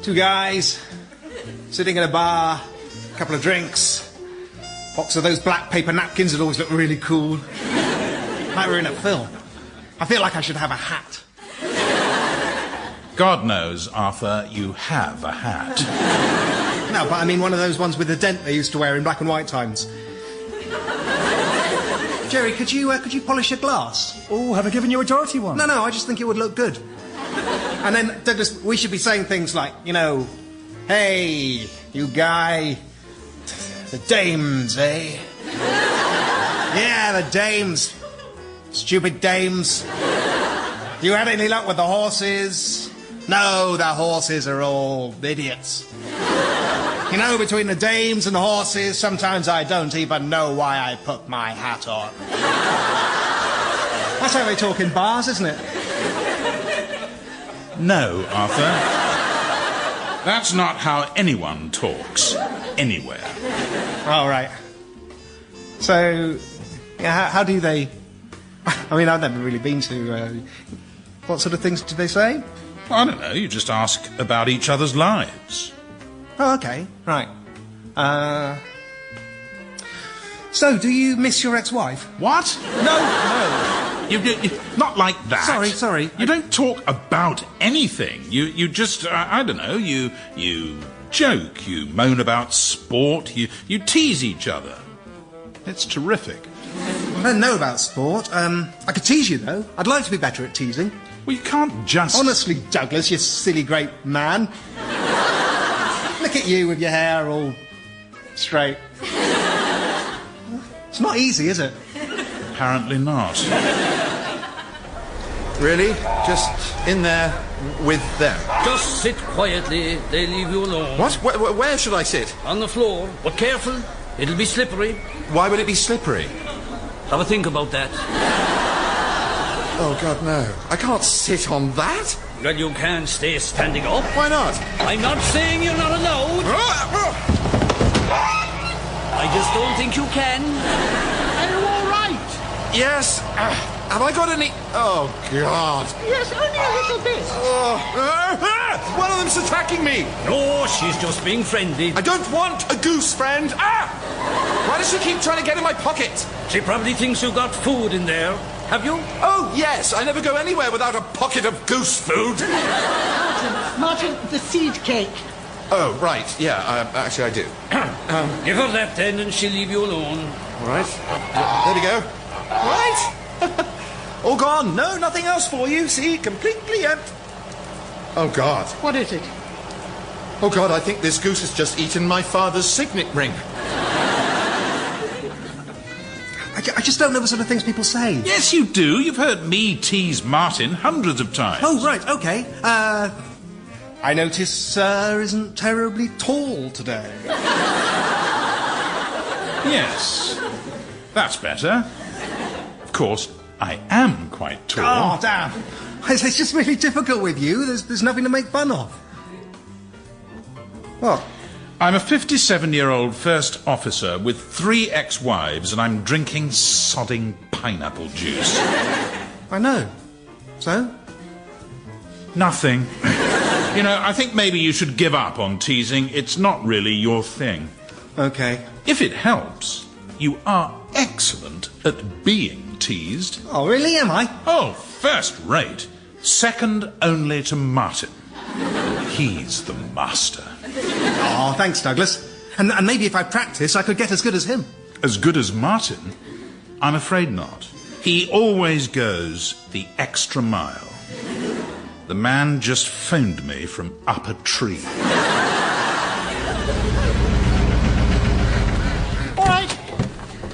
Two guys, sitting at a bar, a couple of drinks, box of those black paper napkins that always look really cool. Like we're in a film. I feel like I should have a hat. God knows, Arthur, you have a hat. No, but I mean one of those ones with the dent they used to wear in black and white times. Jerry, could you polish your glass? Oh, have I given you a dirty one? No, I just think it would look good. And then, Douglas, we should be saying things like, you know, hey, you guy, the dames, eh? Yeah, the dames. Stupid dames. You had any luck with the horses? No, the horses are all idiots. You know, between the dames and the horses, sometimes I don't even know why I put my hat on. That's how they talk in bars, isn't it? No, Arthur. That's not how anyone talks anywhere. All right. So, yeah, how do they... I mean, I've never really been to... what sort of things do they say? Well, I don't know. You just ask about each other's lives. Oh, okay. Right. So, do you miss your ex-wife? What? No. You not like that. Sorry. You don't talk about anything. You just, I don't know, you joke, you moan about sport, you tease each other. It's terrific. I don't know about sport. I could tease you, though. I'd like to be better at teasing. Well, you can't just... Honestly, Douglas, you silly great man. Look at you with your hair all straight. It's not easy, is it? Apparently not. Really? Just in there with them? Just sit quietly. They'll leave you alone. What? Where should I sit? On the floor. But careful. It'll be slippery. Why would it be slippery? Have a think about that. Oh, God, no. I can't sit on that. Well, you can't stay standing up. Why not? I'm not saying you're not allowed. I just don't think you can. Are you all right? Yes. Have I got any... Oh, God. Yes, only a little bit. One of them's attacking me. No, she's just being friendly. I don't want a goose friend. Why does she keep trying to get in my pocket? She probably thinks you got food in there. Have you? Oh, yes. I never go anywhere without a pocket of goose food. Martin, the seed cake. Oh, right. Yeah, actually, I do. Give her that then and she'll leave you alone. All right. There we go. Right. All gone. No, nothing else for you. See, completely empty. Oh, God. What is it? Oh, God, I think this goose has just eaten my father's signet ring. I just don't know the sort of things people say. Yes, you do. You've heard me tease Martin hundreds of times. Oh, right, okay. I notice Sir isn't terribly tall today. Yes. That's better. Of course, I am quite tall. Oh, damn. It's just really difficult with you. There's nothing to make fun of. What? I'm a 57-year-old first officer with 3 ex-wives, and I'm drinking sodding pineapple juice. I know. So? Nothing. You know, I think maybe you should give up on teasing. It's not really your thing. Okay. If it helps, you are excellent at being teased. Oh, really? Am I? Oh, first rate. Second only to Martin. He's the master. Oh, thanks, Douglas. And maybe if I practice, I could get as good as him. As good as Martin? I'm afraid not. He always goes the extra mile. The man just phoned me from up a tree. All right.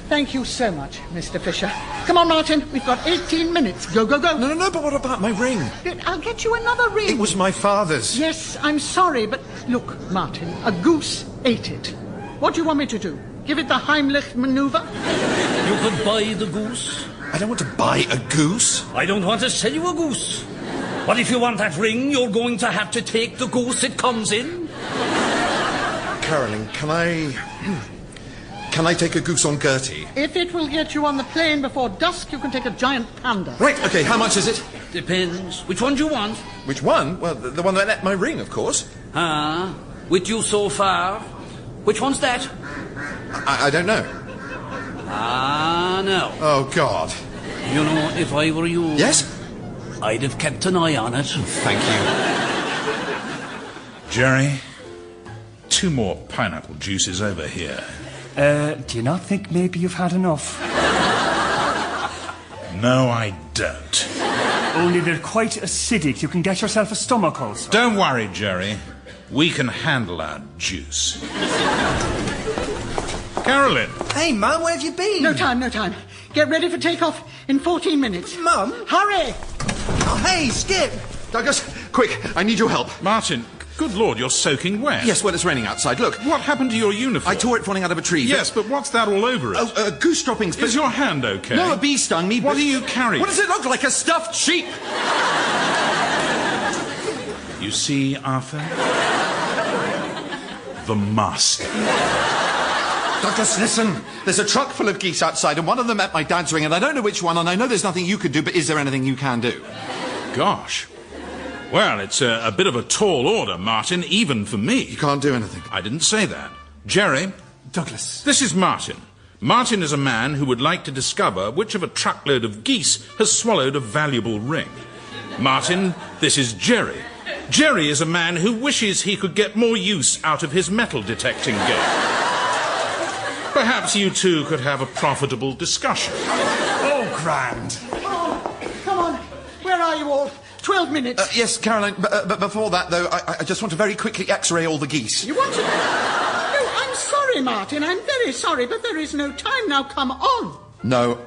Thank you so much, Mr. Fisher. Come on, Martin. We've got 18 minutes. Go, go, go. No, but what about my ring? I'll get you another ring. It was my father's. Yes, I'm sorry, but look, Martin, a goose ate it. What do you want me to do? Give it the Heimlich maneuver? You could buy the goose. I don't want to buy a goose. I don't want to sell you a goose. But if you want that ring, you're going to have to take the goose it comes in. Carolyn, can Can I take a goose on Gertie? If it will get you on the plane before dusk, you can take a giant panda. Right, okay, how much is it? Depends. Which one do you want? Which one? Well, the one that let my ring, of course. Ah, with you so far. Which one's that? I don't know. Ah, no. Oh, God. You know, if I were you... Yes? I'd have kept an eye on it. Thank you. Jerry, 2 more pineapple juices over here. Do you not think maybe you've had enough? No, I don't. Only they're quite acidic. You can get yourself a stomach ulcer. Don't worry, Jerry. We can handle our juice. Carolyn. Hey, Mum, where have you been? No time. Get ready for takeoff in 14 minutes. Mum? Hurry! Oh, hey, Skip! Douglas, quick, I need your help. Martin, good Lord, you're soaking wet. Yes, well, it's raining outside. Look. What happened to your uniform? I tore it falling out of a tree. Yes, but what's that all over it? Oh, goose droppings. Is your hand okay? No, a bee stung me. What are you carrying? What does it look like? A stuffed sheep? You see, Arthur? The mask. Douglas, listen. There's a truck full of geese outside, and one of them met my dad's ring, and I don't know which one, and I know there's nothing you could do, but is there anything you can do? Gosh. Well, it's a bit of a tall order, Martin, even for me. You can't do anything. I didn't say that. Jerry. Douglas. This is Martin. Martin is a man who would like to discover which of a truckload of geese has swallowed a valuable ring. Martin, this is Jerry. Jerry is a man who wishes he could get more use out of his metal detecting game. Perhaps you two could have a profitable discussion. Oh, grand. Come on. Where are you all? 12 minutes. Yes, Caroline, but before that, though, I just want to very quickly x-ray all the geese. You want to... No, I'm sorry, Martin. I'm very sorry, but there is no time now. Come on. No,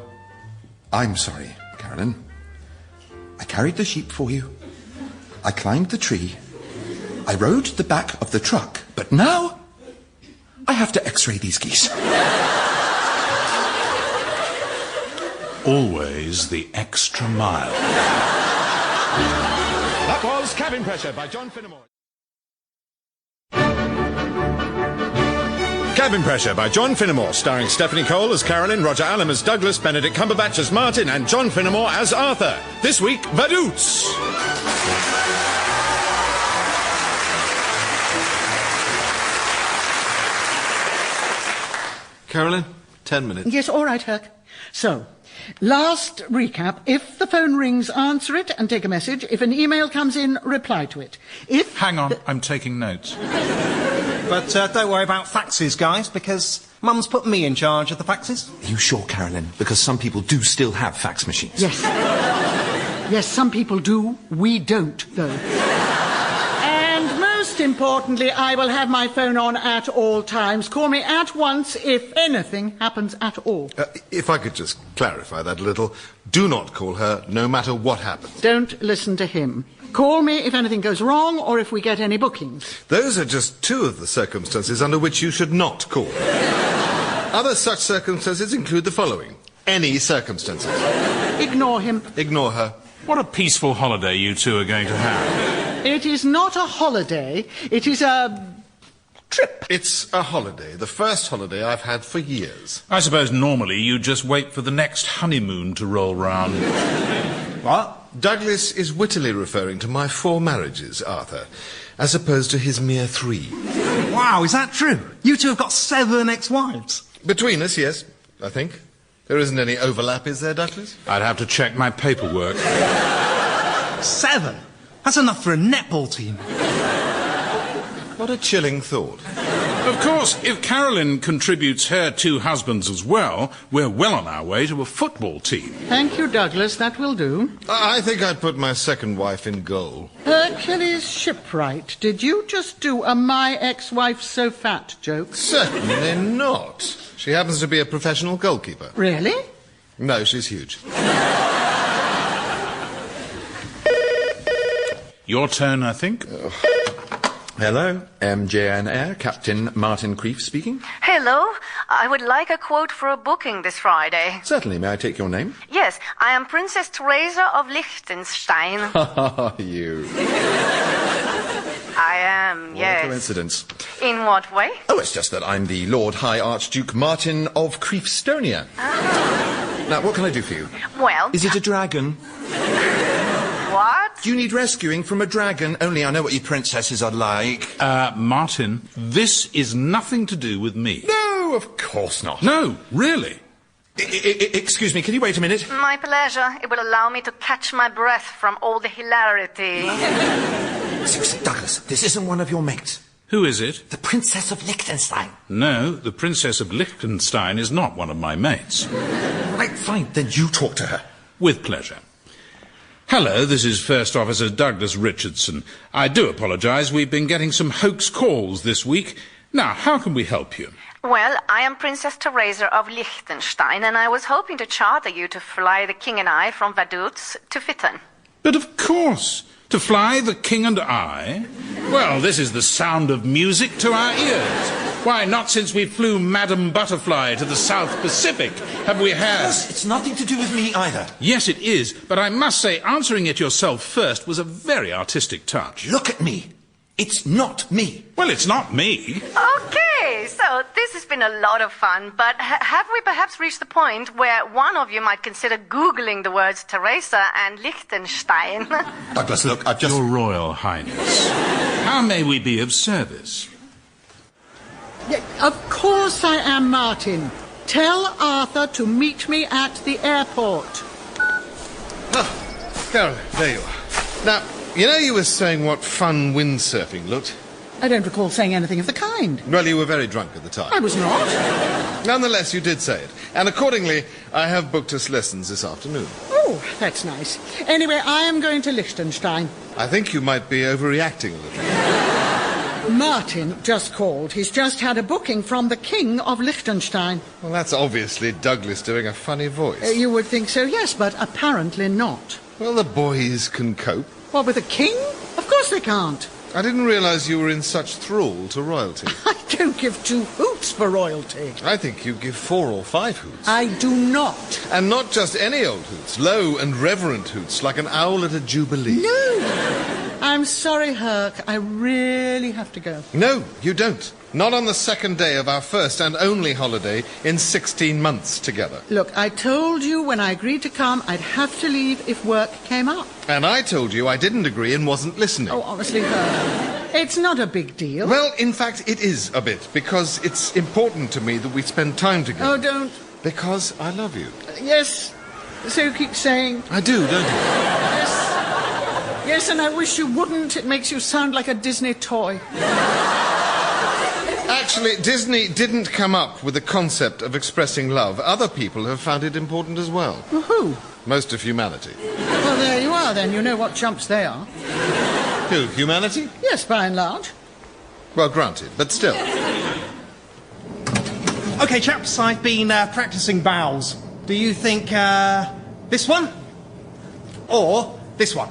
I'm sorry, Caroline. I carried the sheep for you. I climbed the tree. I rode the back of the truck. But now, I have to x-ray these geese. Always the extra mile. That was Cabin Pressure by John Finnemore. Cabin Pressure by John Finnemore, starring Stephanie Cole as Carolyn, Roger Allam as Douglas, Benedict Cumberbatch as Martin, and John Finnemore as Arthur. This week, Vaduz. Carolyn, 10 minutes. Yes, all right, Herc. So, last recap. If the phone rings, answer it and take a message. If an email comes in, reply to it. If... Hang on, I'm taking notes. But don't worry about faxes, guys, because Mum's put me in charge of the faxes. Are you sure, Carolyn? Because some people do still have fax machines. Yes. Yes, some people do. We don't, though. And most importantly, I will have my phone on at all times. Call me at once if anything happens at all. If I could just clarify that a little, do not call her no matter what happens. Don't listen to him. Call me if anything goes wrong or if we get any bookings. Those are just 2 of the circumstances under which you should not call her. Other such circumstances include the following. Any circumstances. Ignore him. Ignore her. What a peaceful holiday you two are going to have. It is not a holiday. It is a... trip. It's a holiday. The first holiday I've had for years. I suppose normally you just wait for the next honeymoon to roll round. What? Douglas is wittily referring to my 4 marriages, Arthur, as opposed to his mere 3. Wow, is that true? You 2 have got 7 ex-wives. Between us, yes, I think. There isn't any overlap, is there, Douglas? I'd have to check my paperwork. 7? That's enough for a netball team. What a chilling thought. Of course, if Carolyn contributes her 2 husbands as well, we're well on our way to a football team. Thank you, Douglas. That will do. I think I'd put my second wife in goal. Hercules Shipwright, did you just do a my ex-wife's so fat joke? Certainly not. She happens to be a professional goalkeeper. Really? No, she's huge. Your turn, I think. Hello, MJN Air, Captain Martin Creef speaking. Hello, I would like a quote for a booking this Friday. Certainly, may I take your name? Yes, I am Princess Teresa of Liechtenstein. You. I I am, yes. What a coincidence. In what way? Oh, it's just that I'm the Lord High Archduke Martin of Creefstonia. Now, what can I do for you? Well... Is it a dragon? What? Do you need rescuing from a dragon? Only I know what you princesses are like. Martin, this is nothing to do with me. No, of course not. No, really. Excuse me, can you wait a minute? My pleasure. It will allow me to catch my breath from all the hilarity. Douglas, this isn't one of your mates. Who is it? The Princess of Liechtenstein. No, the Princess of Liechtenstein is not one of my mates. Right, fine. Then you talk to her. With pleasure. Hello, this is First Officer Douglas Richardson. I do apologise, we've been getting some hoax calls this week. Now, how can we help you? Well, I am Princess Theresa of Liechtenstein, and I was hoping to charter you to fly the King and I from Vaduz to Witten. But of course, to fly the King and I? Well, this is the sound of music to our ears. Why, not since we flew Madam Butterfly to the South Pacific have we had... It's nothing to do with me either. Yes, it is, but I must say, answering it yourself first was a very artistic touch. Look at me. It's not me. Well, it's not me. Okay, so this has been a lot of fun, but have we perhaps reached the point where one of you might consider Googling the words Teresa and Liechtenstein? Douglas, look, I've just... Your Royal Highness, how may we be of service? Yeah, of course I am, Martin. Tell Arthur to meet me at the airport. Oh, Carol, there you are. Now, you know you were saying what fun windsurfing looked? I don't recall saying anything of the kind. Well, you were very drunk at the time. I was not. Nonetheless, you did say it. And accordingly, I have booked us lessons this afternoon. Oh, that's nice. Anyway, I am going to Liechtenstein. I think you might be overreacting a little. Martin just called. He's just had a booking from the King of Liechtenstein. Well, that's obviously Douglas doing a funny voice. You would think so, yes, but apparently not. Well, the boys can cope. What, with a king? Of course they can't. I didn't realise you were in such thrall to royalty. I don't give 2 hoots for royalty. I think you give 4 or 5 hoots. I do not. And not just any old hoots, low and reverent hoots, like an owl at a jubilee. No! I'm sorry, Herc. I really have to go. No, you don't. Not on the second day of our first and only holiday in 16 months together. Look, I told you when I agreed to come, I'd have to leave if work came up. And I told you I didn't agree and wasn't listening. Oh, honestly, Herc, it's not a big deal. Well, in fact, it is a bit, because it's important to me that we spend time together. Oh, don't. Because I love you. Yes, so you keep saying. I do, don't you? Yes. Yes, and I wish you wouldn't. It makes you sound like a Disney toy. Actually, Disney didn't come up with the concept of expressing love. Other people have found it important as well. Well, who? Most of humanity. Well, there you are, then. You know what chumps they are. Who, humanity? Yes, by and large. Well, granted, but still. OK, chaps, I've been practising bows. Do you think this one? Or this one?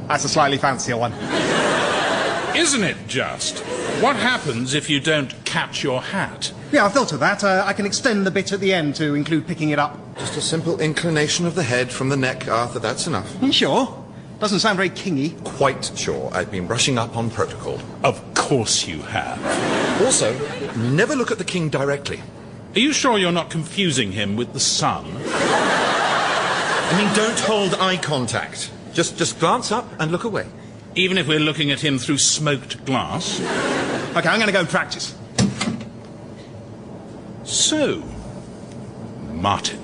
That's a slightly fancier one. Isn't it just? What happens if you don't catch your hat? Yeah, I thought of that. I can extend the bit at the end to include picking it up. Just a simple inclination of the head from the neck, Arthur, that's enough. You sure? Doesn't sound very kingy. Quite sure. I've been brushing up on protocol. Of course you have. Also, never look at the king directly. Are you sure you're not confusing him with the sun? I mean, don't hold eye contact. Just glance up and look away. Even if we're looking at him through smoked glass? OK, I'm going to go and practice. So, Martin,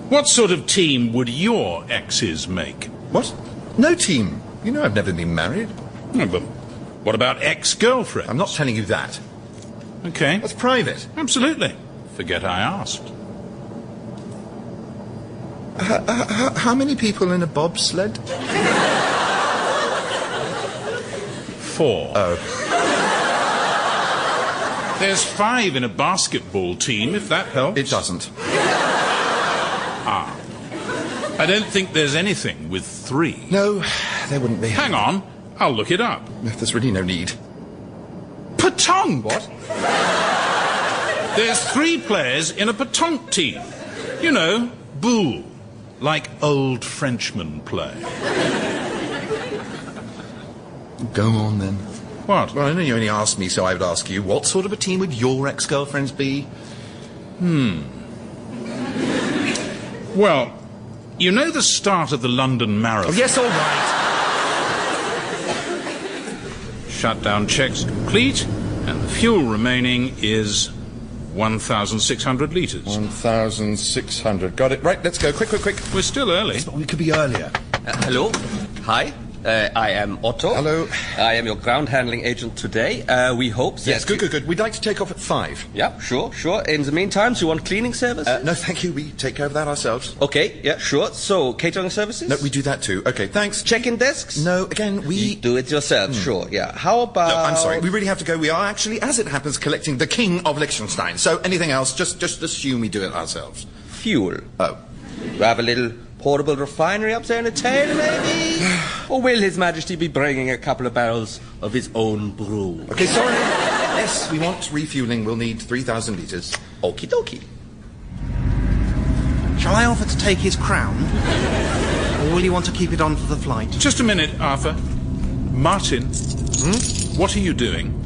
what sort of team would your exes make? What? No team. You know I've never been married. Oh, but what about ex-girlfriend? I'm not telling you that. OK. That's private. Absolutely. Forget I asked. How many people in a bobsled? 4. Oh. There's 5 in a basketball team, if that helps. It doesn't. Ah. I don't think there's anything with 3. No, there wouldn't be. Hang on. I'll look it up. There's really no need. Pétanque! What? There's 3 players in a pétanque team. You know, boule. Like old Frenchmen play. Go on, then. What? Well, I know you only asked me, so I would ask you, what sort of a team would your ex-girlfriends be? Well, you know the start of the London Marathon? Oh, yes, all right. Shutdown checks complete, and the fuel remaining is 1,600 litres. 1,600. Got it. Right, let's go. Quick. We're still early. But we could be earlier. Hello. Hi. I am Otto. Hello. I am your ground handling agent today. We hope that... Yes, good. We'd like to take off at 5. Yeah, sure. In the meantime, do you want cleaning services? No, thank you. We take care of that ourselves. Okay, yeah, sure. So, catering services? No, we do that too. Okay, thanks. Check-in desks? No, again, we... You do it yourself, sure, yeah. How about... No, I'm sorry. We really have to go. We are actually, as it happens, collecting the King of Liechtenstein. So, anything else, just assume we do it ourselves. Fuel. Oh. We have a little portable refinery up there in the tail, maybe? Or will His Majesty be bringing a couple of barrels of his own brew? Okay, sorry. Yes, we want refuelling. We'll need 3,000 litres. Okie dokie. Shall I offer to take his crown? Or will you want to keep it on for the flight? Just a minute, Arthur. Martin, what are you doing?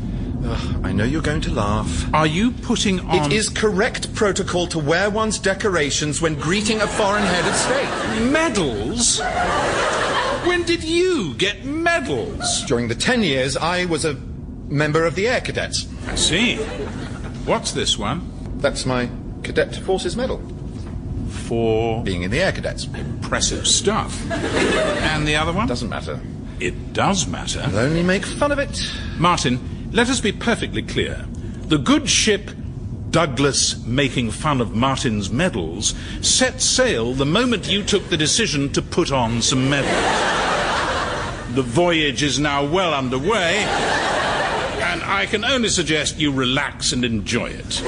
I know you're going to laugh. Are you putting on... It is correct protocol to wear one's decorations when greeting a foreign head of state. Medals? When did you get medals? During the 10 years I was a member of the Air Cadets. I see. What's this one? That's my Cadet Forces Medal. For... being in the Air Cadets. Impressive stuff. And the other one? Doesn't matter. It does matter. I'll only make fun of it. Martin, let us be perfectly clear. The good ship Douglas, making fun of Martin's medals, set sail the moment you took the decision to put on some medals. The voyage is now well underway, and I can only suggest you relax and enjoy it.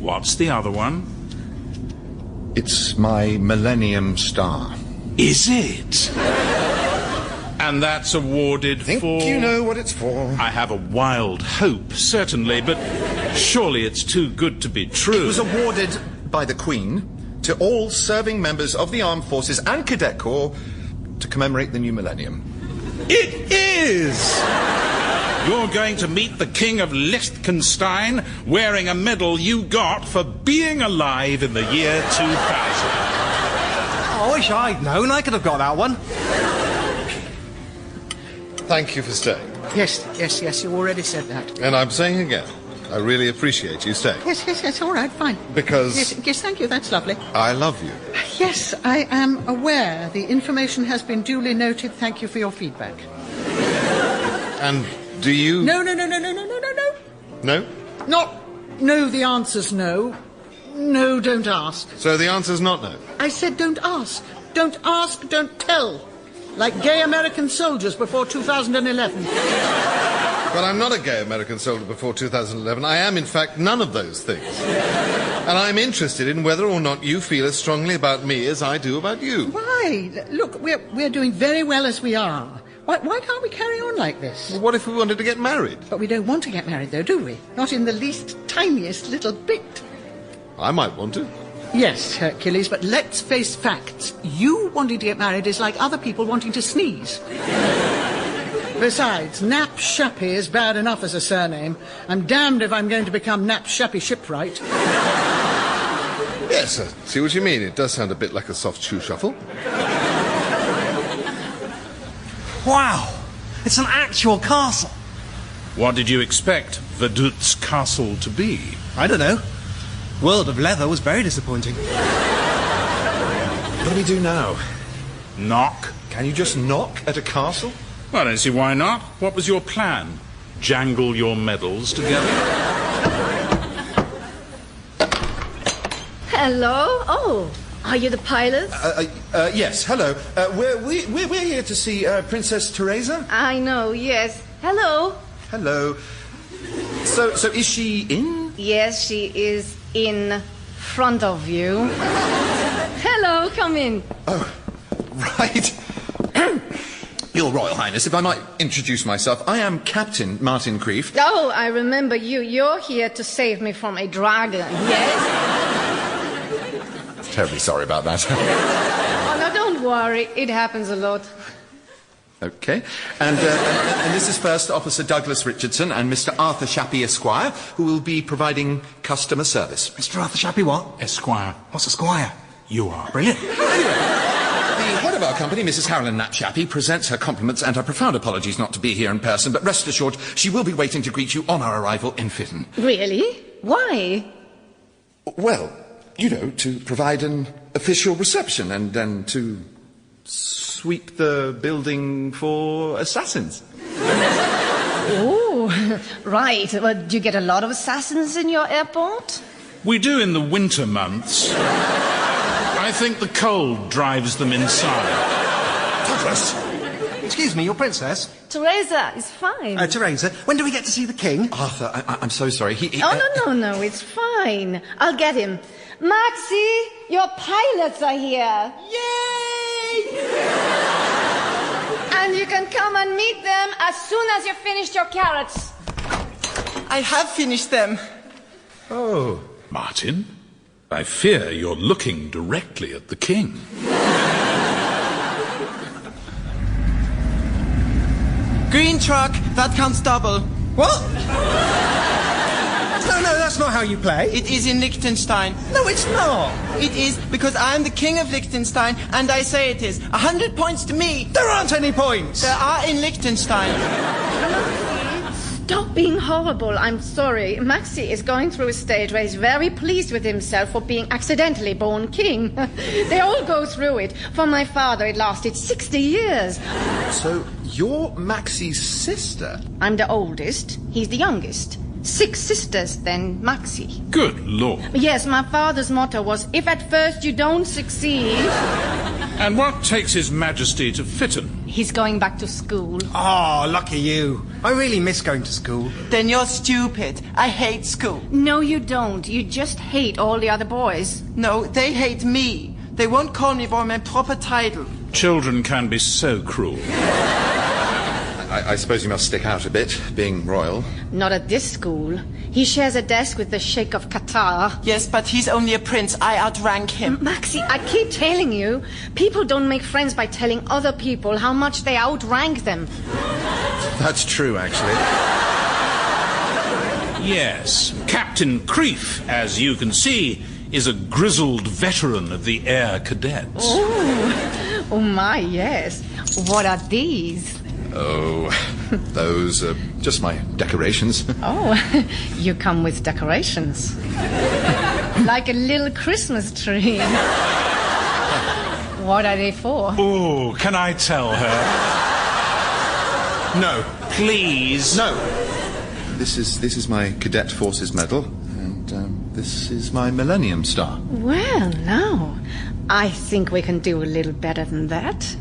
What's the other one? It's my Millennium Star. Is it? And that's awarded for... Think you know what it's for. I have a wild hope, certainly, but surely it's too good to be true. It was awarded by the Queen to all serving members of the Armed Forces and Cadet Corps to commemorate the new millennium. It is! You're going to meet the King of Liechtenstein wearing a medal you got for being alive in the year 2000. I wish I'd known. I could have got that one. Thank you for staying. Yes, you already said that. And I'm saying again, I really appreciate you staying. Yes, all right, fine. Because... Yes, thank you, that's lovely. I love you. Yes, I am aware. The information has been duly noted. Thank you for your feedback. And do you... No. No? No, the answer's no. No, don't ask. So the answer's not no? I said don't ask. Don't ask, don't tell. Like gay American soldiers before 2011. Well, I'm not a gay American soldier before 2011. I am, in fact, none of those things. And I'm interested in whether or not you feel as strongly about me as I do about you. Why? Look, we're doing very well as we are. Why can't we carry on like this? Well, what if we wanted to get married? But we don't want to get married, though, do we? Not in the least tiniest little bit. I might want to. Yes, Hercules, but let's face facts. You wanting to get married is like other people wanting to sneeze. Besides, Nap Shappy is bad enough as a surname. I'm damned if I'm going to become Nap Shappy Shipwright. Yes, I see what you mean. It does sound a bit like a soft shoe shuffle. Wow, it's an actual castle. What did you expect Vaduz Castle to be? I don't know. World of Leather was very disappointing. What do we do now? Knock? Can you just knock at a castle? Well, I don't see why not. What was your plan? Jangle your medals together? Hello? Oh, are you the pilot? Yes, hello. We're here to see Princess Teresa. I know, yes. Hello. Hello. So is she in? Yes, she is in front of you. Hello, come in. Oh, right. Your Royal Highness, if I might introduce myself, I am Captain Martin Creef. Oh, I remember you. You're here to save me from a dragon, yes? Terribly sorry about that. Oh, no, don't worry. It happens a lot. Okay. And this is first Officer Douglas Richardson and Mr. Arthur Shappy, Esquire, who will be providing customer service. Mr. Arthur Shappy what? Esquire. What's Esquire? You are. Brilliant. The head of our company, Mrs. Carolyn Knapp Shappy, presents her compliments and her profound apologies not to be here in person, but rest assured she will be waiting to greet you on our arrival in Fitton. Really? Why? Well, you know, to provide an official reception and then to sweep the building for assassins. Oh, right. Well, do you get a lot of assassins in your airport? We do in the winter months. I think the cold drives them inside. Douglas! Excuse me, your princess? Teresa is fine. Teresa, when do we get to see the king? Arthur, I'm so sorry. No, it's fine. I'll get him. Maxie, your pilots are here. Yay! And you can come and meet them as soon as you've finished your carrots. I have finished them. Oh. Martin, I fear you're looking directly at the king. Green truck, that counts double. What? No, that's not how you play. It is in Liechtenstein. No, it's not. It is because I am the king of Liechtenstein, and I say it is. 100 points to me. There aren't any points. There are in Liechtenstein. Stop being horrible. I'm sorry. Maxi is going through a stage where he's very pleased with himself for being accidentally born king. They all go through it. For my father, it lasted 60 years. So, you're Maxie's sister? I'm the oldest. He's the youngest. 6 sisters, then Maxi. Good Lord. Yes, my father's motto was, if at first you don't succeed... And what takes His Majesty to Fitton? He's going back to school. Oh, lucky you. I really miss going to school. Then you're stupid. I hate school. No, you don't. You just hate all the other boys. No, they hate me. They won't call me by my proper title. Children can be so cruel. I suppose you must stick out a bit, being royal. Not at this school. He shares a desk with the Sheikh of Qatar. Yes, but he's only a prince. I outrank him. Maxie, I keep telling you, people don't make friends by telling other people how much they outrank them. That's true, actually. Yes, Captain Creef, as you can see, is a grizzled veteran of the Air Cadets. Oh my, yes. What are these? Oh, those are just my decorations. Oh, you come with decorations. Like a little Christmas tree. What are they for? Oh, can I tell her? No. Please. No. This is my Cadet Forces Medal, and this is my Millennium Star. Well, now, I think we can do a little better than that.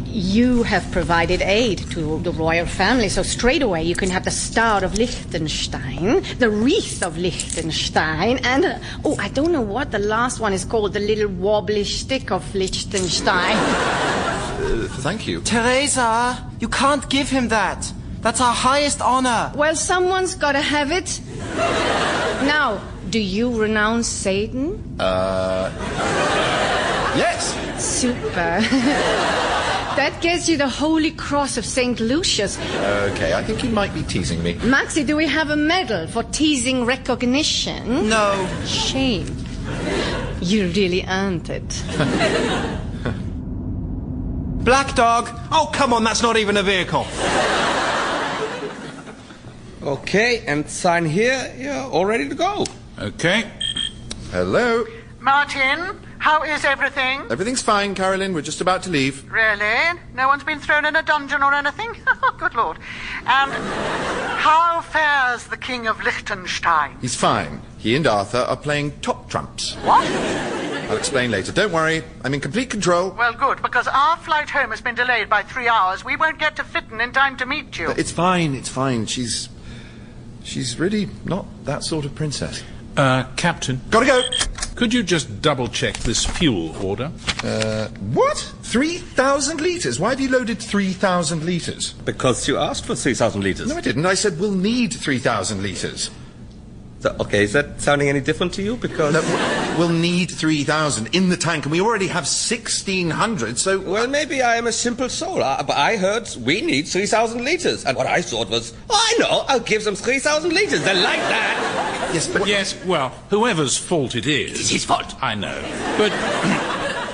You have provided aid to the royal family, so straight away you can have the Star of Liechtenstein, the Wreath of Liechtenstein, and, I don't know what the last one is called, the little wobbly stick of Liechtenstein. Thank you. Teresa, you can't give him that. That's our highest honor. Well, someone's got to have it. Now, do you renounce Satan? Yes. Super. That gets you the Holy Cross of St. Lucius. Okay, I think you might be teasing me. Maxie, do we have a medal for teasing recognition? No. Shame. You really earned it. Black dog. Oh, come on, that's not even a vehicle. Okay, and sign here. You're all ready to go. Okay. Hello. Martin, how is everything? Everything's fine, Carolyn. We're just about to leave. Really? No one's been thrown in a dungeon or anything? Good Lord. And how fares the King of Liechtenstein? He's fine. He and Arthur are playing top trumps. What? I'll explain later. Don't worry. I'm in complete control. Well, good, because our flight home has been delayed by 3 hours. We won't get to Fitton in time to meet you. It's fine. It's fine. She's really not that sort of princess. Captain. Gotta go. Could you just double-check this fuel order? What? 3,000 litres? Why have you loaded 3,000 litres? Because you asked for 3,000 litres. No, I didn't. I said we'll need 3,000 litres. Okay, is that sounding any different to you? Because... No, we'll need 3,000 in the tank, and we already have 1,600, so... Well, maybe I am a simple soul, but I heard we need 3,000 litres. And what I thought was, I know, I'll give them 3,000 litres. They like that. Yes, but... Yes, well, whoever's fault it is... It's his fault. I know. But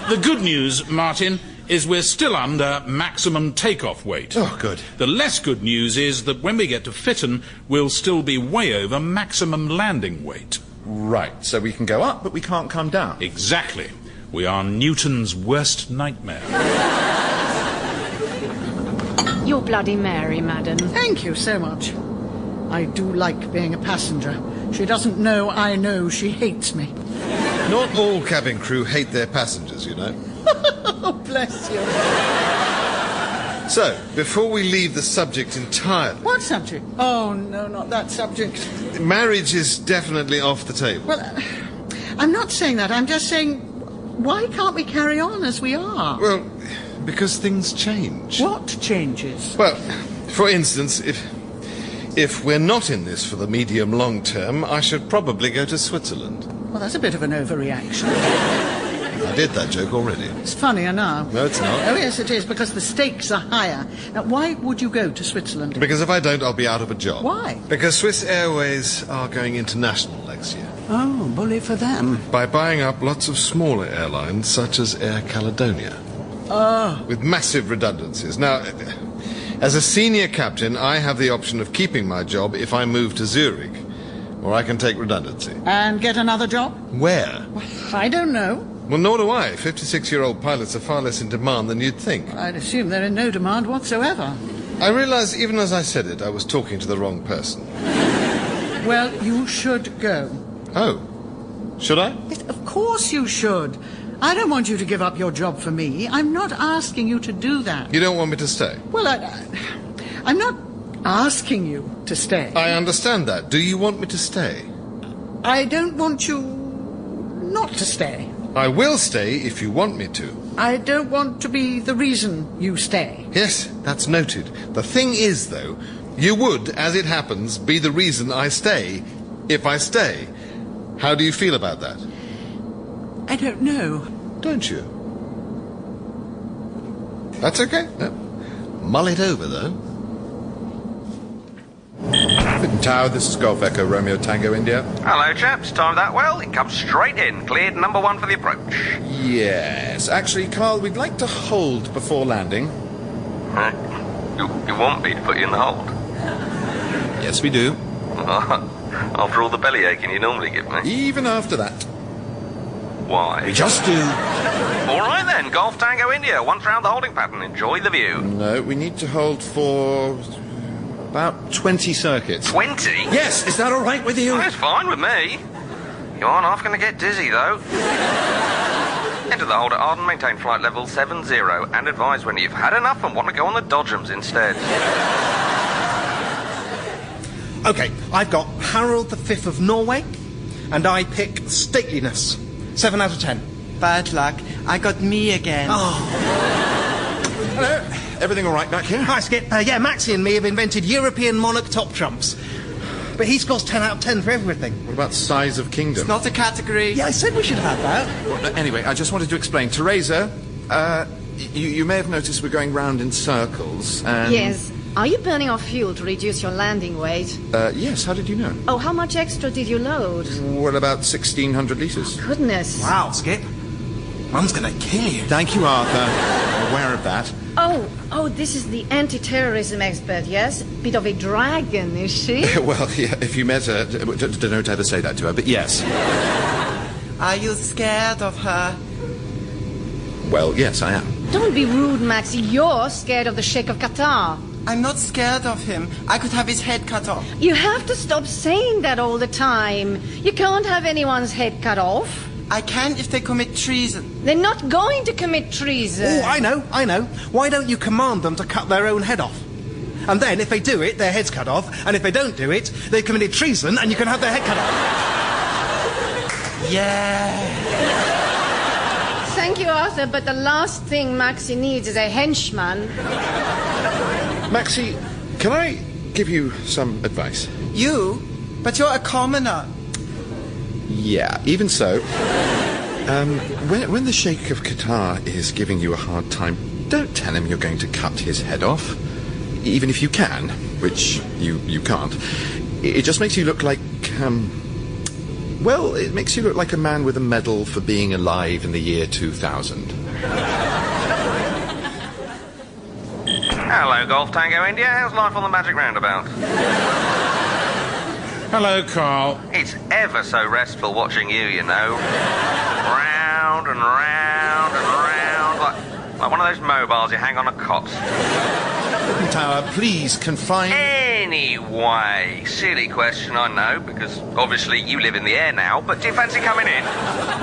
the good news, Martin, is we're still under maximum takeoff weight. Oh, good. The less good news is that when we get to Fitton, we'll still be way over maximum landing weight. Right, so we can go up, but we can't come down. Exactly. We are Newton's worst nightmare. Your Bloody Mary, madam. Thank you so much. I do like being a passenger. She doesn't know I know she hates me. Not all cabin crew hate their passengers, you know. Oh, bless you. So, before we leave the subject entirely... What subject? Oh, no, not that subject. Marriage is definitely off the table. Well, I'm not saying that. I'm just saying, why can't we carry on as we are? Well, because things change. What changes? Well, for instance, if we're not in this for the medium-long term, I should probably go to Switzerland. Well, that's a bit of an overreaction. I did that joke already. It's funnier now. No, it's not. Oh, yes, it is, because the stakes are higher. Now, why would you go to Switzerland? Because if I don't, I'll be out of a job. Why? Because Swiss Airways are going international next year. Oh, bully for them. By buying up lots of smaller airlines, such as Air Caledonia. Oh. With massive redundancies. Now, as a senior captain, I have the option of keeping my job if I move to Zurich. Or I can take redundancy. And get another job? Where? Well, I don't know. Well, nor do I. 56-year-old pilots are far less in demand than you'd think. Well, I'd assume they're in no demand whatsoever. I realize even as I said it, I was talking to the wrong person. Well, you should go. Oh. Should I? Yes, of course you should. I don't want you to give up your job for me. I'm not asking you to do that. You don't want me to stay? Well, I'm not asking you to stay. I understand that. Do you want me to stay? I don't want you not to stay. I will stay if you want me to. I don't want to be the reason you stay. Yes, that's noted. The thing is, though, you would, as it happens, be the reason I stay if I stay. How do you feel about that? I don't know. Don't you? That's okay. Mull it over, though. Fitton Tower, this is Golf Echo Romeo Tango India. Hello, chaps. Timed that well. It comes straight in. Cleared number 1 for the approach. Yes. Actually, Carl, we'd like to hold before landing. You want me to put you in the hold? Yes, we do. After all the belly aching you normally give me? Even after that. Why? We just do. All right, then. Golf Tango India. Once round the holding pattern. Enjoy the view. No, we need to hold for... about 20 circuits. 20? Yes, is that all right with you? That's fine with me. You aren't half going to get dizzy, though. Enter the hold at Arden, maintain flight level 70, and advise when you've had enough and want to go on the Dodgems instead. OK, I've got Harald V of Norway, and I pick stateliness. 7 out of 10. Bad luck. I got me again. Oh. Hello. Everything all right back here? Hi, Skip. Yeah, Maxie and me have invented European monarch top trumps. But he scores 10 out of 10 for everything. What about size of kingdom? It's not a category. Yeah, I said we should have that. Well, anyway, I just wanted to explain. Teresa, you may have noticed we're going round in circles, and... Yes. Are you burning off fuel to reduce your landing weight? Yes. How did you know? Oh, how much extra did you load? Well, about 1,600 litres. Goodness. Wow, Skip. Mum's gonna kill you. Thank you, Arthur. I'm aware of that. Oh, this is the anti-terrorism expert, yes? Bit of a dragon, is she? Well, yeah, if you met her, don't ever say that to her, but yes. Are you scared of her? Well, yes, I am. Don't be rude, Maxie. You're scared of the Sheikh of Qatar. I'm not scared of him. I could have his head cut off. You have to stop saying that all the time. You can't have anyone's head cut off. I can if they commit treason. They're not going to commit treason. Oh, I know. Why don't you command them to cut their own head off? And then, if they do it, their head's cut off. And if they don't do it, they've committed treason and you can have their head cut off. Yeah. Thank you, Arthur, but the last thing Maxie needs is a henchman. Maxie, can I give you some advice? You? But you're a commoner. Yeah, even so, when the Sheikh of Qatar is giving you a hard time, don't tell him you're going to cut his head off. Even if you can, which you can't. It just makes you look like, well, it makes you look like a man with a medal for being alive in the year 2000. Hello, Golf Tango India. How's life on the Magic Roundabout? Hello, Carl. It's ever so restful watching you, you know. Round and round and round, like one of those mobiles you hang on a cot. Tower, please confine... Anyway, silly question, I know, because obviously you live in the air now, but do you fancy coming in?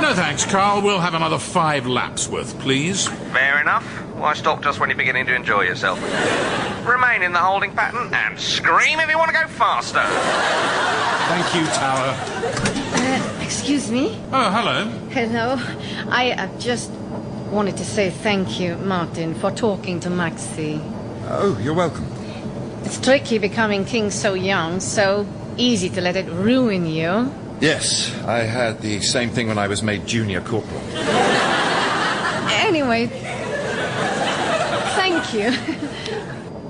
No thanks, Carl. We'll have another 5 laps worth, please. Fair enough. Why stop just when you're beginning to enjoy yourself? Remain in the holding pattern and scream if you want to go faster. Thank you, Tower. Excuse me? Oh, hello. Hello. I just wanted to say thank you, Martin, for talking to Maxie. Oh, you're welcome. It's tricky becoming king so young, so easy to let it ruin you. Yes, I had the same thing when I was made junior corporal. Anyway, thank you.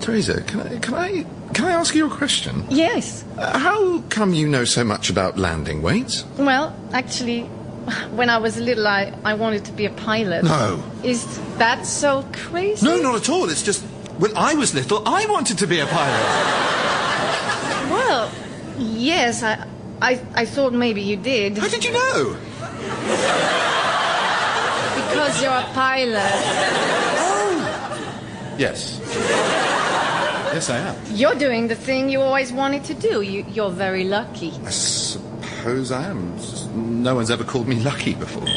Teresa, can I ask you a question? Yes. How come you know so much about landing weights? Well, actually, when I was little, I wanted to be a pilot. No. Is that so crazy? No, not at all. It's just, when I was little, I wanted to be a pilot. Well, yes, I thought maybe you did. How did you know? Because you're a pilot. Oh. Yes. Yes, I am. You're doing the thing you always wanted to do. You're very lucky. I suppose I am. Just, no one's ever called me lucky before.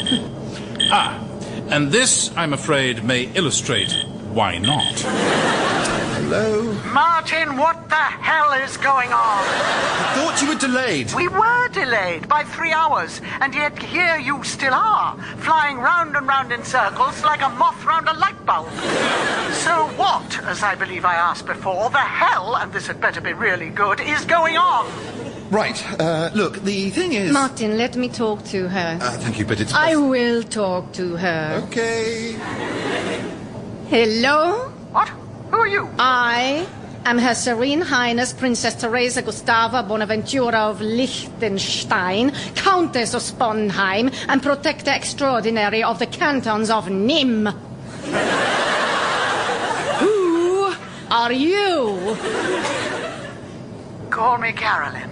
And this, I'm afraid, may illustrate why not. Hello? Martin, what the hell is going on? I thought you were delayed. We were delayed by 3 hours, and yet here you still are, flying round and round in circles like a moth round a light bulb. So what, as I believe I asked before, the hell, and this had better be really good, is going on? Right, look, the thing is... Martin, let me talk to her. Thank you, but it's... I will talk to her. Okay. Hello? What? Who are you? I am Her Serene Highness Princess Teresa Gustava Bonaventura of Liechtenstein, Countess of Sponheim, and Protector Extraordinary of the cantons of Nîmes. Who are you? Call me Carolyn.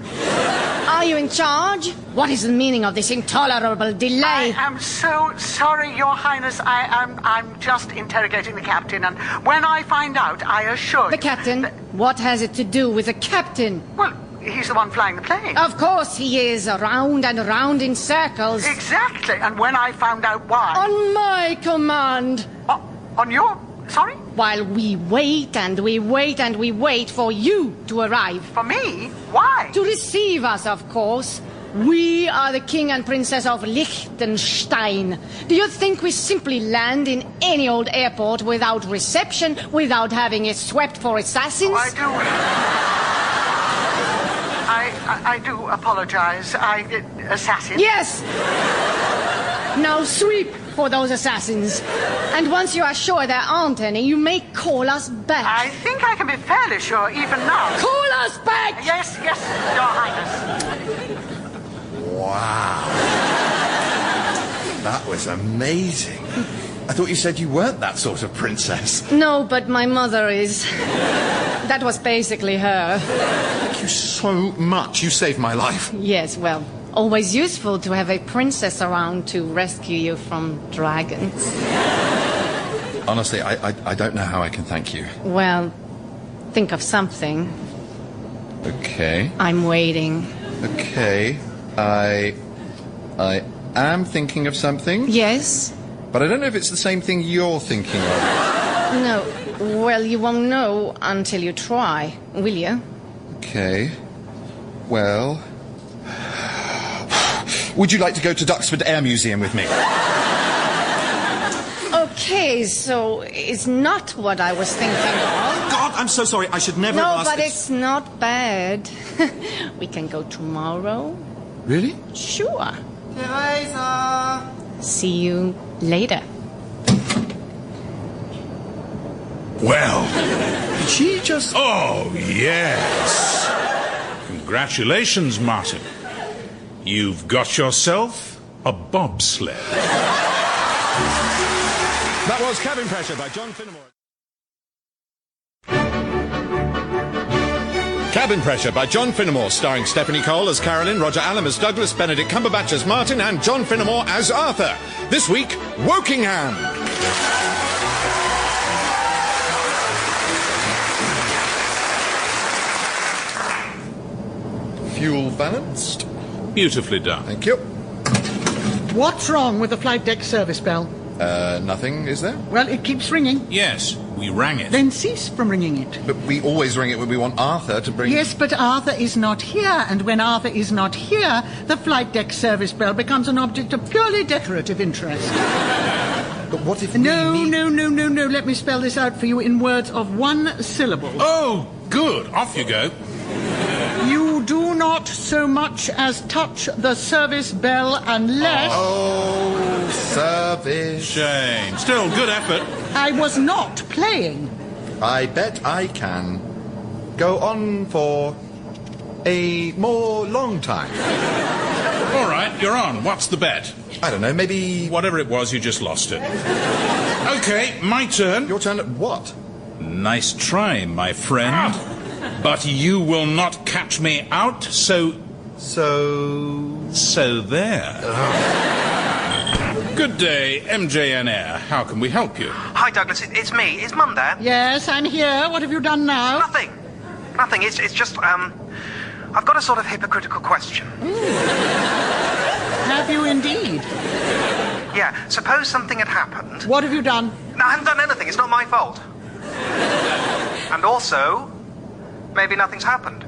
Are you in charge? What is the meaning of this intolerable delay? I am so sorry, Your Highness. I'm just interrogating the captain, and when I find out, I assure you... The captain? What has it to do with the captain? Well, he's the one flying the plane. Of course he is, around and around in circles. Exactly, and when I found out why... On my command. On your... Sorry? While we wait and we wait and we wait for you to arrive. For me? Why? To receive us, of course. We are the King and Princess of Liechtenstein. Do you think we simply land in any old airport without reception, without having it swept for assassins? Oh, I do apologize. Assassins? Yes! Now sweep for those assassins. And once you are sure there aren't any, you may call us back. I think I can be fairly sure even now. Call us back! Yes, Your Highness. Wow. That was amazing. I thought you said you weren't that sort of princess. No, but my mother is. That was basically her. Thank you so much. You saved my life. Yes, well, always useful to have a princess around to rescue you from dragons. Honestly, I don't know how I can thank you. Well, think of something. Okay. I'm waiting. Okay. I am thinking of something. Yes? But I don't know if it's the same thing you're thinking of. No. Well, you won't know until you try, will you? Okay. Well... Would you like to go to Duxford Air Museum with me? Okay, so it's not what I was thinking of. God, I'm so sorry. I should never No, have asked but this. it's not bad. We can go tomorrow. Really? Sure. Teresa! See you later. Well, Did she just... oh, yes. Congratulations, Martin. You've got yourself a bobsled. That was Cabin Pressure by John Finnemore. Cabin Pressure by John Finnemore, starring Stephanie Cole as Carolyn, Roger Allam as Douglas, Benedict Cumberbatch as Martin, and John Finnemore as Arthur. This week, Wokingham. Fuel balanced? Beautifully done. Thank you. What's wrong with the flight deck service bell? Nothing, is there? Well, it keeps ringing. Yes, we rang it. Then cease from ringing it. But we always ring it when we want Arthur to bring... Yes, but Arthur is not here, and when Arthur is not here, the flight deck service bell becomes an object of purely decorative interest. But what if No. Let me spell this out for you in words of one syllable. Oh, good. Off you go. You do not so much as touch the service bell unless... Oh, service. Shame. Still, good effort. I was not playing. I bet I can go on for a more long time. All right, you're on. What's the bet? I don't know, maybe... Whatever it was, you just lost it. Okay, my turn. Your turn at what? Nice try, my friend. But you will not catch me out, so there. Good day, MJN Air. How can we help you? Hi, Douglas. It's me. Is Mum there? Yes, I'm here. What have you done now? Nothing. It's just, I've got a sort of hypocritical question. Have you indeed? Yeah, suppose something had happened. What have you done? No, I haven't done anything. It's not my fault. And also, maybe nothing's happened.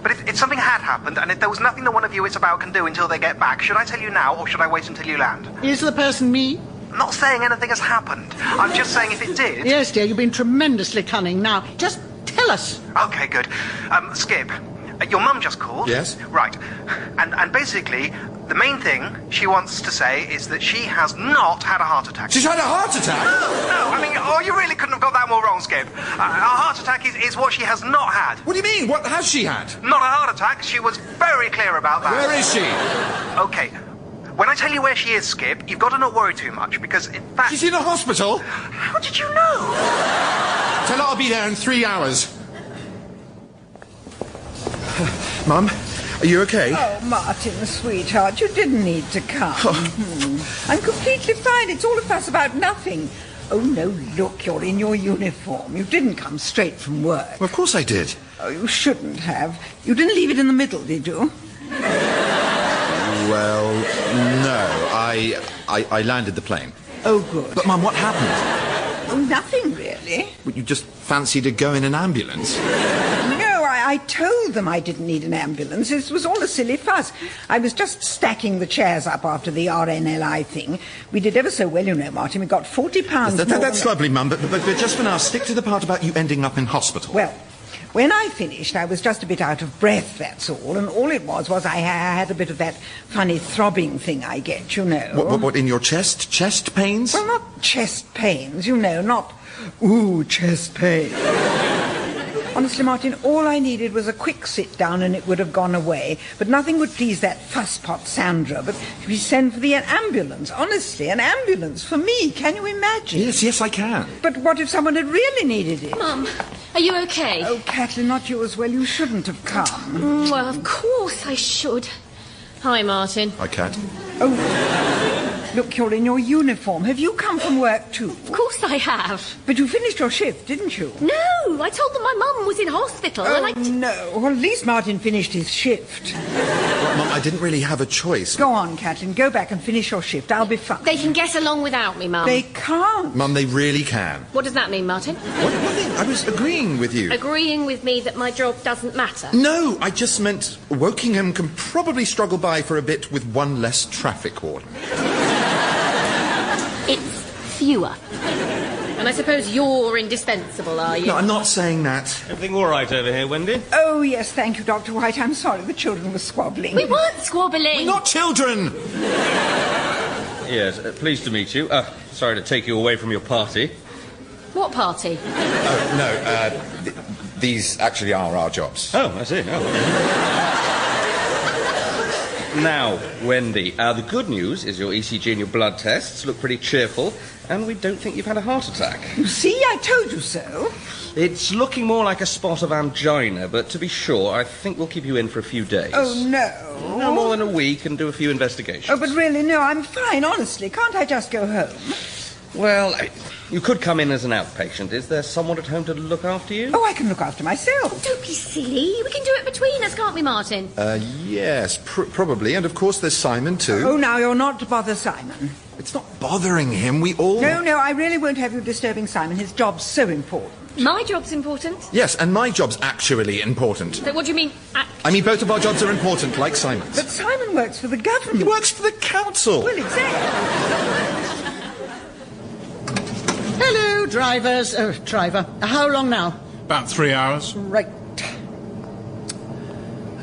But if something had happened, and if there was nothing the one of you it's about can do until they get back, should I tell you now, or should I wait until you land? Is the person me? I'm not saying anything has happened. I'm just saying if it did... Yes, dear, you've been tremendously cunning. Now, just tell us. Okay, good. Skip, your mum just called. Yes? Right. And basically, the main thing she wants to say is that she has not had a heart attack. She's had a heart attack? No, I mean, you really couldn't have got that more wrong, Skip. A heart attack is what she has not had. What do you mean? What has she had? Not a heart attack. She was very clear about that. Where is she? Okay. When I tell you where she is, Skip, you've got to not worry too much, because, in fact... She's in a hospital? How did you know? Tell her I'll be there in 3 hours. Mum, are you okay? Oh, Martin, sweetheart, you didn't need to come. I'm completely fine. It's all a fuss about nothing. Oh, no, look, you're in your uniform. You didn't come straight from work. Well, of course I did. Oh, you shouldn't have. You didn't leave it in the middle, did you? Well, no. I landed the plane. Oh, good. But, Mum, what happened? Oh, nothing, really. Well, you just fancied to go in an ambulance? No, I told them I didn't need an ambulance. This was all a silly fuss. I was just stacking the chairs up after the RNLI thing. We did ever so well, you know, Martin. We got £40 more That's lovely, Mum, but just for now, stick to the part about you ending up in hospital. Well, when I finished, I was just a bit out of breath, that's all. And all it was I had a bit of that funny throbbing thing I get, you know. What, in your chest? Chest pains? Well, not chest pains, you know, not, ooh, chest pain. Honestly, Martin, all I needed was a quick sit down and it would have gone away. But nothing would please that fusspot Sandra. But we send for the ambulance. Honestly, an ambulance for me. Can you imagine? Yes, I can. But what if someone had really needed it? Mum, are you okay? Oh, Kathleen, not you as well. You shouldn't have come. Well, of course I should. Hi, Martin. Hi, Kat. Oh, look, you're in your uniform. Have you come from work too? Of course I have. But you finished your shift, didn't you? No, I told them my mum was in hospital Oh, and no. Well, at least Martin finished his shift. Well, Mum, I didn't really have a choice. Go on, Kathleen. Go back and finish your shift. I'll be fine. They can get along without me, Mum. They can't. Mum, they really can. What does that mean, Martin? What? Nothing. I was agreeing with you. Agreeing with me that my job doesn't matter? No, I just meant Wokingham can probably struggle by for a bit with one less traffic warden. It's fewer. And I suppose you're indispensable, are you? No, I'm not saying that. Everything all right over here, Wendy? Oh, yes, thank you, Dr. White. I'm sorry the children were squabbling. We weren't squabbling. We're not children! Yes, pleased to meet you. Sorry to take you away from your party. What party? Oh, no, these actually are our jobs. Oh, I see. Now, Wendy, the good news is your ECG and your blood tests look pretty cheerful, and we don't think you've had a heart attack. You see, I told you so. It's looking more like a spot of angina, but to be sure, I think we'll keep you in for a few days. Oh, no. No more than a week and do a few investigations. Oh, but really, no, I'm fine, honestly. Can't I just go home? Well, you could come in as an outpatient. Is there someone at home to look after you? Oh, I can look after myself. Don't be silly. We can do it between us, can't we, Martin? Yes, probably. And of course there's Simon, too. Oh, now, you're not to bother Simon. It's not bothering him. We all... No, I really won't have you disturbing Simon. His job's so important. My job's important. Yes, and my job's actually important. So what do you mean, I mean, both of our jobs are important, like Simon's. But Simon works for the government. He works for the council. Well, exactly. Hello, drivers. Driver. How long now? About 3 hours. Right.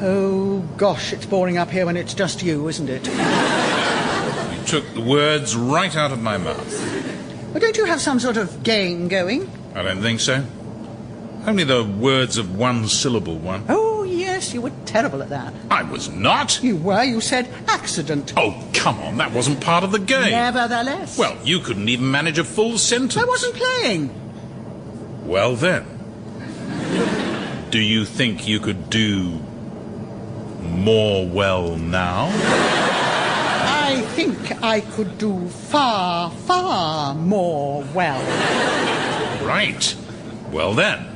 Oh, gosh, it's boring up here when it's just you, isn't it? You took the words right out of my mouth. Well, don't you have some sort of game going? I don't think so. Only the words of one syllable one. Oh, yes, you were terrible at that. I was not. You were. You said accident. Oh, come on. That wasn't part of the game. Nevertheless. Well, you couldn't even manage a full sentence. I wasn't playing. Well, then. Do you think you could do more well now? I think I could do far, far more well. Right. Well, then.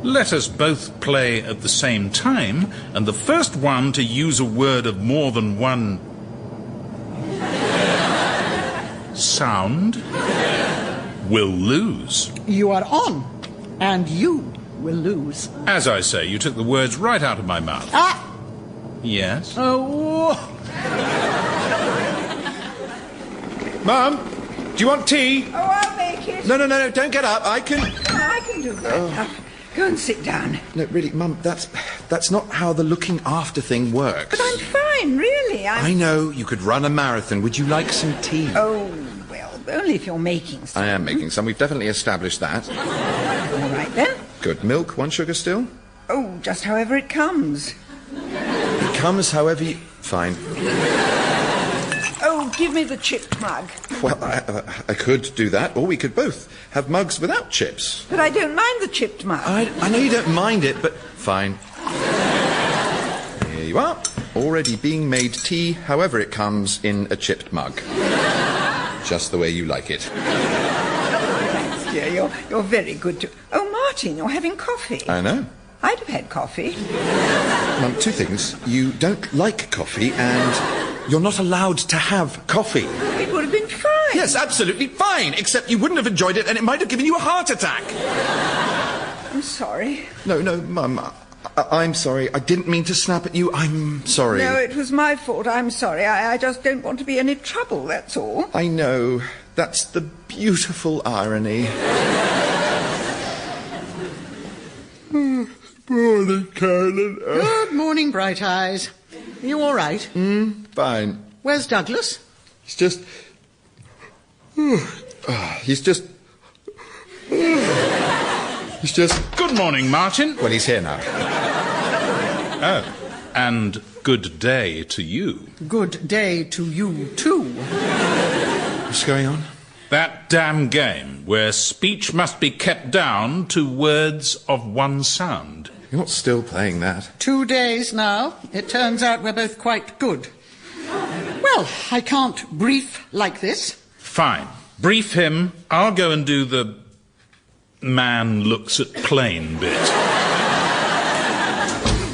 Let us both play at the same time, and the first one to use a word of more than one sound will lose. You are on, and you will lose. As I say, you took the words right out of my mouth. Ah! Yes? Oh. Mum, do you want tea? Oh, I'll make it. No, don't get up. I can do that. Go and sit down. No, really, Mum, that's not how the looking after thing works. But I'm fine, really. I know, you could run a marathon. Would you like some tea? Oh, well, only if you're making some. I am making some. We've definitely established that. All right, then. Good. Milk, 1 sugar still? Oh, just however it comes. It comes however you... Fine. Oh, give me the chipped mug. Well, I could do that, or we could both have mugs without chips. But I don't mind the chipped mug. I know you don't mind it, but fine. Here you are. Already being made tea, however it comes, in a chipped mug. Just the way you like it. Thanks, dear. You're very good to... Oh, Martin, you're having coffee. I know. I'd have had coffee. Mum, 2 things. You don't like coffee, and you're not allowed to have coffee. It would have been fine. Yes, absolutely fine, except you wouldn't have enjoyed it, and it might have given you a heart attack. I'm sorry. No, Mum, I'm sorry. I didn't mean to snap at you. I'm sorry. No, it was my fault. I'm sorry. I just don't want to be any trouble, that's all. I know. That's the beautiful irony. Morning, Carolyn. Good morning, Bright Eyes. Are you all right? Fine. Where's Douglas? He's just... He's just... Good morning, Martin. Well, he's here now. Oh, and good day to you. Good day to you, too. What's going on? That damn game where speech must be kept down to words of one sound. You're not still playing that. 2 days now. It turns out we're both quite good. Well, I can't brief like this. Fine. Brief him. I'll go and do the man looks at plane bit.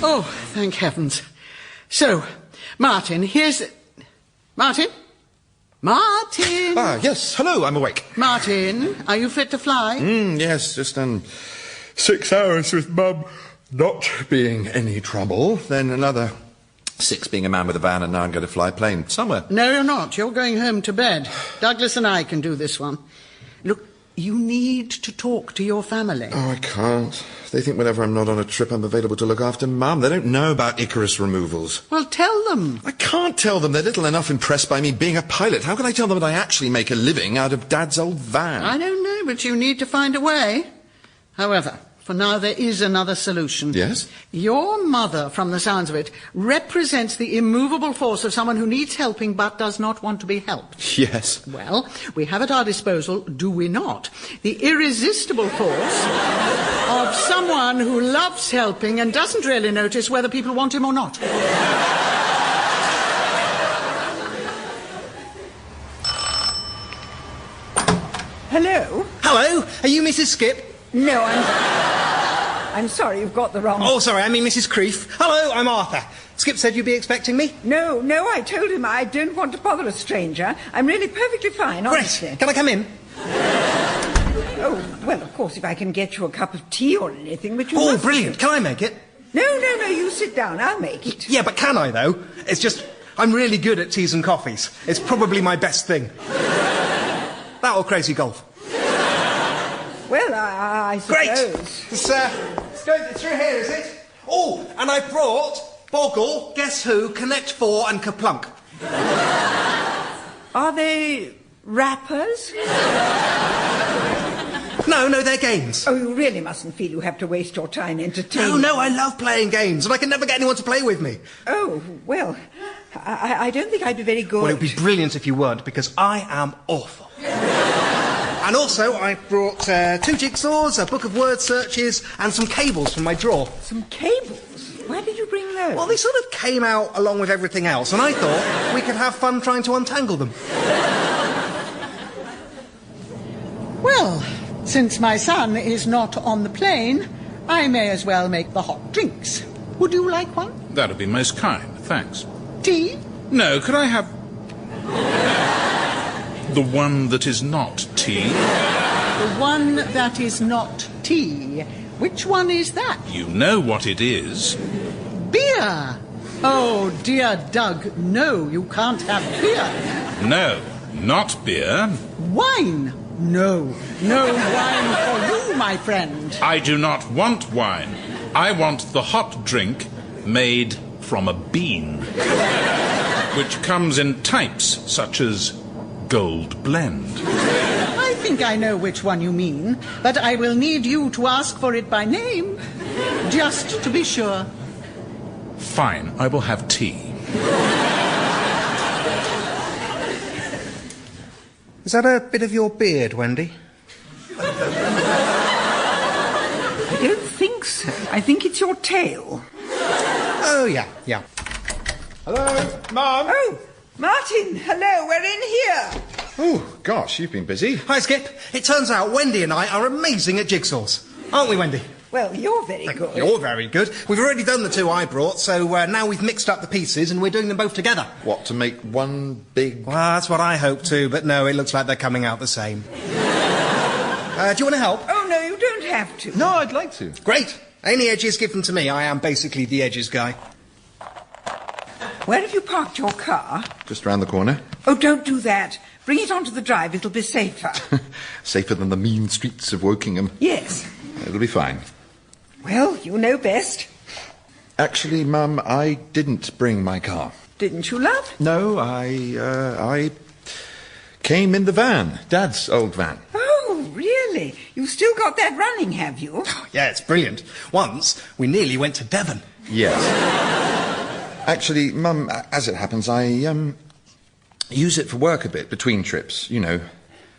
Oh, thank heavens. So, Martin, here's... Martin? Martin! Ah, yes. Hello, I'm awake. Martin, are you fit to fly? Yes, just done 6 hours with Mum not being any trouble, then another 6 being a man with a van, and now I'm going to fly a plane somewhere. No, you're not. You're going home to bed. Douglas and I can do this one. Look, You need to talk to your family. Oh, I can't. They think whenever I'm not on a trip, I'm available to look after Mum. They don't know about Icarus removals. Well, tell them. I can't tell them. They're little enough impressed by me being a pilot. How can I tell them that I actually make a living out of Dad's old van? I don't know, but you need to find a way. However, for now there is another solution. Yes? Your mother, from the sounds of it, represents the immovable force of someone who needs helping but does not want to be helped. Yes. Well, we have at our disposal, do we not, the irresistible force of someone who loves helping and doesn't really notice whether people want him or not. Hello? Hello? Are you Mrs. Skip? No, I'm sorry, you've got the wrong... Oh, sorry, I mean Mrs. Creef. Hello, I'm Arthur. Skip said you'd be expecting me? No, I told him I don't want to bother a stranger. I'm really perfectly fine, honestly. Great. Can I come in? Oh, well, of course, if I can get you a cup of tea or anything, but you Oh, must... brilliant. Can I make it? No, you sit down. I'll make it. Yeah, but can I, though? It's just, I'm really good at teas and coffees. It's probably my best thing. That or crazy golf. Well, I suppose... Great! It's going through here, is it? Oh, and I brought Boggle, Guess Who, Connect 4 and Kaplunk. Are they rappers? No, they're games. Oh, you really mustn't feel you have to waste your time entertaining. No, I love playing games, and I can never get anyone to play with me. Oh, well, I don't think I'd be very good. Well, it would be brilliant if you weren't, because I am awful. And also, I brought 2 jigsaws, a book of word searches, and some cables from my drawer. Some cables? Where did you bring those? Well, they sort of came out along with everything else, and I thought we could have fun trying to untangle them. Well, since my son is not on the plane, I may as well make the hot drinks. Would you like one? That'd be most kind, thanks. Tea? No, could I have... the one that is not tea? The one that is not tea. Which one is that? You know what it is. Beer! Oh, dear Doug, no, you can't have beer. No, not beer. Wine? No wine for you, my friend. I do not want wine. I want the hot drink made from a bean, which comes in types such as Gold Blend. I think I know which one you mean, but I will need you to ask for it by name, just to be sure. Fine, I will have tea. Is that a bit of your beard, Wendy? I don't think so. I think it's your tail. Oh, yeah. Hello, Mum? Oh, Martin, hello, we're in here. Oh, gosh, you've been busy. Hi, Skip. It turns out Wendy and I are amazing at jigsaws. Aren't we, Wendy? Well, you're very good. You're very good. We've already done the 2 I brought, so now we've mixed up the pieces and we're doing them both together. What, to make one big... Well, that's what I hoped to, but no, it looks like they're coming out the same. Do you want to help? Oh, no, you don't have to. No, I'd like to. Great. Any edges, give them to me. I am basically the edges guy. Where have you parked your car? Just round the corner. Oh, don't do that. Bring it onto the drive. It'll be safer. Safer than the mean streets of Wokingham. Yes. It'll be fine. Well, you know best. Actually, Mum, I didn't bring my car. Didn't you, love? No, I came in the van. Dad's old van. Oh, really? You've still got that running, have you? Yeah, it's brilliant. Once, we nearly went to Devon. Yes. Actually, Mum, as it happens, I use it for work a bit between trips. You know,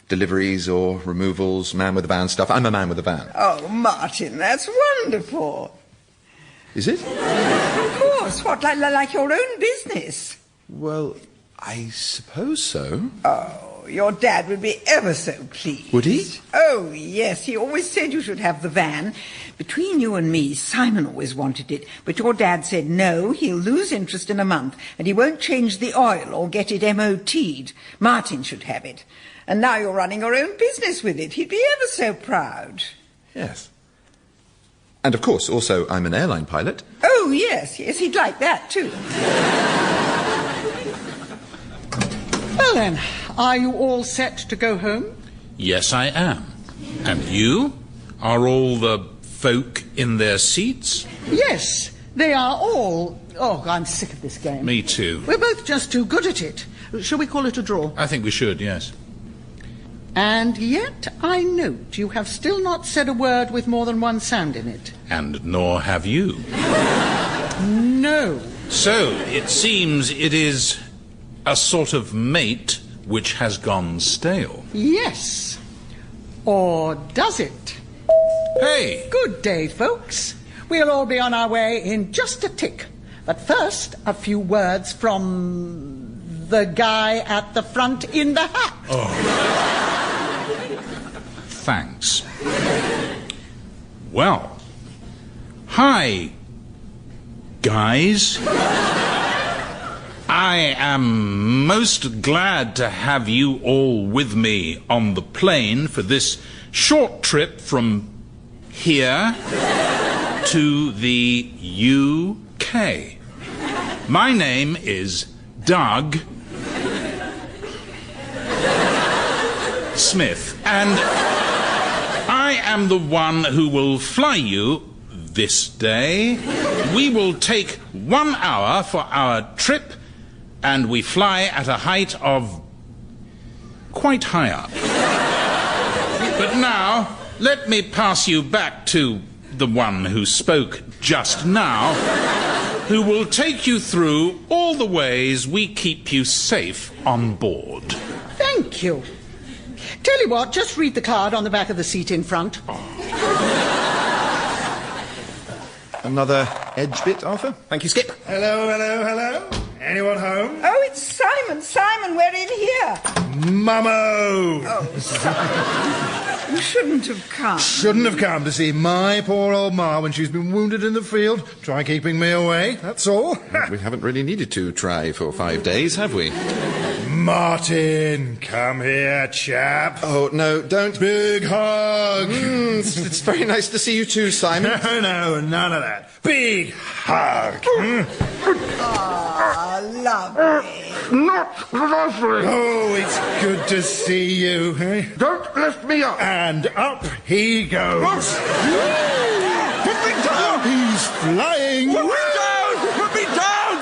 deliveries or removals, man with a van stuff. I'm a man with a van. Oh, Martin, that's wonderful. Is it? Of course. What, like your own business? Well, I suppose so. Oh, your dad would be ever so pleased. Would he? Oh, yes. He always said you should have the van. Between you and me, Simon always wanted it, but your dad said no, he'll lose interest in a month, and he won't change the oil or get it MOT'd. Martin should have it. And now you're running your own business with it. He'd be ever so proud. Yes. And of course, also, I'm an airline pilot. Oh, yes, he'd like that too. Well then, are you all set to go home? Yes, I am. And you? Are all the folk in their seats? Yes, they are all... Oh, I'm sick of this game. Me too. We're both just too good at it. Shall we call it a draw? I think we should, yes. And yet, I note you have still not said a word with more than one sound in it. And nor have you. No. So, it seems it is a sort of mate which has gone stale. Yes. Or does it? Hey! Good day, folks. We'll all be on our way in just a tick. But first, a few words from the guy at the front in the hat. Oh. Thanks. Well, hi, guys. I am most glad to have you all with me on the plane for this short trip from here to the UK. My name is Doug Smith, and I am the one who will fly you this day. We will take 1 hour for our trip, and we fly at a height of quite high up. But now, let me pass you back to the one who spoke just now, who will take you through all the ways we keep you safe on board. Thank you. Tell you what, just read the card on the back of the seat in front. Another edge bit, Arthur? Thank you, Skip. Hello, hello, hello. Anyone home? Oh, it's Simon. Simon, we're in here. Mummo! Oh, Simon. You shouldn't have come. Shouldn't have come to see my poor old ma when she's been wounded in the field. Try keeping me away, that's all. We haven't really needed to try for 5 days, have we? Martin, come here, chap. Oh, no, don't. Big hug. It's very nice to see you too, Simon. No, none of that. Big hug. Oh, lovely. Not lovely. Oh, it's good to see you. Don't lift me up. And up he goes. Put me down. He's flying. Put me down. Put me down.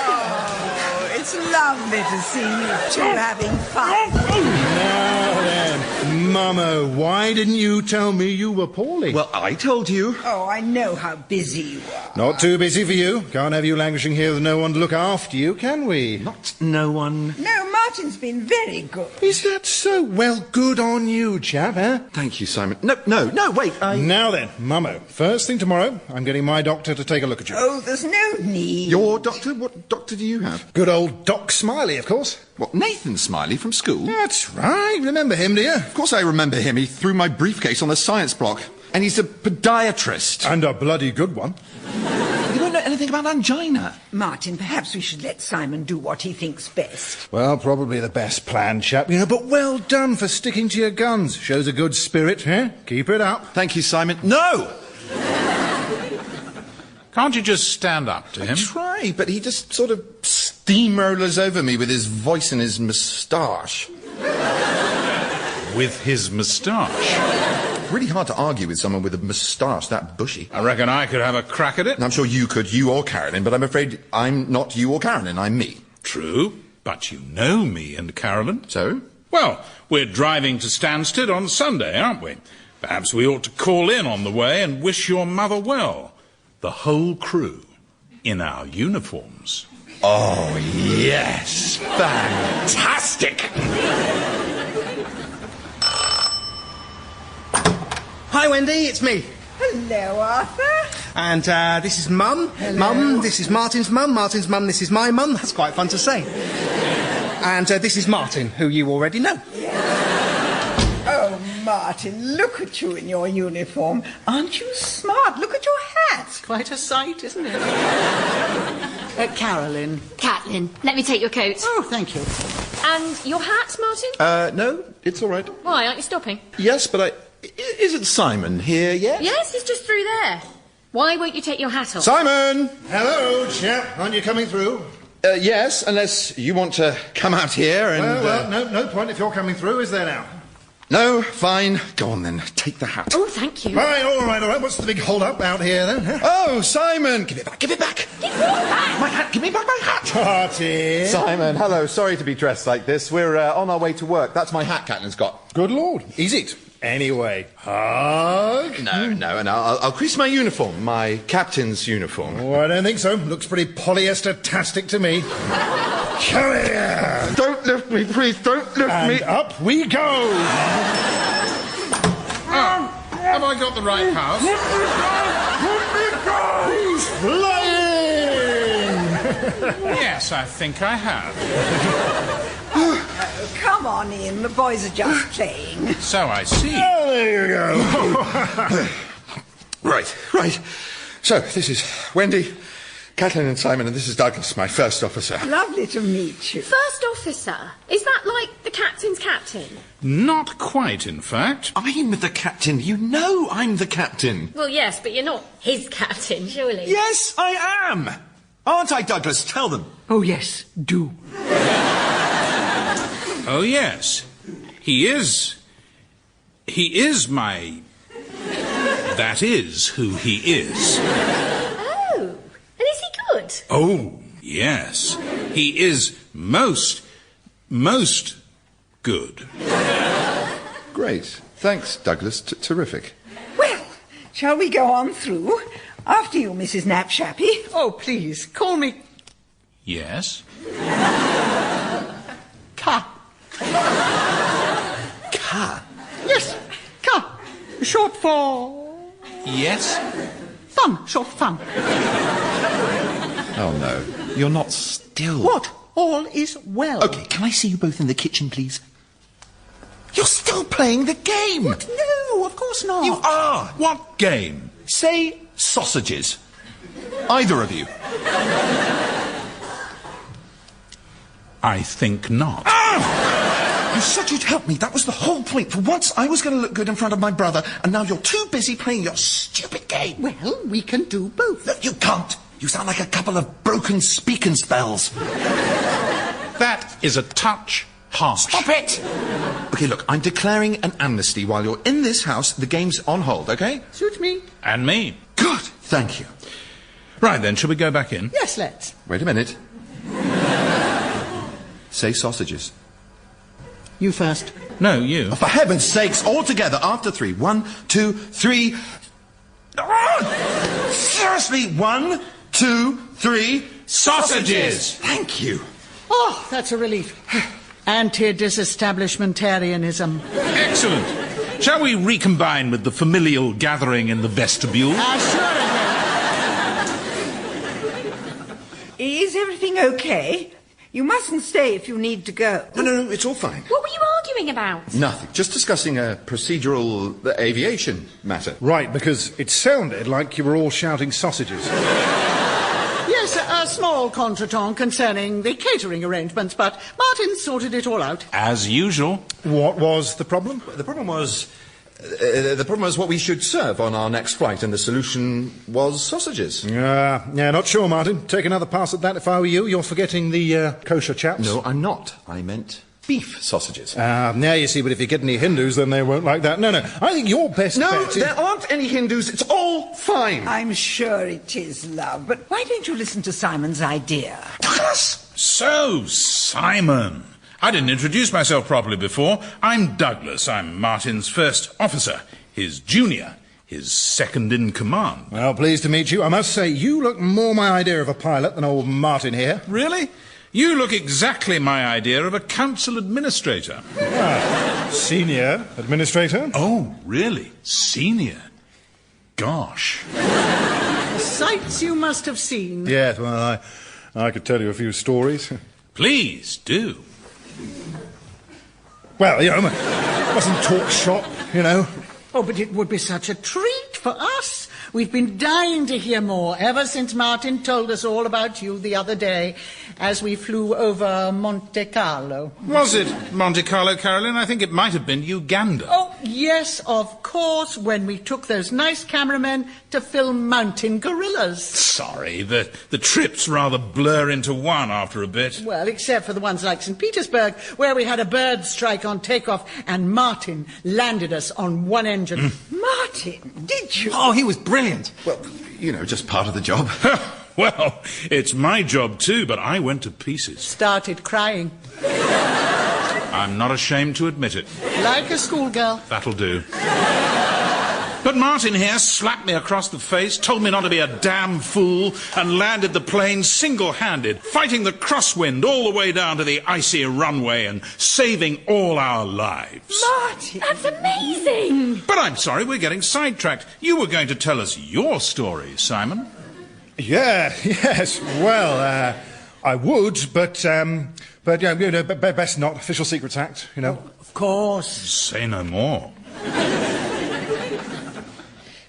Oh, it's lovely to see you two having fun. Now then, Mummo, why didn't you tell me you were poorly? Well, I told you. Oh, I know how busy you are. Not too busy for you. Can't have you languishing here with no one to look after you, can we? Not no one. No, Martin's been very good. Is that so? Well, good on you, chap, eh? Thank you, Simon. No, wait, Now then, Mummo, first thing tomorrow, I'm getting my doctor to take a look at you. Oh, there's no need. Your doctor? What doctor do you have? Good old Doc Smiley, of course. What, Nathan Smiley from school? That's right. Remember him, do you? Of course I remember him. He threw my briefcase on the science block. And he's a podiatrist. And a bloody good one. You don't know anything about angina. Martin, perhaps we should let Simon do what he thinks best. Well, probably the best plan, chap, but well done for sticking to your guns. Shows a good spirit, eh? Keep it up. Thank you, Simon. No! Can't you just stand up to him? I try, but he just sort of steamrollers over me with his voice and his moustache. With his moustache? Really hard to argue with someone with a moustache that bushy. I reckon I could have a crack at it. I'm sure you could, you or Carolyn, but I'm afraid I'm not you or Carolyn, I'm me. True, but you know me and Carolyn. So? Well, we're driving to Stansted on Sunday, aren't we? Perhaps we ought to call in on the way and wish your mother well. The whole crew, in our uniforms. Oh, yes! Fantastic! Hi, Wendy, it's me. Hello, Arthur. And this is Mum. Hello. Mum, this is Martin's mum. Martin's mum, this is my mum. That's quite fun to say. And this is Martin, who you already know. Oh, Martin, look at you in your uniform. Aren't you smart? Look at your hat. Quite a sight, isn't it? Carolyn. Catelyn, let me take your coat. Oh, thank you. And your hat, Martin? No, it's all right. Why, aren't you stopping? Yes, but isn't Simon here yet? Yes, he's just through there. Why won't you take your hat off? Simon! Hello, chap. Aren't you coming through? Yes, unless you want to come out here and... Well, no point if you're coming through, is there now? No, fine. Go on then, take the hat. Oh, thank you. Right, all right. What's the big hold-up out here, then? Huh? Oh, Simon! Give it back, give it back! Give what back? My hat, give me back my hat! Party! Simon, hello, sorry to be dressed like this. We're on our way to work. That's my hat Caitlin's got. Good Lord, is it? Anyway, hug? No, I'll crease my uniform, my captain's uniform. Oh, I don't think so. Looks pretty polyester-tastic to me. Come here! Don't lift me, please, don't lift me! And up we go! Have I got the right house? He's flying! Yes, I think I have. Oh, come on in. The boys are just playing. So I see. Oh, there you go. Right. So, this is Wendy, Caitlin and Simon, and this is Douglas, my first officer. Lovely to meet you. First officer? Is that like the captain's captain? Not quite, in fact. I'm the captain. You know I'm the captain. Well, yes, but you're not his captain, surely. Yes, I am. Aren't I, Douglas? Tell them. Oh, yes, do. Oh, yes. He is my... That is who he is. Oh, and is he good? Oh, yes. He is most good. Great. Thanks, Douglas. Terrific. Well, shall we go on through? After you, Mrs. Knapshappy. Oh, please, call me Yes? Ka. Ka? Yes, Ka. Short for... Yes? Fun, short for fun. Oh, no. You're not still... What? All is well. OK, can I see you both in the kitchen, please? You're still playing the game! What? No, of course not. You are! What game? Say sausages. Either of you. I think not. You said you'd help me. That was the whole point. For once, I was going to look good in front of my brother, and now you're too busy playing your stupid game. Well, we can do both. No, you can't. You sound like a couple of broken speaking spells. That is a touch harsh. Stop it! OK, look, I'm declaring an amnesty while you're in this house. The game's on hold, OK? Suits me. And me. Good. Thank you. Right then, shall we go back in? Yes, let's. Wait a minute. Say sausages. You first. No, you. Oh, for heaven's sakes, all together, after 3. 1, 2, 3... Seriously, 1, 2, 3... Sausages! Thank you. Oh, that's a relief. Anti-disestablishmentarianism. Excellent. Shall we recombine with the familial gathering in the vestibule? Is everything okay? You mustn't stay if you need to go. No, it's all fine. What were you arguing about? Nothing. Just discussing a procedural aviation matter. Right, because it sounded like you were all shouting sausages. Yes, a small contretemps concerning the catering arrangements, but Martin sorted it all out. As usual. What was the problem? The problem was what we should serve on our next flight, and the solution was sausages. Yeah, not sure, Martin. Take another pass at that if I were you. You're forgetting the kosher chaps. No, I'm not. I meant beef sausages. Now you see, but if you get any Hindus, then they won't like that. No, I think your best bet is... there aren't any Hindus. It's all fine. I'm sure it is, love. But why don't you listen to Simon's idea? Douglas! So, Simon. I didn't introduce myself properly before. I'm Douglas. I'm Martin's first officer, his junior, his second in command. Well, pleased to meet you. I must say, you look more my idea of a pilot than old Martin here. Really? You look exactly my idea of a council administrator. Senior administrator? Oh, really? Senior? Gosh. The sights you must have seen. Yes, well, I could tell you a few stories. Please do. Well, mustn't talk shop, Oh, but it would be such a treat for us. We've been dying to hear more ever since Martin told us all about you the other day as we flew over Monte Carlo. Was it Monte Carlo, Carolyn? I think it might have been Uganda. Oh, yes, of course, when we took those nice cameramen to film mountain gorillas. Sorry, the trips rather blur into one after a bit. Well, except for the ones like St. Petersburg, where we had a bird strike on takeoff and Martin landed us on one engine. Martin, did you? Oh, he was brilliant. Well, you know, just part of the job. Well, it's my job too, but I went to pieces. Started crying. I'm not ashamed to admit it. Like a schoolgirl. That'll do. But Martin here slapped me across the face, told me not to be a damn fool, and landed the plane single-handed, fighting the crosswind all the way down to the icy runway and saving all our lives. Martin! That's amazing! But I'm sorry, we're getting sidetracked. You were going to tell us your story, Simon. Yes. Well, I would, but yeah, you know, best not. Official Secrets Act, you know. Of course. Say no more.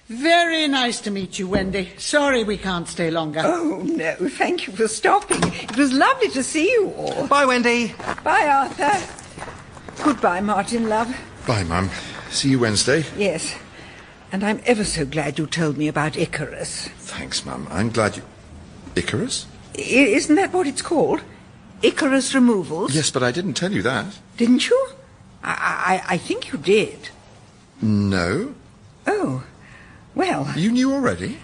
Very nice to meet you, Wendy. Sorry we can't stay longer. Oh, no, thank you for stopping. It was lovely to see you all. Bye, Wendy. Bye, Arthur. Goodbye, Martin, love. Bye, Mum. See you Wednesday. Yes. And I'm ever so glad you told me about Icarus. Thanks, Mum. I'm glad you... Icarus? Isn't that what it's called? Icarus removals? Yes, but I didn't tell you that. Didn't you? I think you did. No. Oh. Well... You knew already?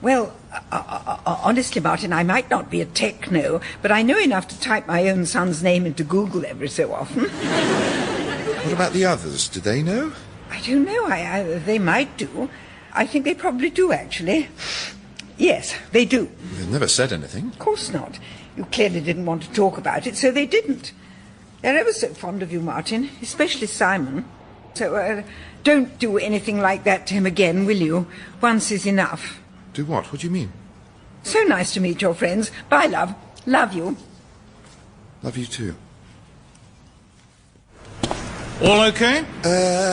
Well, honestly, Martin, I might not be a techno, but I know enough to type my own son's name into Google every so often. What about the others? Do they know? I don't know. They might do. I think they probably do, actually. Yes, they do. They've never said anything. Of course not. You clearly didn't want to talk about it, so they didn't. They're ever so fond of you, Martin, especially Simon. So, don't do anything like that to him again, will you? Once is enough. Do what? What do you mean? So nice to meet your friends. Bye, love. Love you. Love you too. All okay?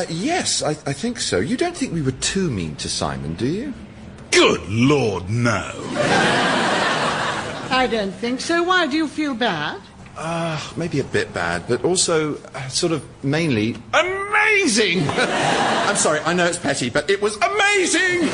Yes, I think so. You don't think we were too mean to Simon, do you? Good Lord, no. I don't think so. Why, do you feel bad? Maybe a bit bad, but also sort of mainly amazing! I'm sorry, I know it's petty, but it was amazing!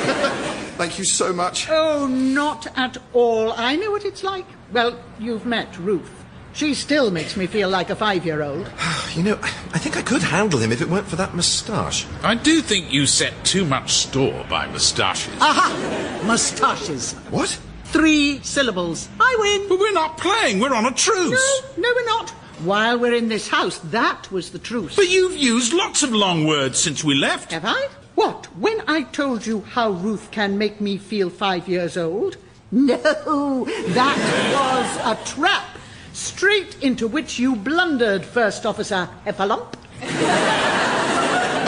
Thank you so much. Oh, not at all. I know what it's like. Well, you've met Ruth. She still makes me feel like a 5-year-old. You know, I think I could handle him if it weren't for that moustache. I do think you set too much store by moustaches. Aha! Moustaches. What? 3 syllables. I win. But we're not playing. We're on a truce. No, we're not. While we're in this house, that was the truce. But you've used lots of long words since we left. Have I? What? When I told you how Ruth can make me feel 5 years old? No, that was a trap. Straight into which you blundered, First Officer Heffalump.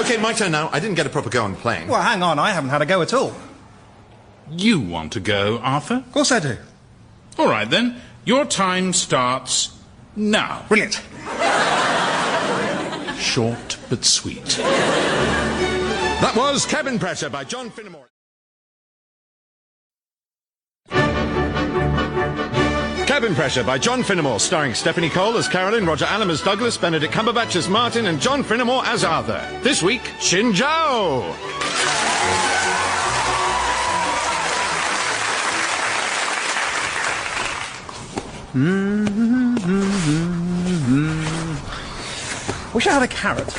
Okay, my turn now. I didn't get a proper go on playing. Well, hang on. I haven't had a go at all. You want to go, Arthur? Of course I do. All right, then. Your time starts now. Brilliant. Short but sweet. That was Cabin Pressure by John Finnemore. Cabin Pressure by John Finnemore, starring Stephanie Cole as Carolyn, Roger Allam as Douglas, Benedict Cumberbatch as Martin, and John Finnemore as Arthur. This week, Xinzhou! Wish I had a carrot.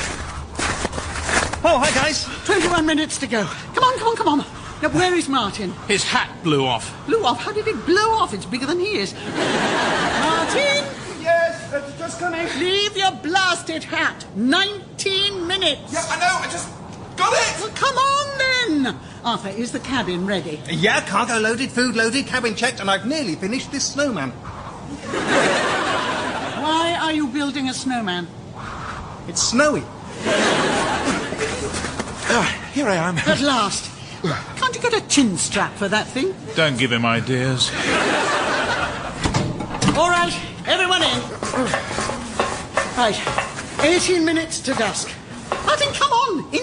Oh, hi, guys. 21 minutes to go. Come on. Now, where is Martin? His hat blew off. Blew off? How did it blow off? It's bigger than he is. Martin? Yes, just coming. Leave your blasted hat. 19 minutes. Yeah, I know. I just got it. Well, come on, then. Arthur, is the cabin ready? Yeah, cargo loaded, food loaded, cabin checked, and I've nearly finished this snowman. Why are you building a snowman? It's snowy. Here I am. At last. Can't you get a chin strap for that thing? Don't give him ideas. All right, everyone in. Right, 18 minutes to dusk. Martin, come on, in.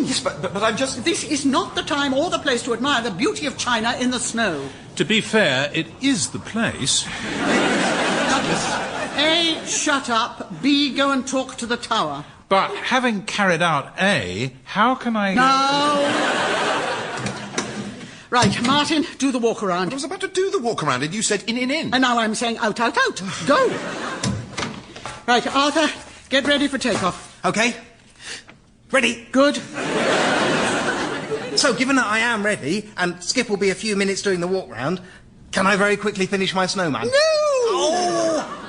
Yes, but I'm just... This is not the time or the place to admire the beauty of China in the snow. To be fair, it is the place. Douglas, A, shut up. B, go and talk to the tower. But having carried out A, how can I... No. Right, Martin, do the walk around. I was about to do the walk around and you said in. And now I'm saying out. Go. Right, Arthur, get ready for takeoff. Okay. Ready. Good. So, given that I am ready, and Skip will be a few minutes doing the walk round, can I very quickly finish my snowman? No! Oh!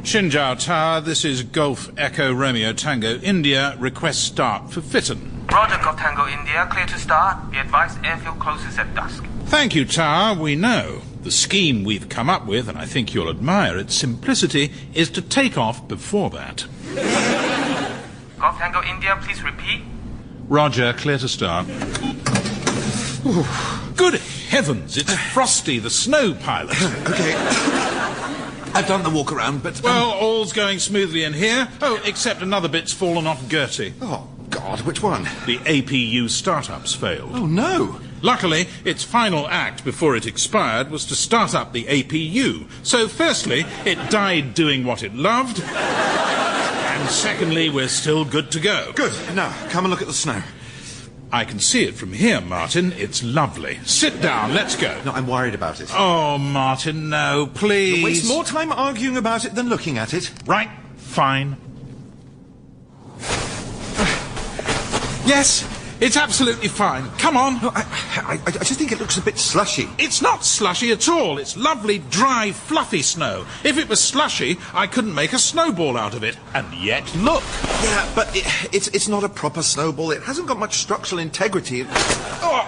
Xinzhou Tower, this is Golf Echo Romeo Tango India. Request start for Fitton. Roger, Golf Tango India, clear to start. Be advised, airfield closes at dusk. Thank you, Tower. We know. The scheme we've come up with, and I think you'll admire its simplicity, is to take off before that. Golf Tango India, please repeat. Roger, clear to start. Ooh. Good heavens, it's Frosty, the snow pilot. Okay. I've done the walk around, but... Well, all's going smoothly in here. Oh, except another bit's fallen off Gertie. Oh, God, which one? The APU startups failed. Oh, no. Luckily, its final act before it expired was to start up the APU. So, firstly, it died doing what it loved. And secondly, we're still good to go. Good. Now, come and look at the snow. I can see it from here, Martin. It's lovely. Sit down. Let's go. No, I'm worried about it. Oh, Martin, no, please. You'll waste more time arguing about it than looking at it. Right. Fine. Yes, it's absolutely fine. Come on. No, I just think it looks a bit slushy. It's not slushy at all. It's lovely, dry, fluffy snow. If it was slushy, I couldn't make a snowball out of it. And yet, look. Yeah, but it's not a proper snowball. It hasn't got much structural integrity. Oh.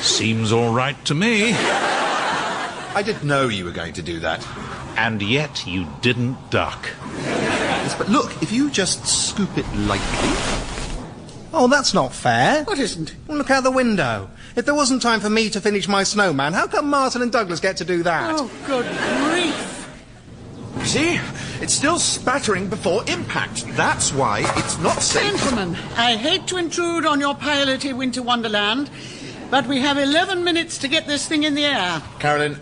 Seems all right to me. I didn't know you were going to do that. And yet you didn't duck. Yes, but look, if you just scoop it lightly... Oh, that's not fair. What isn't? Well, look out the window. If there wasn't time for me to finish my snowman, how come Martin and Douglas get to do that? Oh, good grief. See? It's still spattering before impact. That's why it's not safe. Gentlemen, I hate to intrude on your piloty winter wonderland, but we have 11 minutes to get this thing in the air. Carolyn,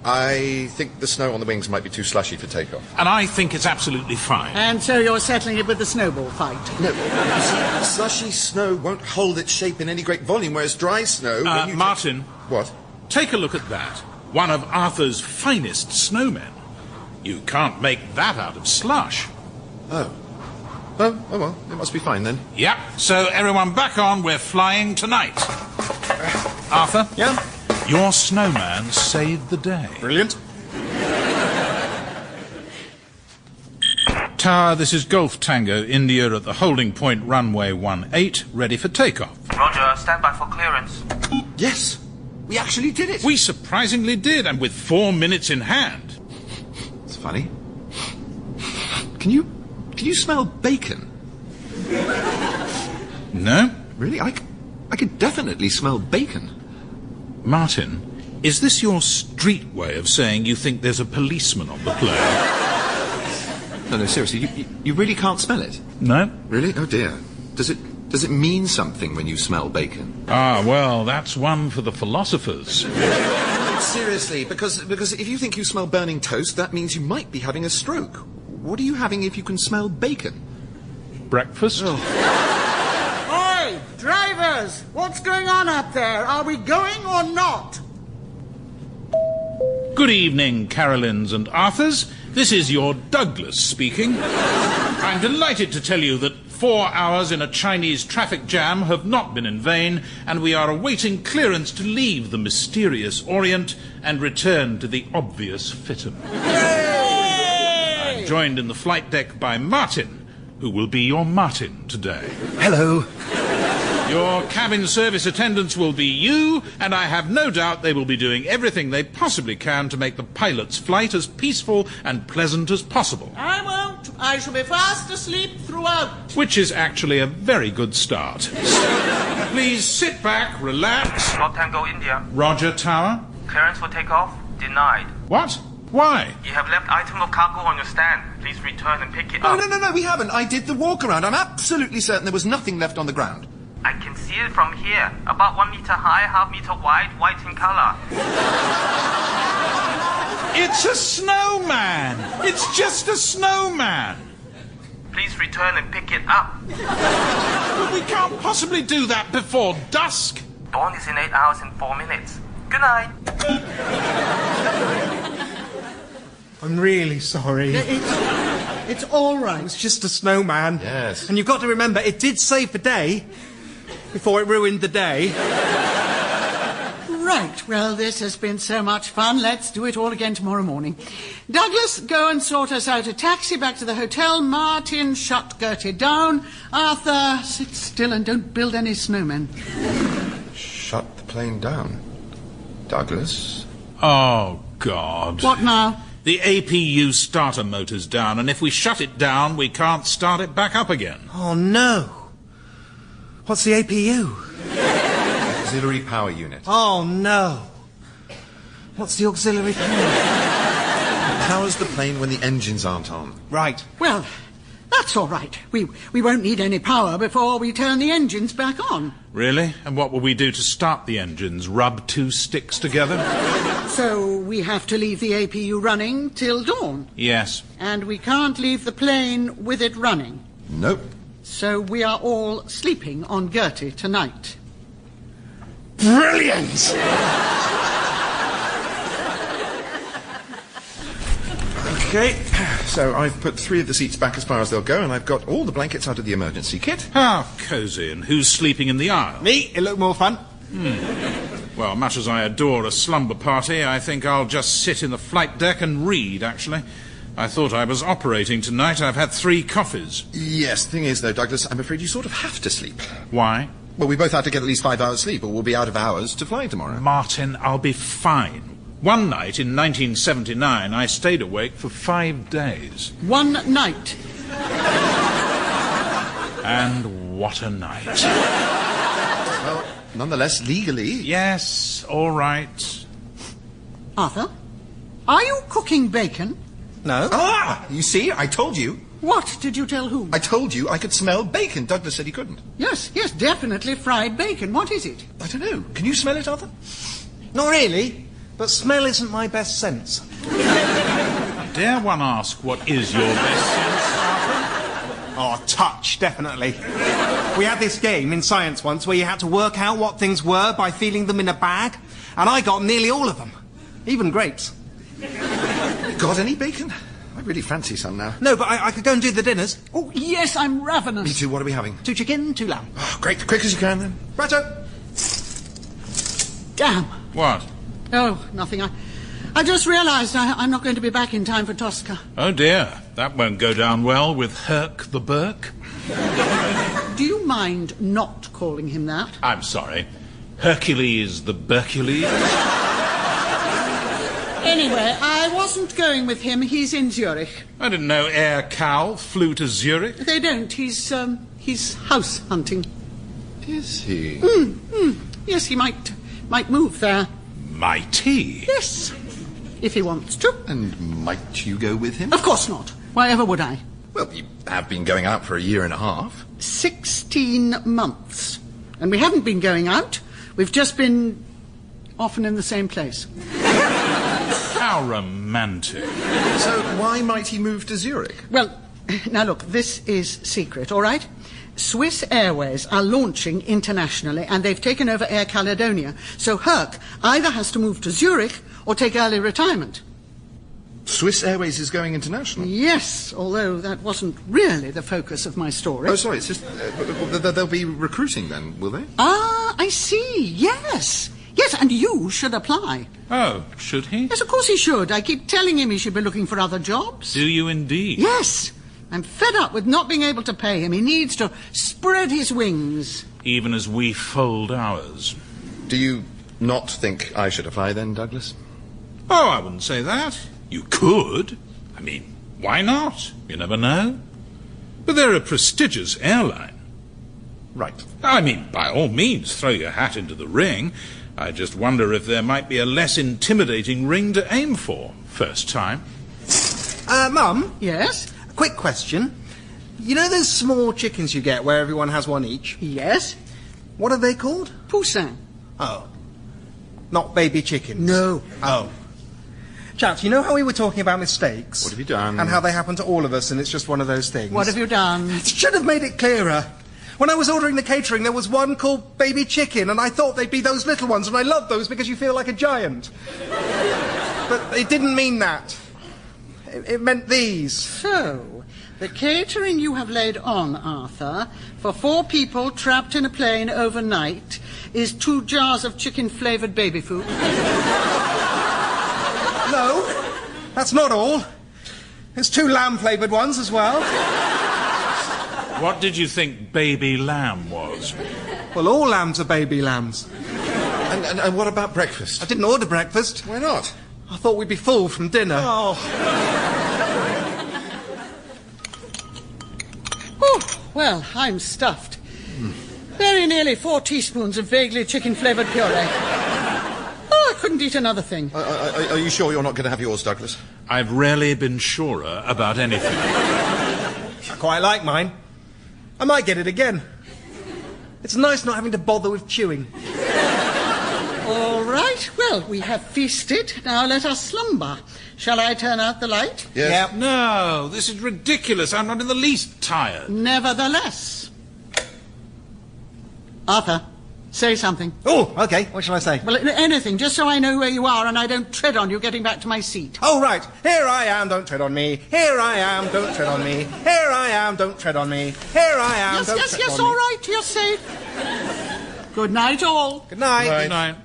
I think the snow on the wings might be too slushy for takeoff. And I think it's absolutely fine. And so you're settling it with the snowball fight? No, you see, slushy snow won't hold its shape in any great volume, whereas dry snow... Martin. What? Take a look at that. One of Arthur's finest snowmen. You can't make that out of slush. Oh. Oh, well, it must be fine then. Yep, so everyone back on, we're flying tonight. Arthur? Yeah? Your snowman saved the day. Brilliant. Tower, this is Golf Tango India at the holding point runway 18, ready for takeoff. Roger, stand by for clearance. Yes, we actually did it. We surprisingly did, and with 4 minutes in hand. It's funny. Can you smell bacon? No? Really? I could definitely smell bacon. Martin, is this your street way of saying you think there's a policeman on the plane? No, seriously, you really can't smell it? No. Really? Oh dear. Does it mean something when you smell bacon? Ah, well, that's one for the philosophers. Seriously, because if you think you smell burning toast, that means you might be having a stroke. What are you having if you can smell bacon? Breakfast? Oh. Oi, drivers! What's going on up there? Are we going or not? Good evening, Carolyns and Arthurs. This is your Douglas speaking. I'm delighted to tell you that 4 hours in a Chinese traffic jam have not been in vain, and we are awaiting clearance to leave the mysterious Orient and return to the obvious Fitton. I'm joined in the flight deck by Martin, who will be your Martin today. Hello. Your cabin service attendants will be you, and I have no doubt they will be doing everything they possibly can to make the pilot's flight as peaceful and pleasant as possible. I won't. I shall be fast asleep throughout. Which is actually a very good start. So, please sit back, relax. Golf Tango India. Roger, Tower. Clearance for takeoff denied. What? Why? You have left item of cargo on your stand. Please return and pick it up. No, we haven't. I did the walk around. I'm absolutely certain there was nothing left on the ground. I can see it from here. About 1 meter high, half meter wide, white in color. It's a snowman! It's just a snowman! please return and pick it up. But we can't possibly do that before dusk. Dawn is in 8 hours and 4 minutes. Good night. I'm really sorry. It's all right. It's just a snowman. Yes. And you've got to remember, it did save the day before it ruined the day. Right, well, this has been so much fun. Let's do it all again tomorrow morning. Douglas, go and sort us out a taxi back to the hotel. Martin, shut Gertie down. Arthur, sit still and don't build any snowmen. Shut the plane down. Douglas? Oh, God. What now? The APU starter motor's down, and if we shut it down, we can't start it back up again. Oh, no. What's the APU? Auxiliary power unit. Oh, no. What's the auxiliary power? It powers the plane when the engines aren't on. Right. Well, that's all right. We won't need any power before we turn the engines back on. Really? And what will we do to start the engines? Rub two sticks together? So we have to leave the APU running till dawn. Yes. And we can't leave the plane with it running. Nope. So we are all sleeping on Gertie tonight. Brilliant! Okay, so I've put 3 of the seats back as far as they'll go, and I've got all the blankets out of the emergency kit. How cosy. And who's sleeping in the aisle? Me. It looked more fun. Well, much as I adore a slumber party, I think I'll just sit in the flight deck and read, actually. I thought I was operating tonight. I've had 3 coffees. Yes, the thing is, though, Douglas, I'm afraid you sort of have to sleep. Why? Well, we both have to get at least 5 hours sleep, or we'll be out of hours to fly tomorrow. Martin, I'll be fine. One night in 1979, I stayed awake for 5 days. One night. And what a night. Well, nonetheless, legally... Yes, all right. Arthur, are you cooking bacon? No. Ah! You see, I told you. What did you tell whom? I told you I could smell bacon. Douglas said he couldn't. Yes, definitely fried bacon. What is it? I don't know. Can you smell it, Arthur? Not really, but smell isn't my best sense. Dare one ask what is your best sense, Arthur? Oh, touch, definitely. We had this game in science once where you had to work out what things were by feeling them in a bag, and I got nearly all of them. Even grapes. Got any bacon? I really fancy some now. No, but I could go and do the dinners. Oh, yes, I'm ravenous. Me too. What are we having? 2 chicken, 2 lamb. Oh, great. Quick as you can, then. Righto. Damn. What? Oh, nothing. I just realised I'm not going to be back in time for Tosca. Oh, dear. That won't go down well with Herc the Burke. Do you mind not calling him that? I'm sorry. Hercules the Bercules? Anyway, I wasn't going with him. He's in Zurich. I didn't know Air Cal flew to Zurich. They don't. He's house hunting. Is he? Yes, he might move there. Might he? Yes, if he wants to. And might you go with him? Of course not. Why ever would I? Well, you have been going out for a year and a half. 16 months. And we haven't been going out. We've just been often in the same place. How romantic. So why might he move to Zurich? Well, now look, this is secret, all right? Swiss Airways are launching internationally, and they've taken over Air Caledonia. So Herc either has to move to Zurich or take early retirement. Swiss Airways is going international? Yes, although that wasn't really the focus of my story. Oh, sorry, it's just... they'll be recruiting then, will they? Ah, I see, yes. Yes, and you should apply. Oh, should he? Yes, of course he should. I keep telling him he should be looking for other jobs. Do you indeed? Yes. I'm fed up with not being able to pay him. He needs to spread his wings. Even as we fold ours. Do you not think I should apply then, Douglas? Oh, I wouldn't say that. You could. I mean, why not? You never know. But they're a prestigious airline. Right. I mean, by all means, throw your hat into the ring. I just wonder if there might be a less intimidating ring to aim for. First time. Mum? Yes? Quick question. You know those small chickens you get where everyone has one each? Yes. What are they called? Poussin. Oh. Not baby chickens? No. Oh. Chaps, you know how we were talking about mistakes? What have you done? And how they happen to all of us, and it's just one of those things. What have you done? Should have made it clearer. When I was ordering the catering, there was one called Baby Chicken, and I thought they'd be those little ones, and I love those because you feel like a giant. But it didn't mean that. It meant these. So, the catering you have laid on, Arthur, for 4 people trapped in a plane overnight, is 2 jars of chicken-flavoured baby food. No, that's not all. There's 2 lamb-flavoured ones as well. What did you think baby lamb was? Well, all lambs are baby lambs. And what about breakfast? I didn't order breakfast. Why not? I thought we'd be full from dinner. Oh, well, I'm stuffed. Very nearly 4 teaspoons of vaguely chicken-flavoured puree. Oh, I couldn't eat another thing. Are you sure you're not going to have yours, Douglas? I've rarely been surer about anything. I quite like mine. I might get it again. It's nice not having to bother with chewing. All right, well, we have feasted. Now let us slumber. Shall I turn out the light? Yes. Yep. No, this is ridiculous. I'm not in the least tired. Nevertheless. Arthur, say something. Oh, okay. What shall I say? Well, anything, just so I know where you are and I don't tread on you getting back to my seat. Oh, right. Here I am, don't tread on me. Here I am, don't tread on me. Here I am, don't tread on me. Here I am, don't tread on me. Yes, all right, you're safe. Good night, all. Good night. Good night.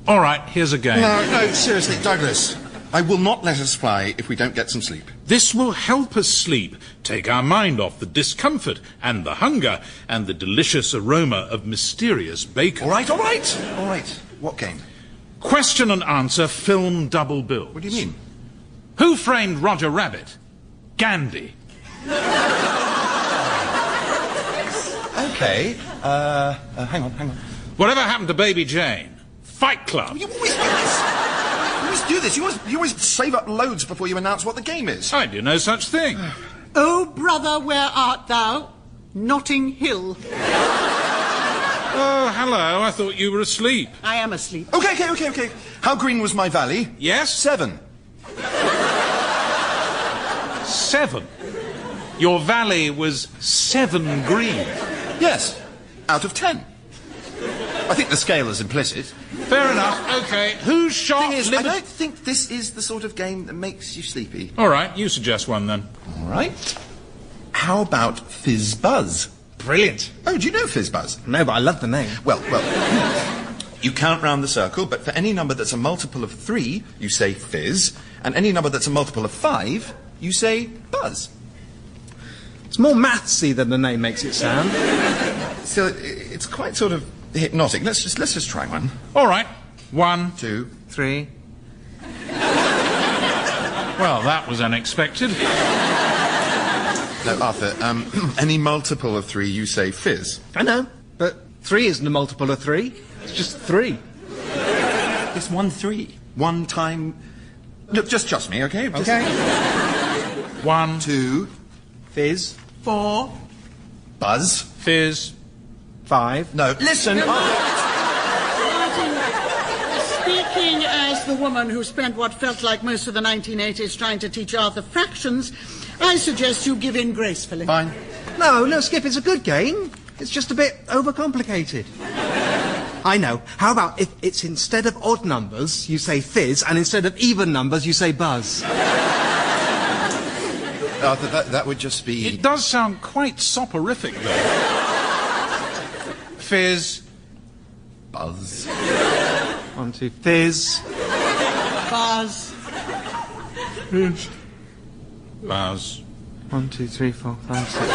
All right, here's a game. No, seriously, Douglas. I will not let us fly if we don't get some sleep. This will help us sleep, take our mind off the discomfort and the hunger and the delicious aroma of mysterious bacon. All right, all right. All right. What game? Question and answer film double bill. What do you mean? Who framed Roger Rabbit? Gandhi. Okay. Hang on. Whatever happened to Baby Jane? Fight Club. You always do this. You always save up loads before you announce what the game is. I do no such thing. Oh, brother, where art thou? Notting Hill. Oh, hello. I thought you were asleep. I am asleep. Okay. How green was my valley? Yes? 7. 7? Your valley was 7 green. Yes. Out of 10. I think the scale is implicit. Fair enough. Okay. Who shot... I don't think this is the sort of game that makes you sleepy. All right. You suggest one, then. All right. How about Fizz Buzz? Brilliant. Oh, do you know Fizz Buzz? No, but I love the name. Well, you count round the circle, but for any number that's a multiple of 3, you say fizz, and any number that's a multiple of 5, you say buzz. It's more mathsy than the name makes it sound. So it's quite sort of hypnotic. Let's just try one. All right. 1, 2, 3. Well, that was unexpected. No, Arthur, any multiple of 3, you say fizz. I know, but 3 isn't a multiple of 3. It's just 3. It's 1 3. 1 time... Look, just trust me, okay? Okay. 1, 2... Fizz. 4. Buzz. Fizz. 5. No, listen... Speaking as the woman who spent what felt like most of the 1980s trying to teach Arthur fractions, I suggest you give in gracefully. Fine. No, Skip, it's a good game. It's just a bit overcomplicated. I know. How about if it's instead of odd numbers, you say fizz, and instead of even numbers, you say buzz? Arthur, that would just be... It does sound quite soporific, though. Fizz. Buzz. 1, 2, fizz. Buzz. Fizz. Buzz. 1, 2, 3, 4, 5, 6.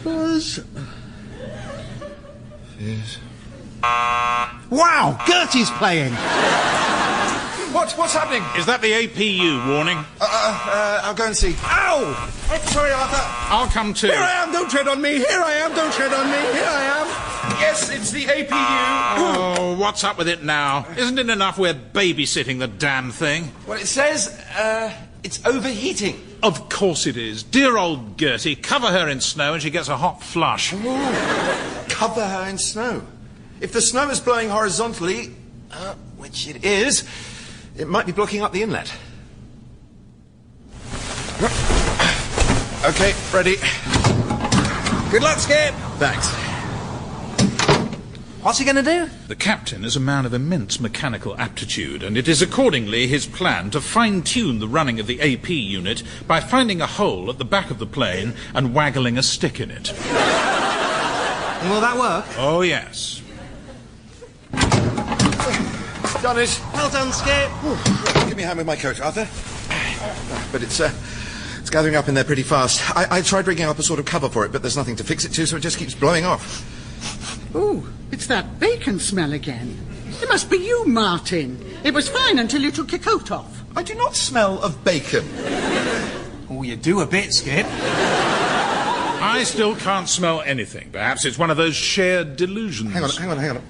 Fizz. Buzz. Fizz. Wow, Gertie's playing. What's happening? Is that the APU warning? I'll go and see. Ow! Oh, sorry, Arthur. I'll come too. Here I am, don't tread on me. Here I am, don't tread on me. Here I am. Yes, it's the APU. Oh, what's up with it now? Isn't it enough we're babysitting the damn thing? Well, it says, it's overheating. Of course it is. Dear old Gertie, cover her in snow and she gets a hot flush. Ooh. Cover her in snow. If the snow is blowing horizontally, which it is, it might be blocking up the inlet. Okay, ready. Good luck, Skip. Thanks. What's he going to do? The captain is a man of immense mechanical aptitude, and it is accordingly his plan to fine-tune the running of the AP unit by finding a hole at the back of the plane and waggling a stick in it. Will that work? Oh, yes. Done it. Well done, Skip. Give me a hand with my coat, Arthur. But it's gathering up in there pretty fast. I tried rigging up a sort of cover for it, but there's nothing to fix it to, so it just keeps blowing off. Ooh, it's that bacon smell again. It must be you, Martin. It was fine until you took your coat off. I do not smell of bacon. Oh, you do a bit, Skip. I still can't smell anything. Perhaps it's one of those shared delusions. Hang on.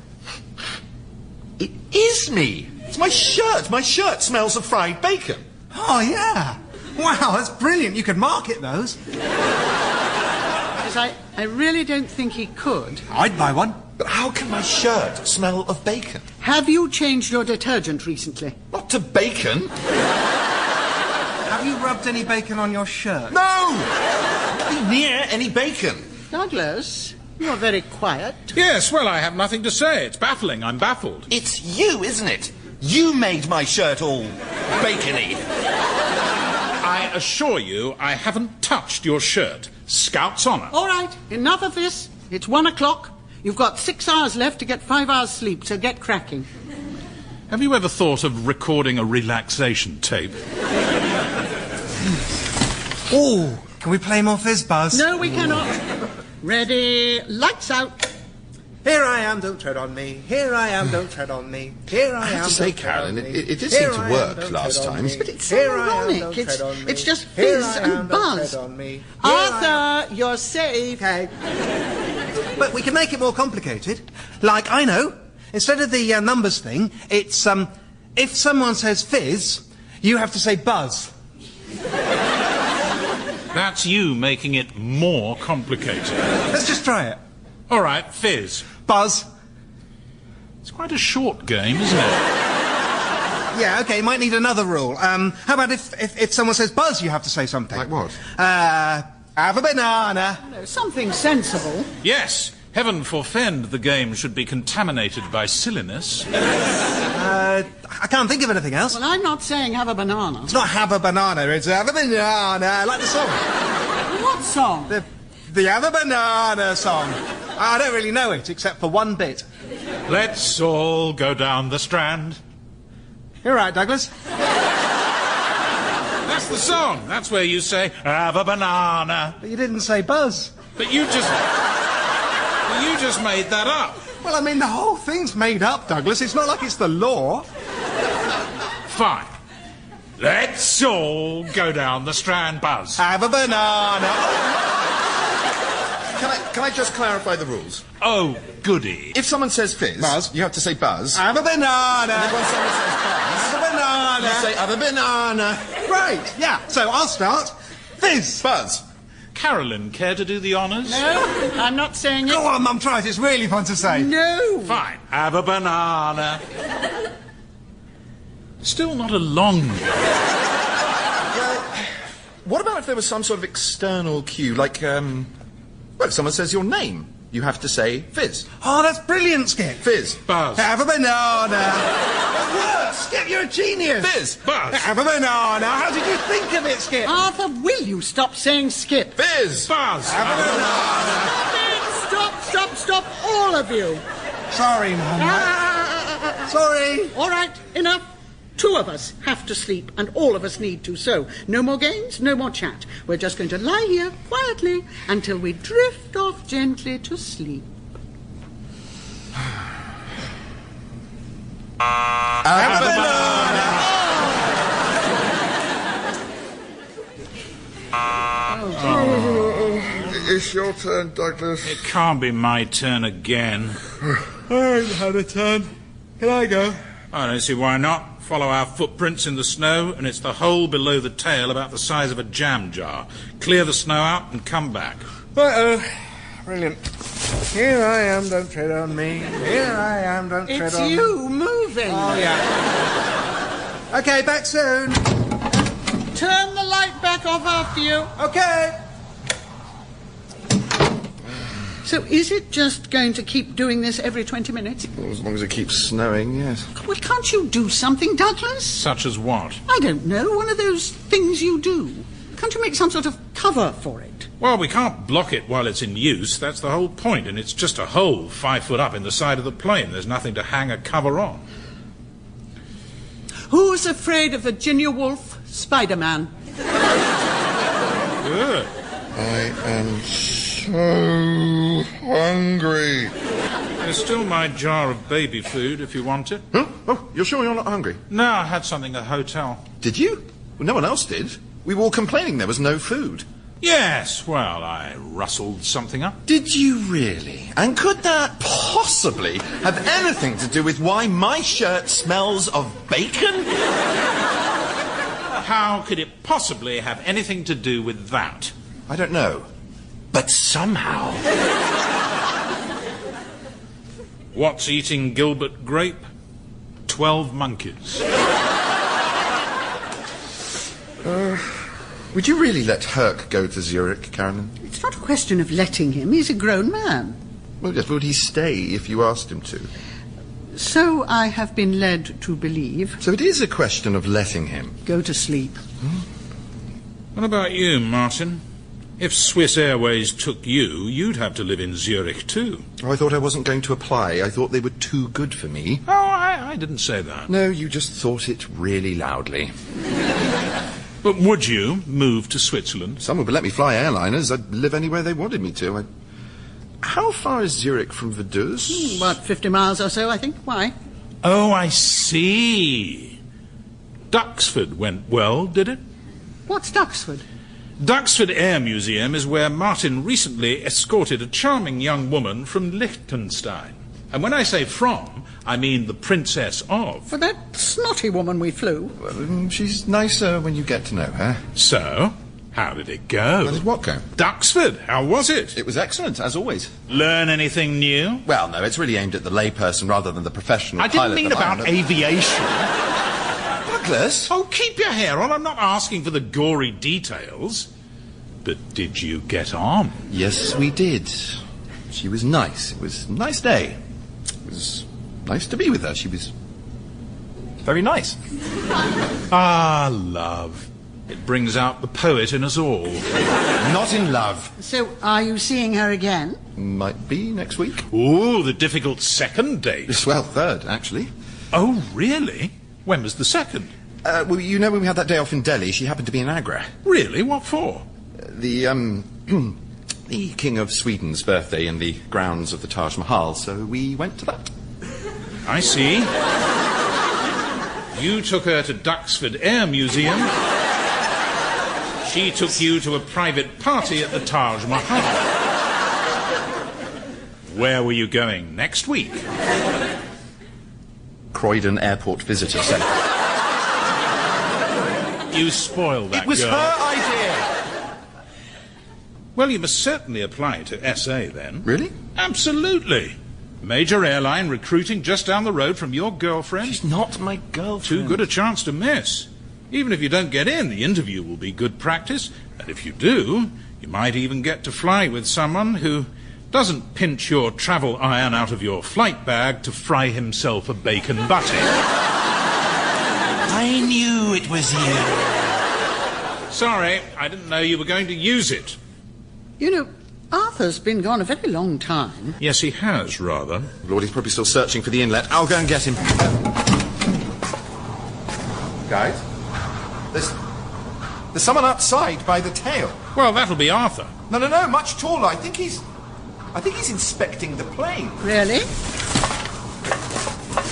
It is me. It's my shirt. My shirt smells of fried bacon. Oh, yeah. Wow, that's brilliant. You could market those. I really don't think he could. I'd buy one. But how can my shirt smell of bacon? Have you changed your detergent recently? Not to bacon. Have you rubbed any bacon on your shirt? No! Not near any bacon. Douglas, you're very quiet. Yes, well, I have nothing to say. It's baffling. I'm baffled. It's you, isn't it? You made my shirt all bacony. I assure you, I haven't touched your shirt. Scout's honour. All right, enough of this. It's 1 o'clock. You've got 6 hours left to get 5 hours sleep, so get cracking. Have you ever thought of recording a relaxation tape? Oh, can we play more Fizz Buzz? No, we cannot. Ready, lights out. Here I am, don't tread on me. Here I am, don't tread on me. Here I am. I have to say, Carolyn, it did seem to work last time. But it's ironic. It's just fizz and buzz. Arthur, you're safe. Okay. But we can make it more complicated. Like, I know, instead of the numbers thing, it's, if someone says fizz, you have to say buzz. That's you making it more complicated. Let's just try it. All right, fizz. Buzz. It's quite a short game, isn't it? Yeah, okay, might need another rule. How about if someone says buzz, you have to say something? Like what? Have a banana. No, something sensible. Yes. Heaven forfend the game should be contaminated by silliness. I can't think of anything else. Well, I'm not saying have a banana. It's not have a banana, it's have a banana, like the song. What song? The Have a Banana song. I don't really know it, except for one bit. Let's all go down the Strand. You're right, Douglas. That's the song. That's where you say, have a banana. But you didn't say buzz. But you just made that up. Well, I mean, the whole thing's made up, Douglas. It's not like it's the law. Fine. Let's all go down the Strand, Buzz. Have a banana. Can I just clarify the rules? Oh, goody. If someone says fizz, buzz, you have to say buzz. Have a banana. And if someone says buzz, have a banana. You say have a banana. Right, yeah. So I'll start. Fizz. Buzz. Carolyn, care to do the honours? No, I'm not saying it. Go on, Mum, try it. It's really fun to say. No. Fine. Have a banana. Still not a long one. Well, what about if there was some sort of external cue, like, well, if someone says your name, you have to say fizz. Oh, that's brilliant, Skip. Fizz. Buzz. Have a banana. It works. Skip, you're a genius. Fizz. Buzz. Have a banana. How did you think of it, Skip? Arthur, will you stop saying Skip? Fizz. Buzz. Have a banana. Stop, all of you. Sorry, Mum. Sorry. All right, enough. 2 of us have to sleep, and all of us need to. So, no more games, no more chat. We're just going to lie here quietly until we drift off gently to sleep. Have a banana. It's your turn, Douglas. It can't be my turn again. I haven't had a turn. Can I go? I don't see why not. Follow our footprints in the snow, and it's the hole below the tail about the size of a jam jar. Clear the snow out and come back. Right-oh. Brilliant. Here I am, don't tread on me. Here I am, don't tread on me. It's you moving. Oh, yeah. Okay, back soon. Turn the light back off after you. Okay. So is it just going to keep doing this every 20 minutes? Well, as long as it keeps snowing, yes. Well, can't you do something, Douglas? Such as what? I don't know, one of those things you do. Can't you make some sort of cover for it? Well, we can't block it while it's in use. That's the whole point. And it's just a hole 5 foot up in the side of the plane. There's nothing to hang a cover on. Who's afraid of Virginia Woolf? Spider-Man. Good. I am so hungry. There's still my jar of baby food if you want it. Huh? Oh, you're sure you're not hungry? No, I had something at the hotel. Did you? Well, no one else did. We were all complaining there was no food. Yes, well, I rustled something up. Did you really? And could that possibly have anything to do with why my shirt smells of bacon? How could it possibly have anything to do with that? I don't know. But somehow... What's eating Gilbert Grape? 12 monkeys. Would you really let Herc go to Zurich, Carolyn? It's not a question of letting him. He's a grown man. Well, yes, would he stay if you asked him to? So I have been led to believe. So it is a question of letting him. Go to sleep. What about you, Martin? If Swiss Airways took you, you'd have to live in Zurich too. Oh, I thought I wasn't going to apply. I thought they were too good for me. Oh, I didn't say that. No, you just thought it really loudly. But would you move to Switzerland? Someone would let me fly airliners. I'd live anywhere they wanted me to. How far is Zurich from Vaduz? About 50 miles or so, I think. Why? Oh, I see. Duxford went well, did it? What's Duxford? Duxford Air Museum is where Martin recently escorted a charming young woman from Liechtenstein. And when I say from, I mean the Princess of. For that snotty woman we flew. Well, she's nicer when you get to know her. So, how did it go? How did what go? Duxford, how was it? It was excellent, as always. Learn anything new? Well, no, it's really aimed at the layperson rather than the professional pilot. I didn't mean about aviation. Douglas? Oh, keep your hair on. I'm not asking for the gory details. But did you get on? Yes, we did. She was nice. It was a nice day. It was nice to be with her. She was very nice. Ah, love. It brings out the poet in us all. Not in love. So, are you seeing her again? Might be next week. Ooh, the difficult second date. Well, third, actually. Oh, really? When was the second? Well, you know when we had that day off in Delhi, she happened to be in Agra. Really? What for? The King of Sweden's birthday in the grounds of the Taj Mahal, so we went to that. I see. You took her to Duxford Air Museum. She took you to a private party at the Taj Mahal. Where were you going next week? Croydon Airport Visitor Centre. You spoiled that girl. It was her idea. Well, you must certainly apply to SA then. Really? Absolutely. Major airline recruiting just down the road from your girlfriend. She's not my girlfriend. Too good a chance to miss. Even if you don't get in, the interview will be good practice. And if you do, you might even get to fly with someone who doesn't pinch your travel iron out of your flight bag to fry himself a bacon butty. I knew it was you. Sorry, I didn't know you were going to use it. You know, Arthur's been gone a very long time. Yes, he has, rather. Lord, he's probably still searching for the inlet. I'll go and get him. Guys, there's someone outside by the tail. Well, that'll be Arthur. No, much taller. I think he's inspecting the plane. Really?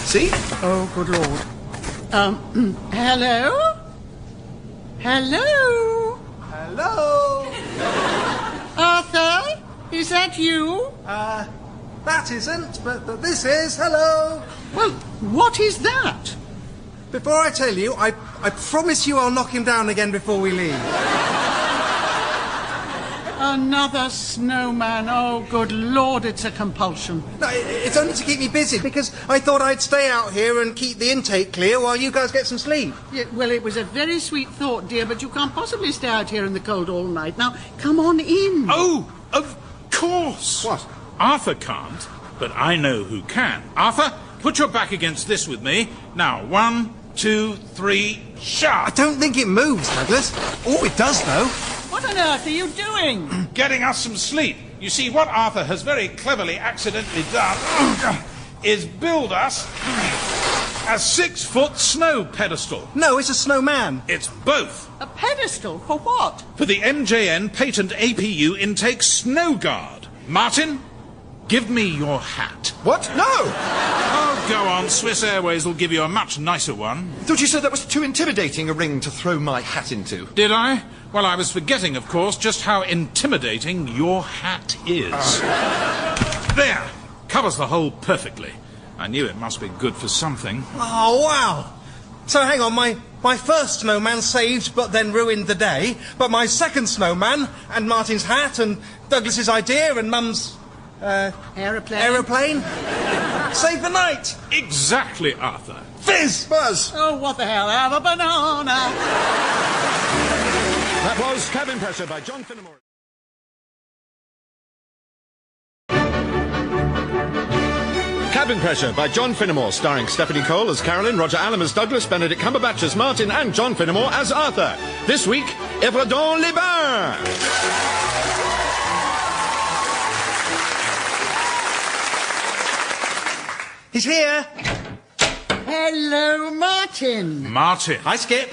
See? Oh, good Lord. Hello? Hello? Hello? Arthur? Is that you? That isn't, but this is. Hello? Well, what is that? Before I tell you, I promise you I'll knock him down again before we leave. Another snowman. Oh, good Lord, it's a compulsion. No, it's only to keep me busy, because I thought I'd stay out here and keep the intake clear while you guys get some sleep. Yeah, well, it was a very sweet thought, dear, but you can't possibly stay out here in the cold all night. Now, come on in. Oh, of course. What? Arthur can't, but I know who can. Arthur, put your back against this with me. Now, 1, 2, 3, shut! I don't think it moves, Douglas. Oh, it does, though. What on earth are you doing? Getting us some sleep. You see, what Arthur has very cleverly accidentally done is build us a 6-foot snow pedestal. No, it's a snowman. It's both. A pedestal? For what? For the MJN Patent APU Intake Snow Guard. Martin, give me your hat. What? No! Oh, go on. Swiss Airways will give you a much nicer one. Thought you said that was too intimidating a ring to throw my hat into. Did I? Well, I was forgetting, of course, just how intimidating your hat is. There. Covers the hole perfectly. I knew it must be good for something. Oh, wow. So hang on, my first snowman saved but then ruined the day, but my second snowman and Martin's hat and Douglas's idea and Mum's aeroplane saved the night. Exactly, Arthur. Fizz! Buzz! Oh, what the hell? Have a banana! That was Cabin Pressure by John Finnemore. Cabin Pressure by John Finnemore, starring Stephanie Cole as Carolyn, Roger Allam as Douglas, Benedict Cumberbatch as Martin, and John Finnemore as Arthur. This week, Yverdon-les-Bains. He's here. Hello, Martin. Martin. Hi, Skip.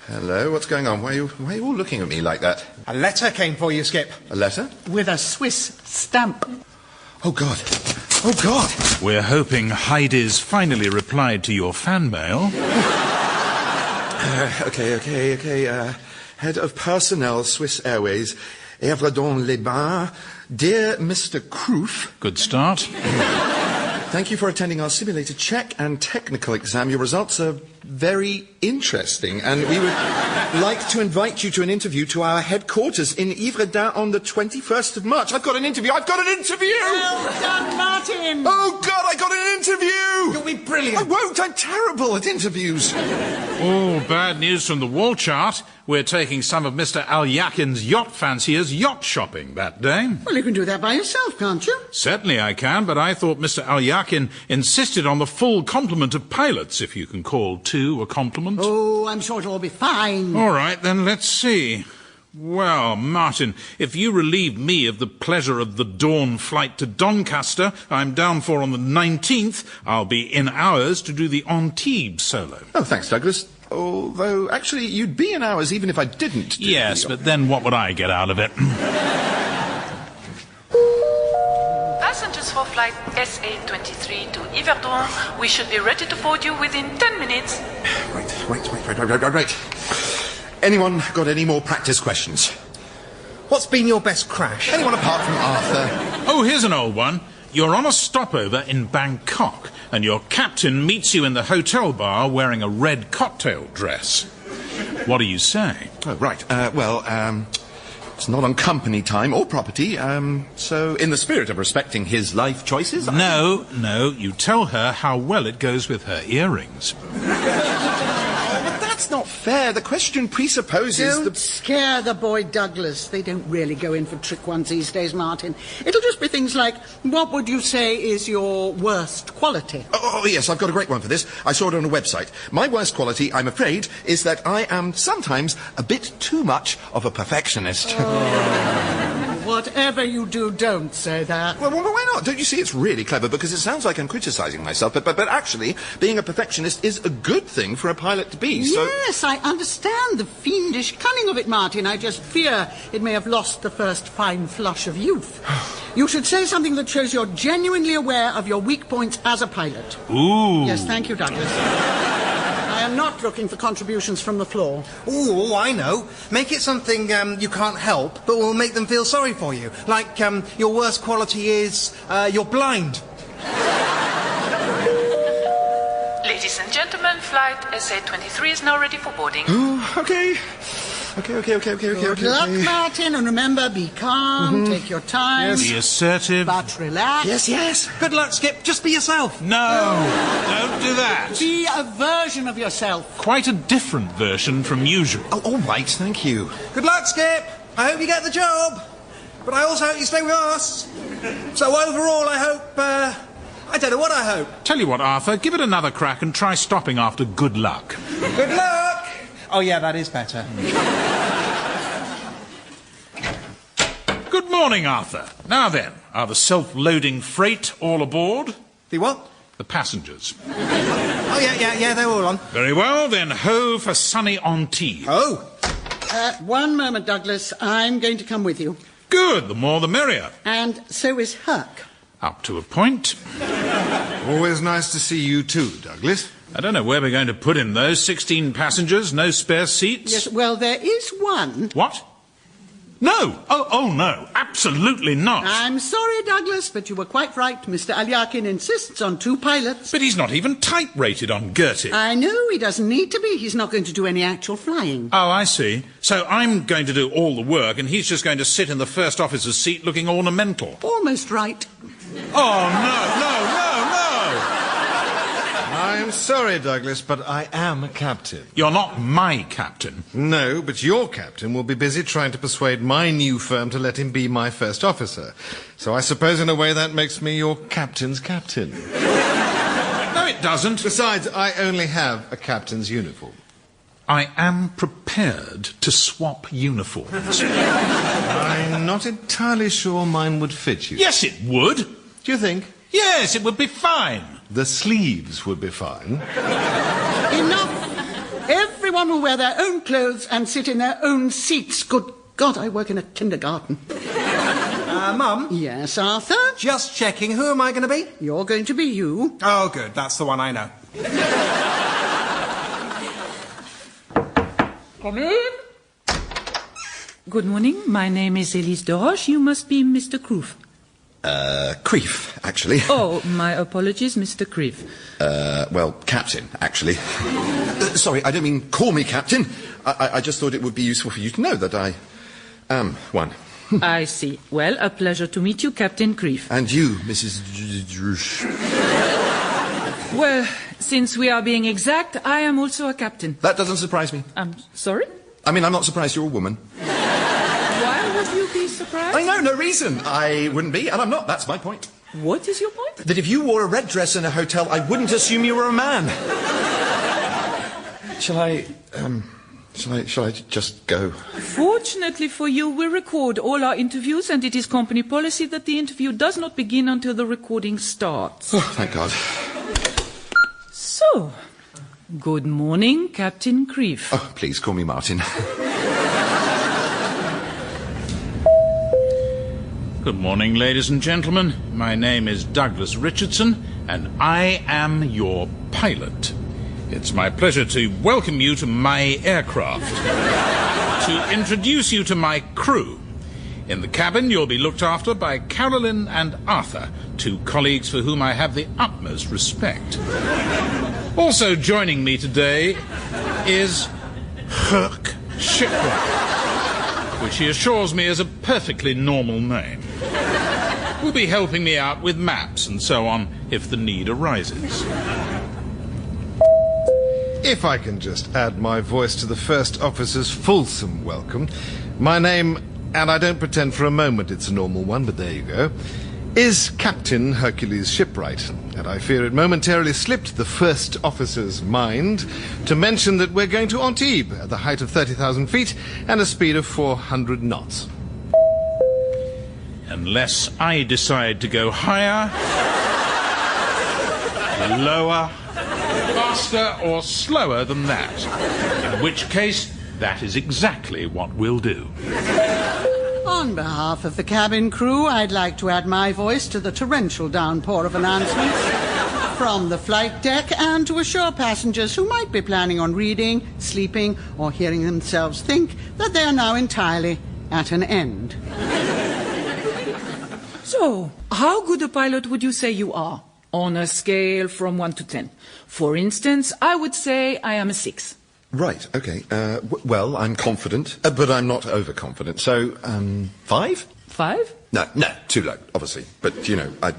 Hello, what's going on? Why are you all looking at me like that? A letter came for you, Skip. A letter? With a Swiss stamp. Oh, God. Oh, God. We're hoping Heidi's finally replied to your fan mail. Okay. Head of Personnel, Swiss Airways, Yverdon-les-Bains. Dear Mr. Kroof. Good start. Thank you for attending our simulated check and technical exam. Your results are very interesting, and we would like to invite you to an interview to our headquarters in Yverdon on the 21st of March. I've got an interview! Well done, Martin! Oh, God, I got an interview! You'll be brilliant. I won't. I'm terrible at interviews. Oh, bad news from the wall chart. We're taking some of Mr. Alyakin's yacht fanciers yacht shopping that day. Well, you can do that by yourself, can't you? Certainly I can, but I thought Mr. Alyakin insisted on the full complement of pilots, if you can call two a compliment. Oh, I'm sure it'll all be fine. All right, then let's see. Well, Martin, if you relieve me of the pleasure of the dawn flight to Doncaster, I'm down for on the 19th, I'll be in hours to do the Antibes solo. Oh, thanks, Douglas. Although, actually, you'd be in hours even if I didn't do Yes, but then what would I get out of it? Passengers for flight SA23 to Yverdon, we should be ready to board you within 10 minutes. Right. Anyone got any more practice questions? What's been your best crash? Anyone apart from Arthur? Oh, here's an old one. You're on a stopover in Bangkok, and your captain meets you in the hotel bar wearing a red cocktail dress. What do you say? Oh, right. It's not on company time or property, so in the spirit of respecting his life choices... No, you tell her how well it goes with her earrings. That's not fair. The question presupposes Don't scare the boy, Douglas. They don't really go in for trick ones these days, Martin. It'll just be things like, what would you say is your worst quality? Oh, yes, I've got a great one for this. I saw it on a website. My worst quality, I'm afraid, is that I am sometimes a bit too much of a perfectionist. Whatever you do, don't say that. Well, why not? Don't you see it's really clever? Because it sounds like I'm criticising myself, but actually, being a perfectionist is a good thing for a pilot to be, so... Yes, I understand the fiendish cunning of it, Martin. I just fear it may have lost the first fine flush of youth. You should say something that shows you're genuinely aware of your weak points as a pilot. Ooh. Yes, thank you, Douglas. I am not looking for contributions from the floor. Oh, I know. Make it something you can't help, but will make them feel sorry for you. Like, your worst quality is, you're blind. Ladies and gentlemen, flight SA23 is now ready for boarding. Oh, okay. Okay. Good luck, Martin, and remember, be calm, take your time. Be assertive. But relax. Yes. Good luck, Skip. Just be yourself. No, don't do that. Be a version of yourself. Quite a different version from usual. Oh, all right, thank you. Good luck, Skip. I hope you get the job. But I also hope you stay with us. So overall, I hope, I don't know what I hope. Tell you what, Arthur, give it another crack and try stopping after good luck. Good luck. Oh, yeah, that is better. Good morning, Arthur. Now then, are the self-loading freight all aboard? The what? The passengers. Oh, yeah, they're all on. Very well, then ho for sunny Antibes. Oh. One moment, Douglas. I'm going to come with you. Good, the more the merrier. And so is Herc. Up to a point. Always nice to see you too, Douglas. I don't know where we're going to put him, though. 16 passengers, no spare seats. Yes, well, there is one. What? No! Oh, no. Absolutely not. I'm sorry, Douglas, but you were quite right. Mr. Alyakin insists on 2 pilots. But he's not even type-rated on Gertie. I know, he doesn't need to be. He's not going to do any actual flying. Oh, I see. So I'm going to do all the work, and he's just going to sit in the first officer's seat looking ornamental. Almost right. Oh, no. I'm sorry, Douglas, but I am a captain. You're not my captain. No, but your captain will be busy trying to persuade my new firm to let him be my first officer. So I suppose in a way that makes me your captain's captain. No, it doesn't. Besides, I only have a captain's uniform. I am prepared to swap uniforms. I'm not entirely sure mine would fit you. Yes, it would. Do you think? Yes, it would be fine. The sleeves would be fine. Enough! Everyone will wear their own clothes and sit in their own seats. Good God, I work in a kindergarten. Mum? Yes, Arthur? Just checking. Who am I going to be? You're going to be you. Oh, good. That's the one I know. Come in. Good morning. My name is Elise de Roche. You must be Mr. Kroof. Creef, actually. Oh, my apologies, Mr. Creef. Well, Captain, actually. Sorry, I don't mean call me Captain. I just thought it would be useful for you to know that I am one. I see. Well, a pleasure to meet you, Captain Creef. And you, Mrs. Drush. Well, since we are being exact, I am also a captain. That doesn't surprise me. I'm sorry? I mean, I'm not surprised you're a woman. Why would you be surprised? I know, no reason. I wouldn't be, and I'm not. That's my point. What is your point? That if you wore a red dress in a hotel, I wouldn't assume you were a man. Shall I just go? Fortunately for you, we record all our interviews, and it is company policy that the interview does not begin until the recording starts. Oh, thank God. So, good morning, Captain Creef. Oh, please call me Martin. Good morning, ladies and gentlemen. My name is Douglas Richardson, and I am your pilot. It's my pleasure to welcome you to my aircraft, to introduce you to my crew. In the cabin, you'll be looked after by Carolyn and Arthur, 2 colleagues for whom I have the utmost respect. Also joining me today is Herc Shipwright, which he assures me is a perfectly normal name. Will be helping me out with maps and so on if the need arises. If I can just add my voice to the first officer's fulsome welcome, my name, and I don't pretend for a moment it's a normal one, but there you go, is Captain Hercules Shipwright, and I fear it momentarily slipped the first officer's mind to mention that we're going to Antibes at the height of 30,000 feet and a speed of 400 knots. Unless I decide to go higher, lower, faster or slower than that. In which case, that is exactly what we'll do. On behalf of the cabin crew, I'd like to add my voice to the torrential downpour of announcements from the flight deck and to assure passengers who might be planning on reading, sleeping, or hearing themselves think that they are now entirely at an end. So, how good a pilot would you say you are? On a scale from 1 to 10. For instance, I would say I am a 6. Right, OK. Well, I'm confident, but I'm not overconfident. So, 5? 5? No, too low, obviously. But, you know, I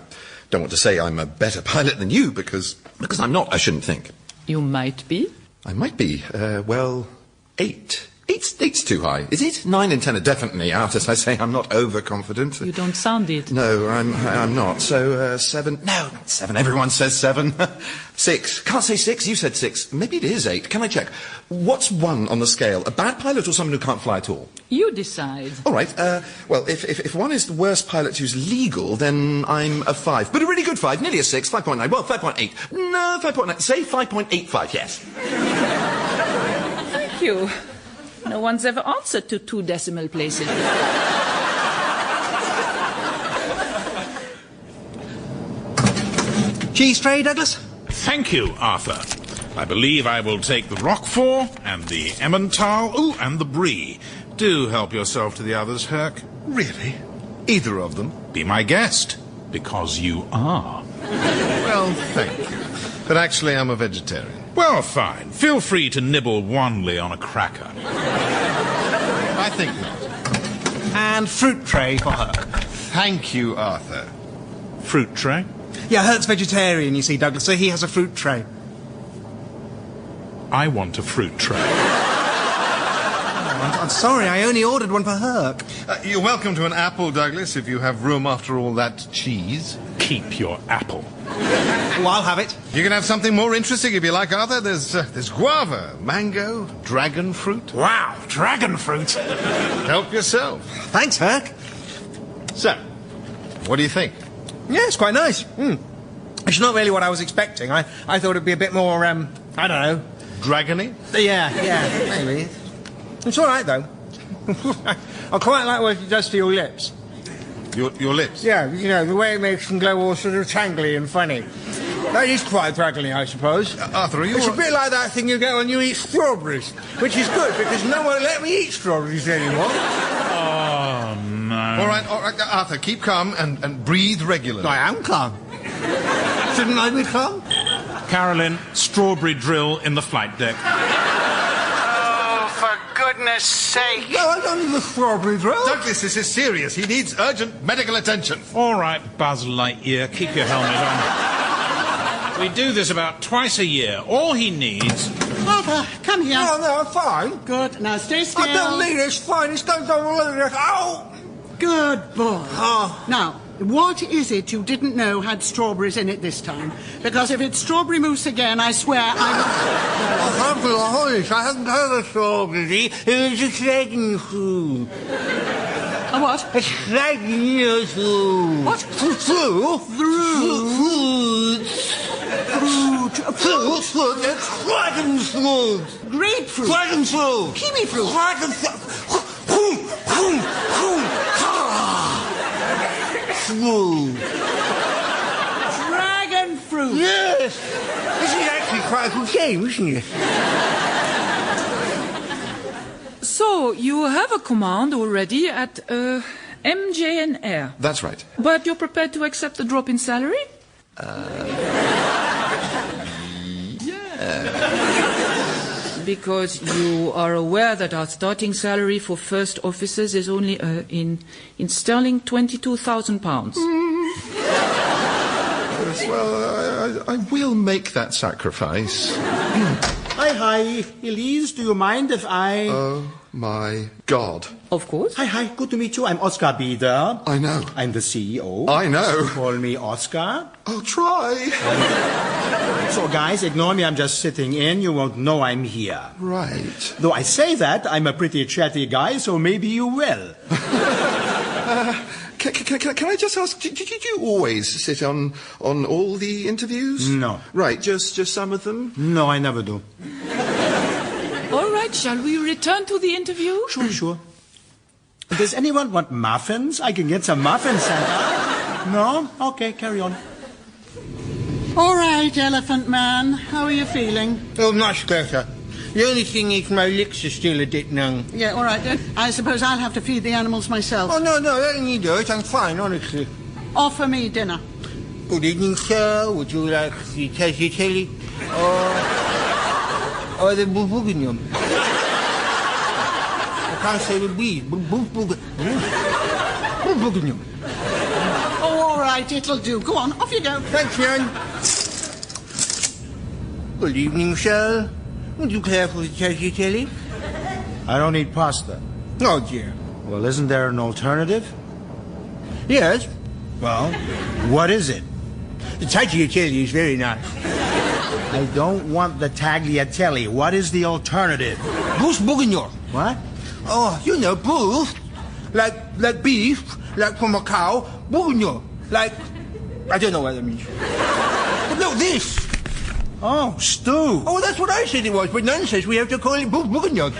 don't want to say I'm a better pilot than you, because I'm not, I shouldn't think. You might be. I might be. 8. 8's too high. Is it? 9 and 10 are definitely out, as I say. I'm not overconfident. You don't sound it. No, I'm not. So, 7. No, not 7. Everyone says 7. 6. Can't say 6. You said 6. Maybe it is 8. Can I check? What's 1 on the scale? A bad pilot or someone who can't fly at all? You decide. All right. Well, if 1 is the worst pilot who's legal, then I'm a 5. But a really good 5. Nearly a 6. 5.9. Well, 5.8. No, 5.9. Say 5.85, yes. Thank you. No one's ever answered to 2 decimal places. Cheese tray, Douglas? Thank you, Arthur. I believe I will take the Roquefort and the Emmental, and the Brie. Do help yourself to the others, Herc. Really? Either of them? Be my guest, because you are. Well, thank you. But actually, I'm a vegetarian. Well, fine. Feel free to nibble wanly on a cracker. I think not. And fruit tray for her. Thank you, Arthur. Fruit tray? Yeah, Herc's vegetarian, you see, Douglas, so he has a fruit tray. I want a fruit tray. I'm sorry, I only ordered one for Herc. You're welcome to an apple, Douglas, if you have room after all that cheese. Keep your apple. Oh, I'll have it. You can have something more interesting if you like, Arthur. There's guava, mango, dragon fruit. Wow, dragon fruit. Help yourself. Thanks, Herc. So, what do you think? Yeah, it's quite nice. It's not really what I was expecting. I thought it'd be a bit more, I don't know. Dragony? Yeah, maybe. It's all right, though. I quite like what it does to your lips. Your lips? Yeah, you know, the way it makes them glow all sort of tangly and funny. That is quite dragony, I suppose. Arthur, are you... It's a bit like that thing you get when you eat strawberries, which is good, because no one will let me eat strawberries anymore. Oh, no. All right, Arthur, keep calm and breathe regularly. I am calm. Shouldn't I be calm? Carolyn, strawberry drill in the flight deck. For goodness sake. No, I don't need the strawberry drill. Douglas, this is serious. He needs urgent medical attention. All right, Buzz Lightyear, keep your helmet on. We do this about twice a year. All he needs... Arthur, come here. No, I'm fine. Good. Now stay still. I don't need it. It's fine. It's going down all over. Ow! Good boy. Now, what is it you didn't know had strawberries in it this time? Because if it's strawberry mousse again, I swear I'm for the honest. I haven't heard of strawberry. It was a dragon fruit. A what? A dragon fruit. What? Fruit? Fruit. Dragon fruit. Grapefruit. Dragon fruit. Kiwi fruit. Dragon fruit. Dragon fruit. Yes. This is actually quite a good game, isn't it? So, you have a command already at MJNR. That's right. But you're prepared to accept a drop in salary? Because you are aware that our starting salary for first officers is only in sterling £22,000. Yes, well, I will make that sacrifice. Hi, Elise, do you mind if I... Oh, my God. Of course. Hi, good to meet you. I'm Oscar Bieder. I know. I'm the CEO. I know. Call me Oscar. I'll try. So, guys, ignore me. I'm just sitting in. You won't know I'm here. Right. Though I say that, I'm a pretty chatty guy, so maybe you will. Can I just ask, did you always sit on all the interviews? No. Right, just some of them? No, I never do. All right, shall we return to the interview? Sure. Does anyone want muffins? I can get some muffins sent out. No? Okay, carry on. All right, Elephant Man. How are you feeling? Oh, much better. The only thing is my lips are still a bit numb. Yeah, all right, then. I suppose I'll have to feed the animals myself. Oh, no, let me do it. I'm fine, honestly. Offer me dinner. Good evening, sir. Would you like to take the telly? Or the Wokingham. I can't say the B. Wokingham. Oh, all right, it'll do. Go on, off you go. Thanks, Jan. Good evening, sir. Would you care for the tagliatelle? I don't eat pasta. Oh, dear. Well, isn't there an alternative? Yes. Well, what is it? The tagliatelle is very nice. I don't want the tagliatelle. What is the alternative? Bruce Bourguignon. What? Oh, you know, Bruce. Like beef, like from a cow. Bourguignon. Like, I don't know what that means. But no, this. Oh, stew. Oh, that's what I said it was, but none says we have to call it Bruce Bourguignon.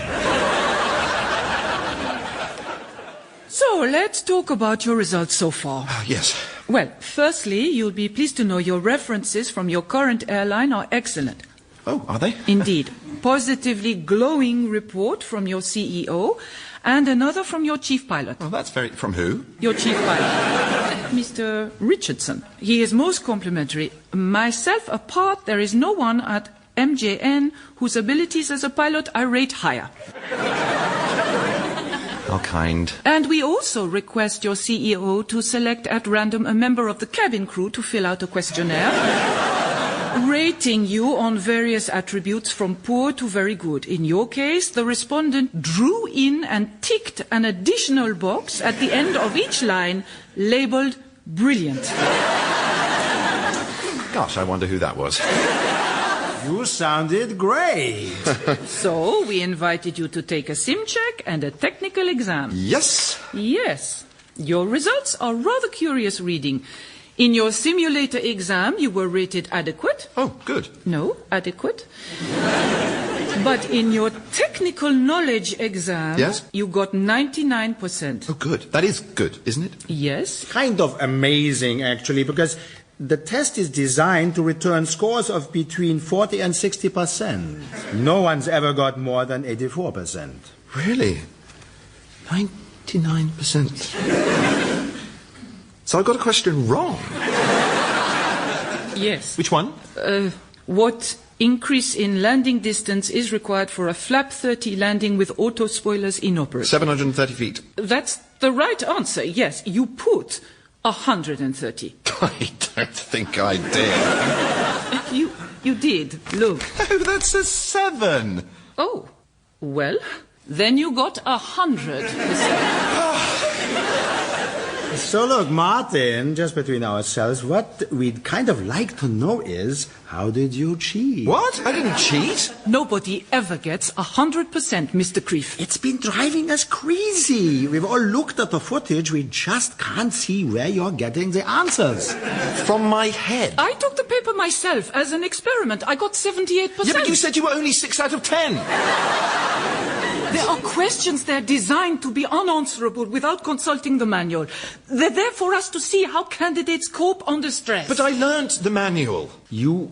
So, let's talk about your results so far. Yes. Well, firstly, you'll be pleased to know your references from your current airline are excellent. Oh, are they? Indeed. Positively glowing report from your CEO and another from your chief pilot. Oh, that's very... From who? Your chief pilot, Mr. Richardson. He is most complimentary. Myself apart, there is no one at MJN whose abilities as a pilot I rate higher. How kind. And we also request your CEO to select at random a member of the cabin crew to fill out a questionnaire, rating you on various attributes from poor to very good. In your case, the respondent drew in and ticked an additional box at the end of each line labeled brilliant. Gosh, I wonder who that was. You sounded great. So, we invited you to take a sim check and a technical exam. Yes? Yes. Your results are rather curious reading. In your simulator exam, you were rated adequate. Oh, good. No, adequate. But in your technical knowledge exam, yes? You got 99%. Oh, good. That is good, isn't it? Yes. Kind of amazing, actually, because the test is designed to return scores of between 40 and 60%. No one's ever got more than 84%. Really? 99%. So I got a question wrong. Yes. Which one? What increase in landing distance is required for a flap 30 landing with auto spoilers inoperable? 730 feet. That's the right answer, yes. You put 130. I don't think I did. You did. Look. No, that's a 7. Oh, well, then you got 100%. So look, Martin, just between ourselves, what we'd kind of like to know is, how did you cheat? What? I didn't cheat. Nobody ever gets 100%, Mr. Creef. It's been driving us crazy. We've all looked at the footage. We just can't see where you're getting the answers. From my head. I took the paper myself as an experiment. I got 78%. Yeah, but you said you were only 6 out of 10. There are questions there designed to be unanswerable without consulting the manual. They're there for us to see how candidates cope under stress. But I learnt the manual. You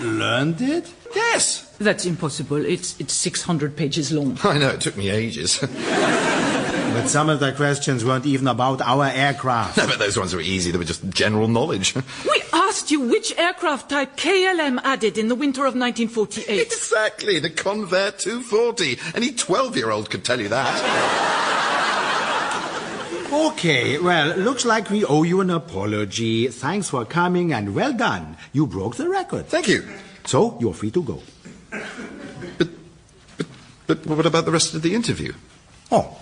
learned it? Yes. That's impossible. It's 600 pages long. I know, it took me ages. But some of the questions weren't even about our aircraft. No, but those ones were easy. They were just general knowledge. We asked you which aircraft type KLM added in the winter of 1948. Exactly, the Convair 240. Any 12-year-old could tell you that. Okay, well, looks like we owe you an apology. Thanks for coming and well done. You broke the record. Thank you. So, you're free to go. But what about the rest of the interview? Oh.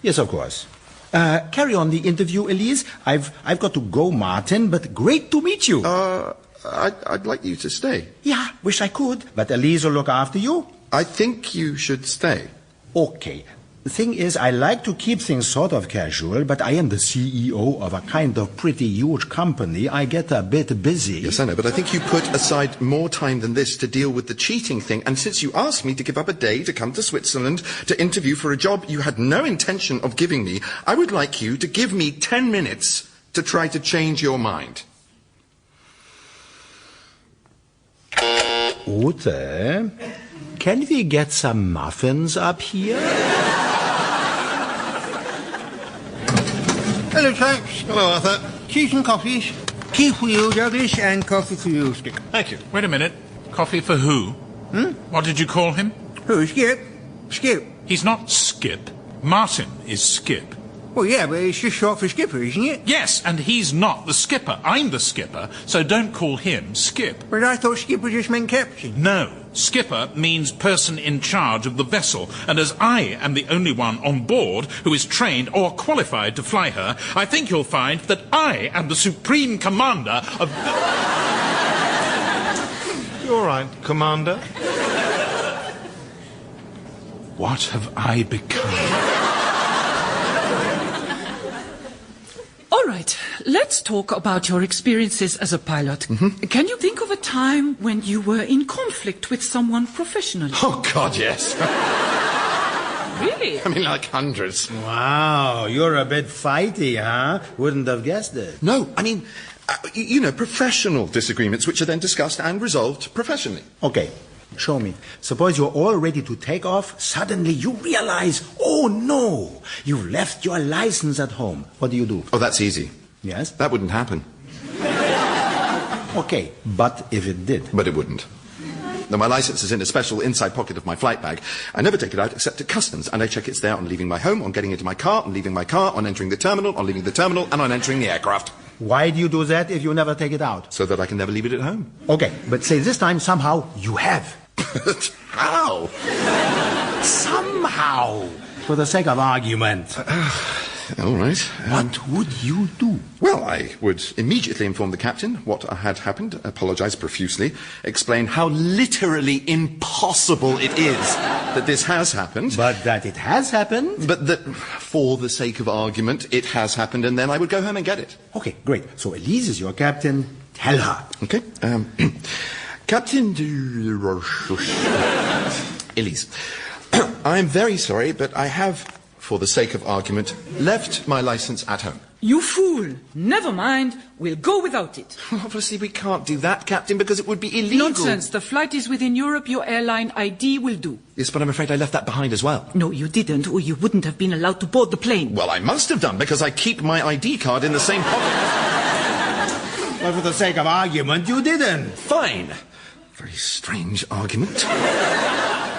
Yes, of course. Carry on the interview, Elise. I've got to go, Martin, but great to meet you. I'd like you to stay. Yeah, wish I could, but Elise will look after you. I think you should stay. Okay. The thing is, I like to keep things sort of casual, but I am the CEO of a kind of pretty huge company. I get a bit busy. Yes, I know, but I think you put aside more time than this to deal with the cheating thing. And since you asked me to give up a day to come to Switzerland to interview for a job you had no intention of giving me, I would like you to give me 10 minutes to try to change your mind. Ute, can we get some muffins up here? Hello, chaps. Hello, Arthur. Tea and coffees. Tea for you, Douglas, and coffee for you, Stick. Thank you. Wait a minute. Coffee for who? What did you call him? Who, Skip? Skip. He's not Skip. Martin is Skip. Well, yeah, but it's just short for skipper, isn't it? Yes, and he's not the skipper. I'm the skipper, so don't call him Skip. But I thought skipper just meant captain. No, skipper means person in charge of the vessel, and as I am the only one on board who is trained or qualified to fly her, I think you'll find that I am the supreme commander of... You're right, Commander. What have I become? All right, let's talk about your experiences as a pilot. Can you think of a time when you were in conflict with someone professionally? Oh, God, yes. Really? I mean, like hundreds. Wow, you're a bit fighty, huh? Wouldn't have guessed it. No, I mean, you know, professional disagreements which are then discussed and resolved professionally. Okay, show me. Suppose you're all ready to take off. Suddenly you realize, oh no, you've left your license at home. What do you do? Oh, that's easy. Yes? That wouldn't happen. Okay, but if it did? But it wouldn't. Now, my license is in a special inside pocket of my flight bag. I never take it out except at customs, and I check it's there on leaving my home, on getting into my car, on leaving my car, on entering the terminal, on leaving the terminal, and on entering the aircraft. Why do you do that if you never take it out? So that I can never leave it at home. Okay, but say this time somehow you have. How? Somehow. For the sake of argument. All right. What would you do? Well, I would immediately inform the captain what had happened, apologise profusely, explain how literally impossible it is that this has happened. But that it has happened? But that, for the sake of argument, it has happened, and then I would go home and get it. Okay, great. So Elise is your captain. Tell her. Okay. Captain Elise, I'm very sorry, but I have, for the sake of argument, left my license at home. You fool! Never mind. We'll go without it. Obviously, we can't do that, Captain, because it would be illegal. Nonsense. The flight is within Europe. Your airline ID will do. Yes, but I'm afraid I left that behind as well. No, you didn't, or you wouldn't have been allowed to board the plane. Well, I must have done, because I keep my ID card in the same pocket. Well, for the sake of argument, you didn't. Fine. Very strange argument.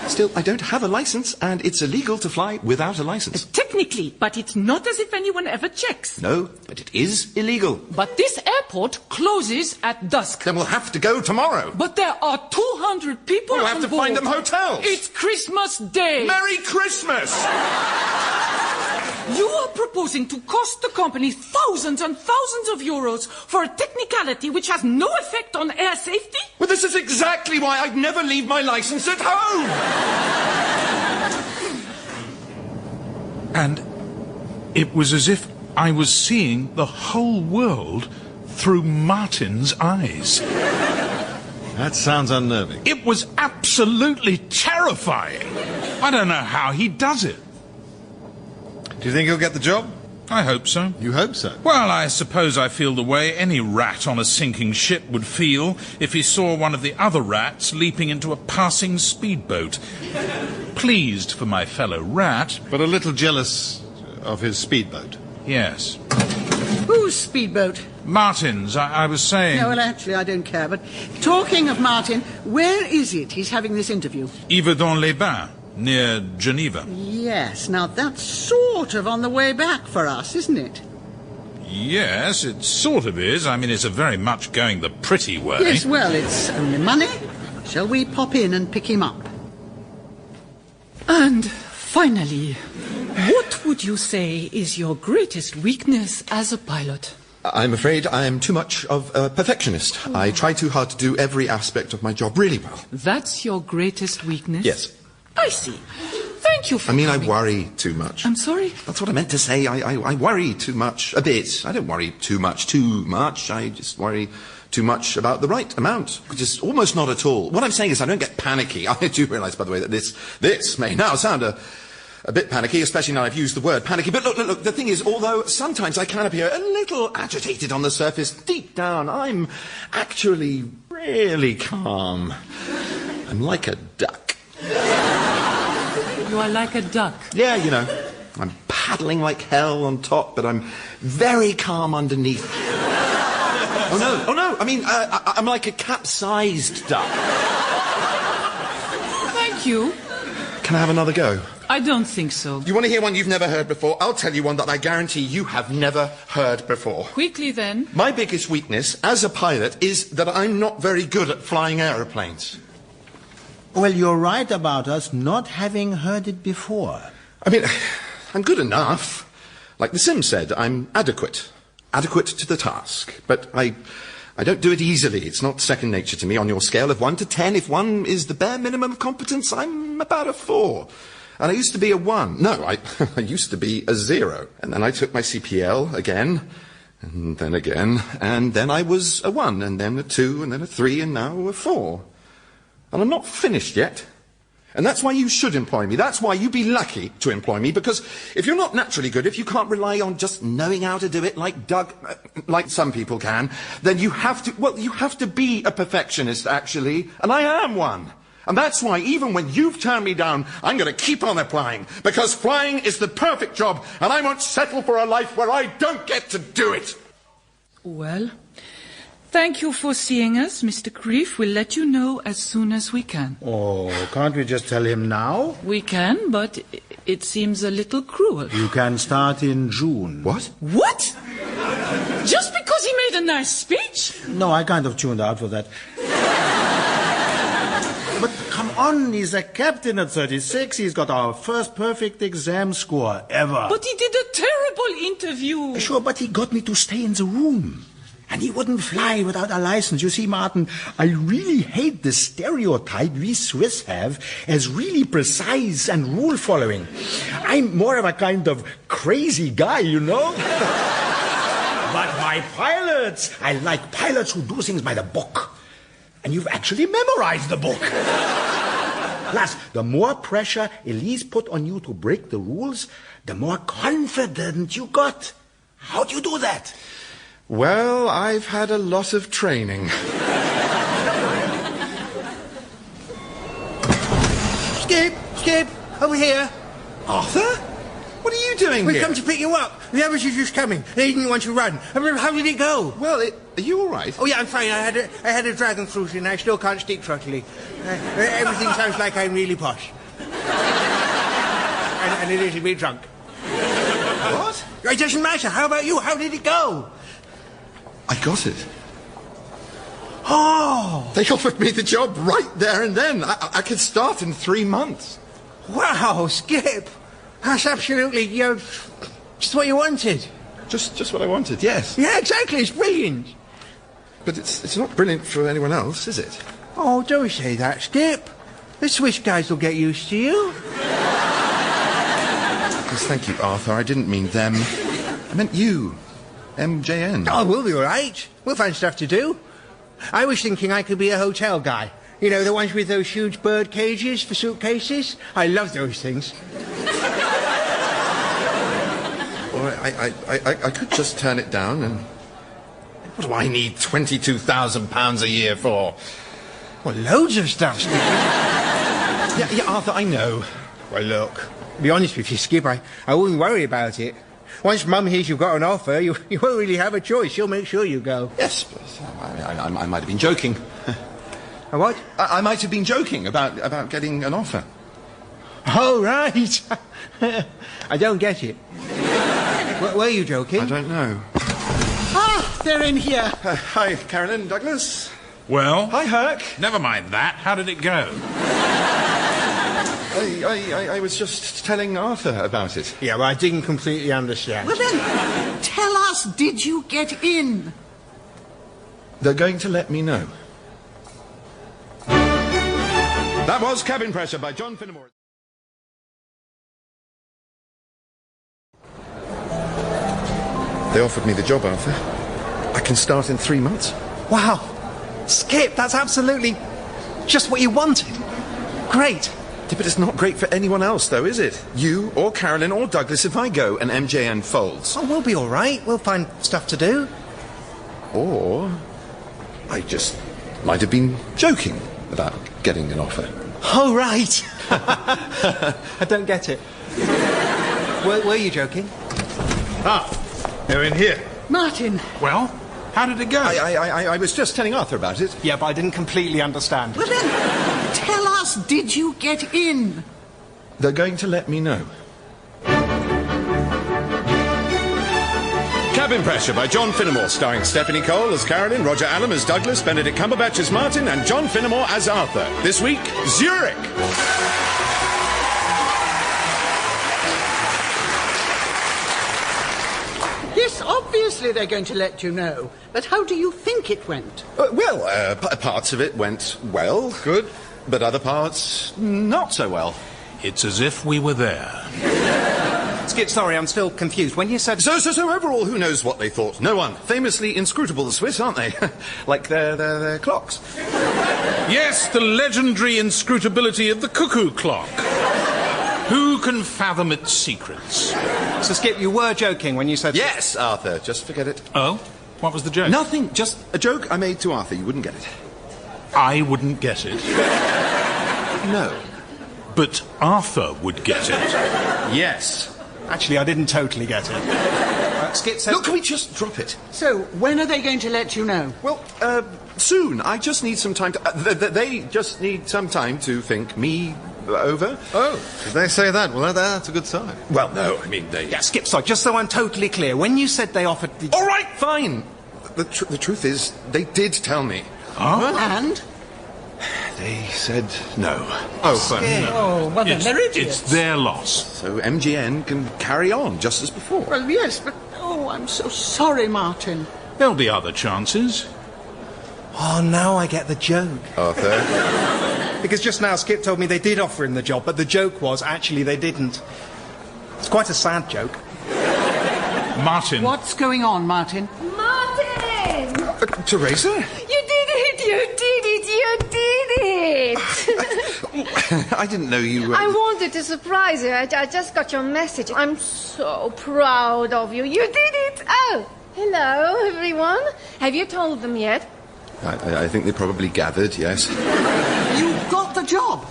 Still, I don't have a license, and it's illegal to fly without a license. Technically, but it's not as if anyone ever checks. No, but it is illegal. But this airport closes at dusk. Then we'll have to go tomorrow. But there are 200 people We'll on have to board. find them hotels. It's Christmas Day. Merry Christmas! You are proposing to cost the company thousands and thousands of euros for a technicality which has no effect on air safety? Well, this is exactly why I'd never leave my license at home! And it was as if I was seeing the whole world through Martin's eyes. That sounds unnerving. It was absolutely terrifying. I don't know how he does it. Do you think he'll get the job? I hope so. You hope so? Well, I suppose I feel the way any rat on a sinking ship would feel if he saw one of the other rats leaping into a passing speedboat. Pleased for my fellow rat. But a little jealous of his speedboat. Yes. Whose speedboat? Martin's, I was saying... No, well, actually, I don't care. But talking of Martin, where is it he's having this interview? Yverdon-les-Bains, near Geneva. Yes, now that's sort of on the way back for us, isn't it? Yes, it sort of is. I mean, it's a very much going the pretty way. Yes, well, it's only money. Shall we pop in and pick him up? And finally, what would you say is your greatest weakness as a pilot? I'm afraid I am too much of a perfectionist. I try too hard to do every aspect of my job really well. That's your greatest weakness? Yes. I see. Thank you for I coming. worry too much. I'm sorry? That's what I meant to say. I worry too much. A bit. I don't worry too much. I just worry too much about the right amount. Just almost not at all. What I'm saying is I don't get panicky. I do realise, by the way, that this may now sound a bit panicky, especially now I've used the word panicky. But look, the thing is, although sometimes I can appear a little agitated on the surface, deep down I'm actually really calm. I'm like a duck. You are like a duck. Yeah, you know, I'm paddling like hell on top, but I'm very calm underneath. Oh, no. I mean, I'm like a capsized duck. Thank you. Can I have another go? I don't think so. You want to hear one you've never heard before? I'll tell you one that I guarantee you have never heard before. Quickly, then. My biggest weakness as a pilot is that I'm not very good at flying aeroplanes. Well, you're right about us not having heard it before. I mean, I'm good enough. Like The Sims said, I'm adequate. Adequate to the task. But I don't do it easily. It's not second nature to me. On your scale of 1 to 10, if 1 is the bare minimum of competence, I'm about a 4. And I used to be a 1. No, I used to be a 0. And then I took my CPL again, and then again, and then I was a 1, and then a 2, and then a 3, and now a 4. And I'm not finished yet. And that's why you should employ me. That's why you'd be lucky to employ me, because if you're not naturally good, if you can't rely on just knowing how to do it like like some people can, then you have to be a perfectionist, actually, and I am one. And that's why, even when you've turned me down, I'm going to keep on applying, because flying is the perfect job, and I won't settle for a life where I don't get to do it. Well, thank you for seeing us, Mr. Creef. We'll let you know as soon as we can. Oh, can't we just tell him now? We can, but it seems a little cruel. You can start in June. What? What? Just because he made a nice speech? No, I kind of tuned out for that. But come on, he's a captain at 36. He's got our first perfect exam score ever. But he did a terrible interview. Sure, but he got me to stay in the room. And he wouldn't fly without a license. You see, Martin, I really hate the stereotype we Swiss have as really precise and rule-following. I'm more of a kind of crazy guy, you know? But my pilots, I like pilots who do things by the book. And you've actually memorized the book. Plus, the more pressure Elise put on you to break the rules, the more confident you got. How do you do that? Well, I've had a lot of training. Skip, over here. Arthur? What are you doing We've here? come to pick you up. The others are just coming. They didn't want to run. I mean, how did it go? Well, are you all right? Oh, yeah, I'm fine. I had a dragon fruit and I still can't speak properly. Everything sounds like I'm really posh. and a little bit drunk. What? It doesn't matter. How about you? How did it go? I got it. Oh! They offered me the job right there and then. I could start in 3 months. Wow, Skip! That's absolutely, just what you wanted. Just what I wanted, yes. Yeah, exactly. It's brilliant. But it's not brilliant for anyone else, is it? Oh, don't say that, Skip. The Swiss guys will get used to you. Yes, thank you, Arthur. I didn't mean them. I meant you. MJN. Oh, we'll be all right. We'll find stuff to do. I was thinking I could be a hotel guy. You know, the ones with those huge bird cages for suitcases? I love those things. Well, I could just turn it down and... What do I need £22,000 a year for? Well, loads of stuff, Skip. Yeah, Arthur, I know. Well, look, to be honest with you, Skip, I wouldn't worry about it. Once Mum hears you've got an offer, you won't really have a choice. She'll make sure you go. Yes, but I might have been joking. A what? I might have been joking about getting an offer. Oh, right. I don't get it. Were you joking? I don't know. Ah, they're in here. Hi, Carolyn, Douglas. Well? Hi, Herc. Never mind that. How did it go? I was just telling Arthur about it. Yeah, well, I didn't completely understand. Well, then, tell us, did you get in? They're going to let me know. That was Cabin Pressure by John Finnemore. They offered me the job, Arthur. I can start in 3 months. Wow. Skip, that's absolutely just what you wanted. Great. Yeah, but it's not great for anyone else, though, is it? You, or Carolyn, or Douglas if I go and MJN folds. Oh, we'll be all right. We'll find stuff to do. Or I just might have been joking about getting an offer. Oh, right. I don't get it. Were you joking? Ah, they're in here. Martin. Well? How did it go? I was just telling Arthur about it. Yeah, but I didn't completely understand. Well then, tell us, did you get in? They're going to let me know. Cabin Pressure by John Finnemore, starring Stephanie Cole as Carolyn, Roger Allam as Douglas, Benedict Cumberbatch as Martin, and John Finnemore as Arthur. This week, Zurich. Yes, obviously they're going to let you know. But how do you think it went? Parts of it went well, good, but other parts, not so well. It's as if we were there. Skip, sorry, I'm still confused. When you said... So overall, who knows what they thought? No one. Famously inscrutable, the Swiss, aren't they? Like their clocks. Yes, the legendary inscrutability of the cuckoo clock. Who can fathom its secrets? So, Skip, you were joking when you said... Yes, Arthur, just forget it. Oh? What was the joke? Nothing, just a joke I made to Arthur. You wouldn't get it. I wouldn't get it? No. But Arthur would get it. Yes. Actually, I didn't totally get it. Skip said... Look, can we just drop it? So, when are they going to let you know? Well, soon. I just need some time to... they just need some time to think me over. Oh, did they say that? Well, that's a good sign. Well, no, I mean, they... Yeah, Skip, sorry, just so I'm totally clear. When you said they offered... All right, fine. The truth is, they did tell me. Oh? And? They said no. Oh, fine. No. Oh, well, then they're idiots. It's their loss. So MGN can carry on just as before. Well, yes, but... Oh, I'm so sorry, Martin. There'll be other chances. Oh, now I get the joke. Arthur? Because just now Skip told me they did offer him the job, but the joke was actually they didn't. It's quite a sad joke. Martin. What's going on, Martin? Teresa? You did it! I didn't know you were... I wanted to surprise you. I just got your message. I'm so proud of you. You did it! Oh, hello, everyone. Have you told them yet? I think they probably gathered, yes. You got the job?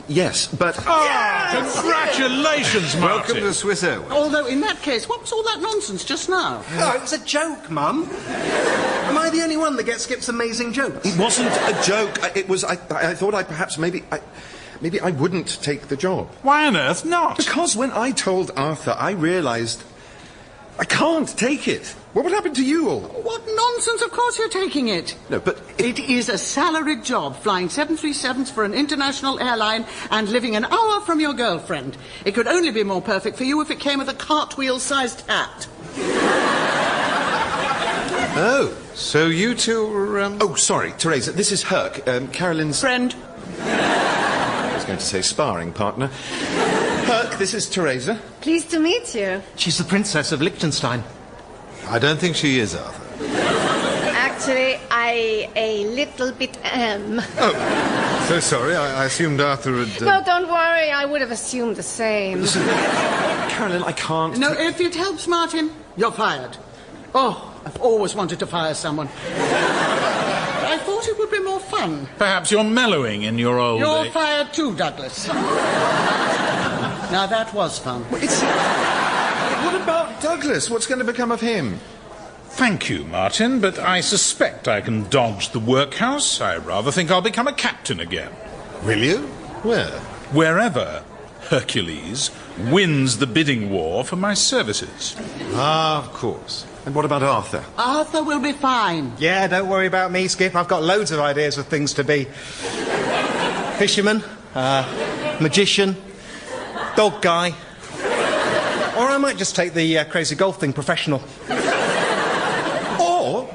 Yes, but... Yes! Congratulations, Martin. Welcome to Swiss Airways. Although, in that case, what was all that nonsense just now? Oh, it was a joke, Mum. Am I the only one that gets Skip's amazing jokes? It wasn't a joke. It was... I thought maybe I wouldn't take the job. Why on earth not? Because when I told Arthur, I realised I can't take it. What would happen to you all? What nonsense, of course you're taking it. No, but... It is a salaried job, flying 737s for an international airline and living an hour from your girlfriend. It could only be more perfect for you if it came with a cartwheel-sized hat. Oh, so you two were... Oh, sorry, Teresa, this is Herc, Carolyn's... Friend. I was going to say sparring partner. Herc, this is Teresa. Pleased to meet you. She's the Princess of Liechtenstein. I don't think she is, Arthur. Actually, I a little bit am. Oh, so sorry. I assumed Arthur had... No, don't worry. I would have assumed the same. Listen, Carolyn, I can't... No, if it helps, Martin, you're fired. Oh, I've always wanted to fire someone. I thought it would be more fun. Perhaps you're mellowing in your old You're age. fired too, Douglas. Now, that was fun. What about Douglas? What's going to become of him? Thank you, Martin, but I suspect I can dodge the workhouse. I rather think I'll become a captain again. Will you? Where? Wherever Hercules wins the bidding war for my services. Ah, of course. And what about Arthur? Arthur will be fine. Yeah, don't worry about me, Skip. I've got loads of ideas of things to be. Fisherman, magician, dog guy. Or I might just take the crazy golf thing professional. Or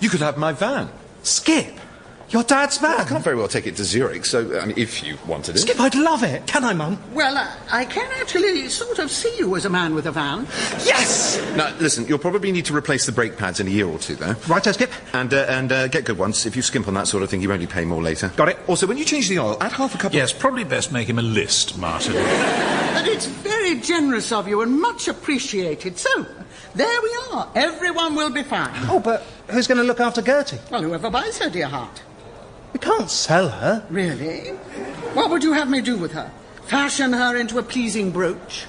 you could have my van. Skip, your dad's van? I can't very well take it to Zurich, so, I mean, if you wanted it. Skip, I'd love it. Can I, Mum? Well, I can actually sort of see you as a man with a van. Yes! Now, listen, you'll probably need to replace the brake pads in a year or two, though. Righto, Skip. And get good ones. If you skimp on that sort of thing, you only pay more later. Got it. Also, when you change the oil, add half a cup Yes, probably best make him a list, Martin. And it's very generous of you and much appreciated. So, there we are. Everyone will be fine. Oh, but who's going to look after Gertie? Well, whoever buys her, dear heart. We can't sell her. Really? What would you have me do with her? Fashion her into a pleasing brooch?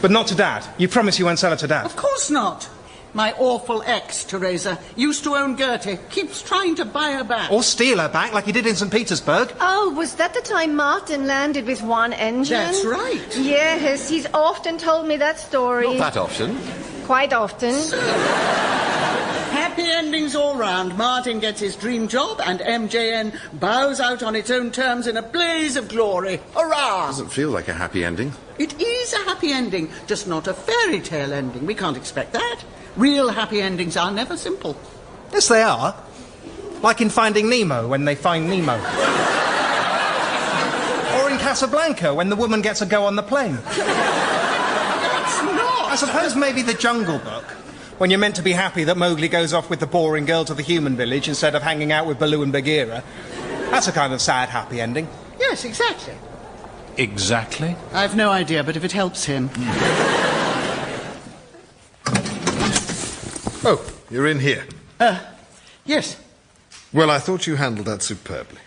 But not to Dad. You promise you won't sell her to Dad? Of course not. My awful ex, Teresa. Used to own Gertie. Keeps trying to buy her back. Or steal her back like he did in St. Petersburg. Oh, was that the time Martin landed with one engine? That's right. Yes, he's often told me that story. Not that often. Quite often. Happy endings all round. Martin gets his dream job and MJN bows out on its own terms in a blaze of glory. Hurrah! Doesn't feel like a happy ending. It is a happy ending, just not a fairy tale ending. We can't expect that. Real happy endings are never simple. Yes, they are. Like in Finding Nemo, when they find Nemo. Or in Casablanca, when the woman gets a go on the plane. That's not... I suppose maybe the Jungle Book, when you're meant to be happy that Mowgli goes off with the boring girl to the human village instead of hanging out with Baloo and Bagheera. That's a kind of sad happy ending. Yes, exactly. Exactly? I've no idea, but if it helps him... Oh, you're in here. Yes. Well, I thought you handled that superbly.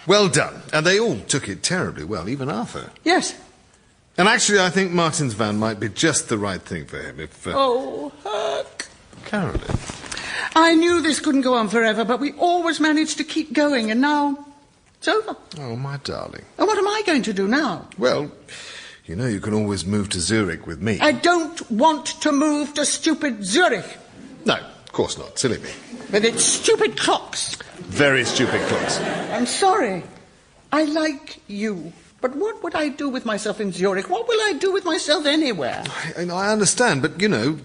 Well done. And they all took it terribly well, even Arthur. Yes. And actually, I think Martin's van might be just the right thing for him if... Oh, Herc. Carolyn. I knew this couldn't go on forever, but we always managed to keep going, and now it's over. Oh, my darling. And what am I going to do now? Well, you know you can always move to Zurich with me. I don't want to move to stupid Zurich. No, of course not. Silly me. With its stupid clocks. Very stupid clocks. I'm sorry. I like you. But what would I do with myself in Zurich? What will I do with myself anywhere? I understand, but, you know,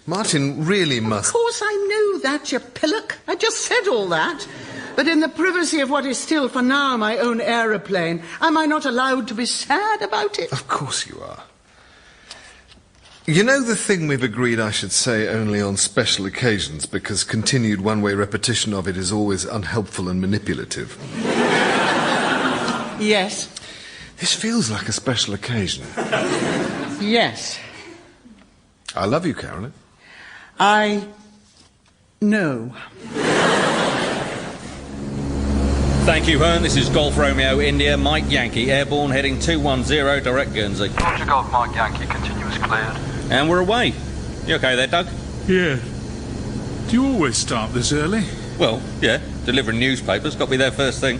Martin really must... Of course I know that, you pillock. I just said all that. But in the privacy of what is still, for now, my own aeroplane, am I not allowed to be sad about it? Of course you are. You know the thing we've agreed I should say only on special occasions, because continued one-way repetition of it is always unhelpful and manipulative? Yes. This feels like a special occasion. Yes. I love you, Carolyn. I know. Thank you, Hearn. This is Golf Romeo India, Mike Yankee, airborne heading 210, direct Guernsey. Roger Golf, Mike Yankee, continuous cleared. And we're away. You okay there, Doug? Yeah. Do you always start this early? Well, yeah. Delivering newspapers. Got to be there first thing.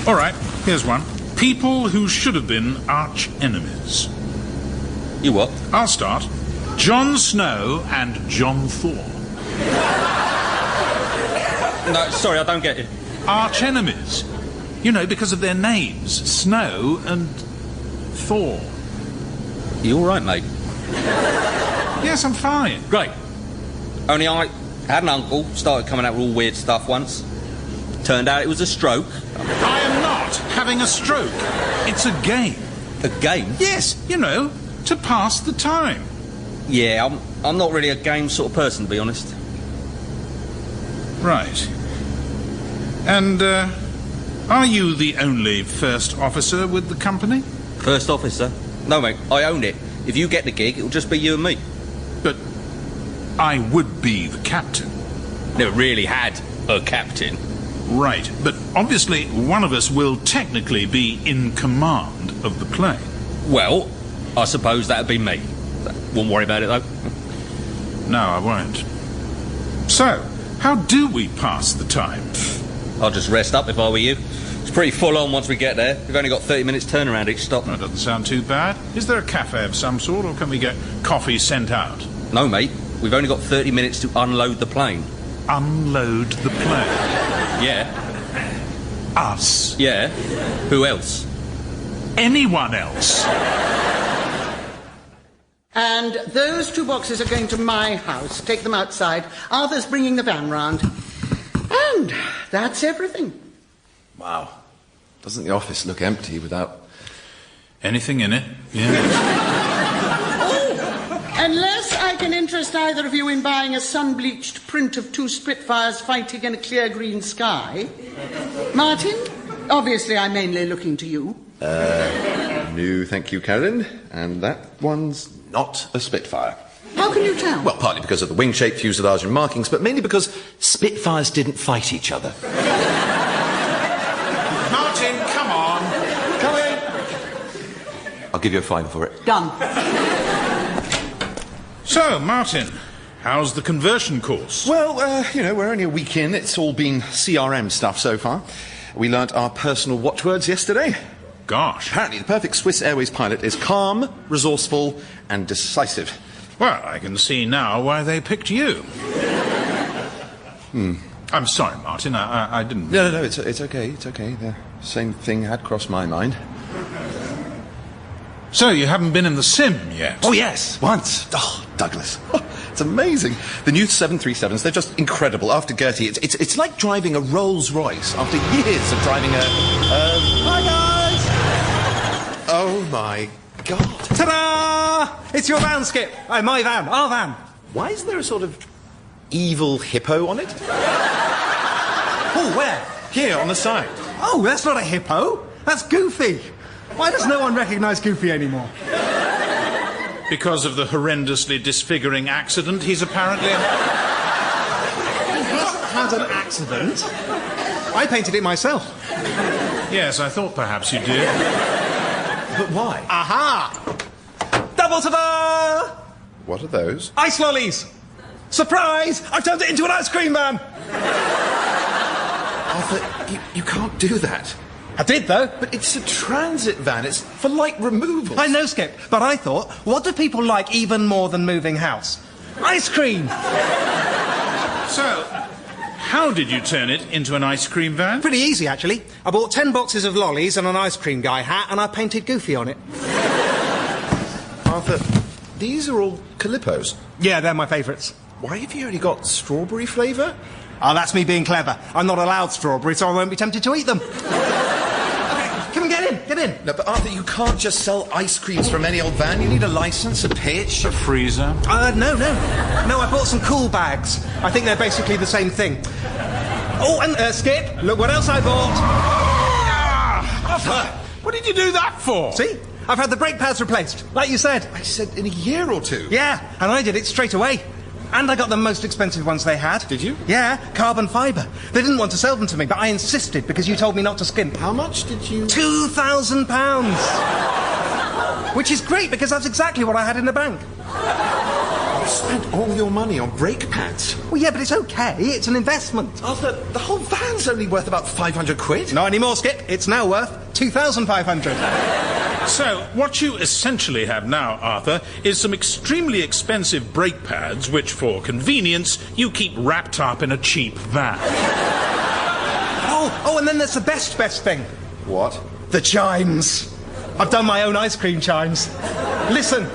All right, here's one. People who should have been arch enemies. You what? I'll start. Jon Snow and John Thor. No, sorry, I don't get you. Arch enemies. You know, because of their names. Snow and Thor. You all right, mate? Yes, I'm fine. Great. Only I had an uncle, started coming out with all weird stuff once. Turned out it was a stroke. I am not having a stroke. It's a game. A game? Yes, you know, to pass the time. Yeah, I'm not really a game sort of person, to be honest. Right. And, are you the only first officer with the company? First officer? No, mate, I own it. If you get the gig, it'll just be you and me. But I would be the captain. Never really had a captain. Right, but obviously one of us will technically be in command of the plane. Well, I suppose that'd be me. Won't worry about it, though. No, I won't. So, how do we pass the time? I'll just rest up if I were you. It's pretty full on once we get there. We've only got 30 minutes turnaround each stop. That doesn't sound too bad. Is there a cafe of some sort, or can we get coffee sent out? No, mate. We've only got 30 minutes to unload the plane. Unload the plane? Yeah. Us? Yeah. Who else? Anyone else? And those 2 boxes are going to my house. Take them outside. Arthur's bringing the van round. And that's everything. Wow. Doesn't the office look empty without... anything in it? Yeah. Unless I can interest either of you in buying a sun-bleached print of 2 Spitfires fighting in a clear green sky. Martin, obviously I'm mainly looking to you. No, thank you, Carolyn. And that one's not a Spitfire. How can you tell? Well, partly because of the wing-shaped fuselage and markings, but mainly because Spitfires didn't fight each other. Martin, come on. Come in. I'll give you a fine for it. Done. So, Martin, how's the conversion course? Well, we're only a week in. It's all been CRM stuff so far. We learnt our personal watchwords yesterday. Gosh. Apparently, the perfect Swiss Airways pilot is calm, resourceful, and decisive. Well, I can see now why they picked you. I'm sorry, Martin, I didn't... No, it's okay, it's okay. The same thing had crossed my mind. So, you haven't been in the sim yet? Oh, yes, once. Oh, Douglas. It's amazing. The new 737s, they're just incredible. After Gertie, it's like driving a Rolls-Royce after years of driving a... Hi, guys! Oh, my God. Ta-da! It's your van, Skip. Oh, my van, our van. Why is there a sort of evil hippo on it? Oh, where? Here, on the side. Oh, that's not a hippo. That's Goofy. Why does no one recognise Goofy anymore? Because of the horrendously disfiguring accident he's apparently... He has had an accident? I painted it myself. Yes, I thought perhaps you did. But why? Aha! Double ta-da! What are those? Ice lollies! Surprise! I've turned it into an ice cream van! Arthur, you can't do that. I did, though. But it's a transit van. It's for light removal. I know, Skip, but I thought, what do people like even more than moving house? Ice cream! So, how did you turn it into an ice cream van? Pretty easy, actually. I bought 10 boxes of lollies and an ice cream guy hat, and I painted Goofy on it. Arthur, these are all Calippos. Yeah, they're my favourites. Why have you only got strawberry flavour? Oh, that's me being clever. I'm not allowed strawberry, so I won't be tempted to eat them. Come on, get in. No, but Arthur, you can't just sell ice creams from any old van. You need a licence, a pitch, a freezer. No, I bought some cool bags. I think they're basically the same thing. Oh, and Skip, look what else I bought. Arthur, what did you do that for? See? I've had the brake pads replaced, like you said. I said in a year or two. Yeah, and I did it straight away. And I got the most expensive ones they had. Did you? Yeah, carbon fibre. They didn't want to sell them to me, but I insisted because you told me not to skimp. How much did you... £2,000! Which is great because that's exactly what I had in the bank. You spent all your money on brake pads. Well, yeah, but it's okay. It's an investment. Arthur, the whole van's only worth about 500 quid. Not anymore, Skip. It's now worth 2,500. So, what you essentially have now, Arthur, is some extremely expensive brake pads, which, for convenience, you keep wrapped up in a cheap van. Oh, and then there's the best thing. What? The chimes. I've done my own ice cream chimes. Listen.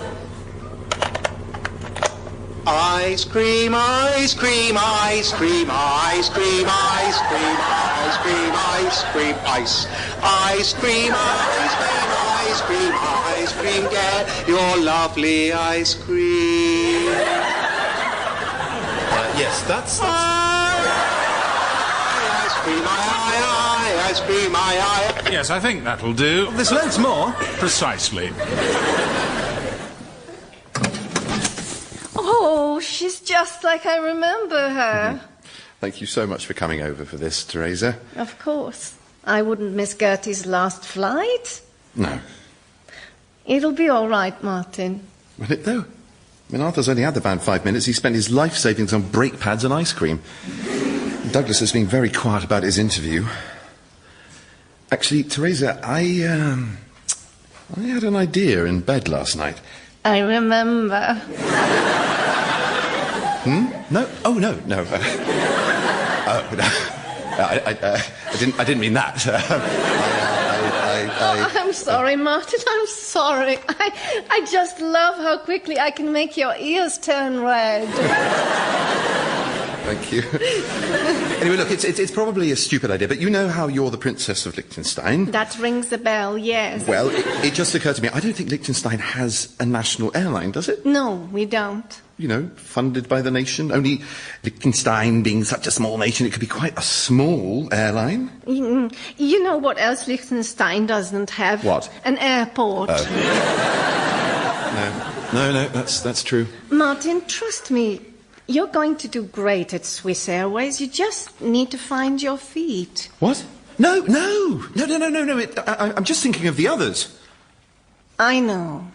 Ice cream, ice cream, ice cream, ice cream, ice cream, ice cream, ice cream, ice. Ice cream, ice cream, ice cream, ice cream, get your lovely ice cream. Yes, that's... Ice cream, ice cream, Yes, I think that'll do. There's loads more. Precisely. Oh, she's just like I remember her. Thank you so much for coming over for this, Teresa. Of course. I wouldn't miss Gertie's last flight. No. It'll be all right, Martin. Will it, though? When Arthur's only had the van 5 minutes, he spent his life savings on brake pads and ice cream. Douglas has been very quiet about his interview. Actually, Teresa, I had an idea in bed last night. I remember. No? Oh, no. I didn't mean that. I'm sorry, Martin. I'm sorry. I just love how quickly I can make your ears turn red. Thank you. Anyway, look, it's probably a stupid idea, but you know how you're the Princess of Liechtenstein? That rings a bell, yes. Well, it just occurred to me, I don't think Liechtenstein has a national airline, does it? No, we don't. You know, funded by the nation. Only Liechtenstein being such a small nation, it could be quite a small airline. You know what else Liechtenstein doesn't have? What? An airport. No, that's true. Martin, trust me. You're going to do great at Swiss Airways. You just need to find your feet. What? No. I'm just thinking of the others. I know.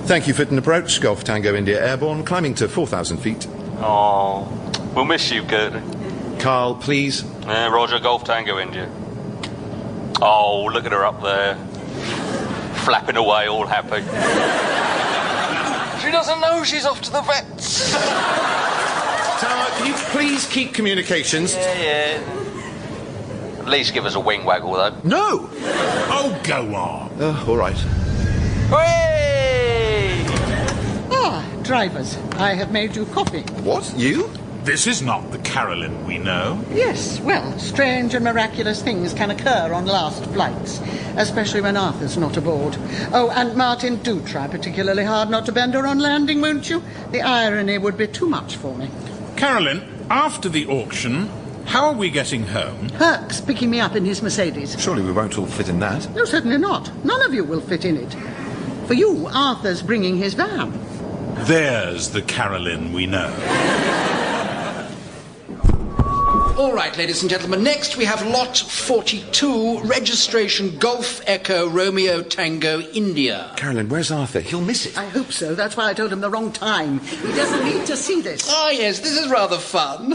Thank you, fit and approach. Golf Tango India Airborne, climbing to 4,000 feet. Oh, we'll miss you, Gertie. Carl, please. Roger, Golf Tango India. Oh, look at her up there. Flapping away, all happy. She doesn't know she's off to the vets. Tower, can you please keep communications? Yeah. At least give us a wing waggle, though. No! Oh, go on. All right. Hey! Ah, drivers, I have made you coffee. What? You? This is not the Carolyn we know. Yes, well, strange and miraculous things can occur on last flights, especially when Arthur's not aboard. Oh, and Martin, do try particularly hard not to bend her on landing, won't you? The irony would be too much for me. Carolyn, after the auction, how are we getting home? Herc's picking me up in his Mercedes. Surely we won't all fit in that. No, certainly not. None of you will fit in it. For you, Arthur's bringing his van. There's the Carolyn we know. All right, ladies and gentlemen, next we have Lot 42, registration Golf Echo Romeo Tango India. Carolyn, where's Arthur? He'll miss it. I hope so. That's why I told him the wrong time. He doesn't need to see this. Ah, yes, this is rather fun.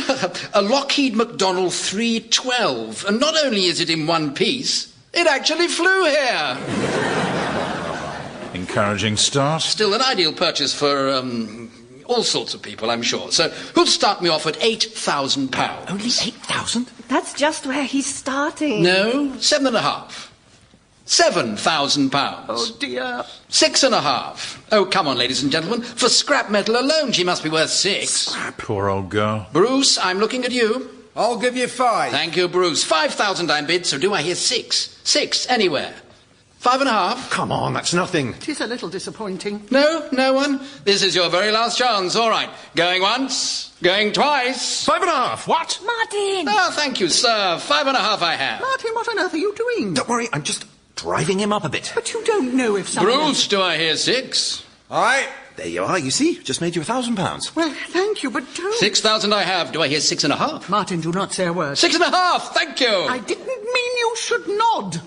A Lockheed McDonnell 312. And not only is it in one piece, it actually flew here. Encouraging start. Still an ideal purchase for, all sorts of people, I'm sure. So who'll start me off at £8,000? Only 8,000? That's just where he's starting. No, 7.5. £7,000. Oh, dear. 6.5. Oh, come on, ladies and gentlemen. For scrap metal alone, she must be worth 6. Poor old girl. Bruce, I'm looking at you. I'll give you 5. Thank you, Bruce. 5,000 I bid, so do I hear 6? 6, anywhere. 5.5. Come on, that's nothing. It is a little disappointing. No, no one? This is your very last chance. All right. Going once, going twice. 5.5. What? Martin! Oh, thank you, sir. 5.5 I have. Martin, what on earth are you doing? Don't worry, I'm just driving him up a bit. But you don't know if someone... Bruce, do I hear 6? All right. There you are, you see? Just made you £1,000. Well, thank you, but don't... 6,000 I have. Do I hear 6.5? Martin, do not say a word. 6.5, thank you. I didn't mean you should nod.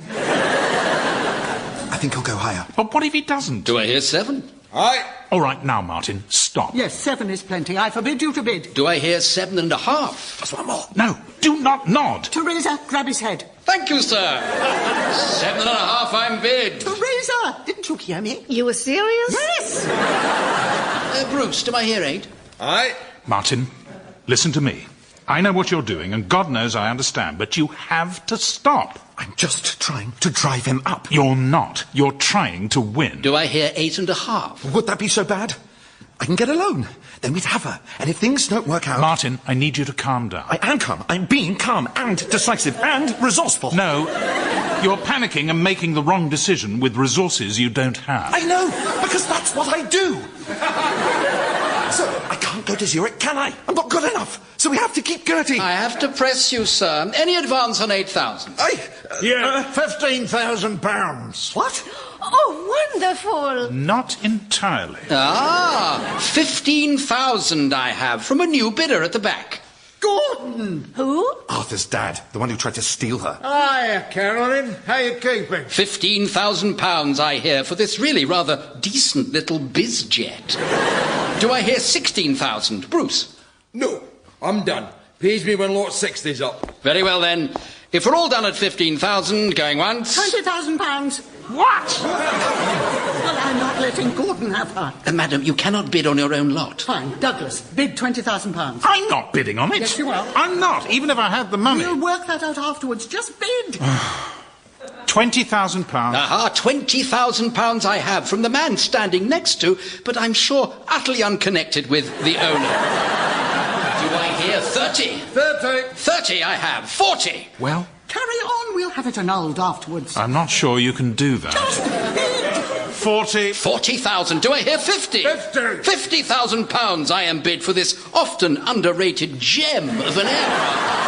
I think he'll go higher. But what if he doesn't? Do I hear 7? All right. All right, now, Martin, stop. Yes, 7 is plenty. I forbid you to bid. Do I hear 7.5? That's one more. No, do not nod. Teresa, grab his head. Thank you, sir. 7.5 I'm bid. Teresa, didn't you hear me? You were serious? Yes! Bruce, do I hear 8? All right. Martin, listen to me. I know what you're doing, and God knows I understand, but you have to stop. I'm just trying to drive him up. You're not. You're trying to win. Do I hear 8.5? Would that be so bad? I can get a loan. Then we'd have her. And if things don't work out... Martin, I need you to calm down. I am calm. I'm being calm and decisive and resourceful. No, you're panicking and making the wrong decision with resources you don't have. I know, because that's what I do. So, I can't go to Zurich, can I? I'm not good enough. So we have to keep Gertie. I have to press you, sir. Any advance on 8,000? £15,000. What? Oh, wonderful! Not entirely. 15,000 I have from a new bidder at the back. Gordon! Who? Arthur's dad, the one who tried to steal her. Hiya, Carolyn. How you keeping? £15,000 I hear for this really rather decent little bizjet. Do I hear 16,000? Bruce? No, I'm done. Pays me when lot 60's up. Very well then. If we're all done at 15,000, going once... £20,000. What? Well, I'm not letting Gordon have her. Madam, you cannot bid on your own lot. Fine, Douglas, bid £20,000. I'm not bidding on it. Yes, you are. I'm not, even if I had the money. We'll work that out afterwards. Just bid. £20,000. Aha, £20,000 I have from the man standing next to, but I'm sure utterly unconnected with the owner. Do I hear 30? 30 I have. 40. Well? Carry on, we'll have it annulled afterwards. I'm not sure you can do that. Just bid. 40. 40,000. Do I hear 50? 50,000 pounds I am bid for this often underrated gem of an aircraft.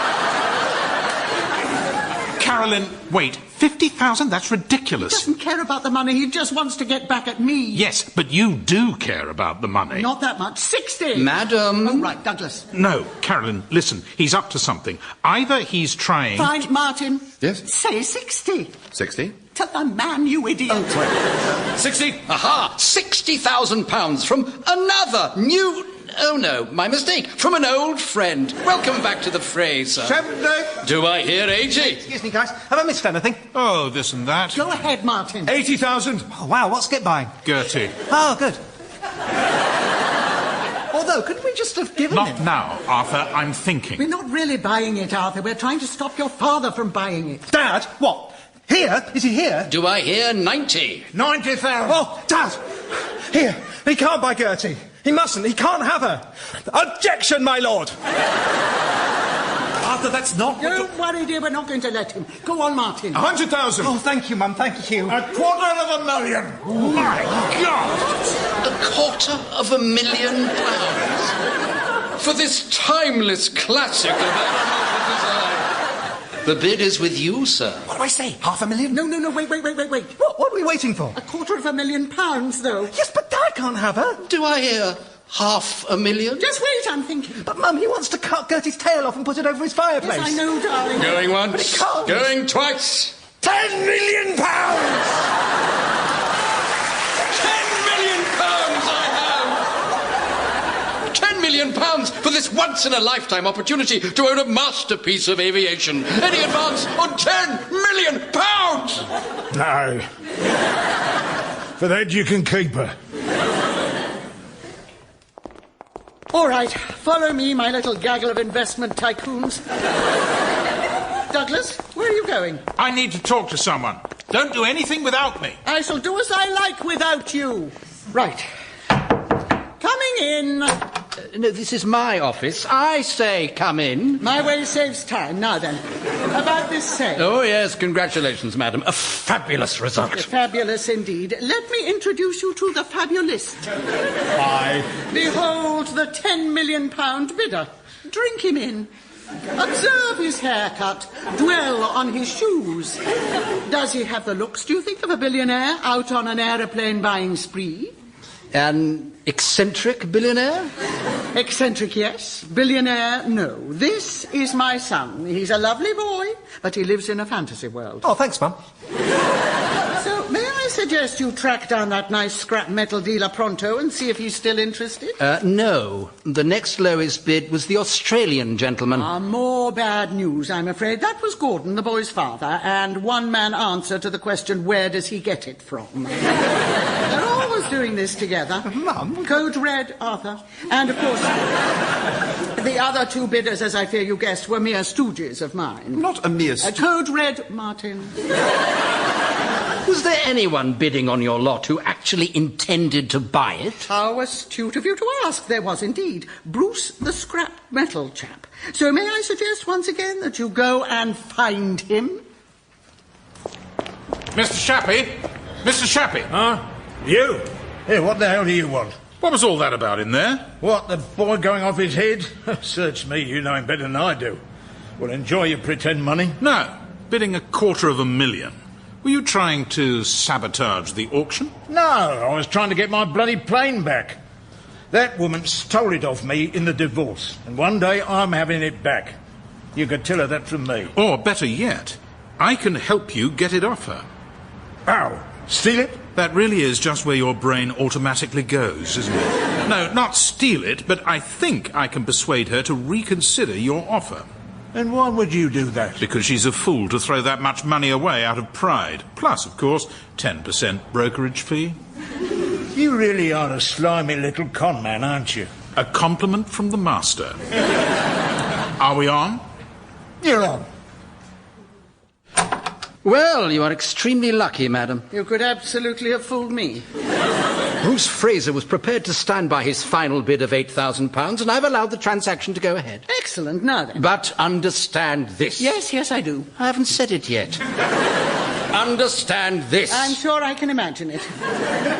Carolyn, wait. 50,000? That's ridiculous. He doesn't care about the money. He just wants to get back at me. Yes, but you do care about the money. Not that much. 60. Madam. Oh, right, Douglas. No, Carolyn, listen. He's up to something. Either he's trying... Fine, Martin. Yes? Say 60. 60? To the man, you idiot. Oh, sorry. 60. Aha! £60,000 from another new... Oh, no, my mistake. From an old friend. Welcome back to the fray, sir. 70. Do I hear 80? Excuse me, guys. Have I missed anything? Oh, this and that. Go ahead, Martin. 80,000. Oh, wow, what's Skip buying? Gertie. Oh, good. Although, couldn't we just have given Not him... now, Arthur. I'm thinking. We're not really buying it, Arthur. We're trying to stop your father from buying it. Dad, what? Here? Is he here? Do I hear 90? 90,000. Oh, Dad! Here, he can't buy Gertie. He mustn't. He can't have her. Objection, my lord! Arthur, that's not... Don't worry, dear. We're not going to let him. Go on, Martin. 100,000. Oh, thank you, Mum. Thank you. £250,000. Oh, my God! £250,000 for this timeless classic of aeronautical design. The bid is with you, sir. What do I say? £500,000? No, wait. What are we waiting for? £250,000, though. Yes, but Dad can't have her. Do I hear £500,000? Just wait, I'm thinking. But, Mum, he wants to cut Gertie's tail off and put it over his fireplace. Yes, I know, darling. Going But once, he can't. going twice. £10 million. £10 million I have! £10 million for this once-in-a-lifetime opportunity to own a masterpiece of aviation. Any advance on £10 million? No. For that, you can keep her. All right, follow me, my little gaggle of investment tycoons. Douglas, where are you going? I need to talk to someone. Don't do anything without me. I shall do as I like without you. Right. Coming in. No, this is my office. I say come in. My way saves time. Now then, about this sale. Oh, yes, congratulations, madam. A fabulous result. Fabulous indeed. Let me introduce you to the fabulist. Aye. Behold the £10 million bidder. Drink him in. Observe his haircut. Dwell on his shoes. Does he have the looks, do you think, of a billionaire out on an aeroplane buying spree? An eccentric billionaire? Eccentric, yes. Billionaire, no. This is my son. He's a lovely boy, but he lives in a fantasy world. Oh, thanks, Mum. So, may I suggest you track down that nice scrap metal dealer pronto and see if he's still interested? No. The next lowest bid was the Australian gentleman. More bad news, I'm afraid. That was Gordon, the boy's father, and one-man answer to the question, where does he get it from? They're always doing this together. Mum? Code red, Arthur. And, of course, the other two bidders, as I fear you guessed, were mere stooges of mine. Not a mere stooge. Code red, Martin. Was there anyone bidding on your lot who actually intended to buy it? How astute of you to ask. There was indeed. Bruce, the scrap metal chap. So may I suggest once again that you go and find him? Mr. Shappy? Mr. Shappy? Huh? You? Hey, what the hell do you want? What was all that about in there? What, the boy going off his head? Search me, you know him better than I do. Well, enjoy your pretend money. No, bidding $250,000. Were you trying to sabotage the auction? No, I was trying to get my bloody plane back. That woman stole it off me in the divorce, and one day I'm having it back. You could tell her that from me. Or, better yet, I can help you get it off her. How? Steal it? That really is just where your brain automatically goes, isn't it? No, not steal it, but I think I can persuade her to reconsider your offer. And why would you do that? Because she's a fool to throw that much money away out of pride. Plus, of course, 10% brokerage fee. You really are a slimy little con man, aren't you? A compliment from the master. Are we on? You're on. Well, you are extremely lucky, madam. You could absolutely have fooled me. Bruce Fraser was prepared to stand by his final bid of £8,000, and I've allowed the transaction to go ahead. Excellent. Now then. But understand this. Yes, I do. I haven't said it yet. Understand this. I'm sure I can imagine it.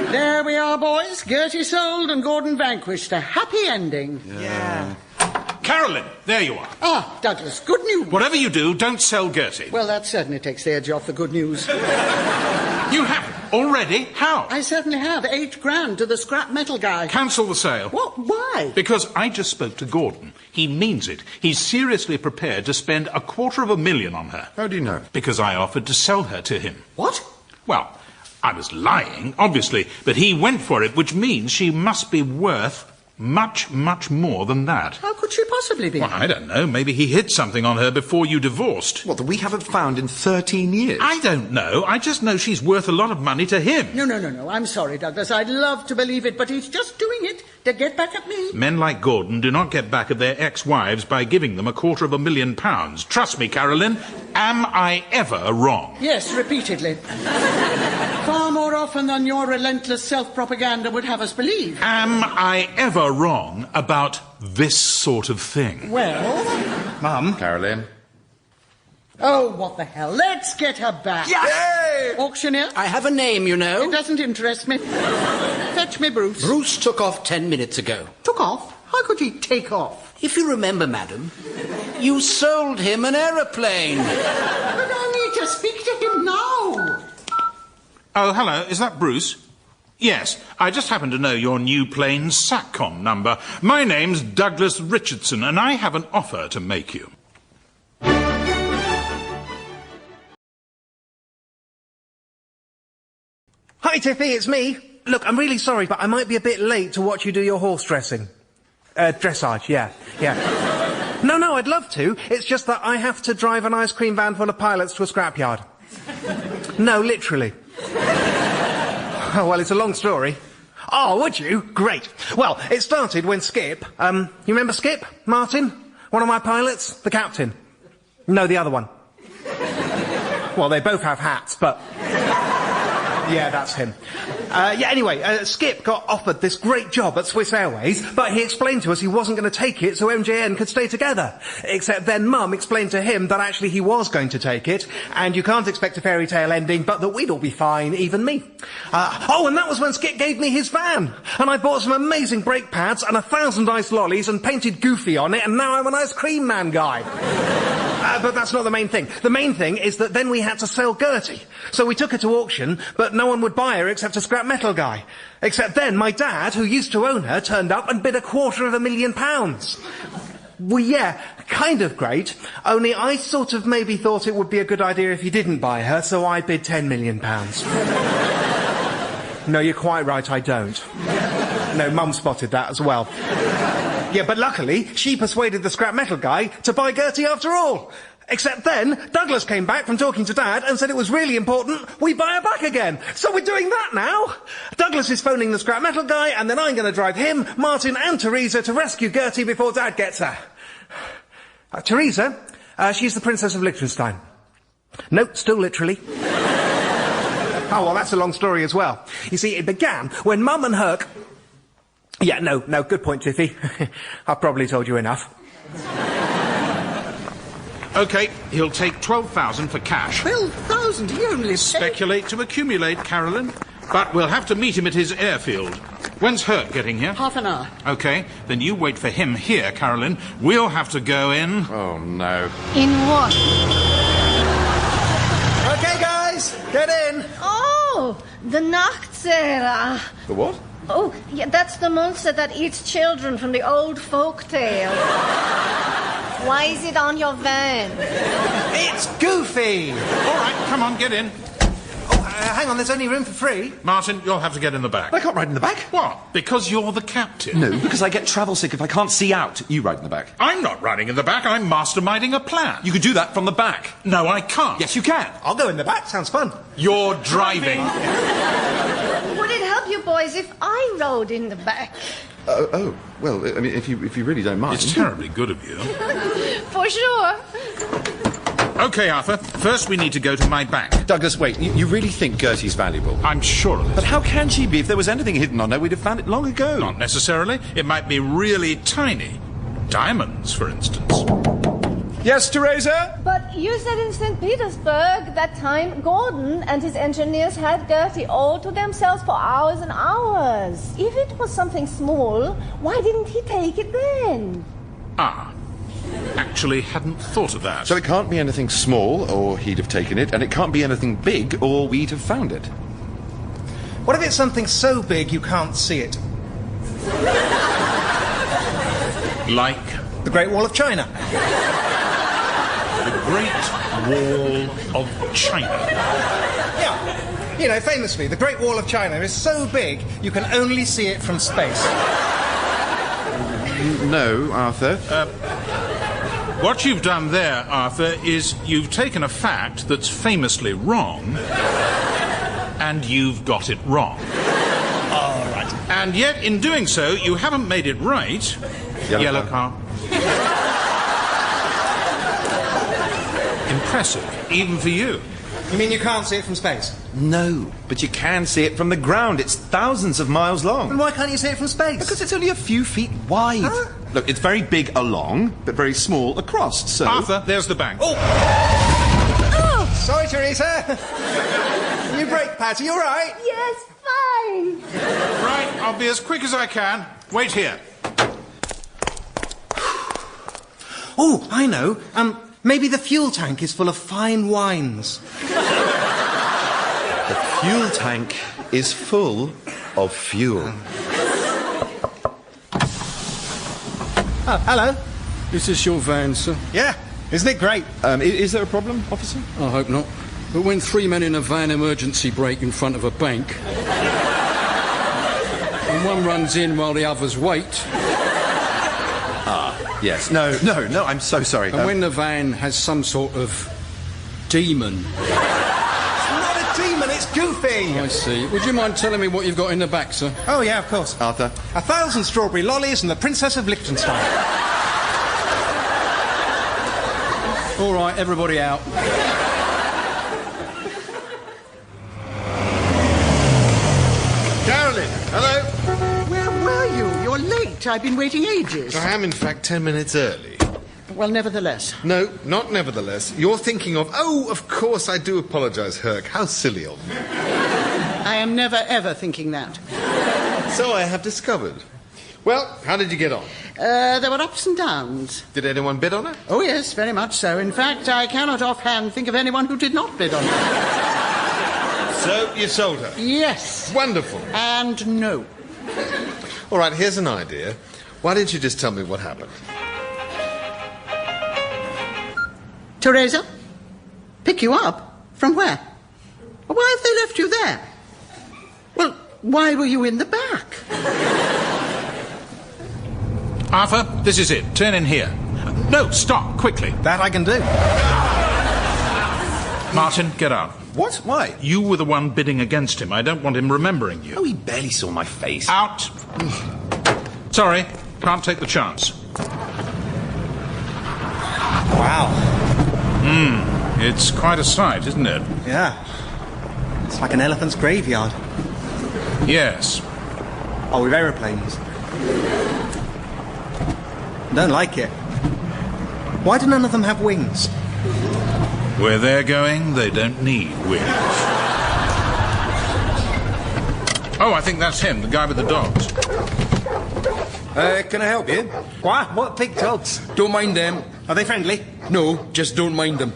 There we are, boys. Gertie sold and Gordon vanquished. A happy ending. Yeah. Carolyn, there you are. Ah, Douglas, good news. Whatever you do, don't sell Gertie. Well, that certainly takes the edge off the good news. You have already? How? I certainly have. $8,000 to the scrap metal guy. Cancel the sale. What? Why? Because I just spoke to Gordon. He means it. He's seriously prepared to spend $250,000 on her. How do you know? Because I offered to sell her to him. What? Well, I was lying, obviously, but he went for it, which means she must be worth much, much more than that. How could she possibly be? Well, I don't know. Maybe he hid something on her before you divorced. What, that we haven't found in 13 years? I don't know. I just know she's worth a lot of money to him. No. I'm sorry, Douglas. I'd love to believe it, but he's just doing it to get back at me. Men like Gordon do not get back at their ex-wives by giving them £250,000. Trust me, Carolyn. Am I ever wrong? Yes, repeatedly. Far more often than your relentless self-propaganda would have us believe. Am I ever wrong about this sort of thing? Well... Mum. Carolyn. Oh, what the hell. Let's get her back. Yes! Auctioneer? I have a name, you know. It doesn't interest me. Fetch me Bruce. Bruce took off 10 minutes ago. Took off? How could he take off? If you remember, madam, you sold him an aeroplane. But I need to speak to him now. Oh, hello. Is that Bruce? Yes. I just happen to know your new plane's SATCOM number. My name's Douglas Richardson, and I have an offer to make you. Hi, Tiffy, it's me. Look, I'm really sorry, but I might be a bit late to watch you do your horse dressing. Dressage, yeah. No, I'd love to. It's just that I have to drive an ice cream van full of pilots to a scrapyard. No, literally. Oh, well, it's a long story. Oh, would you? Great. Well, it started when Skip... you remember Skip? Martin? One of my pilots? The captain? No, the other one. Well, they both have hats, but... Yeah, that's him. Anyway, Skip got offered this great job at Swiss Airways, but he explained to us he wasn't going to take it so MJN could stay together. Except then Mum explained to him that actually he was going to take it, and you can't expect a fairy tale ending, but that we'd all be fine, even me. And that was when Skip gave me his van, and I bought some amazing brake pads and 1,000 ice lollies and painted Goofy on it, and now I'm an ice cream man guy. But that's not the main thing. The main thing is that then we had to sell Gertie. So we took her to auction, but no one would buy her except a scrap metal guy. Except then my dad, who used to own her, turned up and bid £250,000. Well, yeah, kind of great. Only I sort of maybe thought it would be a good idea if he didn't buy her, so I bid £10 million. No, you're quite right, I don't. No, Mum spotted that as well. Yeah, but luckily, she persuaded the scrap metal guy to buy Gertie after all. Except then, Douglas came back from talking to Dad and said it was really important we buy her back again. So we're doing that now. Douglas is phoning the scrap metal guy, and then I'm going to drive him, Martin and Teresa to rescue Gertie before Dad gets her. Teresa? She's the Princess of Liechtenstein. Nope, still literally. Oh, well, that's a long story as well. You see, it began when Mum and Herc... Yeah, no, good point, Tiffy. I've probably told you enough. OK, he'll take 12,000 for cash. 12,000? He only... Speculate to accumulate, Carolyn. But we'll have to meet him at his airfield. When's Herc getting here? Half an hour. OK, then you wait for him here, Carolyn. We'll have to go in... Oh, no. In what? OK, guys, get in. Oh, the Nachtzehrer. The what? Oh, yeah, that's the monster that eats children from the old folk tale. Why is it on your van? It's Goofy! All right, come on, get in. Hang on, there's only room for 3. Martin, you'll have to get in the back. I can't ride in the back. What? Because you're the captain? No, because I get travel sick if I can't see out. You ride in the back. I'm not riding in the back, I'm masterminding a plan. You could do that from the back. No, I can't. Yes, you can. I'll go in the back, sounds fun. You're driving. Would it help you boys if I rode in the back? Well, I mean, if you really don't mind. It's terribly good of you. For sure. OK, Arthur. First we need to go to my bank. Douglas, wait. You really think Gertie's valuable? I'm sure of it. But how can she be? If there was anything hidden on her, we'd have found it long ago. Not necessarily. It might be really tiny. Diamonds, for instance. Yes, Teresa? But you said in St. Petersburg that time Gordon and his engineers had Gertie all to themselves for hours and hours. If it was something small, why didn't he take it then? Actually hadn't thought of that. So it can't be anything small, or he'd have taken it, and it can't be anything big, or we'd have found it. What if it's something so big you can't see it? Like? The Great Wall of China. The Great Wall of China. You know, famously, the Great Wall of China is so big you can only see it from space. No, Arthur. What you've done there, Arthur, is you've taken a fact that's famously wrong, and you've got it wrong. All right. And yet, in doing so, you haven't made it right. Yellow car. Impressive, even for you. You mean you can't see it from space? No, but you can see it from the ground. It's thousands of miles long. Then why can't you see it from space? Because it's only a few feet wide. Huh? Look, it's very big along, but very small across, so... Arthur, there's the bank. Oh! Sorry, Teresa. Your brake pads, are you all right? Yes, fine. Right, I'll be as quick as I can. Wait here. Oh, I know. Maybe the fuel tank is full of fine wines. The fuel tank is full of fuel. Oh, hello. Is this your van, sir? Yeah. Isn't it great? Is there a problem, officer? I hope not. But when 3 men in a van emergency brake in front of a bank, and one runs in while the others wait... Yes. No, I'm so sorry. And when the van has some sort of demon... It's not a demon, it's Goofy! I see. Would you mind telling me what you've got in the back, sir? Oh, yeah, of course. Arthur? 1,000 strawberry lollies and the Princess of Liechtenstein. All right, everybody out. Carolyn, hello. Where were you? You're late. I've been waiting ages. I am, in fact, 10 minutes early. Well, nevertheless. No, not nevertheless. You're thinking of... Oh, of course, I do apologise, Herc. How silly of me. I am never, ever thinking that. So I have discovered. Well, how did you get on? There were ups and downs. Did anyone bid on it? Oh, yes, very much so. In fact, I cannot offhand think of anyone who did not bid on it. So, you sold her? Yes. Wonderful. And no. All right, here's an idea. Why didn't you just tell me what happened? Teresa? Pick you up? From where? Why have they left you there? Well, why were you in the back? Arthur, this is it. Turn in here. No, stop, quickly. That I can do. Martin, get out. What? Why? You were the one bidding against him. I don't want him remembering you. Oh, he barely saw my face. Out. Sorry, can't take the chance. Wow. It's quite a sight, isn't it? Yeah. It's like an elephant's graveyard. Yes. Oh, with aeroplanes. Don't like it. Why do none of them have wings? Where they're going, they don't need wings. Oh, I think that's him, the guy with the dogs. Can I help you? What big dogs? Don't mind them. Are they friendly? No, just don't mind them.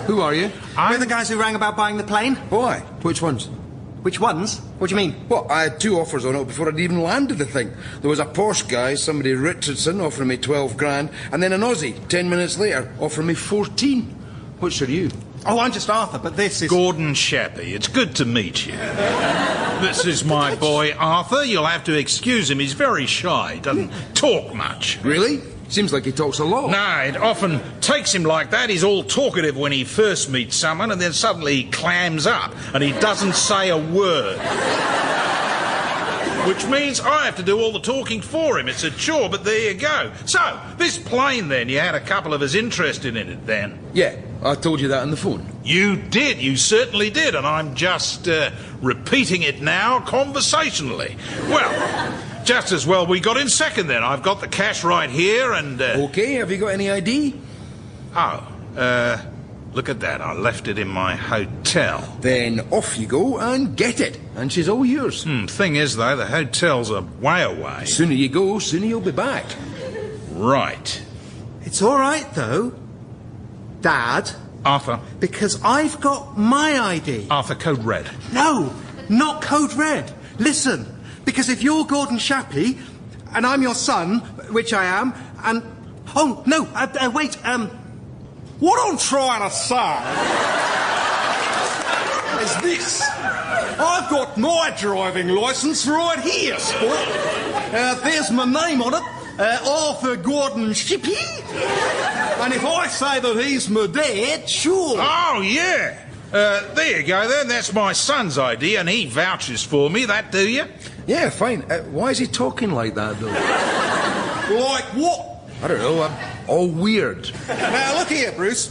Who are you? We're the guys who rang about buying the plane. Why? Which ones? Which ones? What do you mean? Well, I had 2 offers on it before I'd even landed the thing. There was a Porsche guy, somebody Richardson, offering me 12 grand, and then an Aussie, 10 minutes later, offering me 14. Which are you? Oh, I'm just Arthur, but this is... Gordon Sheppy. It's good to meet you. This is my boy, Arthur. You'll have to excuse him. He's very shy. Doesn't talk much. Really? Seems like he talks a lot. No, it often takes him like that. He's all talkative when he first meets someone, and then suddenly he clams up, and he doesn't say a word. Which means I have to do all the talking for him. It's a chore, but there you go. So, this plane then, you had a couple of us interested in it then? Yeah, I told you that on the phone. You did, you certainly did, and I'm just repeating it now conversationally. Well, just as well we got in second then. I've got the cash right here and... OK, have you got any ID? Oh, look at that. I left it in my hotel. Then off you go and get it, and she's all yours. Thing is, though, the hotel's a way away. The sooner you go, sooner you'll be back. Right. It's all right, though. Dad. Arthur. Because I've got my ID. Arthur, code red. No, not code red. Listen, because if you're Gordon Sheppy, and I'm your son, which I am, and... Oh, no, wait, what I'm trying to say is this. I've got my driving licence right here, sport. There's my name on it, Arthur Gordon Shippey. And if I say that he's my dad, sure. Oh, yeah. There you go, then. That's my son's idea, and he vouches for me. That do you? Yeah, fine. Why is he talking like that, though? Like what? I don't know. I'm all weird. Now, look here, Bruce.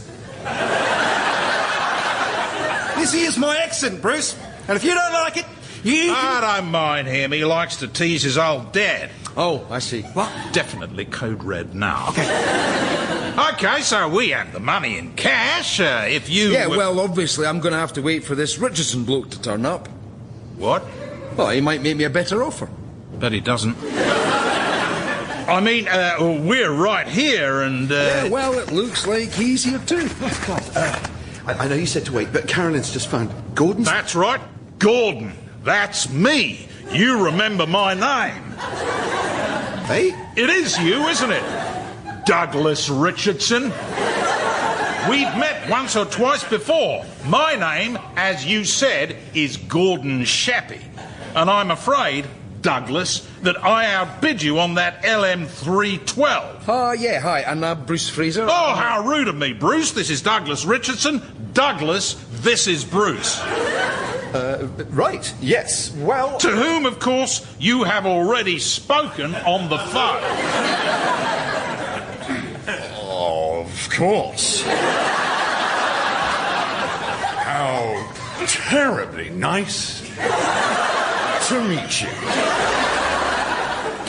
This here's my accent, Bruce. And if you don't like it, you... I don't mind him. He likes to tease his old dad. Oh, I see. What? Definitely code red now. OK, so we have the money in cash. If you... Yeah, well, obviously, I'm going to have to wait for this Richardson bloke to turn up. What? Well, he might make me a better offer. But he doesn't. I mean, we're right here, and... Yeah, well, it looks like he's here too. I know you said to wait, but Carolyn's just phoned. Gordon's... That's right. Gordon. That's me. You remember my name. Hey? It is you, isn't it? Douglas Richardson. We've met once or twice before. My name, as you said, is Gordon Shappy. And I'm afraid, Douglas, that I outbid you on that LM312. Yeah, hi, and Bruce Fraser. Oh, how rude of me, Bruce. This is Douglas Richardson. Douglas, this is Bruce. Right, yes, well... To whom, of course, you have already spoken on the phone. Of course. How terribly nice to meet you.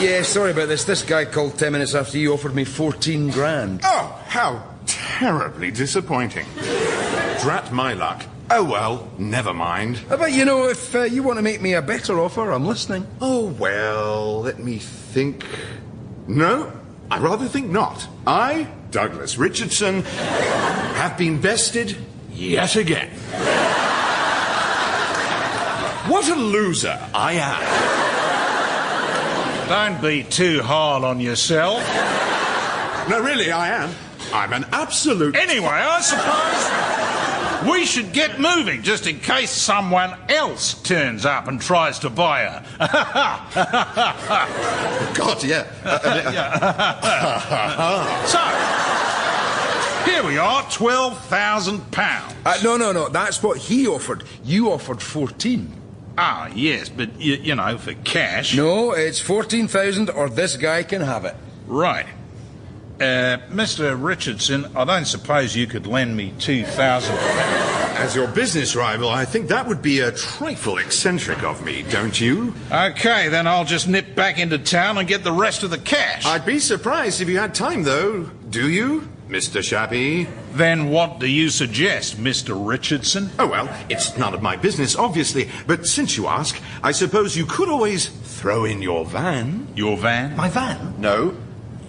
Yeah, sorry about this. This guy called 10 minutes after you offered me 14 grand. Oh, how terribly disappointing. Drat my luck. Oh, well, never mind. But, you know, if you want to make me a better offer, I'm listening. Oh, well, let me think. No, I rather think not. I, Douglas Richardson, have been bested yet again. What a loser I am. Don't be too hard on yourself. No, really, I am. I'm an absolute... Anyway, I suppose we should get moving, just in case someone else turns up and tries to buy her. God, yeah. So, here we are, £12,000. No, that's what he offered. You offered 14. Ah, yes, but, you know, for cash... No, it's 14,000 or this guy can have it. Right. Mr. Richardson, I don't suppose you could lend me £2,000. As your business rival, I think that would be a trifle eccentric of me, don't you? OK, then I'll just nip back into town and get the rest of the cash. I'd be surprised if you had time, though. Do you, Mr. Shappy? Then what do you suggest, Mr. Richardson? Oh, well, it's none of my business, obviously. But since you ask, I suppose you could always throw in your van. Your van? My van? No.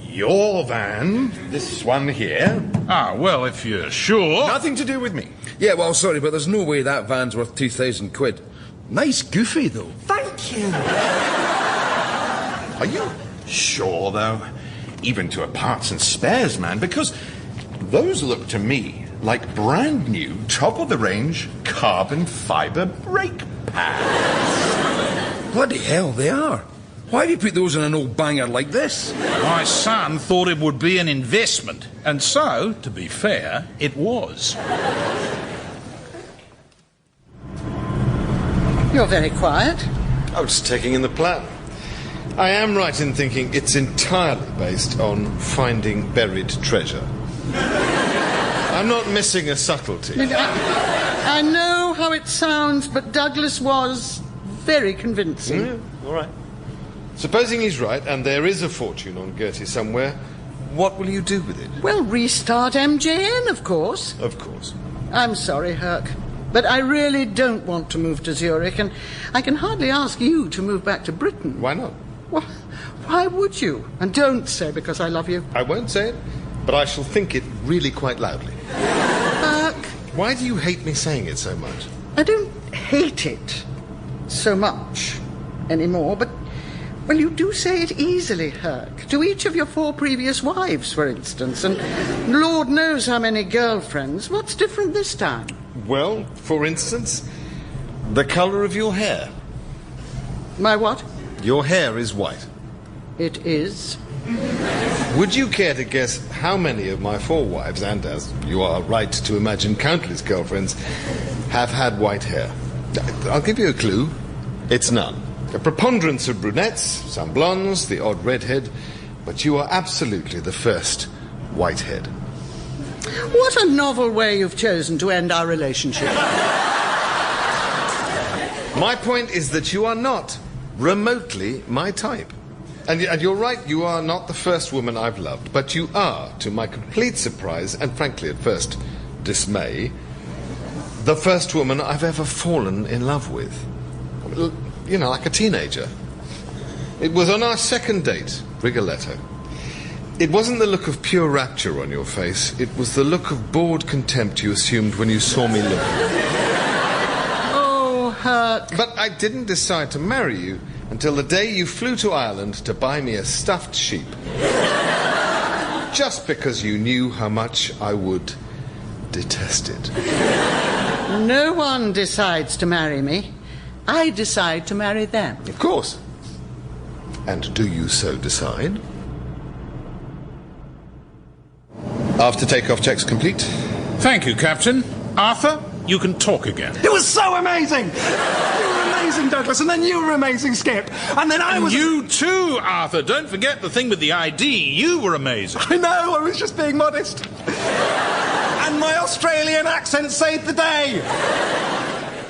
Your van, this one here. Ah, well, if you're sure. Nothing to do with me. Yeah, well, sorry, but there's no way that van's worth 2,000 quid. Nice goofy, though. Thank you. Are you sure, though? Even to a parts and spares man, because those look to me like brand new, top-of-the-range carbon fibre brake pads. Bloody hell, they are. Why have you put those in an old banger like this? My son thought it would be an investment, and so, to be fair, it was. You're very quiet. I was just taking in the plan. I am right in thinking it's entirely based on finding buried treasure. I'm not missing a subtlety. I know how it sounds, but Douglas was very convincing. Yeah, all right. Supposing he's right, and there is a fortune on Gertie somewhere, what will you do with it? Well, restart MJN, of course. Of course. I'm sorry, Herc, but I really don't want to move to Zurich, and I can hardly ask you to move back to Britain. Why not? Well, why would you? And don't say because I love you. I won't say it, but I shall think it really quite loudly. Herc. Why do you hate me saying it so much? I don't hate it so much anymore, but... Well, you do say it easily, Herc. To each of your 4 previous wives, for instance, and Lord knows how many girlfriends. What's different this time? Well, for instance, The colour of your hair. My what? Your hair is white. It is. Would you care to guess how many of my 4 wives, and as you are right to imagine countless girlfriends, have had white hair? I'll give you a clue. It's none. A preponderance of brunettes, some blondes, the odd redhead, but you are absolutely the first whitehead. What a novel way you've chosen to end our relationship. My point is that you are not remotely my type. And you're right, you are not the first woman I've loved, but you are, to my complete surprise, and frankly at first dismay, the first woman I've ever fallen in love with. You know, like a teenager. It was on our second date, Rigoletto. It wasn't the look of pure rapture on your face, it was the look of bored contempt you assumed when you saw me looking. Oh, Herc. But I didn't decide to marry you until the day you flew to Ireland to buy me a stuffed sheep. Just because you knew how much I would detest it. No one decides to marry me. I decide to marry them. Of course. And do you so decide? After takeoff checks complete. Thank you, Captain. Arthur, you can talk again. It was so amazing! You were amazing, Douglas, and then you were amazing, Skip. And then I was... You too, Arthur. Don't forget the thing with the ID. You were amazing. I know, I was just being modest. And my Australian accent saved the day.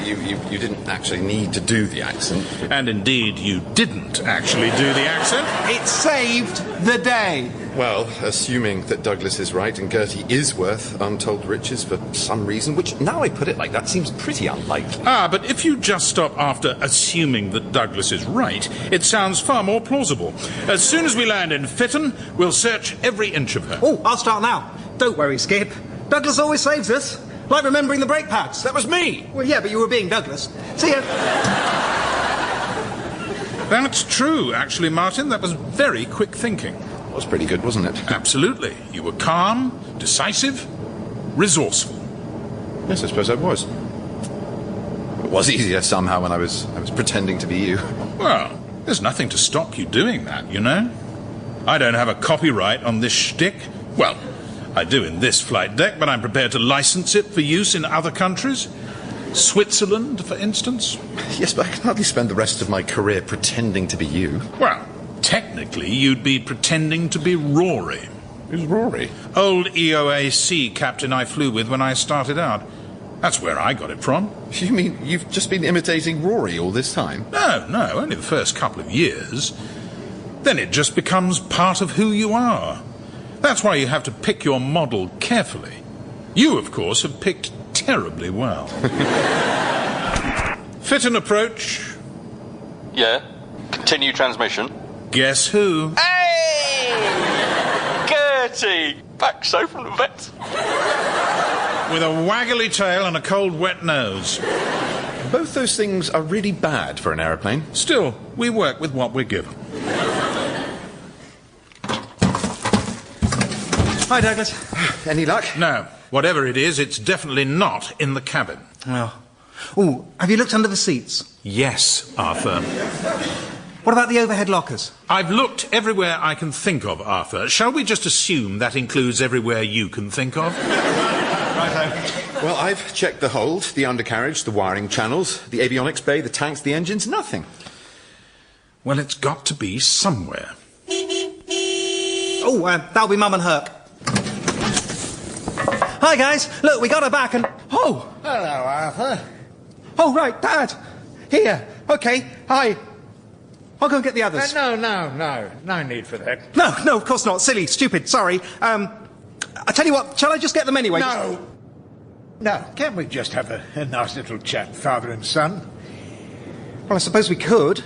You didn't actually need to do the accent. And indeed, you didn't actually do the accent. It saved the day. Well, assuming that Douglas is right and Gertie is worth untold riches for some reason, which, now I put it like that, seems pretty unlikely. Ah, but if you just stop after assuming that Douglas is right, it sounds far more plausible. As soon as we land in Fitton, we'll search every inch of her. Oh, I'll start now. Don't worry, Skip. Douglas always saves us. Like remembering the brake pads. That was me. Well, yeah, but you were being Douglas. See ya. That's true, actually, Martin. That was very quick thinking. It was pretty good, wasn't it? Absolutely. You were calm, decisive, resourceful. Yes, I suppose I was. It was easier somehow when I was pretending to be you. Well, there's nothing to stop you doing that, you know? I don't have a copyright on this shtick. Well, I do in this flight deck, but I'm prepared to license it for use in other countries. Switzerland, for instance. Yes, but I can hardly spend the rest of my career pretending to be you. Well, technically, you'd be pretending to be Rory. Who's Rory? Old EOAC captain I flew with when I started out. That's where I got it from. You mean you've just been imitating Rory all this time? No, only the first couple of years. Then it just becomes part of who you are. That's why you have to pick your model carefully. You, of course, have picked terribly well. Fit and approach. Yeah. Continue transmission. Guess who? Hey! Gertie! Back so from the vet. With a waggly tail and a cold, wet nose. Both those things are really bad for an aeroplane. Still, we work with what we're given. Hi, Douglas. Any luck? No. Whatever it is, it's definitely not in the cabin. Oh. Ooh, have you looked under the seats? Yes, Arthur. What about the overhead lockers? I've looked everywhere I can think of, Arthur. Shall we just assume that includes everywhere you can think of? Righto. Well, I've checked the hold, the undercarriage, the wiring channels, the avionics bay, the tanks, the engines, nothing. Well, it's got to be somewhere. Oh, that'll be Mum and Herc. Hi, guys. Look, we got her back and... Oh! Hello, Arthur. Oh, right, Dad. Here. OK, hi. I'll go and get the others. No need for that. No, of course not. Silly, stupid, sorry. I tell you what, shall I just get them anyway? No, can't we just have a nice little chat, father and son? Well, I suppose we could.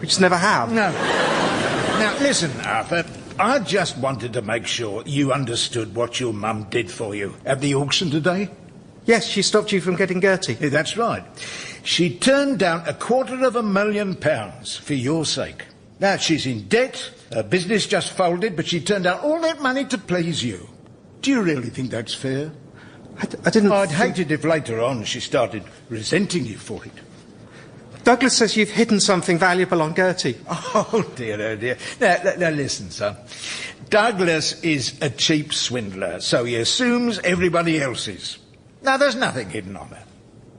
We just never have. No. Now, listen, Arthur. I just wanted to make sure you understood what your mum did for you at the auction today. Yes, she stopped you from getting Gertie. Yeah, that's right. She turned down £250,000 for your sake. Now, she's in debt, her business just folded, but she turned down all that money to please you. Do you really think that's fair? I didn't... I'd hate it if later on she started resenting you for it. Douglas says you've hidden something valuable on Gertie. Oh, dear, oh, dear. Now, listen, son. Douglas is a cheap swindler, so he assumes everybody else is. Now, there's nothing hidden on her.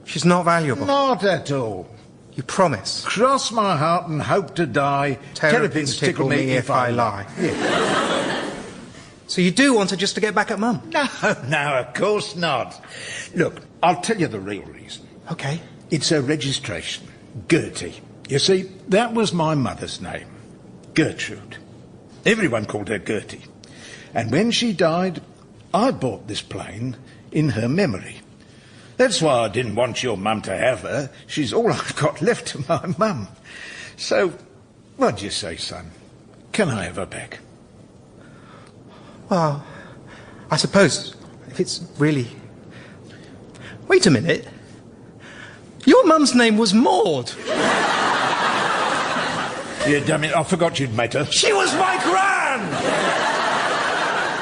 She's not valuable? Not at all. You promise? Cross my heart and hope to die. Terrapins tickle me if I lie. Yeah. So you do want her just to get back at Mum? No, of course not. Look, I'll tell you the real reason. Okay. It's her registration. Gertie. You see, that was my mother's name. Gertrude. Everyone called her Gertie. And when she died, I bought this plane in her memory. That's why I didn't want your mum to have her. She's all I've got left of my mum. So, what do you say, son? Can I have her back? Well, I suppose, if it's really... Wait a minute. Your mum's name was Maud. Yeah, damn it, I forgot you'd met her. She was my gran!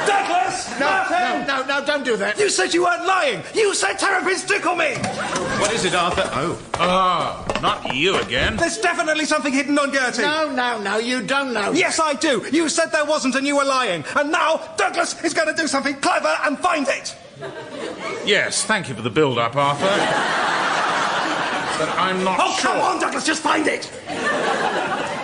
Douglas! No, don't do that. You said you weren't lying! You said terrapins tickle me! What is it, Arthur? Not you again. There's definitely something hidden on Gertie. No, you don't know. Yes, I do. You said there wasn't and you were lying. And now Douglas is going to do something clever and find it. Yes, thank you for the build-up, Arthur. But I'm not sure. Oh, come on, Douglas, just find it!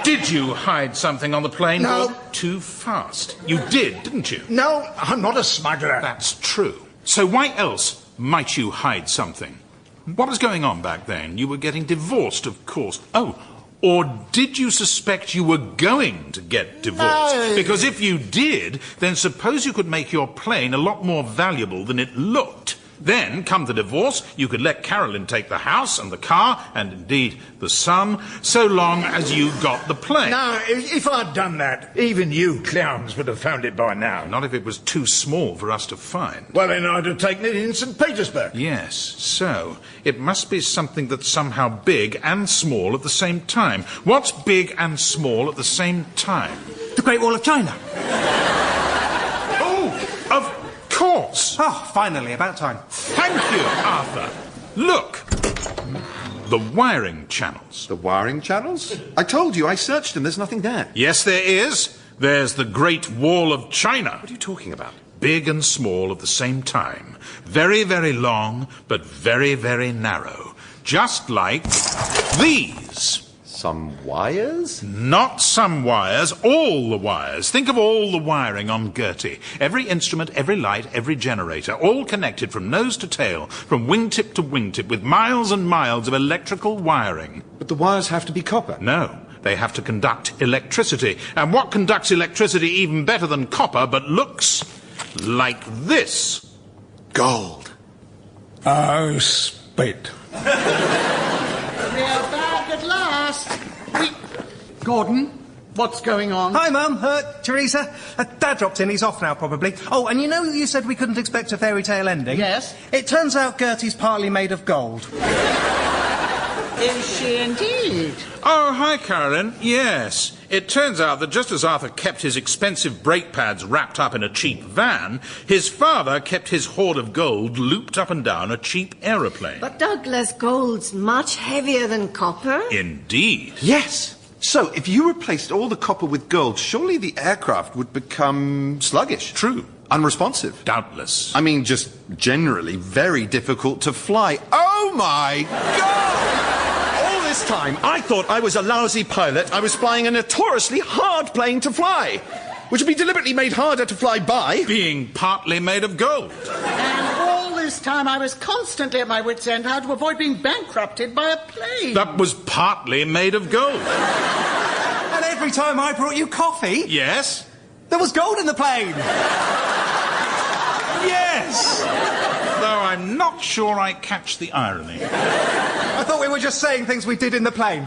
Did you hide something on the plane? No. Or too fast. You did, didn't you? No, I'm not a smuggler. That's true. So why else might you hide something? What was going on back then? You were getting divorced, of course. Oh, or did you suspect you were going to get divorced? No. Because if you did, then suppose you could make your plane a lot more valuable than it looked. Then, come the divorce, you could let Carolyn take the house and the car, and indeed the son, so long as you got the plane. No, if I'd done that, even you clowns would have found it by now. Not if it was too small for us to find. Well, then I'd have taken it in St. Petersburg. Yes, so it must be something that's somehow big and small at the same time. What's big and small at the same time? The Great Wall of China. Oh, of course. Oh, finally, about time. Thank you, Arthur. Look. The wiring channels. The wiring channels? I told you, I searched them. There's nothing there. Yes, there is. There's the Great Wall of China. What are you talking about? Big and small at the same time. Very, very long, but very, very narrow. Just like these. Some wires? Not some wires, all the wires. Think of all the wiring on Gertie. Every instrument, every light, every generator, all connected from nose to tail, from wingtip to wingtip, with miles and miles of electrical wiring. But the wires have to be copper. No, they have to conduct electricity. And what conducts electricity even better than copper, but looks like this? Gold. Oh, spit. We're back at last. Gordon, what's going on? Hi, Mum. Teresa. Dad dropped in. He's off now, probably. Oh, and you said we couldn't expect a fairy tale ending? Yes. It turns out Gertie's partly made of gold. Is she indeed? Oh, hi, Carolyn. Yes. It turns out that just as Arthur kept his expensive brake pads wrapped up in a cheap van, his father kept his hoard of gold looped up and down a cheap aeroplane. But Douglas, gold's much heavier than copper. Indeed. Yes. So, if you replaced all the copper with gold, surely the aircraft would become sluggish. True. Unresponsive. Doubtless. I mean, just generally very difficult to fly. Oh, my God! This time, I thought I was a lousy pilot. I was flying a notoriously hard plane to fly, which would be deliberately made harder to fly by being partly made of gold. And all this time I was constantly at my wit's end how to avoid being bankrupted by a plane. That was partly made of gold. And every time I brought you coffee... Yes? There was gold in the plane! Yes! Though I'm not sure I catch the irony. I thought we were just saying things we did in the plane.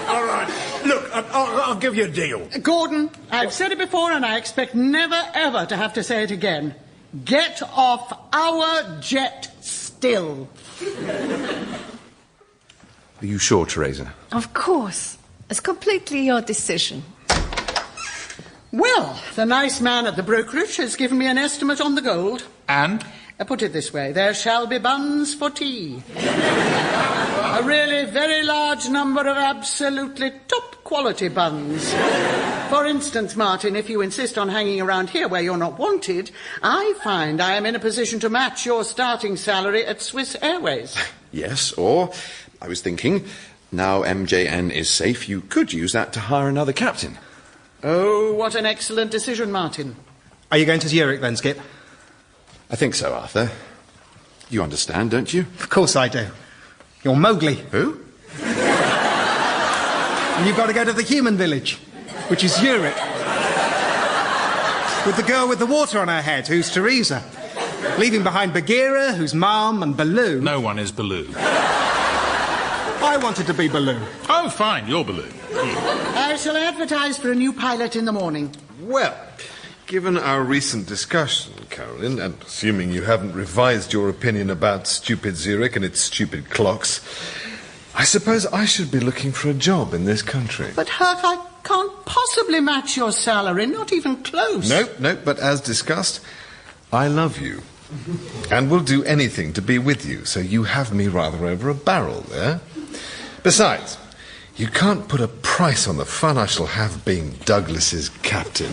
All right. Look, I'll give you a deal. Gordon, I've said it before and I expect never, ever to have to say it again. Get off our jet still. Are you sure, Teresa? Of course. It's completely your decision. Well, the nice man at the brokerage has given me an estimate on the gold. And? Put it this way, there shall be buns for tea. A really very large number of absolutely top-quality buns. For instance, Martin, if you insist on hanging around here where you're not wanted, I find I am in a position to match your starting salary at Swiss Airways. Yes, or, I was thinking, now MJN is safe, you could use that to hire another captain. Oh, what an excellent decision, Martin. Are you going to Zurich then, Skip? I think so, Arthur. You understand, don't you? Of course I do. You're Mowgli. Who? And you've got to go to the human village, which is Zurich. With the girl with the water on her head, who's Teresa. Leaving behind Bagheera, who's Mom, and Baloo. No one is Baloo. I wanted to be Baloo. Oh, fine, you're Baloo. I shall advertise for a new pilot in the morning. Well, given our recent discussion, Carolyn, and assuming you haven't revised your opinion about stupid Zurich and its stupid clocks, I suppose I should be looking for a job in this country. But, Herc, I can't possibly match your salary, not even close. Nope, but as discussed, I love you. And will do anything to be with you, so you have me rather over a barrel there. Besides, you can't put a price on the fun I shall have being Douglas's captain.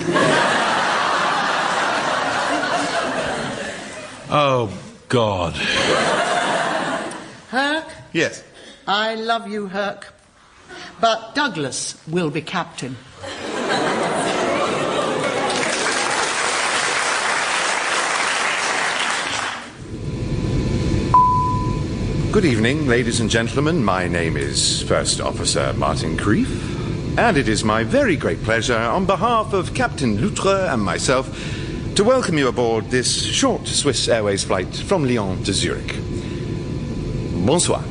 Oh, God. Herc? Yes? I love you, Herc. But Douglas will be captain. Good evening, ladies and gentlemen. My name is First Officer Martin Creef, and it is my very great pleasure, on behalf of Captain Loutre and myself, to welcome you aboard this short Swiss Airways flight from Lyon to Zurich. Bonsoir,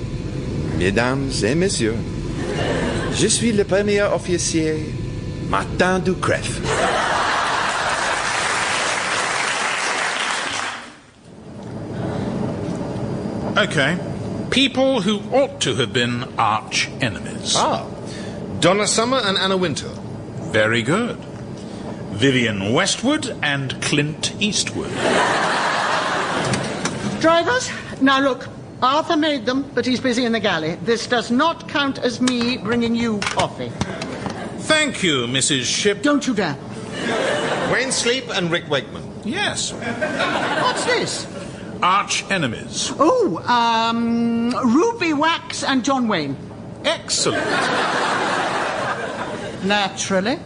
mesdames et messieurs. Je suis le premier officier, Martin Ducref. Okay. People who ought to have been arch enemies. Ah, Donna Summer and Anna Wintour. Very good. Vivian Westwood and Clint Eastwood. Drivers, now look, Arthur made them, but he's busy in the galley. This does not count as me bringing you coffee. Thank you, Mrs. Ship. Don't you dare. Wayne Sleep and Rick Wakeman. Yes. What's this? Arch enemies. Oh, Ruby Wax and John Wayne. Excellent. Naturally.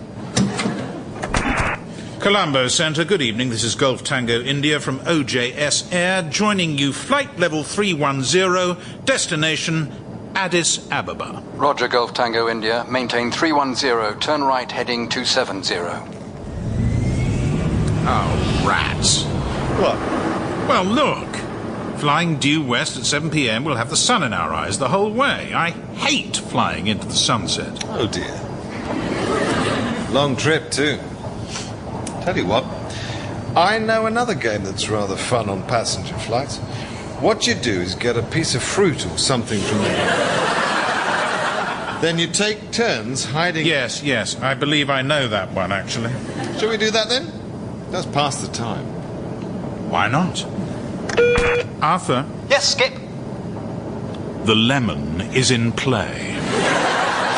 Colombo Centre, good evening. This is Golf Tango India from OJS Air, joining you flight level 310, destination Addis Ababa. Roger, Golf Tango India. Maintain 310, turn right heading 270. Oh, rats. What? Well, look. Flying due west at 7 p.m. we'll have the sun in our eyes the whole way. I hate flying into the sunset. Oh, dear. Long trip, too. Tell you what, I know another game that's rather fun on passenger flights. What you do is get a piece of fruit or something from the... Then you take turns hiding... Yes, I believe I know that one, actually. Shall we do that, then? Let's pass the time. Why not? Arthur? Yes, Skip? The lemon is in play.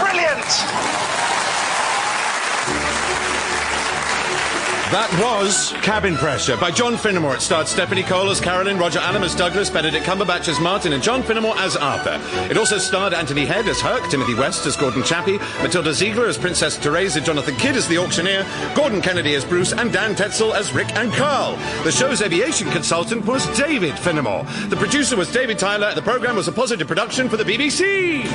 Brilliant! That was Cabin Pressure by John Finnemore. It starred Stephanie Cole as Carolyn, Roger Allam as Douglas, Benedict Cumberbatch as Martin, and John Finnemore as Arthur. It also starred Anthony Head as Herc, Timothy West as Gordon Chappie, Matilda Ziegler as Princess Theresa, Jonathan Kidd as the auctioneer, Gordon Kennedy as Bruce, and Dan Tetzel as Rick and Carl. The show's aviation consultant was David Finnemore. The producer was David Tyler. The programme was a positive production for the BBC.